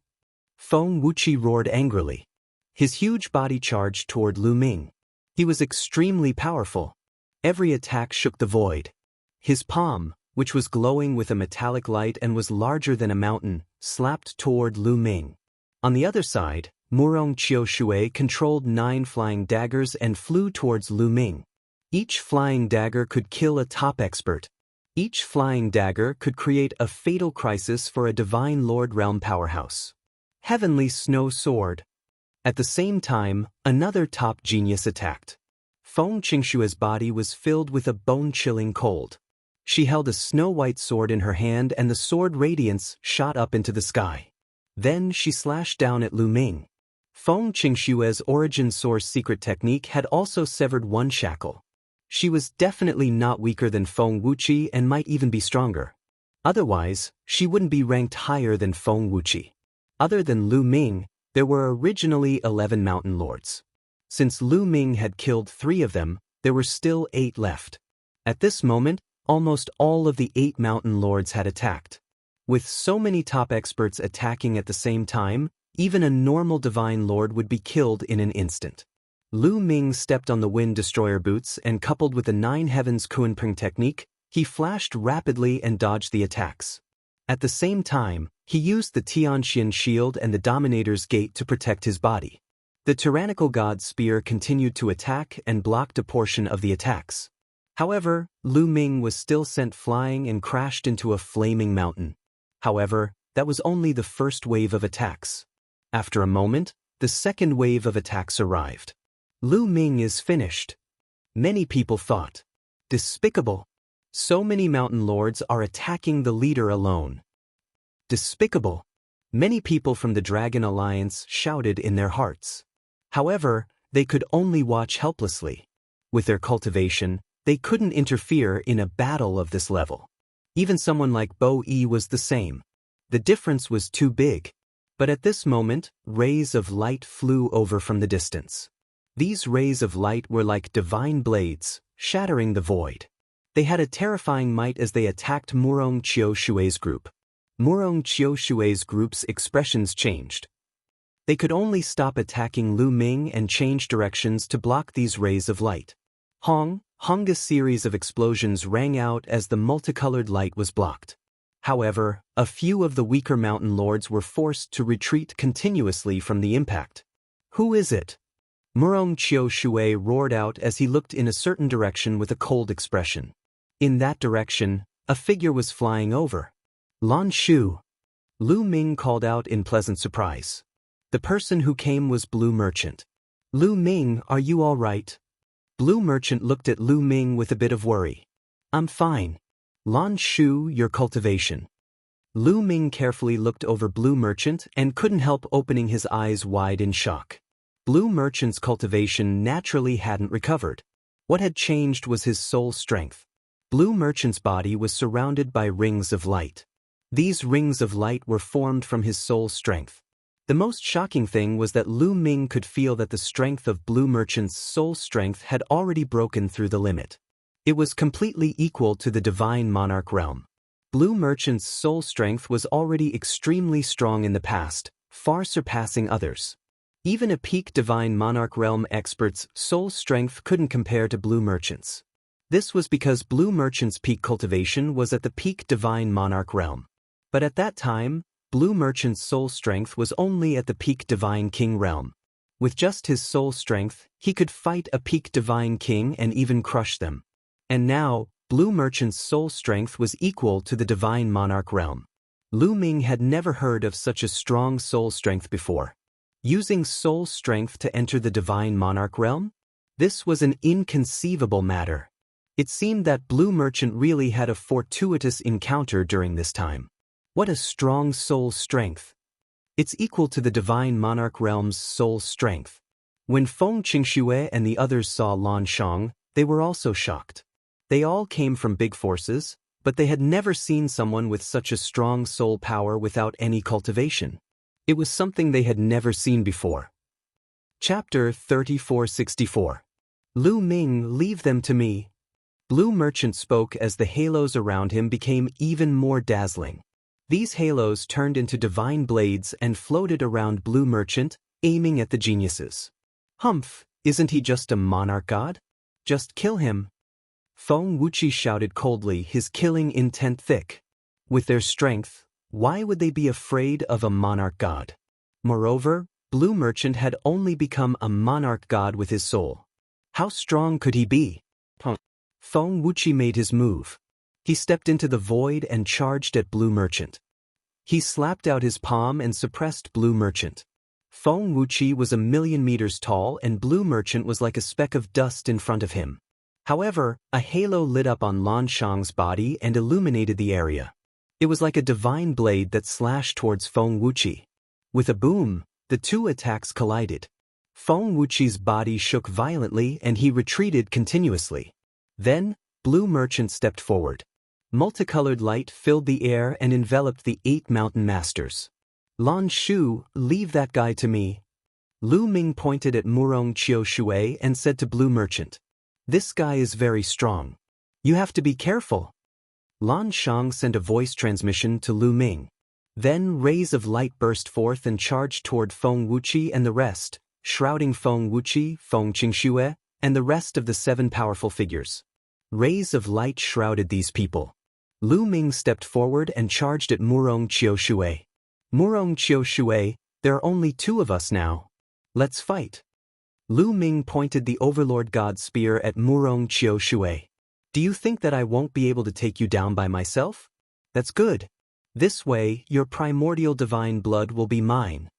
Feng Wuqi roared angrily. His huge body charged toward Lu Ming. He was extremely powerful. Every attack shook the void. His palm, which was glowing with a metallic light and was larger than a mountain, slapped toward Lu Ming. On the other side, Murong Qiushui controlled 9 flying daggers and flew towards Lu Ming. Each flying dagger could kill a top expert. Each flying dagger could create a fatal crisis for a divine lord realm powerhouse. Heavenly Snow Sword. At the same time, another top genius attacked. Feng Qingshua's body was filled with a bone-chilling cold. She held a snow-white sword in her hand, and the sword radiance shot up into the sky. Then she slashed down at Lu Ming. Feng Qingshua's origin source secret technique had also severed one shackle. She was definitely not weaker than Feng Wuqi and might even be stronger. Otherwise, she wouldn't be ranked higher than Feng Wuqi. Other than Lu Ming, there were originally 11 mountain lords. Since Lu Ming had killed 3 of them, there were still 8 left. At this moment, almost all of the 8 mountain lords had attacked. With so many top experts attacking at the same time, even a normal divine lord would be killed in an instant. Lu Ming stepped on the wind destroyer boots, and coupled with the 9 heavens Kunpeng technique, he flashed rapidly and dodged the attacks. At the same time, he used the Tianxian shield and the Dominator's Gate to protect his body. The tyrannical god's spear continued to attack and blocked a portion of the attacks. However, Lu Ming was still sent flying and crashed into a flaming mountain. However, that was only the first wave of attacks. After a moment, the second wave of attacks arrived. Lu Ming is finished. Many people thought. Despicable. So many mountain lords are attacking the leader alone. Despicable. Many people from the Dragon Alliance shouted in their hearts. However, they could only watch helplessly. With their cultivation, they couldn't interfere in a battle of this level. Even someone like Bo Yi was the same. The difference was too big. But at this moment, rays of light flew over from the distance. These rays of light were like divine blades, shattering the void. They had a terrifying might as they attacked Murong Qiushui's group. Murong Qiushui's group's expressions changed. They could only stop attacking Lu Ming and change directions to block these rays of light. A series of explosions rang out as the multicolored light was blocked. However, a few of the weaker mountain lords were forced to retreat continuously from the impact. Who is it? Murong Qiushui roared out as he looked in a certain direction with a cold expression. In that direction, a figure was flying over. Lan Shu. Lu Ming called out in pleasant surprise. The person who came was Blue Merchant. Lu Ming, are you all right? Blue Merchant looked at Lu Ming with a bit of worry. I'm fine. Lan Shu, your cultivation. Lu Ming carefully looked over Blue Merchant and couldn't help opening his eyes wide in shock. Blue Merchant's cultivation naturally hadn't recovered. What had changed was his soul strength. Blue Merchant's body was surrounded by rings of light. These rings of light were formed from his soul strength. The most shocking thing was that Lu Ming could feel that the strength of Blue Merchant's soul strength had already broken through the limit. It was completely equal to the divine monarch realm. Blue Merchant's soul strength was already extremely strong in the past, far surpassing others. Even a peak divine monarch realm expert's soul strength couldn't compare to Blue Merchant's. This was because Blue Merchant's peak cultivation was at the peak divine monarch realm. But at that time, Blue Merchant's soul strength was only at the peak divine king realm. With just his soul strength, he could fight a peak divine king and even crush them. And now, Blue Merchant's soul strength was equal to the divine monarch realm. Lu Ming had never heard of such a strong soul strength before. Using soul strength to enter the divine monarch realm? This was an inconceivable matter. It seemed that Blue Merchant really had a fortuitous encounter during this time. What a strong soul strength. It's equal to the divine monarch realm's soul strength. When Feng Qingxue and the others saw Lan Shang, they were also shocked. They all came from big forces, but they had never seen someone with such a strong soul power without any cultivation. It was something they had never seen before. Chapter 3464. Lu Ming, leave them to me. Blue Merchant spoke as the halos around him became even more dazzling. These halos turned into divine blades and floated around Blue Merchant, aiming at the geniuses. Humph, isn't he just a monarch god? Just kill him. Feng Wuqi shouted coldly, his killing intent thick. With their strength, why would they be afraid of a monarch god? Moreover, Blue Merchant had only become a monarch god with his soul. How strong could he be? Feng Wuqi made his move. He stepped into the void and charged at Blue Merchant. He slapped out his palm and suppressed Blue Merchant. Feng Wuqi was 1,000,000 meters tall and Blue Merchant was like a speck of dust in front of him. However, a halo lit up on Lan Shang's body and illuminated the area. It was like a divine blade that slashed towards Feng Wuqi. With a boom, the two attacks collided. Feng Wuqi's body shook violently and he retreated continuously. Then, Blue Merchant stepped forward. Multicolored light filled the air and enveloped the 8 mountain masters. Lan Shu, leave that guy to me. Lu Ming pointed at Murong Qiuxue and said to Blue Merchant, this guy is very strong. You have to be careful. Lan Shang sent a voice transmission to Lu Ming. Then rays of light burst forth and charged toward Feng Wuqi and the rest, shrouding Feng Wuqi, Feng Qingxue, and the rest of the 7 powerful figures. Rays of light shrouded these people. Lu Ming stepped forward and charged at Murong Qiuxue. Murong Qiuxue, there are only 2 of us now. Let's fight. Lu Ming pointed the Overlord God spear at Murong Qiuxue. Do you think that I won't be able to take you down by myself? That's good. This way, your primordial divine blood will be mine.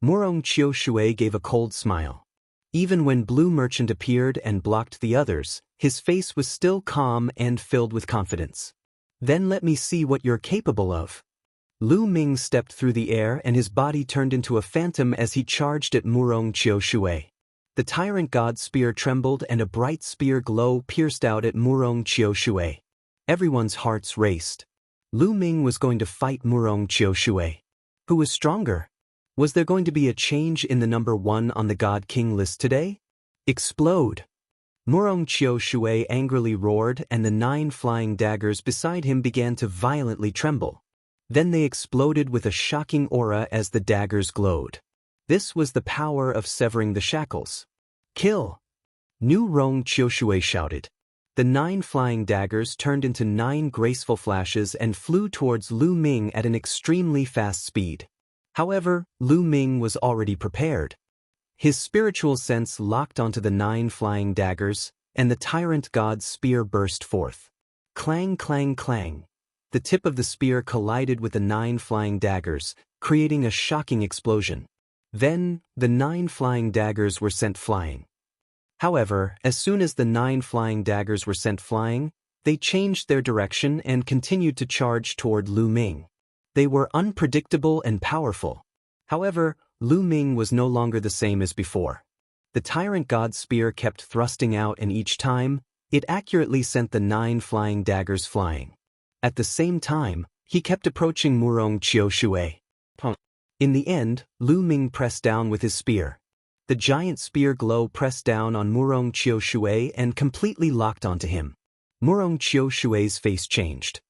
Murong Qiuxue gave a cold smile. Even when Blue Merchant appeared and blocked the others, his face was still calm and filled with confidence. Then let me see what you're capable of. Lu Ming stepped through the air and his body turned into a phantom as he charged at Murong Qiuxue. The tyrant god's spear trembled and a bright spear glow pierced out at Murong Qiuxue. Everyone's hearts raced. Lu Ming was going to fight Murong Qiuxue. Who was stronger? Was there going to be a change in the number 1 on the God King list today? Explode! Murong Qiuxue angrily roared and the 9 flying daggers beside him began to violently tremble. Then they exploded with a shocking aura as the daggers glowed. This was the power of severing the shackles. Kill! Nu Rong Qiuxue shouted. The 9 flying daggers turned into 9 graceful flashes and flew towards Lu Ming at an extremely fast speed. However, Lu Ming was already prepared. His spiritual sense locked onto the 9 flying daggers, and the tyrant god's spear burst forth. Clang, clang, clang. The tip of the spear collided with the 9 flying daggers, creating a shocking explosion. Then, the 9 flying daggers were sent flying. However, as soon as the 9 flying daggers were sent flying, they changed their direction and continued to charge toward Lu Ming. They were unpredictable and powerful. However, Lu Ming was no longer the same as before. The tyrant god's spear kept thrusting out and each time, it accurately sent the 9 flying daggers flying. At the same time, he kept approaching Murong Qiuxue. In the end, Lu Ming pressed down with his spear. The giant spear glow pressed down on Murong Qiuxue and completely locked onto him. Murong Qiushue's face changed.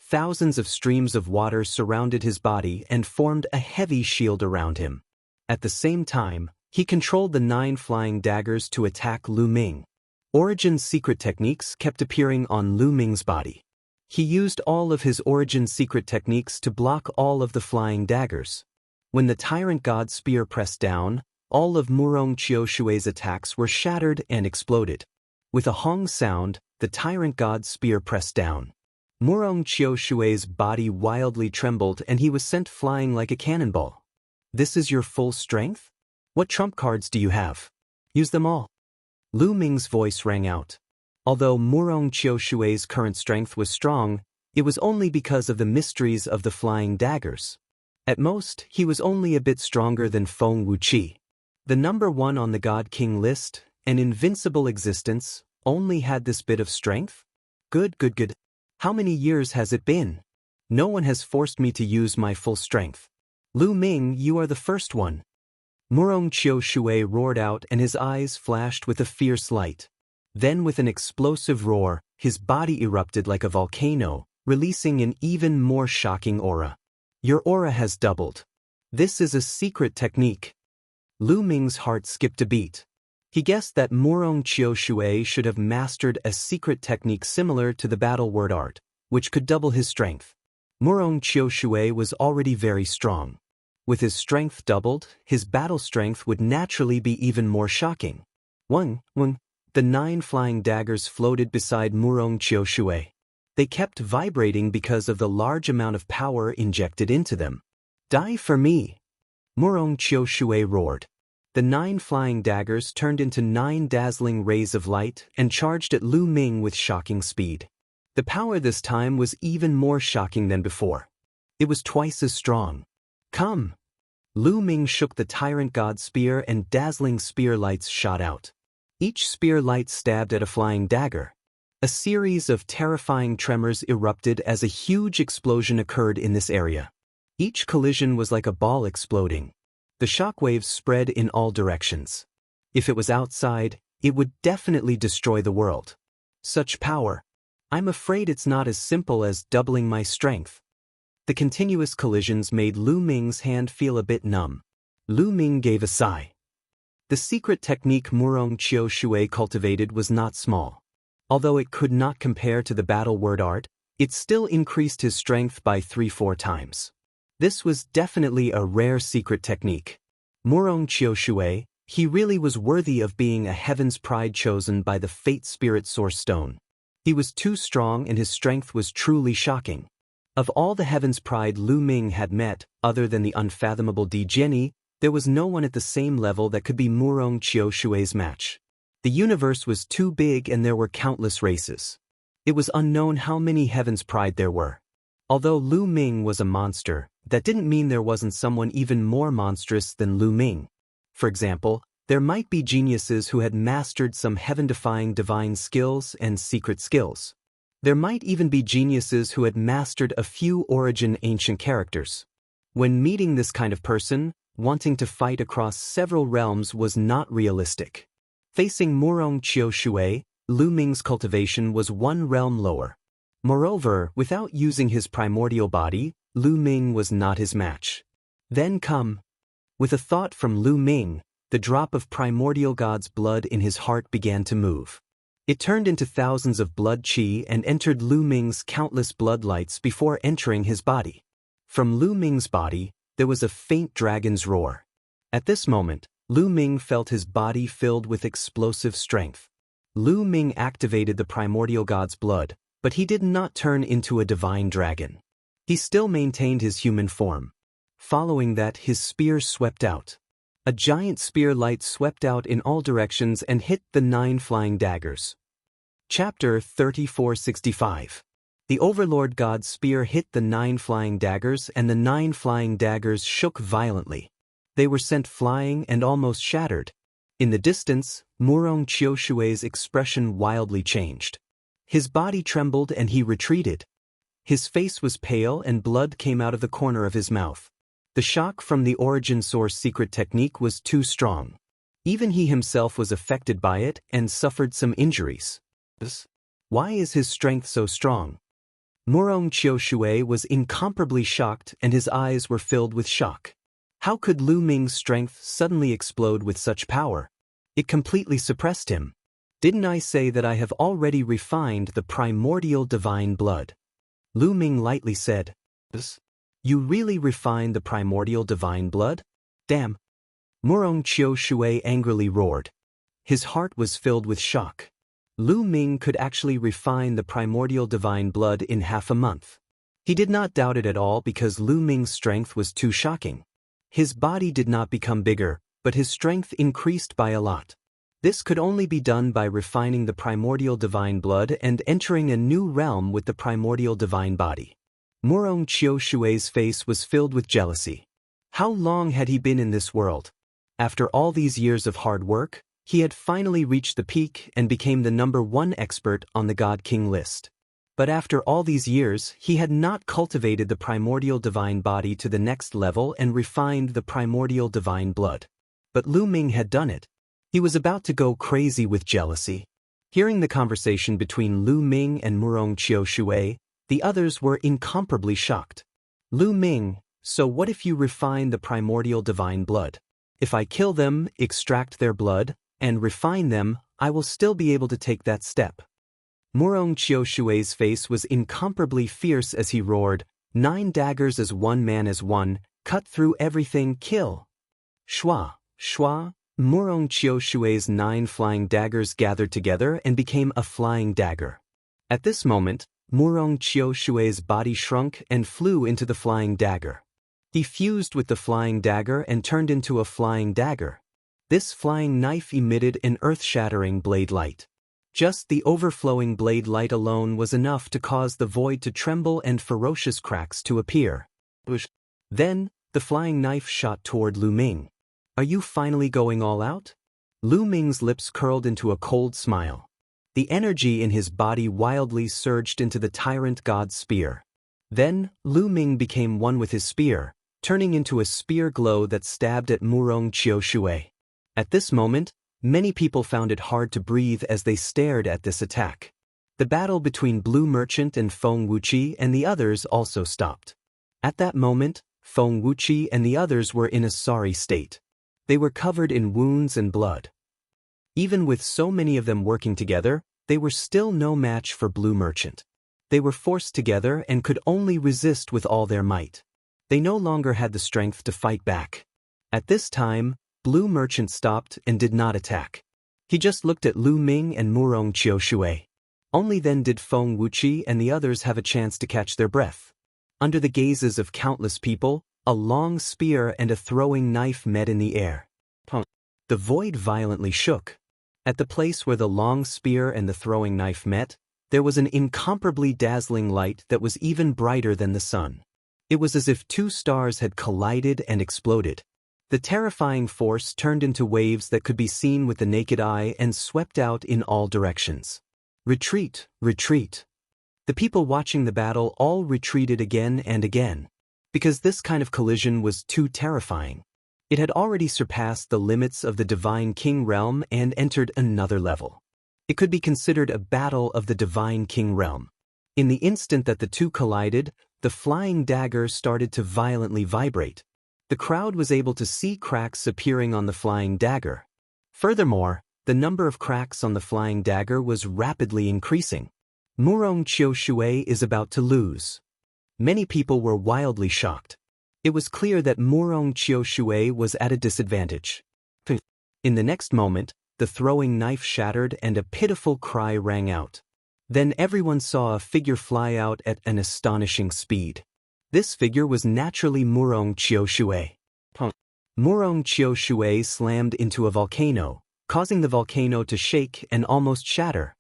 Thousands of streams of water surrounded his body and formed a heavy shield around him. At the same time, He controlled the 9 flying daggers to attack Lu Ming. Origin's secret techniques kept appearing on Lu Ming's body. He used all of his Origin's secret techniques to block all of the flying daggers. When the Tyrant God Spear pressed down, all of Murong Qiushui's attacks were shattered and exploded. With a hong sound, the Tyrant God Spear pressed down. Murong Qiushui's body wildly trembled and he was sent flying like a cannonball. This is your full strength? What trump cards do you have? Use them all. Lu Ming's voice rang out. Although Murong Qiushui's current strength was strong, it was only because of the mysteries of the flying daggers. At most, he was only a bit stronger than Feng Wuqi. The number 1 on the God King list, an invincible existence, only had this bit of strength? Good. How many years has it been? No one has forced me to use my full strength. Lu Ming, you are the first one. Murong Qiushui roared out and his eyes flashed with a fierce light. Then with an explosive roar, his body erupted like a volcano, releasing an even more shocking aura. Your aura has doubled. This is a secret technique. Lu Ming's heart skipped a beat. He guessed that Murong Qiushui should have mastered a secret technique similar to the battle word art, which could double his strength. Murong Qiushui was already very strong. With his strength doubled, his battle strength would naturally be even more shocking. Wang, the 9 flying daggers floated beside Murong Qiushui. They kept vibrating because of the large amount of power injected into them. Die for me! Murong Qiushui roared. The 9 flying daggers turned into 9 dazzling rays of light and charged at Lu Ming with shocking speed. The power this time was even more shocking than before. It was twice as strong. Come! Lu Ming shook the Tyrant God Spear and dazzling spear lights shot out. Each spear light stabbed at a flying dagger. A series of terrifying tremors erupted as a huge explosion occurred in this area. Each collision was like a ball exploding. The shockwaves spread in all directions. If it was outside, it would definitely destroy the world. Such power. I'm afraid it's not as simple as doubling my strength. The continuous collisions made Lu Ming's hand feel a bit numb. Lu Ming gave a sigh. The secret technique Murong Qiushui cultivated was not small. Although it could not compare to the battle word art, it still increased his strength by 3-4 times. This was definitely a rare secret technique. Murong Qiushui, he really was worthy of being a heaven's pride chosen by the Fate Spirit Source Stone. He was too strong and his strength was truly shocking. Of all the heaven's pride Lu Ming had met, other than the unfathomable Di Jianyi, there was no one at the same level that could be Murong Qiushui's match. The universe was too big and there were countless races. It was unknown how many heaven's pride there were. Although Lu Ming was a monster, that didn't mean there wasn't someone even more monstrous than Lu Ming. For example, there might be geniuses who had mastered some heaven-defying divine skills and secret skills. There might even be geniuses who had mastered a few origin ancient characters. When meeting this kind of person, wanting to fight across several realms was not realistic. Facing Murong Qiushui, Lu Ming's cultivation was 1 realm lower. Moreover, without using his primordial body, Lu Ming was not his match. Then come. With a thought from Lu Ming, the drop of primordial God's blood in his heart began to move. It turned into thousands of blood qi and entered Lu Ming's countless bloodlights before entering his body. From Lu Ming's body, there was a faint dragon's roar. At this moment, Lu Ming felt his body filled with explosive strength. Lu Ming activated the primordial God's blood, but he did not turn into a divine dragon. He still maintained his human form. Following that, his spear swept out. A giant spear light swept out in all directions and hit the 9 flying daggers. Chapter 3465. The Overlord God's spear hit the 9 flying daggers and the 9 flying daggers shook violently. They were sent flying and almost shattered. In the distance, Murong Qiushui's expression wildly changed. His body trembled and he retreated. His face was pale and blood came out of the corner of his mouth. The shock from the origin source secret technique was too strong. Even he himself was affected by it and suffered some injuries. Why is his strength so strong? Murong Qiushui was incomparably shocked and his eyes were filled with shock. How could Lu Ming's strength suddenly explode with such power? It completely suppressed him. Didn't I say that I have already refined the primordial divine blood? Lu Ming lightly said. You really refined the primordial divine blood? Damn! Murong Qiu Shui angrily roared. His heart was filled with shock. Lu Ming could actually refine the primordial divine blood in half a month. He did not doubt it at all because Lu Ming's strength was too shocking. His body did not become bigger, but his strength increased by a lot. This could only be done by refining the primordial divine blood and entering a new realm with the primordial divine body. Murong Qiu Shui's face was filled with jealousy. How long had he been in this world? After all these years of hard work, he had finally reached the peak and became the #1 expert on the God King list. But after all these years, he had not cultivated the primordial divine body to the next level and refined the primordial divine blood. But Lu Ming had done it. He was about to go crazy with jealousy. Hearing the conversation between Lu Ming and Murong Qiu Shui, the others were incomparably shocked. Lu Ming, so what if you refine the primordial divine blood? If I kill them, extract their blood, and refine them, I will still be able to take that step. Murong Qiu Shui's face was incomparably fierce as he roared, 9 daggers as one man as one, cut through everything, kill. Shua, shua, Murong Qiu Shui's 9 flying daggers gathered together and became a flying dagger. At this moment, Murong Qiu Shui's body shrunk and flew into the flying dagger. He fused with the flying dagger and turned into a flying dagger. This flying knife emitted an earth-shattering blade light. Just the overflowing blade light alone was enough to cause the void to tremble and ferocious cracks to appear. Then, the flying knife shot toward Lu Ming. Are you finally going all out? Lu Ming's lips curled into a cold smile. The energy in his body wildly surged into the tyrant god's spear. Then, Lu Ming became one with his spear, turning into a spear glow that stabbed at Murong Qiu Shui. At this moment, many people found it hard to breathe as they stared at this attack. The battle between Blue Merchant and Feng Wuqi and the others also stopped. At that moment, Feng Wuqi and the others were in a sorry state. They were covered in wounds and blood. Even with so many of them working together, they were still no match for Blue Merchant. They were forced together and could only resist with all their might. They no longer had the strength to fight back. At this time, Blue Merchant stopped and did not attack. He just looked at Lu Ming and Murong Qiu Shui. Only then did Feng Wuqi and the others have a chance to catch their breath. Under the gazes of countless people, a long spear and a throwing knife met in the air. The void violently shook. At the place where the long spear and the throwing knife met, there was an incomparably dazzling light that was even brighter than the sun. It was as if 2 stars had collided and exploded. The terrifying force turned into waves that could be seen with the naked eye and swept out in all directions. Retreat, retreat. The people watching the battle all retreated again and again, because this kind of collision was too terrifying. It had already surpassed the limits of the Divine King realm and entered another level. It could be considered a battle of the Divine King realm. In the instant that the two collided, the flying dagger started to violently vibrate. The crowd was able to see cracks appearing on the flying dagger. Furthermore, the number of cracks on the flying dagger was rapidly increasing. Murong Qiu Shui is about to lose. Many people were wildly shocked. It was clear that Murong Qiu Shui was at a disadvantage. In the next moment, the throwing knife shattered and a pitiful cry rang out. Then everyone saw a figure fly out at an astonishing speed. This figure was naturally Murong Qiu Shui. Murong Qiu Shui slammed into a volcano, causing the volcano to shake and almost shatter.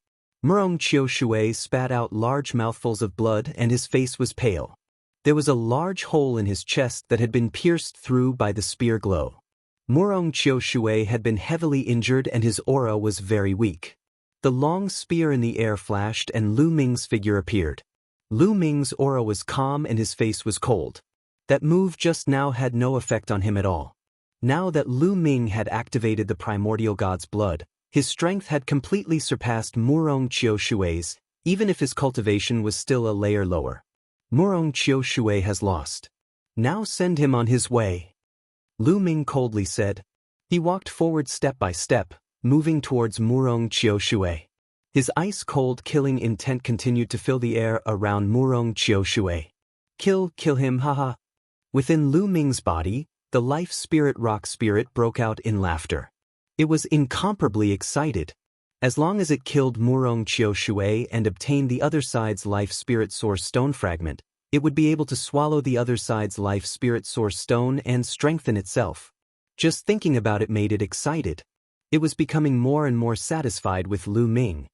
Murong Qiu Shui spat out large mouthfuls of blood and his face was pale. There was a large hole in his chest that had been pierced through by the spear glow. Murong Qiu Shui had been heavily injured and his aura was very weak. The long spear in the air flashed and Lu Ming's figure appeared. Lu Ming's aura was calm and his face was cold. That move just now had no effect on him at all. Now that Lu Ming had activated the primordial god's blood, his strength had completely surpassed Murong Qiu Shui's, even if his cultivation was still a layer lower. Murong Qiu Shui has lost. Now send him on his way. Lu Ming coldly said. He walked forward step by step, moving towards Murong Qiushui. His ice-cold killing intent continued to fill the air around Murong Qiushui. Kill him, haha. Within Lu Ming's body, the life spirit rock spirit broke out in laughter. It was incomparably excited. As long as it killed Murong Qiushui and obtained the other side's life spirit source stone fragment, it would be able to swallow the other side's life spirit source stone and strengthen itself. Just thinking about it made it excited. It was becoming more and more satisfied with Lu Ming.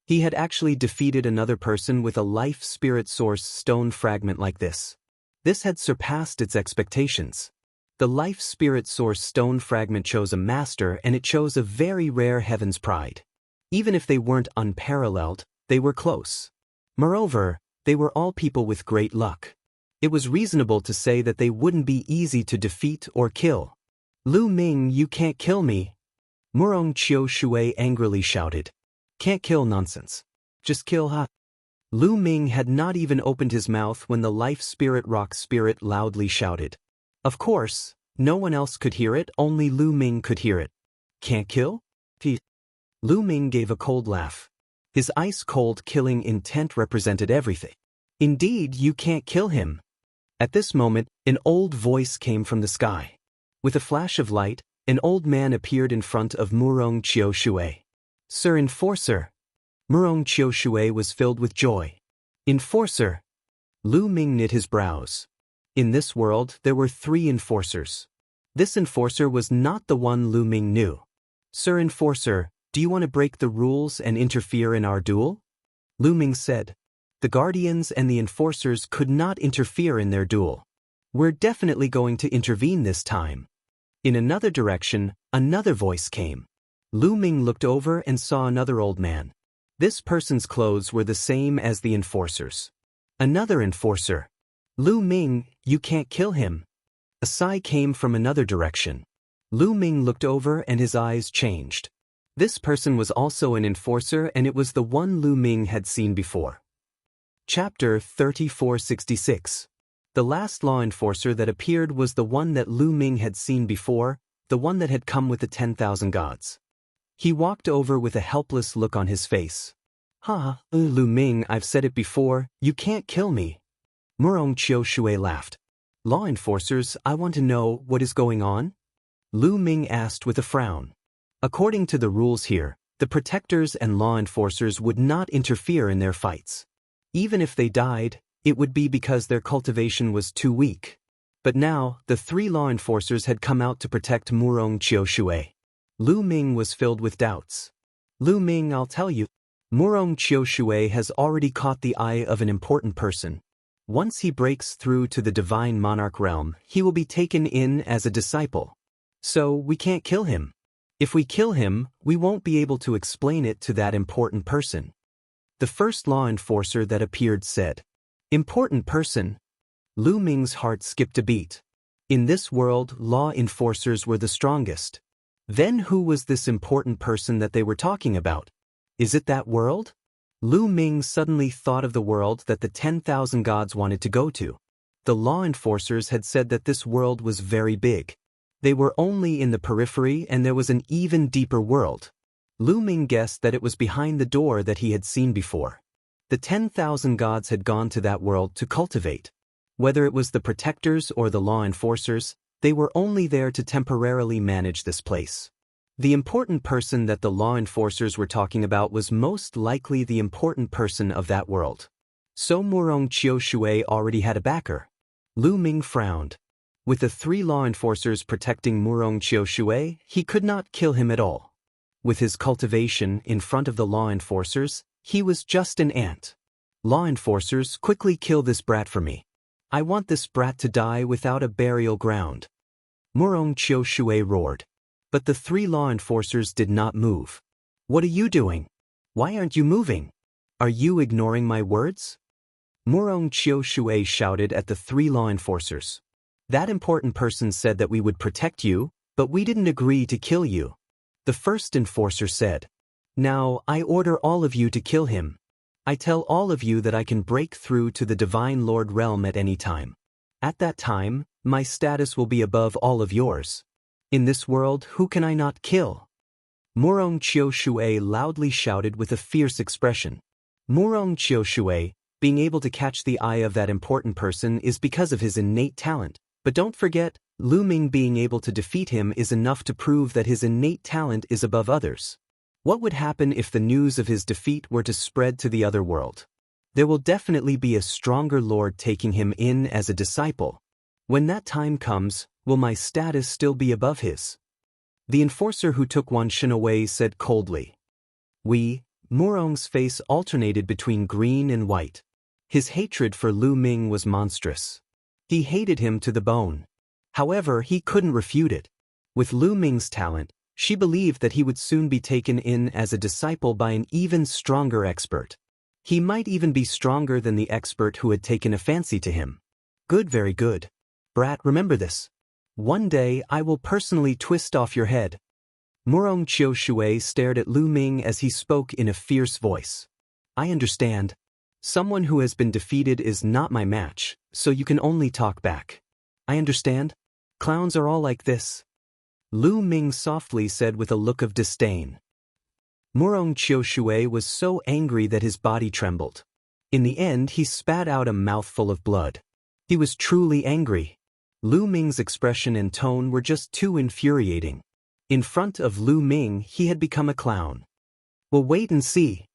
He had actually defeated another person with a life spirit source stone fragment like this. This had surpassed its expectations. The life spirit source stone fragment chose a master, and it chose a very rare Heaven's Pride. Even if they weren't unparalleled, they were close. Moreover, they were all people with great luck. It was reasonable to say that they wouldn't be easy to defeat or kill. Lu Ming, you can't kill me. Murong Qiushui angrily shouted. Can't kill nonsense. Just kill ha. Lu Ming had not even opened his mouth when the life spirit rock spirit loudly shouted. Of course, no one else could hear it, only Lu Ming could hear it. Can't kill? Lu Ming gave a cold laugh. His ice-cold killing intent represented everything. Indeed, you can't kill him. At this moment, an old voice came from the sky. With a flash of light, an old man appeared in front of Murong Qiushui. Sir Enforcer. Murong Qiushui was filled with joy. Enforcer. Lu Ming knit his brows. In this world, there were 3 enforcers. This enforcer was not the one Lu Ming knew. Sir Enforcer, do you want to break the rules and interfere in our duel? Lu Ming said. The guardians and the enforcers could not interfere in their duel. We're definitely going to intervene this time. In another direction, another voice came. Lu Ming looked over and saw another old man. This person's clothes were the same as the enforcers. Another enforcer. Lu Ming, you can't kill him. A sigh came from another direction. Lu Ming looked over and his eyes changed. This person was also an enforcer, and it was the one Lu Ming had seen before. Chapter 3466. The last law enforcer that appeared was the one that Lu Ming had seen before, the one that had come with the 10,000 gods. He walked over with a helpless look on his face. Lu Ming, I've said it before, you can't kill me. Murong Qiushui laughed. Law enforcers, I want to know what is going on? Lu Ming asked with a frown. According to the rules here, the protectors and law enforcers would not interfere in their fights. Even if they died, it would be because their cultivation was too weak. But now, the 3 law enforcers had come out to protect Murong Qiushui. Lu Ming was filled with doubts. Lu Ming, I'll tell you. Murong Qiushui has already caught the eye of an important person. Once he breaks through to the divine monarch realm, he will be taken in as a disciple. So, we can't kill him. If we kill him, we won't be able to explain it to that important person. The first law enforcer that appeared said, Important person? Lu Ming's heart skipped a beat. In this world, law enforcers were the strongest. Then who was this important person that they were talking about? Is it that world? Lu Ming suddenly thought of the world that the 10,000 gods wanted to go to. The law enforcers had said that this world was very big. They were only in the periphery, and there was an even deeper world. Lu Ming guessed that it was behind the door that he had seen before. The 10,000 gods had gone to that world to cultivate. Whether it was the protectors or the law enforcers, they were only there to temporarily manage this place. The important person that the law enforcers were talking about was most likely the important person of that world. So Murong Qiushui already had a backer. Lu Ming frowned. With the 3 law enforcers protecting Murong Qiushui, he could not kill him at all. With his cultivation in front of the law enforcers, he was just an ant. Law enforcers, quickly kill this brat for me. I want this brat to die without a burial ground. Murong Qiushui roared. But the 3 law enforcers did not move. What are you doing? Why aren't you moving? Are you ignoring my words? Murong Qiushui shouted at the 3 law enforcers. That important person said that we would protect you, but we didn't agree to kill you. The first enforcer said, Now, I order all of you to kill him. I tell all of you that I can break through to the Divine Lord realm at any time. At that time, my status will be above all of yours. In this world, who can I not kill? Murong Qiushui loudly shouted with a fierce expression. Murong Qiushui, being able to catch the eye of that important person is because of his innate talent, but don't forget, Lu Ming being able to defeat him is enough to prove that his innate talent is above others. What would happen if the news of his defeat were to spread to the other world? There will definitely be a stronger lord taking him in as a disciple. When that time comes, will my status still be above his? The enforcer who took Wan Shen away said coldly. Murong's face alternated between green and white. His hatred for Lu Ming was monstrous. He hated him to the bone. However, he couldn't refute it. With Lu Ming's talent, she believed that he would soon be taken in as a disciple by an even stronger expert. He might even be stronger than the expert who had taken a fancy to him. Good, very good. Brat, remember this. One day I will personally twist off your head. Murong Qiushui stared at Lu Ming as he spoke in a fierce voice. I understand. Someone who has been defeated is not my match, so you can only talk back. I understand. Clowns are all like this. Lu Ming softly said with a look of disdain. Murong Qiushui was so angry that his body trembled. In the end, he spat out a mouthful of blood. He was truly angry. Lu Ming's expression and tone were just too infuriating. In front of Lu Ming, he had become a clown. We'll wait and see.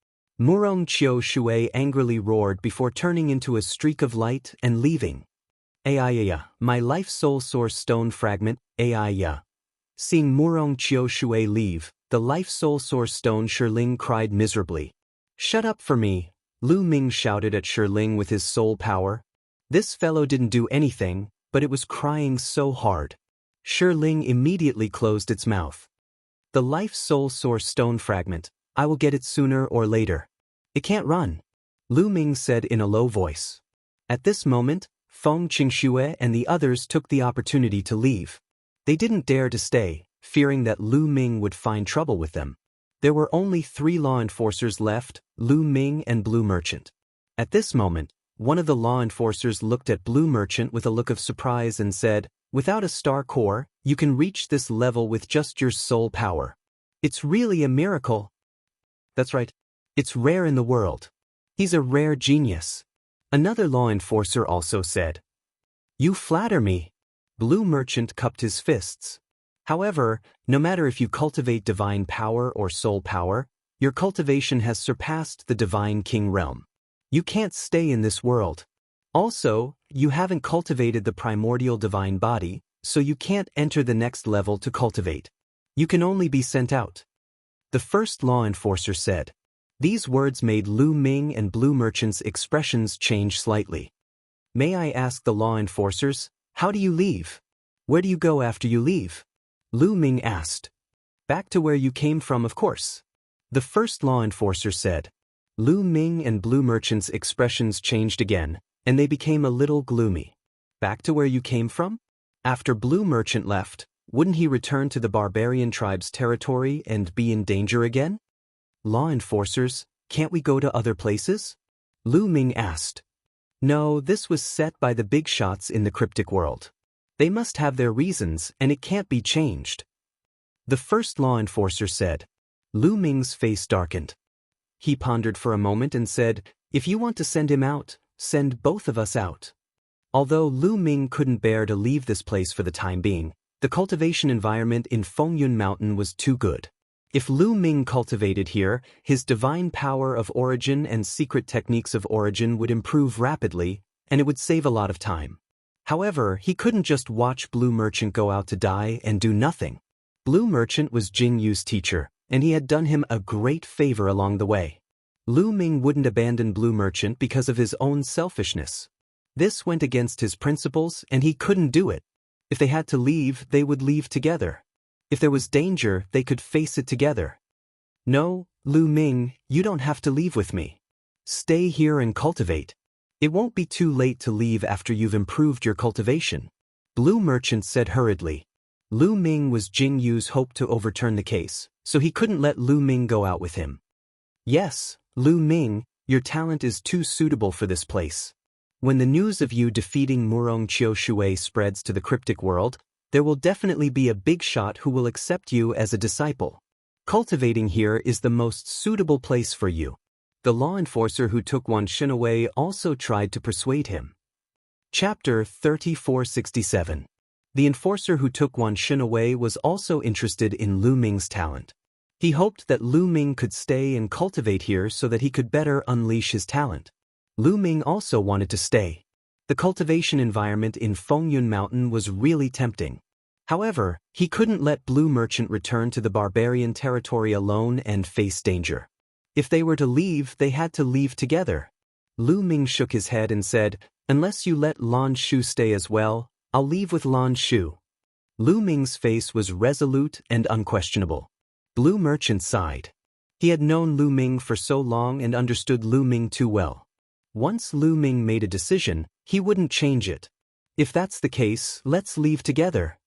Murong Qiushui angrily roared before turning into a streak of light and leaving. Aiya, my life soul source stone fragment, aiya. Seeing Murong Qiushui leave, the life soul source stone Shiling cried miserably. Shut up for me, Lu Ming shouted at Shiling with his soul power. This fellow didn't do anything, but it was crying so hard. Shiling immediately closed its mouth. The life soul source stone fragment, I will get it sooner or later. It can't run, Lu Ming said in a low voice. At this moment, Feng Qingxue and the others took the opportunity to leave. They didn't dare to stay, fearing that Lu Ming would find trouble with them. There were only 3 law enforcers left, Lu Ming and Blue Merchant. At this moment, one of the law enforcers looked at Blue Merchant with a look of surprise and said, without a star core, you can reach this level with just your soul power. It's really a miracle. That's right. It's rare in the world. He's a rare genius. Another law enforcer also said. You flatter me. Blue Merchant cupped his fists. However, no matter if you cultivate divine power or soul power, your cultivation has surpassed the divine king realm. You can't stay in this world. Also, you haven't cultivated the primordial divine body, so you can't enter the next level to cultivate. You can only be sent out. The first law enforcer said. These words made Lu Ming and Blue Merchant's expressions change slightly. May I ask the law enforcers, how do you leave? Where do you go after you leave? Lu Ming asked. Back to where you came from, of course. The first law enforcer said. Lu Ming and Blue Merchant's expressions changed again, and they became a little gloomy. Back to where you came from? After Blue Merchant left, wouldn't he return to the barbarian tribe's territory and be in danger again? Law enforcers, can't we go to other places? Lu Ming asked. No, this was set by the big shots in the cryptic world. They must have their reasons, and it can't be changed. The first law enforcer said. Lu Ming's face darkened. He pondered for a moment and said, if you want to send him out, send both of us out. Although Lu Ming couldn't bear to leave this place for the time being, the cultivation environment in Fengyun Mountain was too good. If Lu Ming cultivated here, his divine power of origin and secret techniques of origin would improve rapidly, and it would save a lot of time. However, he couldn't just watch Blue Merchant go out to die and do nothing. Blue Merchant was Jing Yu's teacher, and he had done him a great favor along the way. Lu Ming wouldn't abandon Blue Merchant because of his own selfishness. This went against his principles, and he couldn't do it. If they had to leave, they would leave together. If there was danger, they could face it together. No, Lu Ming, you don't have to leave with me. Stay here and cultivate. It won't be too late to leave after you've improved your cultivation. Blue Merchant said hurriedly. Lu Ming was Jing Yu's hope to overturn the case, so he couldn't let Lu Ming go out with him. Yes, Lu Ming, your talent is too suitable for this place. When the news of you defeating Murong Qiushui spreads to the cryptic world, there will definitely be a big shot who will accept you as a disciple. Cultivating here is the most suitable place for you. The law enforcer who took Wan Xin away also tried to persuade him. Chapter 3467. The enforcer who took Wan Xin away was also interested in Lu Ming's talent. He hoped that Lu Ming could stay and cultivate here so that he could better unleash his talent. Lu Ming also wanted to stay. The cultivation environment in Fengyun Mountain was really tempting. However, he couldn't let Blue Merchant return to the barbarian territory alone and face danger. If they were to leave, they had to leave together. Lu Ming shook his head and said, "Unless you let Lan Shu stay as well, I'll leave with Lan Shu." Lu Ming's face was resolute and unquestionable. Blue Merchant sighed. He had known Lu Ming for so long and understood Lu Ming too well. Once Lu Ming made a decision, he wouldn't change it. "If that's the case, let's leave together."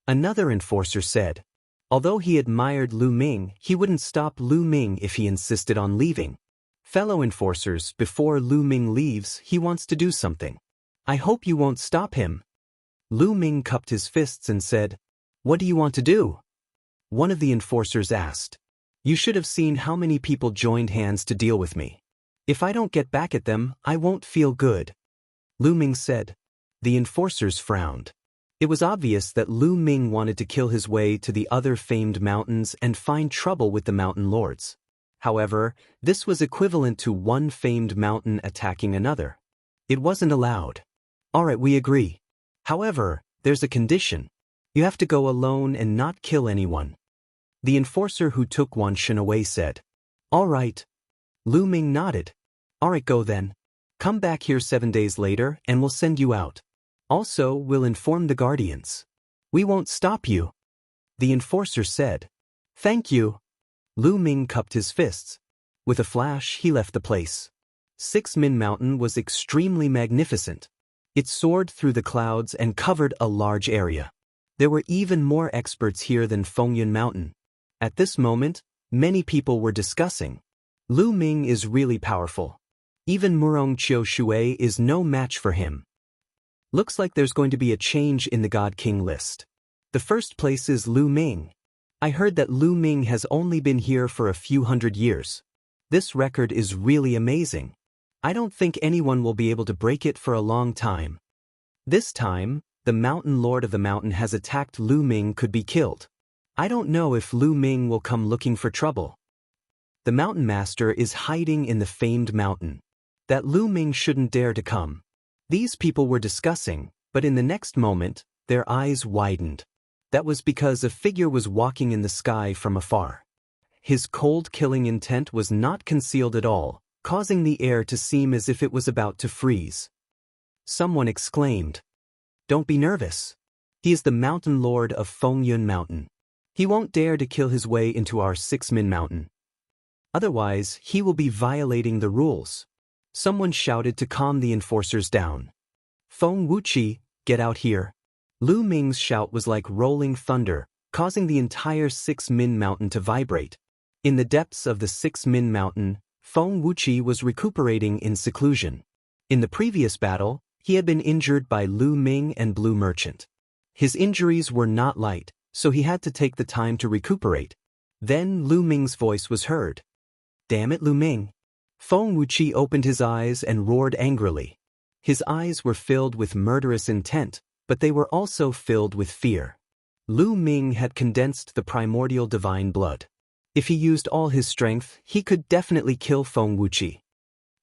Another enforcer said. Although he admired Lu Ming, he wouldn't stop Lu Ming if he insisted on leaving. "Fellow enforcers, before Lu Ming leaves, he wants to do something. I hope you won't stop him." Lu Ming cupped his fists and said, "What do you want to do?" One of the enforcers asked. "You should have seen how many people joined hands to deal with me. If I don't get back at them, I won't feel good." Lu Ming said. The enforcers frowned. It was obvious that Lu Ming wanted to kill his way to the other famed mountains and find trouble with the mountain lords. However, this was equivalent to one famed mountain attacking another. It wasn't allowed. "All right, we agree. However, there's a condition. You have to go alone and not kill anyone." The enforcer who took Wan Xin away said. "All right." Lu Ming nodded. "All right, go then. Come back here 7 days later and we'll send you out. Also, we'll inform the guardians. We won't stop you." The enforcer said. "Thank you." Lu Ming cupped his fists. With a flash, he left the place. Six Min Mountain was extremely magnificent. It soared through the clouds and covered a large area. There were even more experts here than Fengyun Mountain. At this moment, many people were discussing. Lu Ming is really powerful. Even Murong Qiushui is no match for him. Looks like there's going to be a change in the God King list. The first place is Lu Ming. I heard that Lu Ming has only been here for a few hundred years. This record is really amazing. I don't think anyone will be able to break it for a long time. This time, the Mountain Lord of the Mountain has attacked Lu Ming could be killed. I don't know if Lu Ming will come looking for trouble. The Mountain Master is hiding in the famed mountain. That Lu Ming shouldn't dare to come. These people were discussing, but in the next moment, their eyes widened. That was because a figure was walking in the sky from afar. His cold killing intent was not concealed at all, causing the air to seem as if it was about to freeze. Someone exclaimed, "Don't be nervous. He is the Mountain Lord of Fengyun Mountain. He won't dare to kill his way into our 6 Min Mountain. Otherwise, he will be violating the rules." Someone shouted to calm the enforcers down. "Feng Wuqi, get out here." Lu Ming's shout was like rolling thunder, causing the entire 6 Min Mountain to vibrate. In the depths of the 6 Min Mountain, Feng Wuqi was recuperating in seclusion. In the previous battle, he had been injured by Lu Ming and Blue Merchant. His injuries were not light, so he had to take the time to recuperate. Then Lu Ming's voice was heard. "Damn it, Lu Ming." Feng Wuqi opened his eyes and roared angrily. His eyes were filled with murderous intent, but they were also filled with fear. Lu Ming had condensed the primordial divine blood. If he used all his strength, he could definitely kill Feng Wuqi.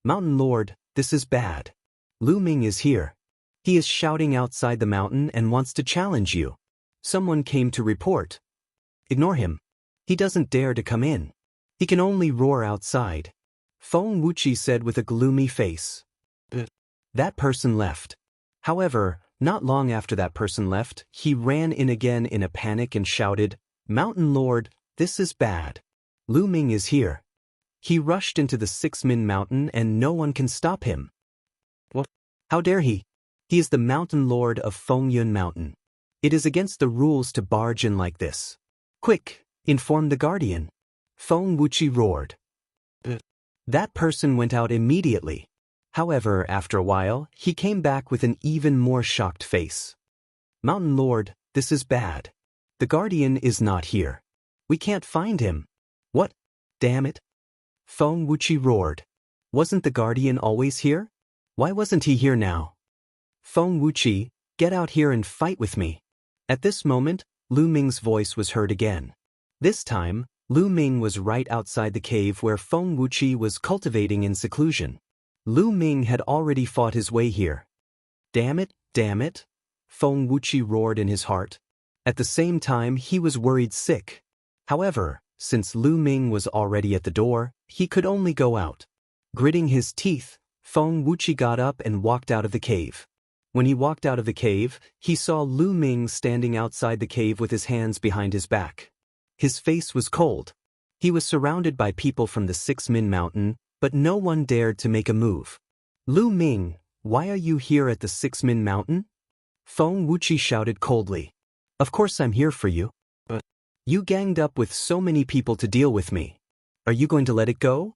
"Mountain Lord, this is bad. Lu Ming is here. He is shouting outside the mountain and wants to challenge you." Someone came to report. "Ignore him. He doesn't dare to come in. He can only roar outside," Feng Wuqi said with a gloomy face. That person left. However, not long after that person left, he ran in again in a panic and shouted, "Mountain Lord, this is bad. Lu Ming is here." He rushed into the 6 Min Mountain and no one can stop him. "What? How dare he? He is the Mountain Lord of Fengyun Mountain. It is against the rules to barge in like this. Quick, inform the guardian." Feng Wuqi roared. That person went out immediately. However, after a while, he came back with an even more shocked face. "Mountain Lord, this is bad. The guardian is not here. We can't find him." "What? Damn it!" Feng Wuqi roared. "Wasn't the guardian always here? Why wasn't he here now?" "Feng Wuqi, get out here and fight with me." At this moment, Lu Ming's voice was heard again. This time, Lu Ming was right outside the cave where Feng Wuqi was cultivating in seclusion. Lu Ming had already fought his way here. Damn it, Feng Wuqi roared in his heart. At the same time, he was worried sick. However, since Lu Ming was already at the door, he could only go out. Gritting his teeth, Feng Wuqi got up and walked out of the cave. When he walked out of the cave, he saw Lu Ming standing outside the cave with his hands behind his back. His face was cold. He was surrounded by people from the 6-Min Mountain, but no one dared to make a move. "Lu Ming, why are you here at the 6-Min Mountain?" Feng Wuqi shouted coldly. "Of course I'm here for you. But you ganged up with so many people to deal with me. Are you going to let it go?"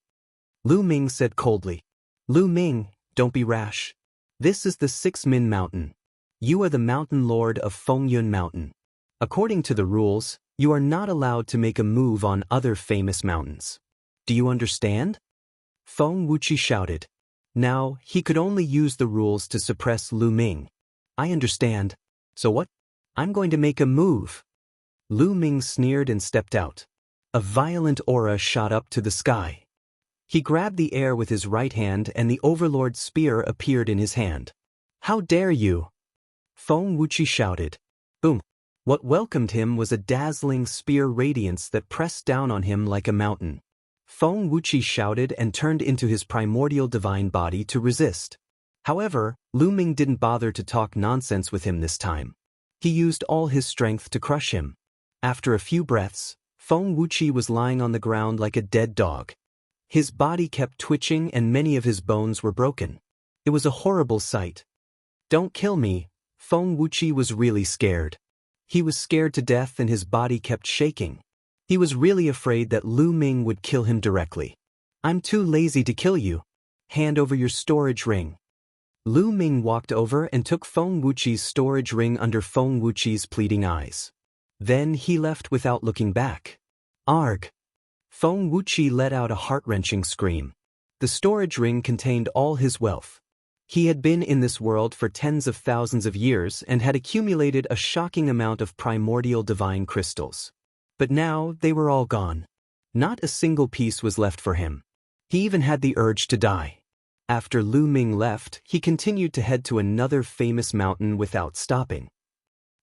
Lu Ming said coldly. "Lu Ming, don't be rash. This is the 6-Min Mountain. You are the Mountain Lord of Fengyun Mountain. According to the rules, you are not allowed to make a move on other famous mountains. Do you understand?" Feng Wuqi shouted. Now, he could only use the rules to suppress Lu Ming. "I understand. So what? I'm going to make a move." Lu Ming sneered and stepped out. A violent aura shot up to the sky. He grabbed the air with his right hand and the Overlord's spear appeared in his hand. "How dare you!" Feng Wuqi shouted. Boom! What welcomed him was a dazzling spear radiance that pressed down on him like a mountain. Feng Wuqi shouted and turned into his primordial divine body to resist. However, Lu Ming didn't bother to talk nonsense with him this time. He used all his strength to crush him. After a few breaths, Feng Wuqi was lying on the ground like a dead dog. His body kept twitching and many of his bones were broken. It was a horrible sight. "Don't kill me." Feng Wuqi was really scared. He was scared to death and his body kept shaking. He was really afraid that Lu Ming would kill him directly. "I'm too lazy to kill you. Hand over your storage ring." Lu Ming walked over and took Feng Wuqi's storage ring under Feng Wuqi's pleading eyes. Then he left without looking back. Arg! Feng Wuqi let out a heart-wrenching scream. The storage ring contained all his wealth. He had been in this world for tens of thousands of years and had accumulated a shocking amount of primordial divine crystals. But now they were all gone. Not a single piece was left for him. He even had the urge to die. After Lu Ming left, he continued to head to another famous mountain without stopping.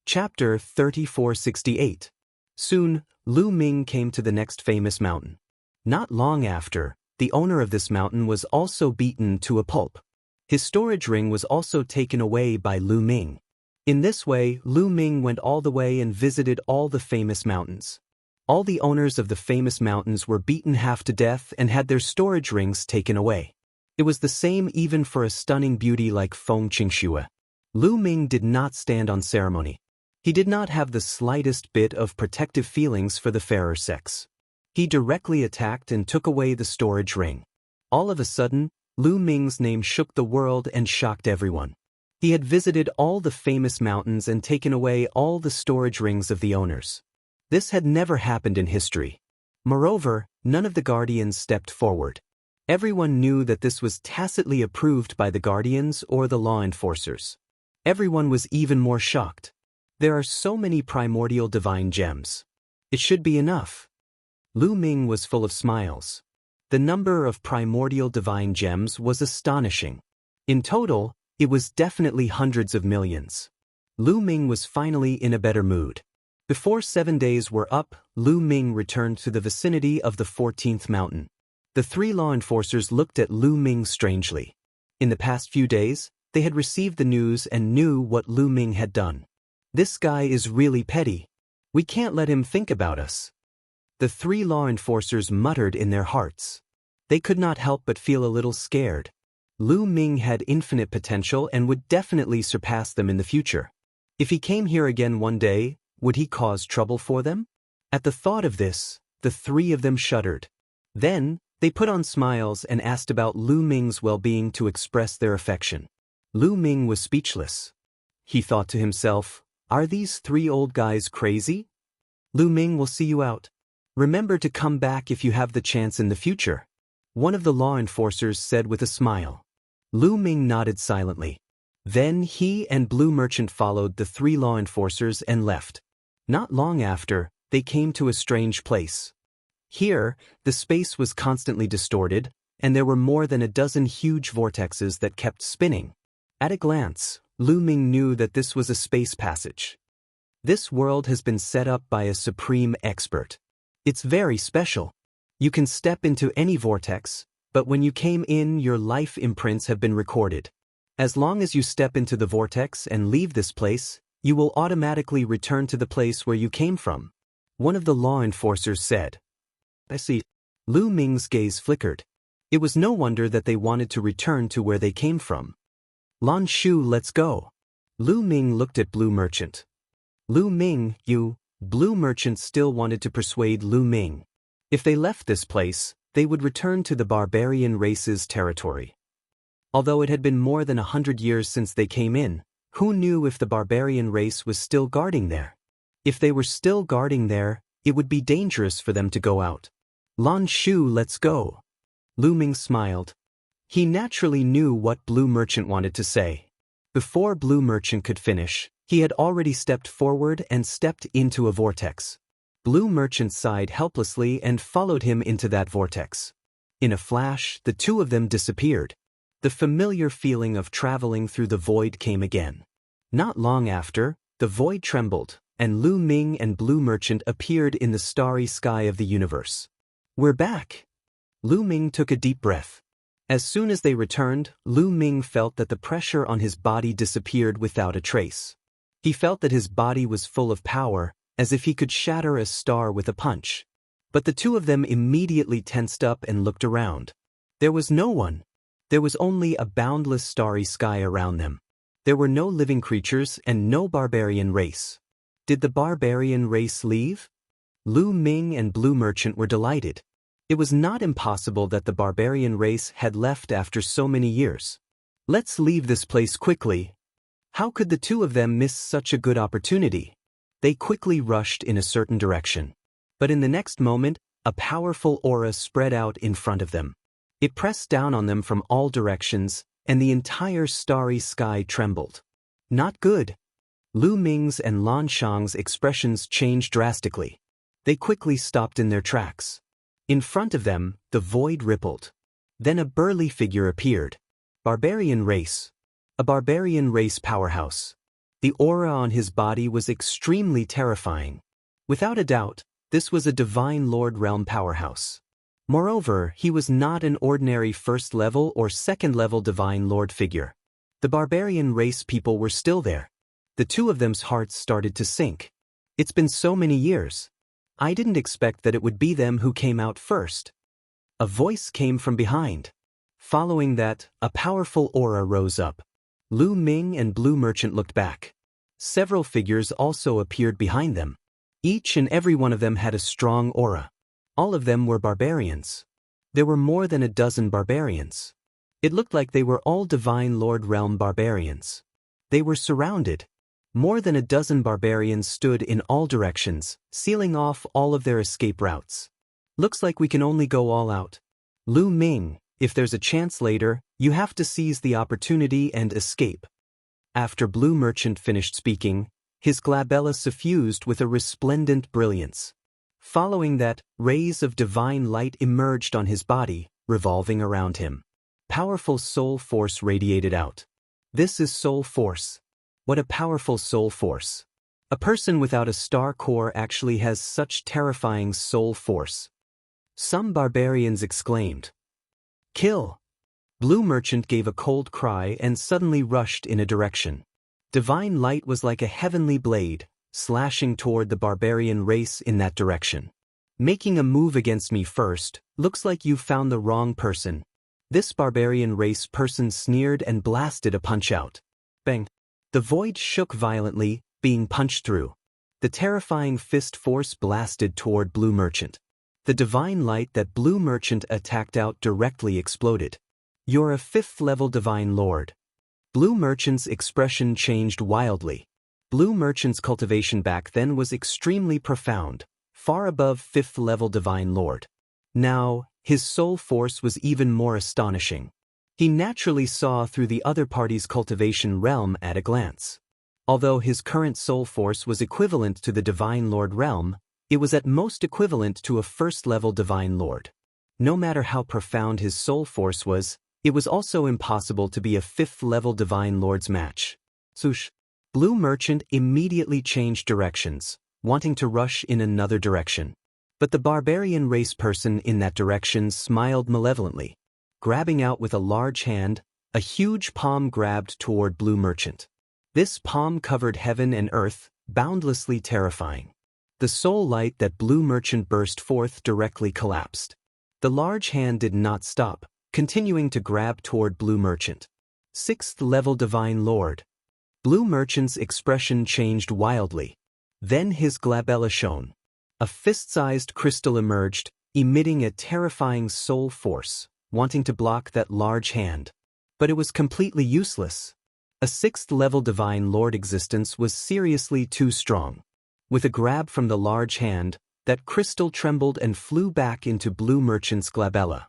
Chapter 3468. Soon, Lu Ming came to the next famous mountain. Not long after, the owner of this mountain was also beaten to a pulp. His storage ring was also taken away by Lu Ming. In this way, Lu Ming went all the way and visited all the famous mountains. All the owners of the famous mountains were beaten half to death and had their storage rings taken away. It was the same even for a stunning beauty like Feng Qingxue. Lu Ming did not stand on ceremony. He did not have the slightest bit of protective feelings for the fairer sex. He directly attacked and took away the storage ring. All of a sudden, Lu Ming's name shook the world and shocked everyone. He had visited all the famous mountains and taken away all the storage rings of the owners. This had never happened in history. Moreover, none of the guardians stepped forward. Everyone knew that this was tacitly approved by the guardians or the law enforcers. Everyone was even more shocked. There are so many primordial divine gems. It should be enough. Lu Ming was full of smiles. The number of primordial divine gems was astonishing. In total, it was definitely hundreds of millions. Lu Ming was finally in a better mood. Before 7 days were up, Lu Ming returned to the vicinity of the 14th mountain. The 3 law enforcers looked at Lu Ming strangely. In the past few days, they had received the news and knew what Lu Ming had done. This guy is really petty. We can't let him think about us. The 3 law enforcers muttered in their hearts. They could not help but feel a little scared. Lu Ming had infinite potential and would definitely surpass them in the future. If he came here again one day, would he cause trouble for them? At the thought of this, the 3 of them shuddered. Then, They put on smiles and asked about Lu Ming's well-being to express their affection. Lu Ming was speechless. He thought to himself, "Are these three old guys crazy? Lu Ming will see you out. Remember to come back if you have the chance in the future," one of the law enforcers said with a smile. Lu Ming nodded silently. Then he and Blue Merchant followed the three law enforcers and left. Not long after, they came to a strange place. Here, the space was constantly distorted, and there were more than a dozen huge vortexes that kept spinning. At a glance, Lu Ming knew that this was a space passage. This world has been set up by a supreme expert. It's very special. You can step into any vortex, but when you came in, your life imprints have been recorded. As long as you step into the vortex and leave this place, you will automatically return to the place where you came from, one of the law enforcers said. I see. Lu Ming's gaze flickered. It was no wonder that they wanted to return to where they came from. Lan Shu, let's go. Lu Ming looked at Blue Merchant. Lu Ming, you. Blue Merchant still wanted to persuade Lu Ming. If they left this place, they would return to the barbarian race's territory. Although it had been more than 100 years since they came in, who knew if the barbarian race was still guarding there? If they were still guarding there, it would be dangerous for them to go out. Lan Shu, let's go. Lu Ming smiled. He naturally knew what Blue Merchant wanted to say. Before Blue Merchant could finish, he had already stepped forward and stepped into a vortex. Blue Merchant sighed helplessly and followed him into that vortex. In a flash, the two of them disappeared. The familiar feeling of traveling through the void came again. Not long after, the void trembled, and Lu Ming and Blue Merchant appeared in the starry sky of the universe. We're back. Lu Ming took a deep breath. As soon as they returned, Lu Ming felt that the pressure on his body disappeared without a trace. He felt that his body was full of power, as if he could shatter a star with a punch. But the two of them immediately tensed up and looked around. There was no one. There was only a boundless starry sky around them. There were no living creatures and no barbarian race. Did the barbarian race leave? Lu Ming and Blue Merchant were delighted. It was not impossible that the barbarian race had left after so many years. Let's leave this place quickly. How could the two of them miss such a good opportunity? They quickly rushed in a certain direction. But in the next moment, a powerful aura spread out in front of them. It pressed down on them from all directions, and the entire starry sky trembled. Not good. Lu Ming's and Lan Shang's expressions changed drastically. They quickly stopped in their tracks. In front of them, the void rippled. Then a burly figure appeared. Barbarian race. A barbarian race powerhouse. The aura on his body was extremely terrifying. Without a doubt, this was a Divine Lord Realm powerhouse. Moreover, he was not an ordinary first-level or second-level Divine Lord figure. The barbarian race people were still there. The two of them's hearts started to sink. It's been so many years. I didn't expect that it would be them who came out first. A voice came from behind. Following that, a powerful aura rose up. Lu Ming and Blue Merchant looked back. Several figures also appeared behind them. Each and every one of them had a strong aura. All of them were barbarians. There were more than a dozen barbarians. It looked like they were all Divine Lord Realm barbarians. They were surrounded. More than a dozen barbarians stood in all directions, sealing off all of their escape routes. Looks like we can only go all out. Lu Ming, if there's a chance later, you have to seize the opportunity and escape. After Blue Merchant finished speaking, his glabella suffused with a resplendent brilliance. Following that, rays of divine light emerged on his body, revolving around him. Powerful soul force radiated out. This is soul force. What a powerful soul force. A person without a star core actually has such terrifying soul force. Some barbarians exclaimed. Kill! Blue Merchant gave a cold cry and suddenly rushed in a direction. Divine light was like a heavenly blade, slashing toward the barbarian race in that direction. Making a move against me first, looks like you've found the wrong person. This barbarian race person sneered and blasted a punch out. Bang! The void shook violently, being punched through. The terrifying fist force blasted toward Blue Merchant. The divine light that Blue Merchant attacked out directly exploded. "You're a 5th-level divine lord." Blue Merchant's expression changed wildly. Blue Merchant's cultivation back then was extremely profound, far above 5th-level divine lord. Now, his soul force was even more astonishing. He naturally saw through the other party's cultivation realm at a glance. Although his current soul force was equivalent to the Divine Lord realm, it was at most equivalent to a 1st-level Divine Lord. No matter how profound his soul force was, it was also impossible to be a 5th-level Divine Lord's match. Swoosh! Blue Merchant immediately changed directions, wanting to rush in another direction. But the barbarian race person in that direction smiled malevolently. Grabbing out with a large hand, a huge palm grabbed toward Blue Merchant. This palm covered heaven and earth, boundlessly terrifying. The soul light that Blue Merchant burst forth directly collapsed. The large hand did not stop, continuing to grab toward Blue Merchant. 6th-level Divine Lord. Blue Merchant's expression changed wildly. Then his glabella shone. A fist-sized crystal emerged, emitting a terrifying soul force, wanting to block that large hand. But it was completely useless. A 6th-level Divine Lord existence was seriously too strong. With a grab from the large hand, that crystal trembled and flew back into Blue Merchant's glabella.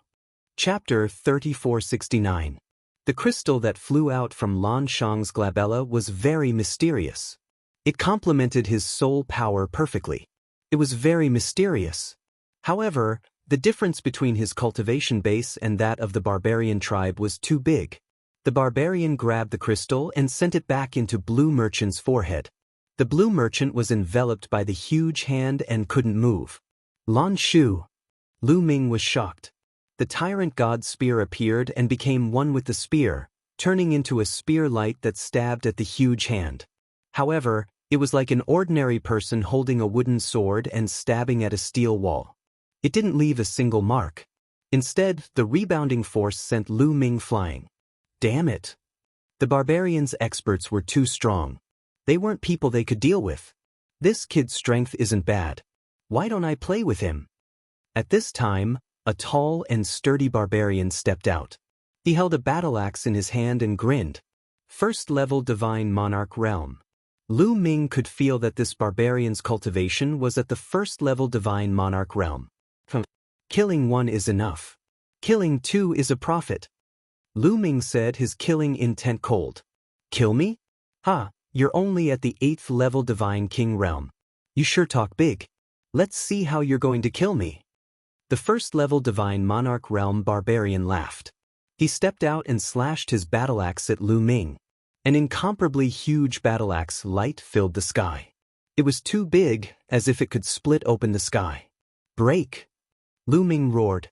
Chapter 3469. The crystal that flew out from Lan Shang's glabella was very mysterious. It complemented his soul power perfectly. It was very mysterious. However, the difference between his cultivation base and that of the barbarian tribe was too big. The barbarian grabbed the crystal and sent it back into Blue Merchant's forehead. The Blue Merchant was enveloped by the huge hand and couldn't move. Lan Shu. Lu Ming was shocked. The tyrant god's spear appeared and became one with the spear, turning into a spear light that stabbed at the huge hand. However, it was like an ordinary person holding a wooden sword and stabbing at a steel wall. It didn't leave a single mark. Instead, the rebounding force sent Lu Ming flying. Damn it! The barbarians' experts were too strong. They weren't people they could deal with. This kid's strength isn't bad. Why don't I play with him? At this time, a tall and sturdy barbarian stepped out. He held a battle axe in his hand and grinned. 1st-level Divine Monarch realm. Lu Ming could feel that this barbarian's cultivation was at the 1st-level Divine Monarch realm. Killing one is enough. Killing two is a profit. Lu Ming said, his killing intent cold. Kill me? Ha, you're only at the 8th-level Divine King realm. You sure talk big. Let's see how you're going to kill me. The 1st-level Divine Monarch realm barbarian laughed. He stepped out and slashed his battle axe at Lu Ming. An incomparably huge battle axe light filled the sky. It was too big, as if it could split open the sky. Break! Lu Ming roared.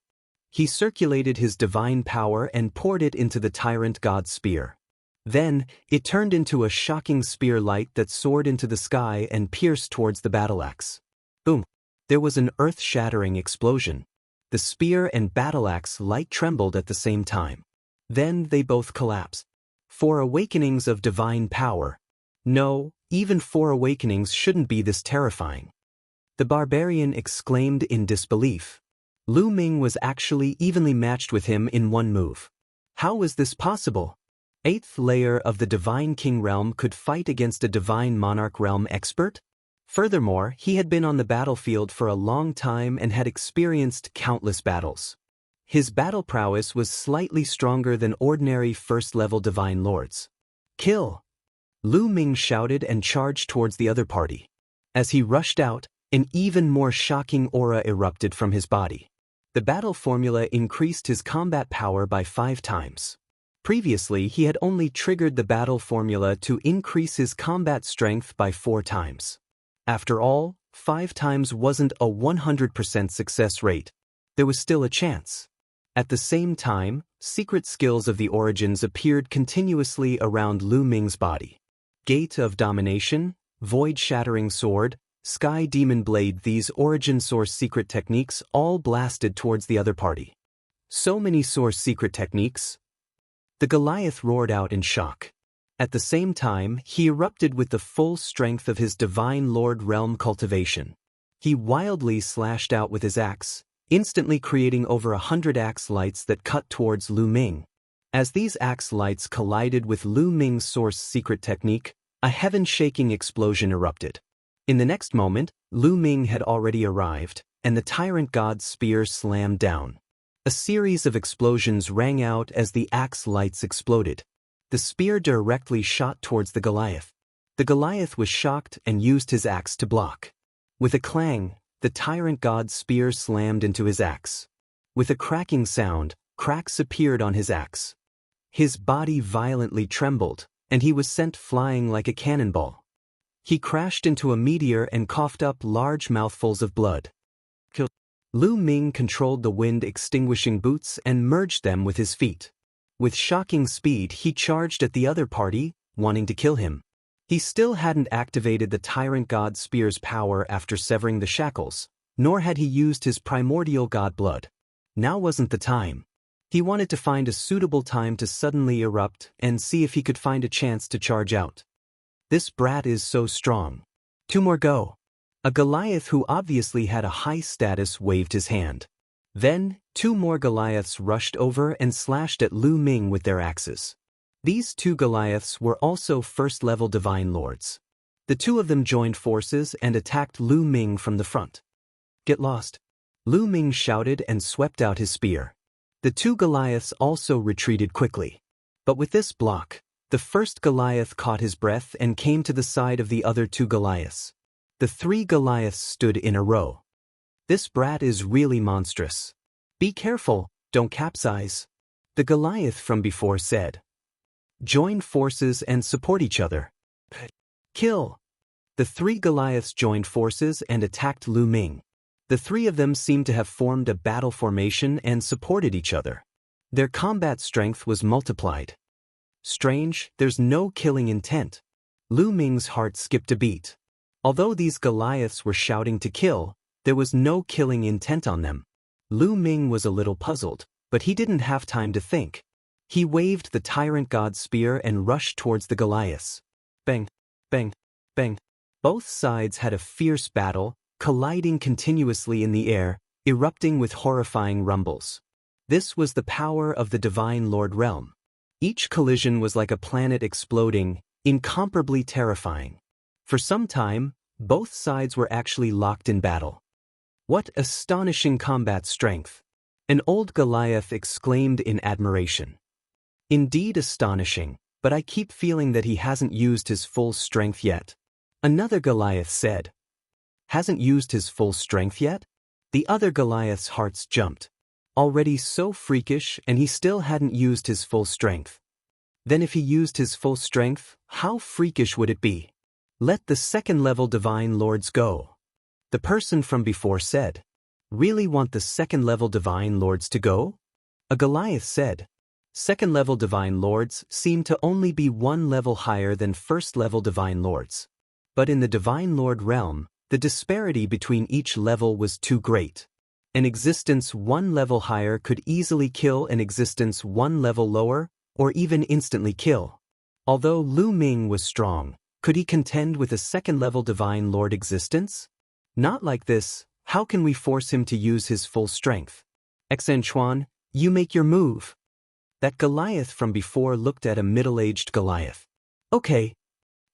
He circulated his divine power and poured it into the tyrant god's spear. Then, it turned into a shocking spear light that soared into the sky and pierced towards the battle axe. Boom! There was an earth-shattering explosion. The spear and battle axe light trembled at the same time. Then they both collapsed. 4 awakenings of divine power. No, even 4 awakenings shouldn't be this terrifying. The barbarian exclaimed in disbelief. Lu Ming was actually evenly matched with him in one move. How was this possible? 8th layer of the Divine King realm could fight against a Divine Monarch realm expert? Furthermore, he had been on the battlefield for a long time and had experienced countless battles. His battle prowess was slightly stronger than ordinary 1st-level Divine Lords. Kill! Lu Ming shouted and charged towards the other party. As he rushed out, an even more shocking aura erupted from his body. The battle formula increased his combat power by 5 times. Previously, he had only triggered the battle formula to increase his combat strength by 4 times. After all, 5 times wasn't a 100% success rate. There was still a chance. At the same time, secret skills of the origins appeared continuously around Lu Ming's body. Gate of Domination, Void-Shattering Sword, Sky Demon Blade. These origin source secret techniques all blasted towards the other party. So many source secret techniques. The Goliath roared out in shock. At the same time, he erupted with the full strength of his Divine Lord realm cultivation. He wildly slashed out with his axe, instantly creating over 100 axe lights that cut towards Lu Ming. As these axe lights collided with Lu Ming's source secret technique, a heaven-shaking explosion erupted. In the next moment, Lu Ming had already arrived, and the tyrant god's spear slammed down. A series of explosions rang out as the axe lights exploded. The spear directly shot towards the Goliath. The Goliath was shocked and used his axe to block. With a clang, the tyrant god's spear slammed into his axe. With a cracking sound, cracks appeared on his axe. His body violently trembled, and he was sent flying like a cannonball. He crashed into a meteor and coughed up large mouthfuls of blood. Lu Ming controlled the wind-extinguishing boots and merged them with his feet. With shocking speed, he charged at the other party, wanting to kill him. He still hadn't activated the tyrant god spear's power after severing the shackles, nor had he used his primordial god blood. Now wasn't the time. He wanted to find a suitable time to suddenly erupt and see if he could find a chance to charge out. This brat is so strong. 2 more go. A Goliath who obviously had a high status waved his hand. Then, 2 more Goliaths rushed over and slashed at Lu Ming with their axes. These 2 Goliaths were also first-level divine lords. The 2 of them joined forces and attacked Lu Ming from the front. Get lost. Lu Ming shouted and swept out his spear. The 2 Goliaths also retreated quickly. But with this block, the first Goliath caught his breath and came to the side of the other 2 Goliaths. The 3 Goliaths stood in a row. This brat is really monstrous. Be careful, don't capsize. The Goliath from before said. Join forces and support each other. Kill. The 3 Goliaths joined forces and attacked Lu Ming. The 3 of them seemed to have formed a battle formation and supported each other. Their combat strength was multiplied. Strange, there's no killing intent. Lu Ming's heart skipped a beat. Although these Goliaths were shouting to kill, there was no killing intent on them. Lu Ming was a little puzzled, but he didn't have time to think. He waved the tyrant god's spear and rushed towards the Goliaths. Bang, bang, bang. Both sides had a fierce battle, colliding continuously in the air, erupting with horrifying rumbles. This was the power of the Divine Lord realm. Each collision was like a planet exploding, incomparably terrifying. For some time, both sides were actually locked in battle. What astonishing combat strength! An old Goliath exclaimed in admiration. Indeed astonishing, but I keep feeling that he hasn't used his full strength yet. Another Goliath said. Hasn't used his full strength yet? The other Goliath's hearts jumped. Already so freakish, and he still hadn't used his full strength. Then if he used his full strength, how freakish would it be? Let the second-level divine lords go. The person from before said. Really want the second-level divine lords to go? A Goliath said. Second-level divine lords seem to only be 1 level higher than first-level divine lords. But in the divine lord realm, the disparity between each level was too great. An existence 1 level higher could easily kill an existence 1 level lower, or even instantly kill. Although Lu Ming was strong, could he contend with a second-level divine lord existence? Not like this. How can we force him to use his full strength? Xen Chuan, you make your move. That Goliath from before looked at a middle-aged Goliath. Okay.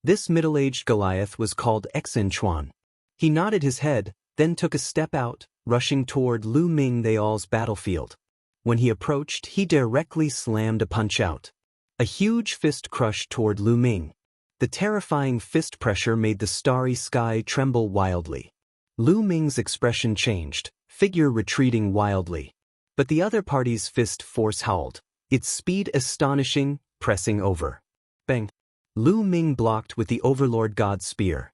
This middle-aged Goliath was called Xen Chuan. He nodded his head, then took a step out, rushing toward Lu Ming Thayal's battlefield. When he approached, he directly slammed a punch out. A huge fist crushed toward Lu Ming. The terrifying fist pressure made the starry sky tremble wildly. Lu Ming's expression changed, figure retreating wildly. But the other party's fist force howled, its speed astonishing, pressing over. Bang! Lu Ming blocked with the Overlord God's spear.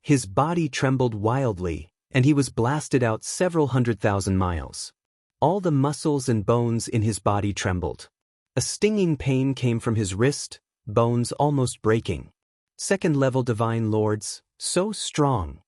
His body trembled wildly, and he was blasted out several 100,000 miles. All the muscles and bones in his body trembled. A stinging pain came from his wrist, bones almost breaking. Second-level divine lords, so strong.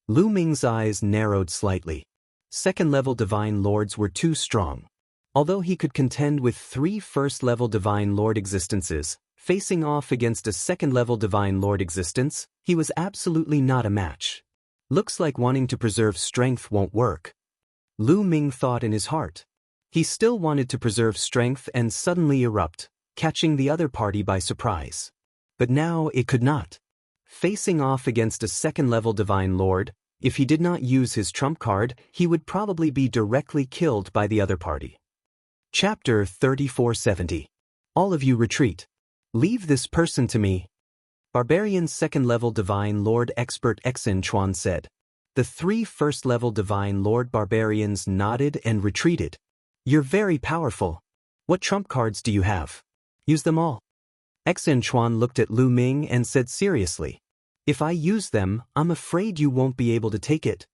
Lu Ming's eyes narrowed slightly. Second-level divine lords were too strong. Although he could contend with 3 first-level divine lord existences, facing off against a second-level divine lord existence, he was absolutely not a match. Looks like wanting to preserve strength won't work. Lu Ming thought in his heart. He still wanted to preserve strength and suddenly erupt, catching the other party by surprise. But now it could not. Facing off against a second-level Divine Lord, if he did not use his trump card, he would probably be directly killed by the other party. Chapter 3470. All of you retreat. Leave this person to me. Barbarian second-level Divine Lord Expert Xen Chuan said. The 3 first-level Divine Lord Barbarians nodded and retreated. You're very powerful. What trump cards do you have? Use them all. Xen Chuan looked at Lu Ming and said seriously. If I use them, I'm afraid you won't be able to take it.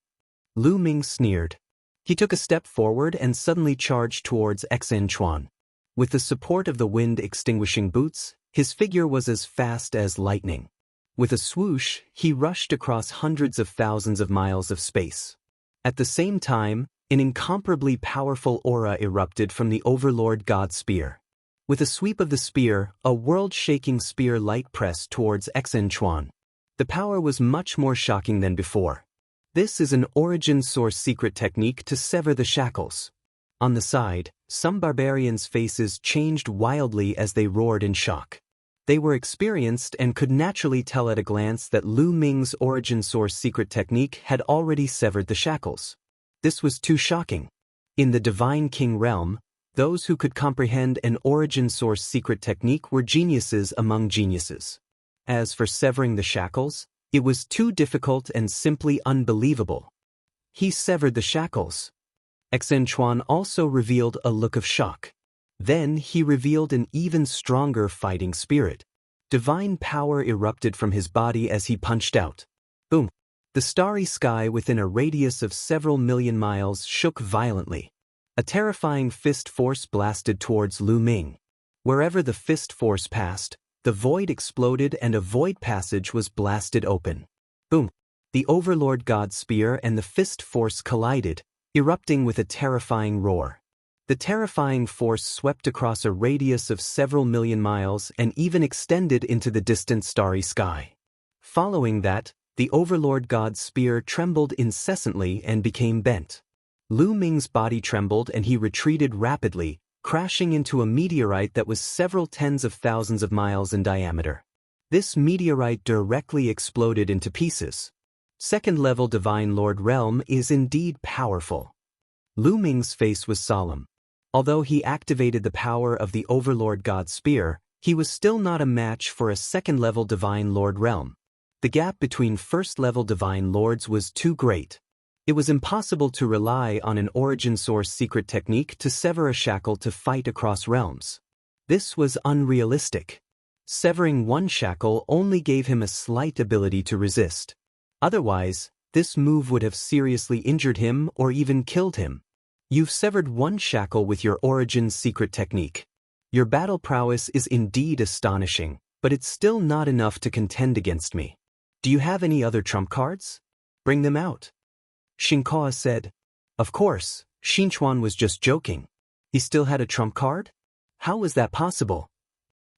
Lu Ming sneered. He took a step forward and suddenly charged towards Xen Chuan. With the support of the wind-extinguishing boots, his figure was as fast as lightning. With a swoosh, he rushed across hundreds of thousands of miles of space. At the same time, an incomparably powerful aura erupted from the Overlord God Spear. With a sweep of the spear, a world-shaking spear light pressed towards Xen Chuan. The power was much more shocking than before. This is an origin source secret technique to sever the shackles. On the side, some barbarians' faces changed wildly as they roared in shock. They were experienced and could naturally tell at a glance that Lu Ming's origin source secret technique had already severed the shackles. This was too shocking. In the Divine King realm, those who could comprehend an origin source secret technique were geniuses among geniuses. As for severing the shackles, it was too difficult and simply unbelievable. He severed the shackles. Xen Chuan also revealed a look of shock. Then he revealed an even stronger fighting spirit. Divine power erupted from his body as he punched out. Boom! The starry sky within a radius of several million miles shook violently. A terrifying fist force blasted towards Lu Ming. Wherever the fist force passed, the void exploded and a void passage was blasted open. Boom! The Overlord God Spear and the fist force collided, erupting with a terrifying roar. The terrifying force swept across a radius of several million miles and even extended into the distant starry sky. Following that, the Overlord God's spear trembled incessantly and became bent. Lu Ming's body trembled and he retreated rapidly, crashing into a meteorite that was several tens of thousands of miles in diameter. This meteorite directly exploded into pieces. Second-level Divine Lord Realm is indeed powerful. Lu Ming's face was solemn. Although he activated the power of the Overlord God Spear, he was still not a match for a second-level Divine Lord Realm. The gap between first-level Divine Lords was too great. It was impossible to rely on an origin source secret technique to sever a shackle to fight across realms. This was unrealistic. Severing one shackle only gave him a slight ability to resist. Otherwise, this move would have seriously injured him or even killed him. You've severed one shackle with your Origin's secret technique. Your battle prowess is indeed astonishing, but it's still not enough to contend against me. Do you have any other trump cards? Bring them out. Xingkao said. Of course, Xinchuan was just joking. He still had a trump card? How was that possible?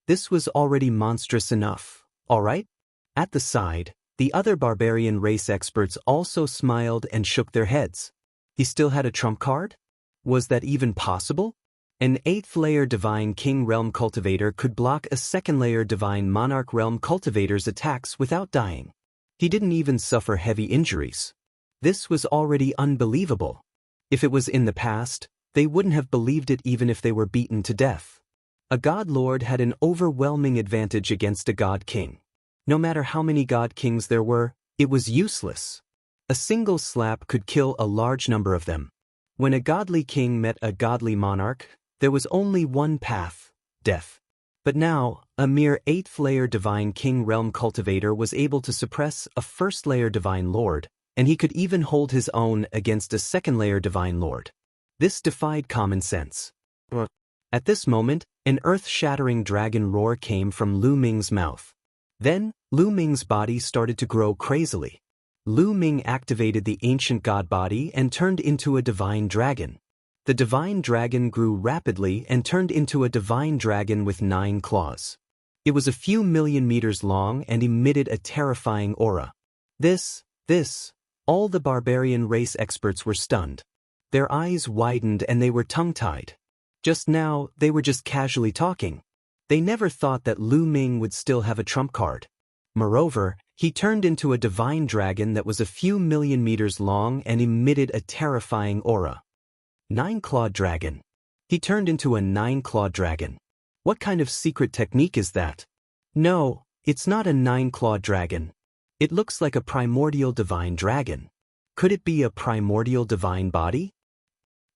This was already monstrous enough, all right? At the side, the other barbarian race experts also smiled and shook their heads. He still had a trump card? Was that even possible? An 8th-layer Divine King Realm Cultivator could block a 2nd-layer Divine Monarch Realm Cultivator's attacks without dying. He didn't even suffer heavy injuries. This was already unbelievable. If it was in the past, they wouldn't have believed it even if they were beaten to death. A God Lord had an overwhelming advantage against a God King. No matter how many God Kings there were, it was useless. A single slap could kill a large number of them. When a godly king met a godly monarch, there was only one path, death. But now, a mere 8th-layer Divine King Realm Cultivator was able to suppress a 1st-layer Divine Lord, and he could even hold his own against a 2nd-layer Divine Lord. This defied common sense. At this moment, an earth-shattering dragon roar came from Lu Ming's mouth. Then, Lu Ming's body started to grow crazily. Lu Ming activated the ancient god body and turned into a divine dragon. The divine dragon grew rapidly and turned into a divine dragon with 9 claws. It was a few million meters long and emitted a terrifying aura. All the barbarian race experts were stunned. Their eyes widened and they were tongue-tied. Just now, they were just casually talking. They never thought that Lu Ming would still have a trump card. Moreover, he turned into a divine dragon that was a few million meters long and emitted a terrifying aura. Nine-clawed dragon. He turned into a nine-clawed dragon. What kind of secret technique is that? No, it's not a nine-clawed dragon. It looks like a primordial divine dragon. Could it be a primordial divine body?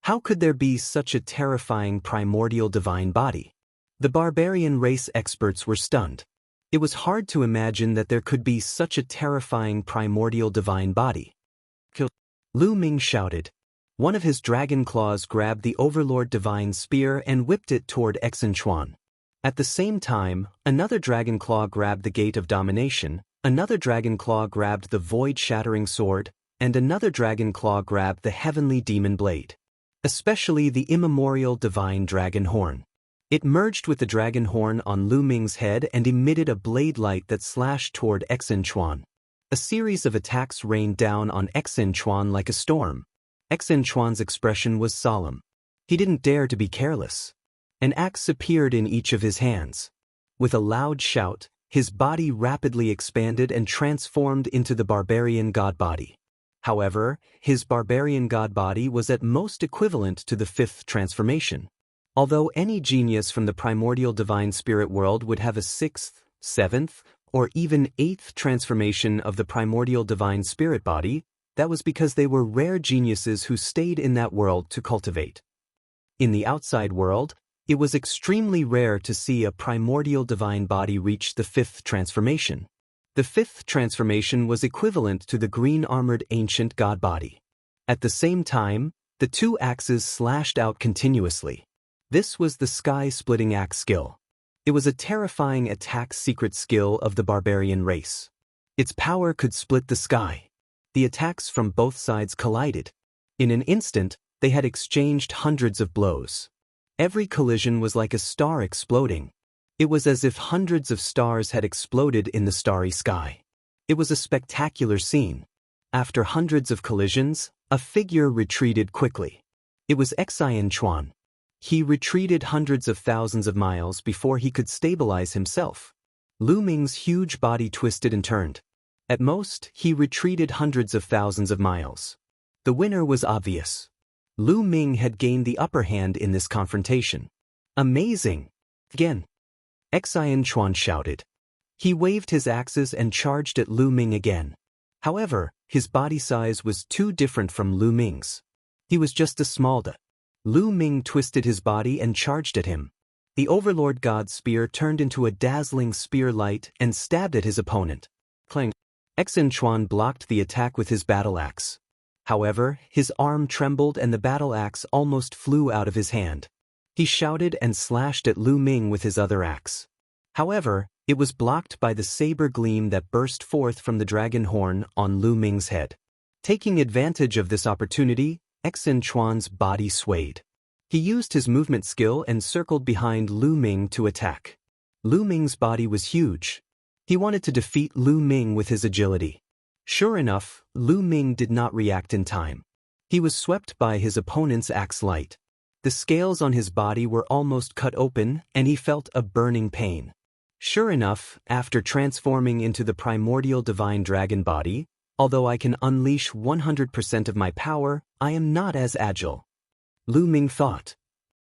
How could there be such a terrifying primordial divine body? The barbarian race experts were stunned. It was hard to imagine that there could be such a terrifying primordial divine body. Kill! Lu Ming shouted. One of his dragon claws grabbed the Overlord Divine Spear and whipped it toward Exin Chuan. At the same time, another dragon claw grabbed the Gate of Domination, another dragon claw grabbed the Void-Shattering Sword, and another dragon claw grabbed the Heavenly Demon Blade. Especially the immemorial Divine Dragon Horn. It merged with the dragon horn on Lu Ming's head and emitted a blade light that slashed toward Exin Chuan. A series of attacks rained down on Exin Chuan like a storm. Exin Chuan's expression was solemn. He didn't dare to be careless. An axe appeared in each of his hands. With a loud shout, his body rapidly expanded and transformed into the barbarian god body. However, his barbarian god body was at most equivalent to the fifth transformation. Although any genius from the primordial divine spirit world would have a sixth, seventh, or even eighth transformation of the primordial divine spirit body, that was because they were rare geniuses who stayed in that world to cultivate. In the outside world, it was extremely rare to see a primordial divine body reach the fifth transformation. The fifth transformation was equivalent to the green-armored ancient god body. At the same time, the two axes slashed out continuously. This was the sky-splitting axe skill. It was a terrifying attack secret skill of the barbarian race. Its power could split the sky. The attacks from both sides collided. In an instant, they had exchanged hundreds of blows. Every collision was like a star exploding. It was as if hundreds of stars had exploded in the starry sky. It was a spectacular scene. After hundreds of collisions, a figure retreated quickly. It was Exin Chuan. He retreated hundreds of thousands of miles before he could stabilize himself. Lu Ming's huge body twisted and turned. At most, he retreated hundreds of thousands of miles. The winner was obvious. Lu Ming had gained the upper hand in this confrontation. Amazing! Again. Exin Chuan shouted. He waved his axes and charged at Lu Ming again. However, his body size was too different from Lu Ming's. He was just a small da. Lu Ming twisted his body and charged at him. The Overlord God's spear turned into a dazzling spear light and stabbed at his opponent. Clang. Exin Chuan blocked the attack with his battle axe. However, his arm trembled and the battle axe almost flew out of his hand. He shouted and slashed at Lu Ming with his other axe. However, it was blocked by the saber gleam that burst forth from the dragon horn on Lu Ming's head. Taking advantage of this opportunity, Exin Chuan's body swayed. He used his movement skill and circled behind Lu Ming to attack. Lu Ming's body was huge. He wanted to defeat Lu Ming with his agility. Sure enough, Lu Ming did not react in time. He was swept by his opponent's axe light. The scales on his body were almost cut open, and he felt a burning pain. Sure enough, after transforming into the primordial divine dragon body, although I can unleash 100% of my power, I am not as agile. Lu Ming thought.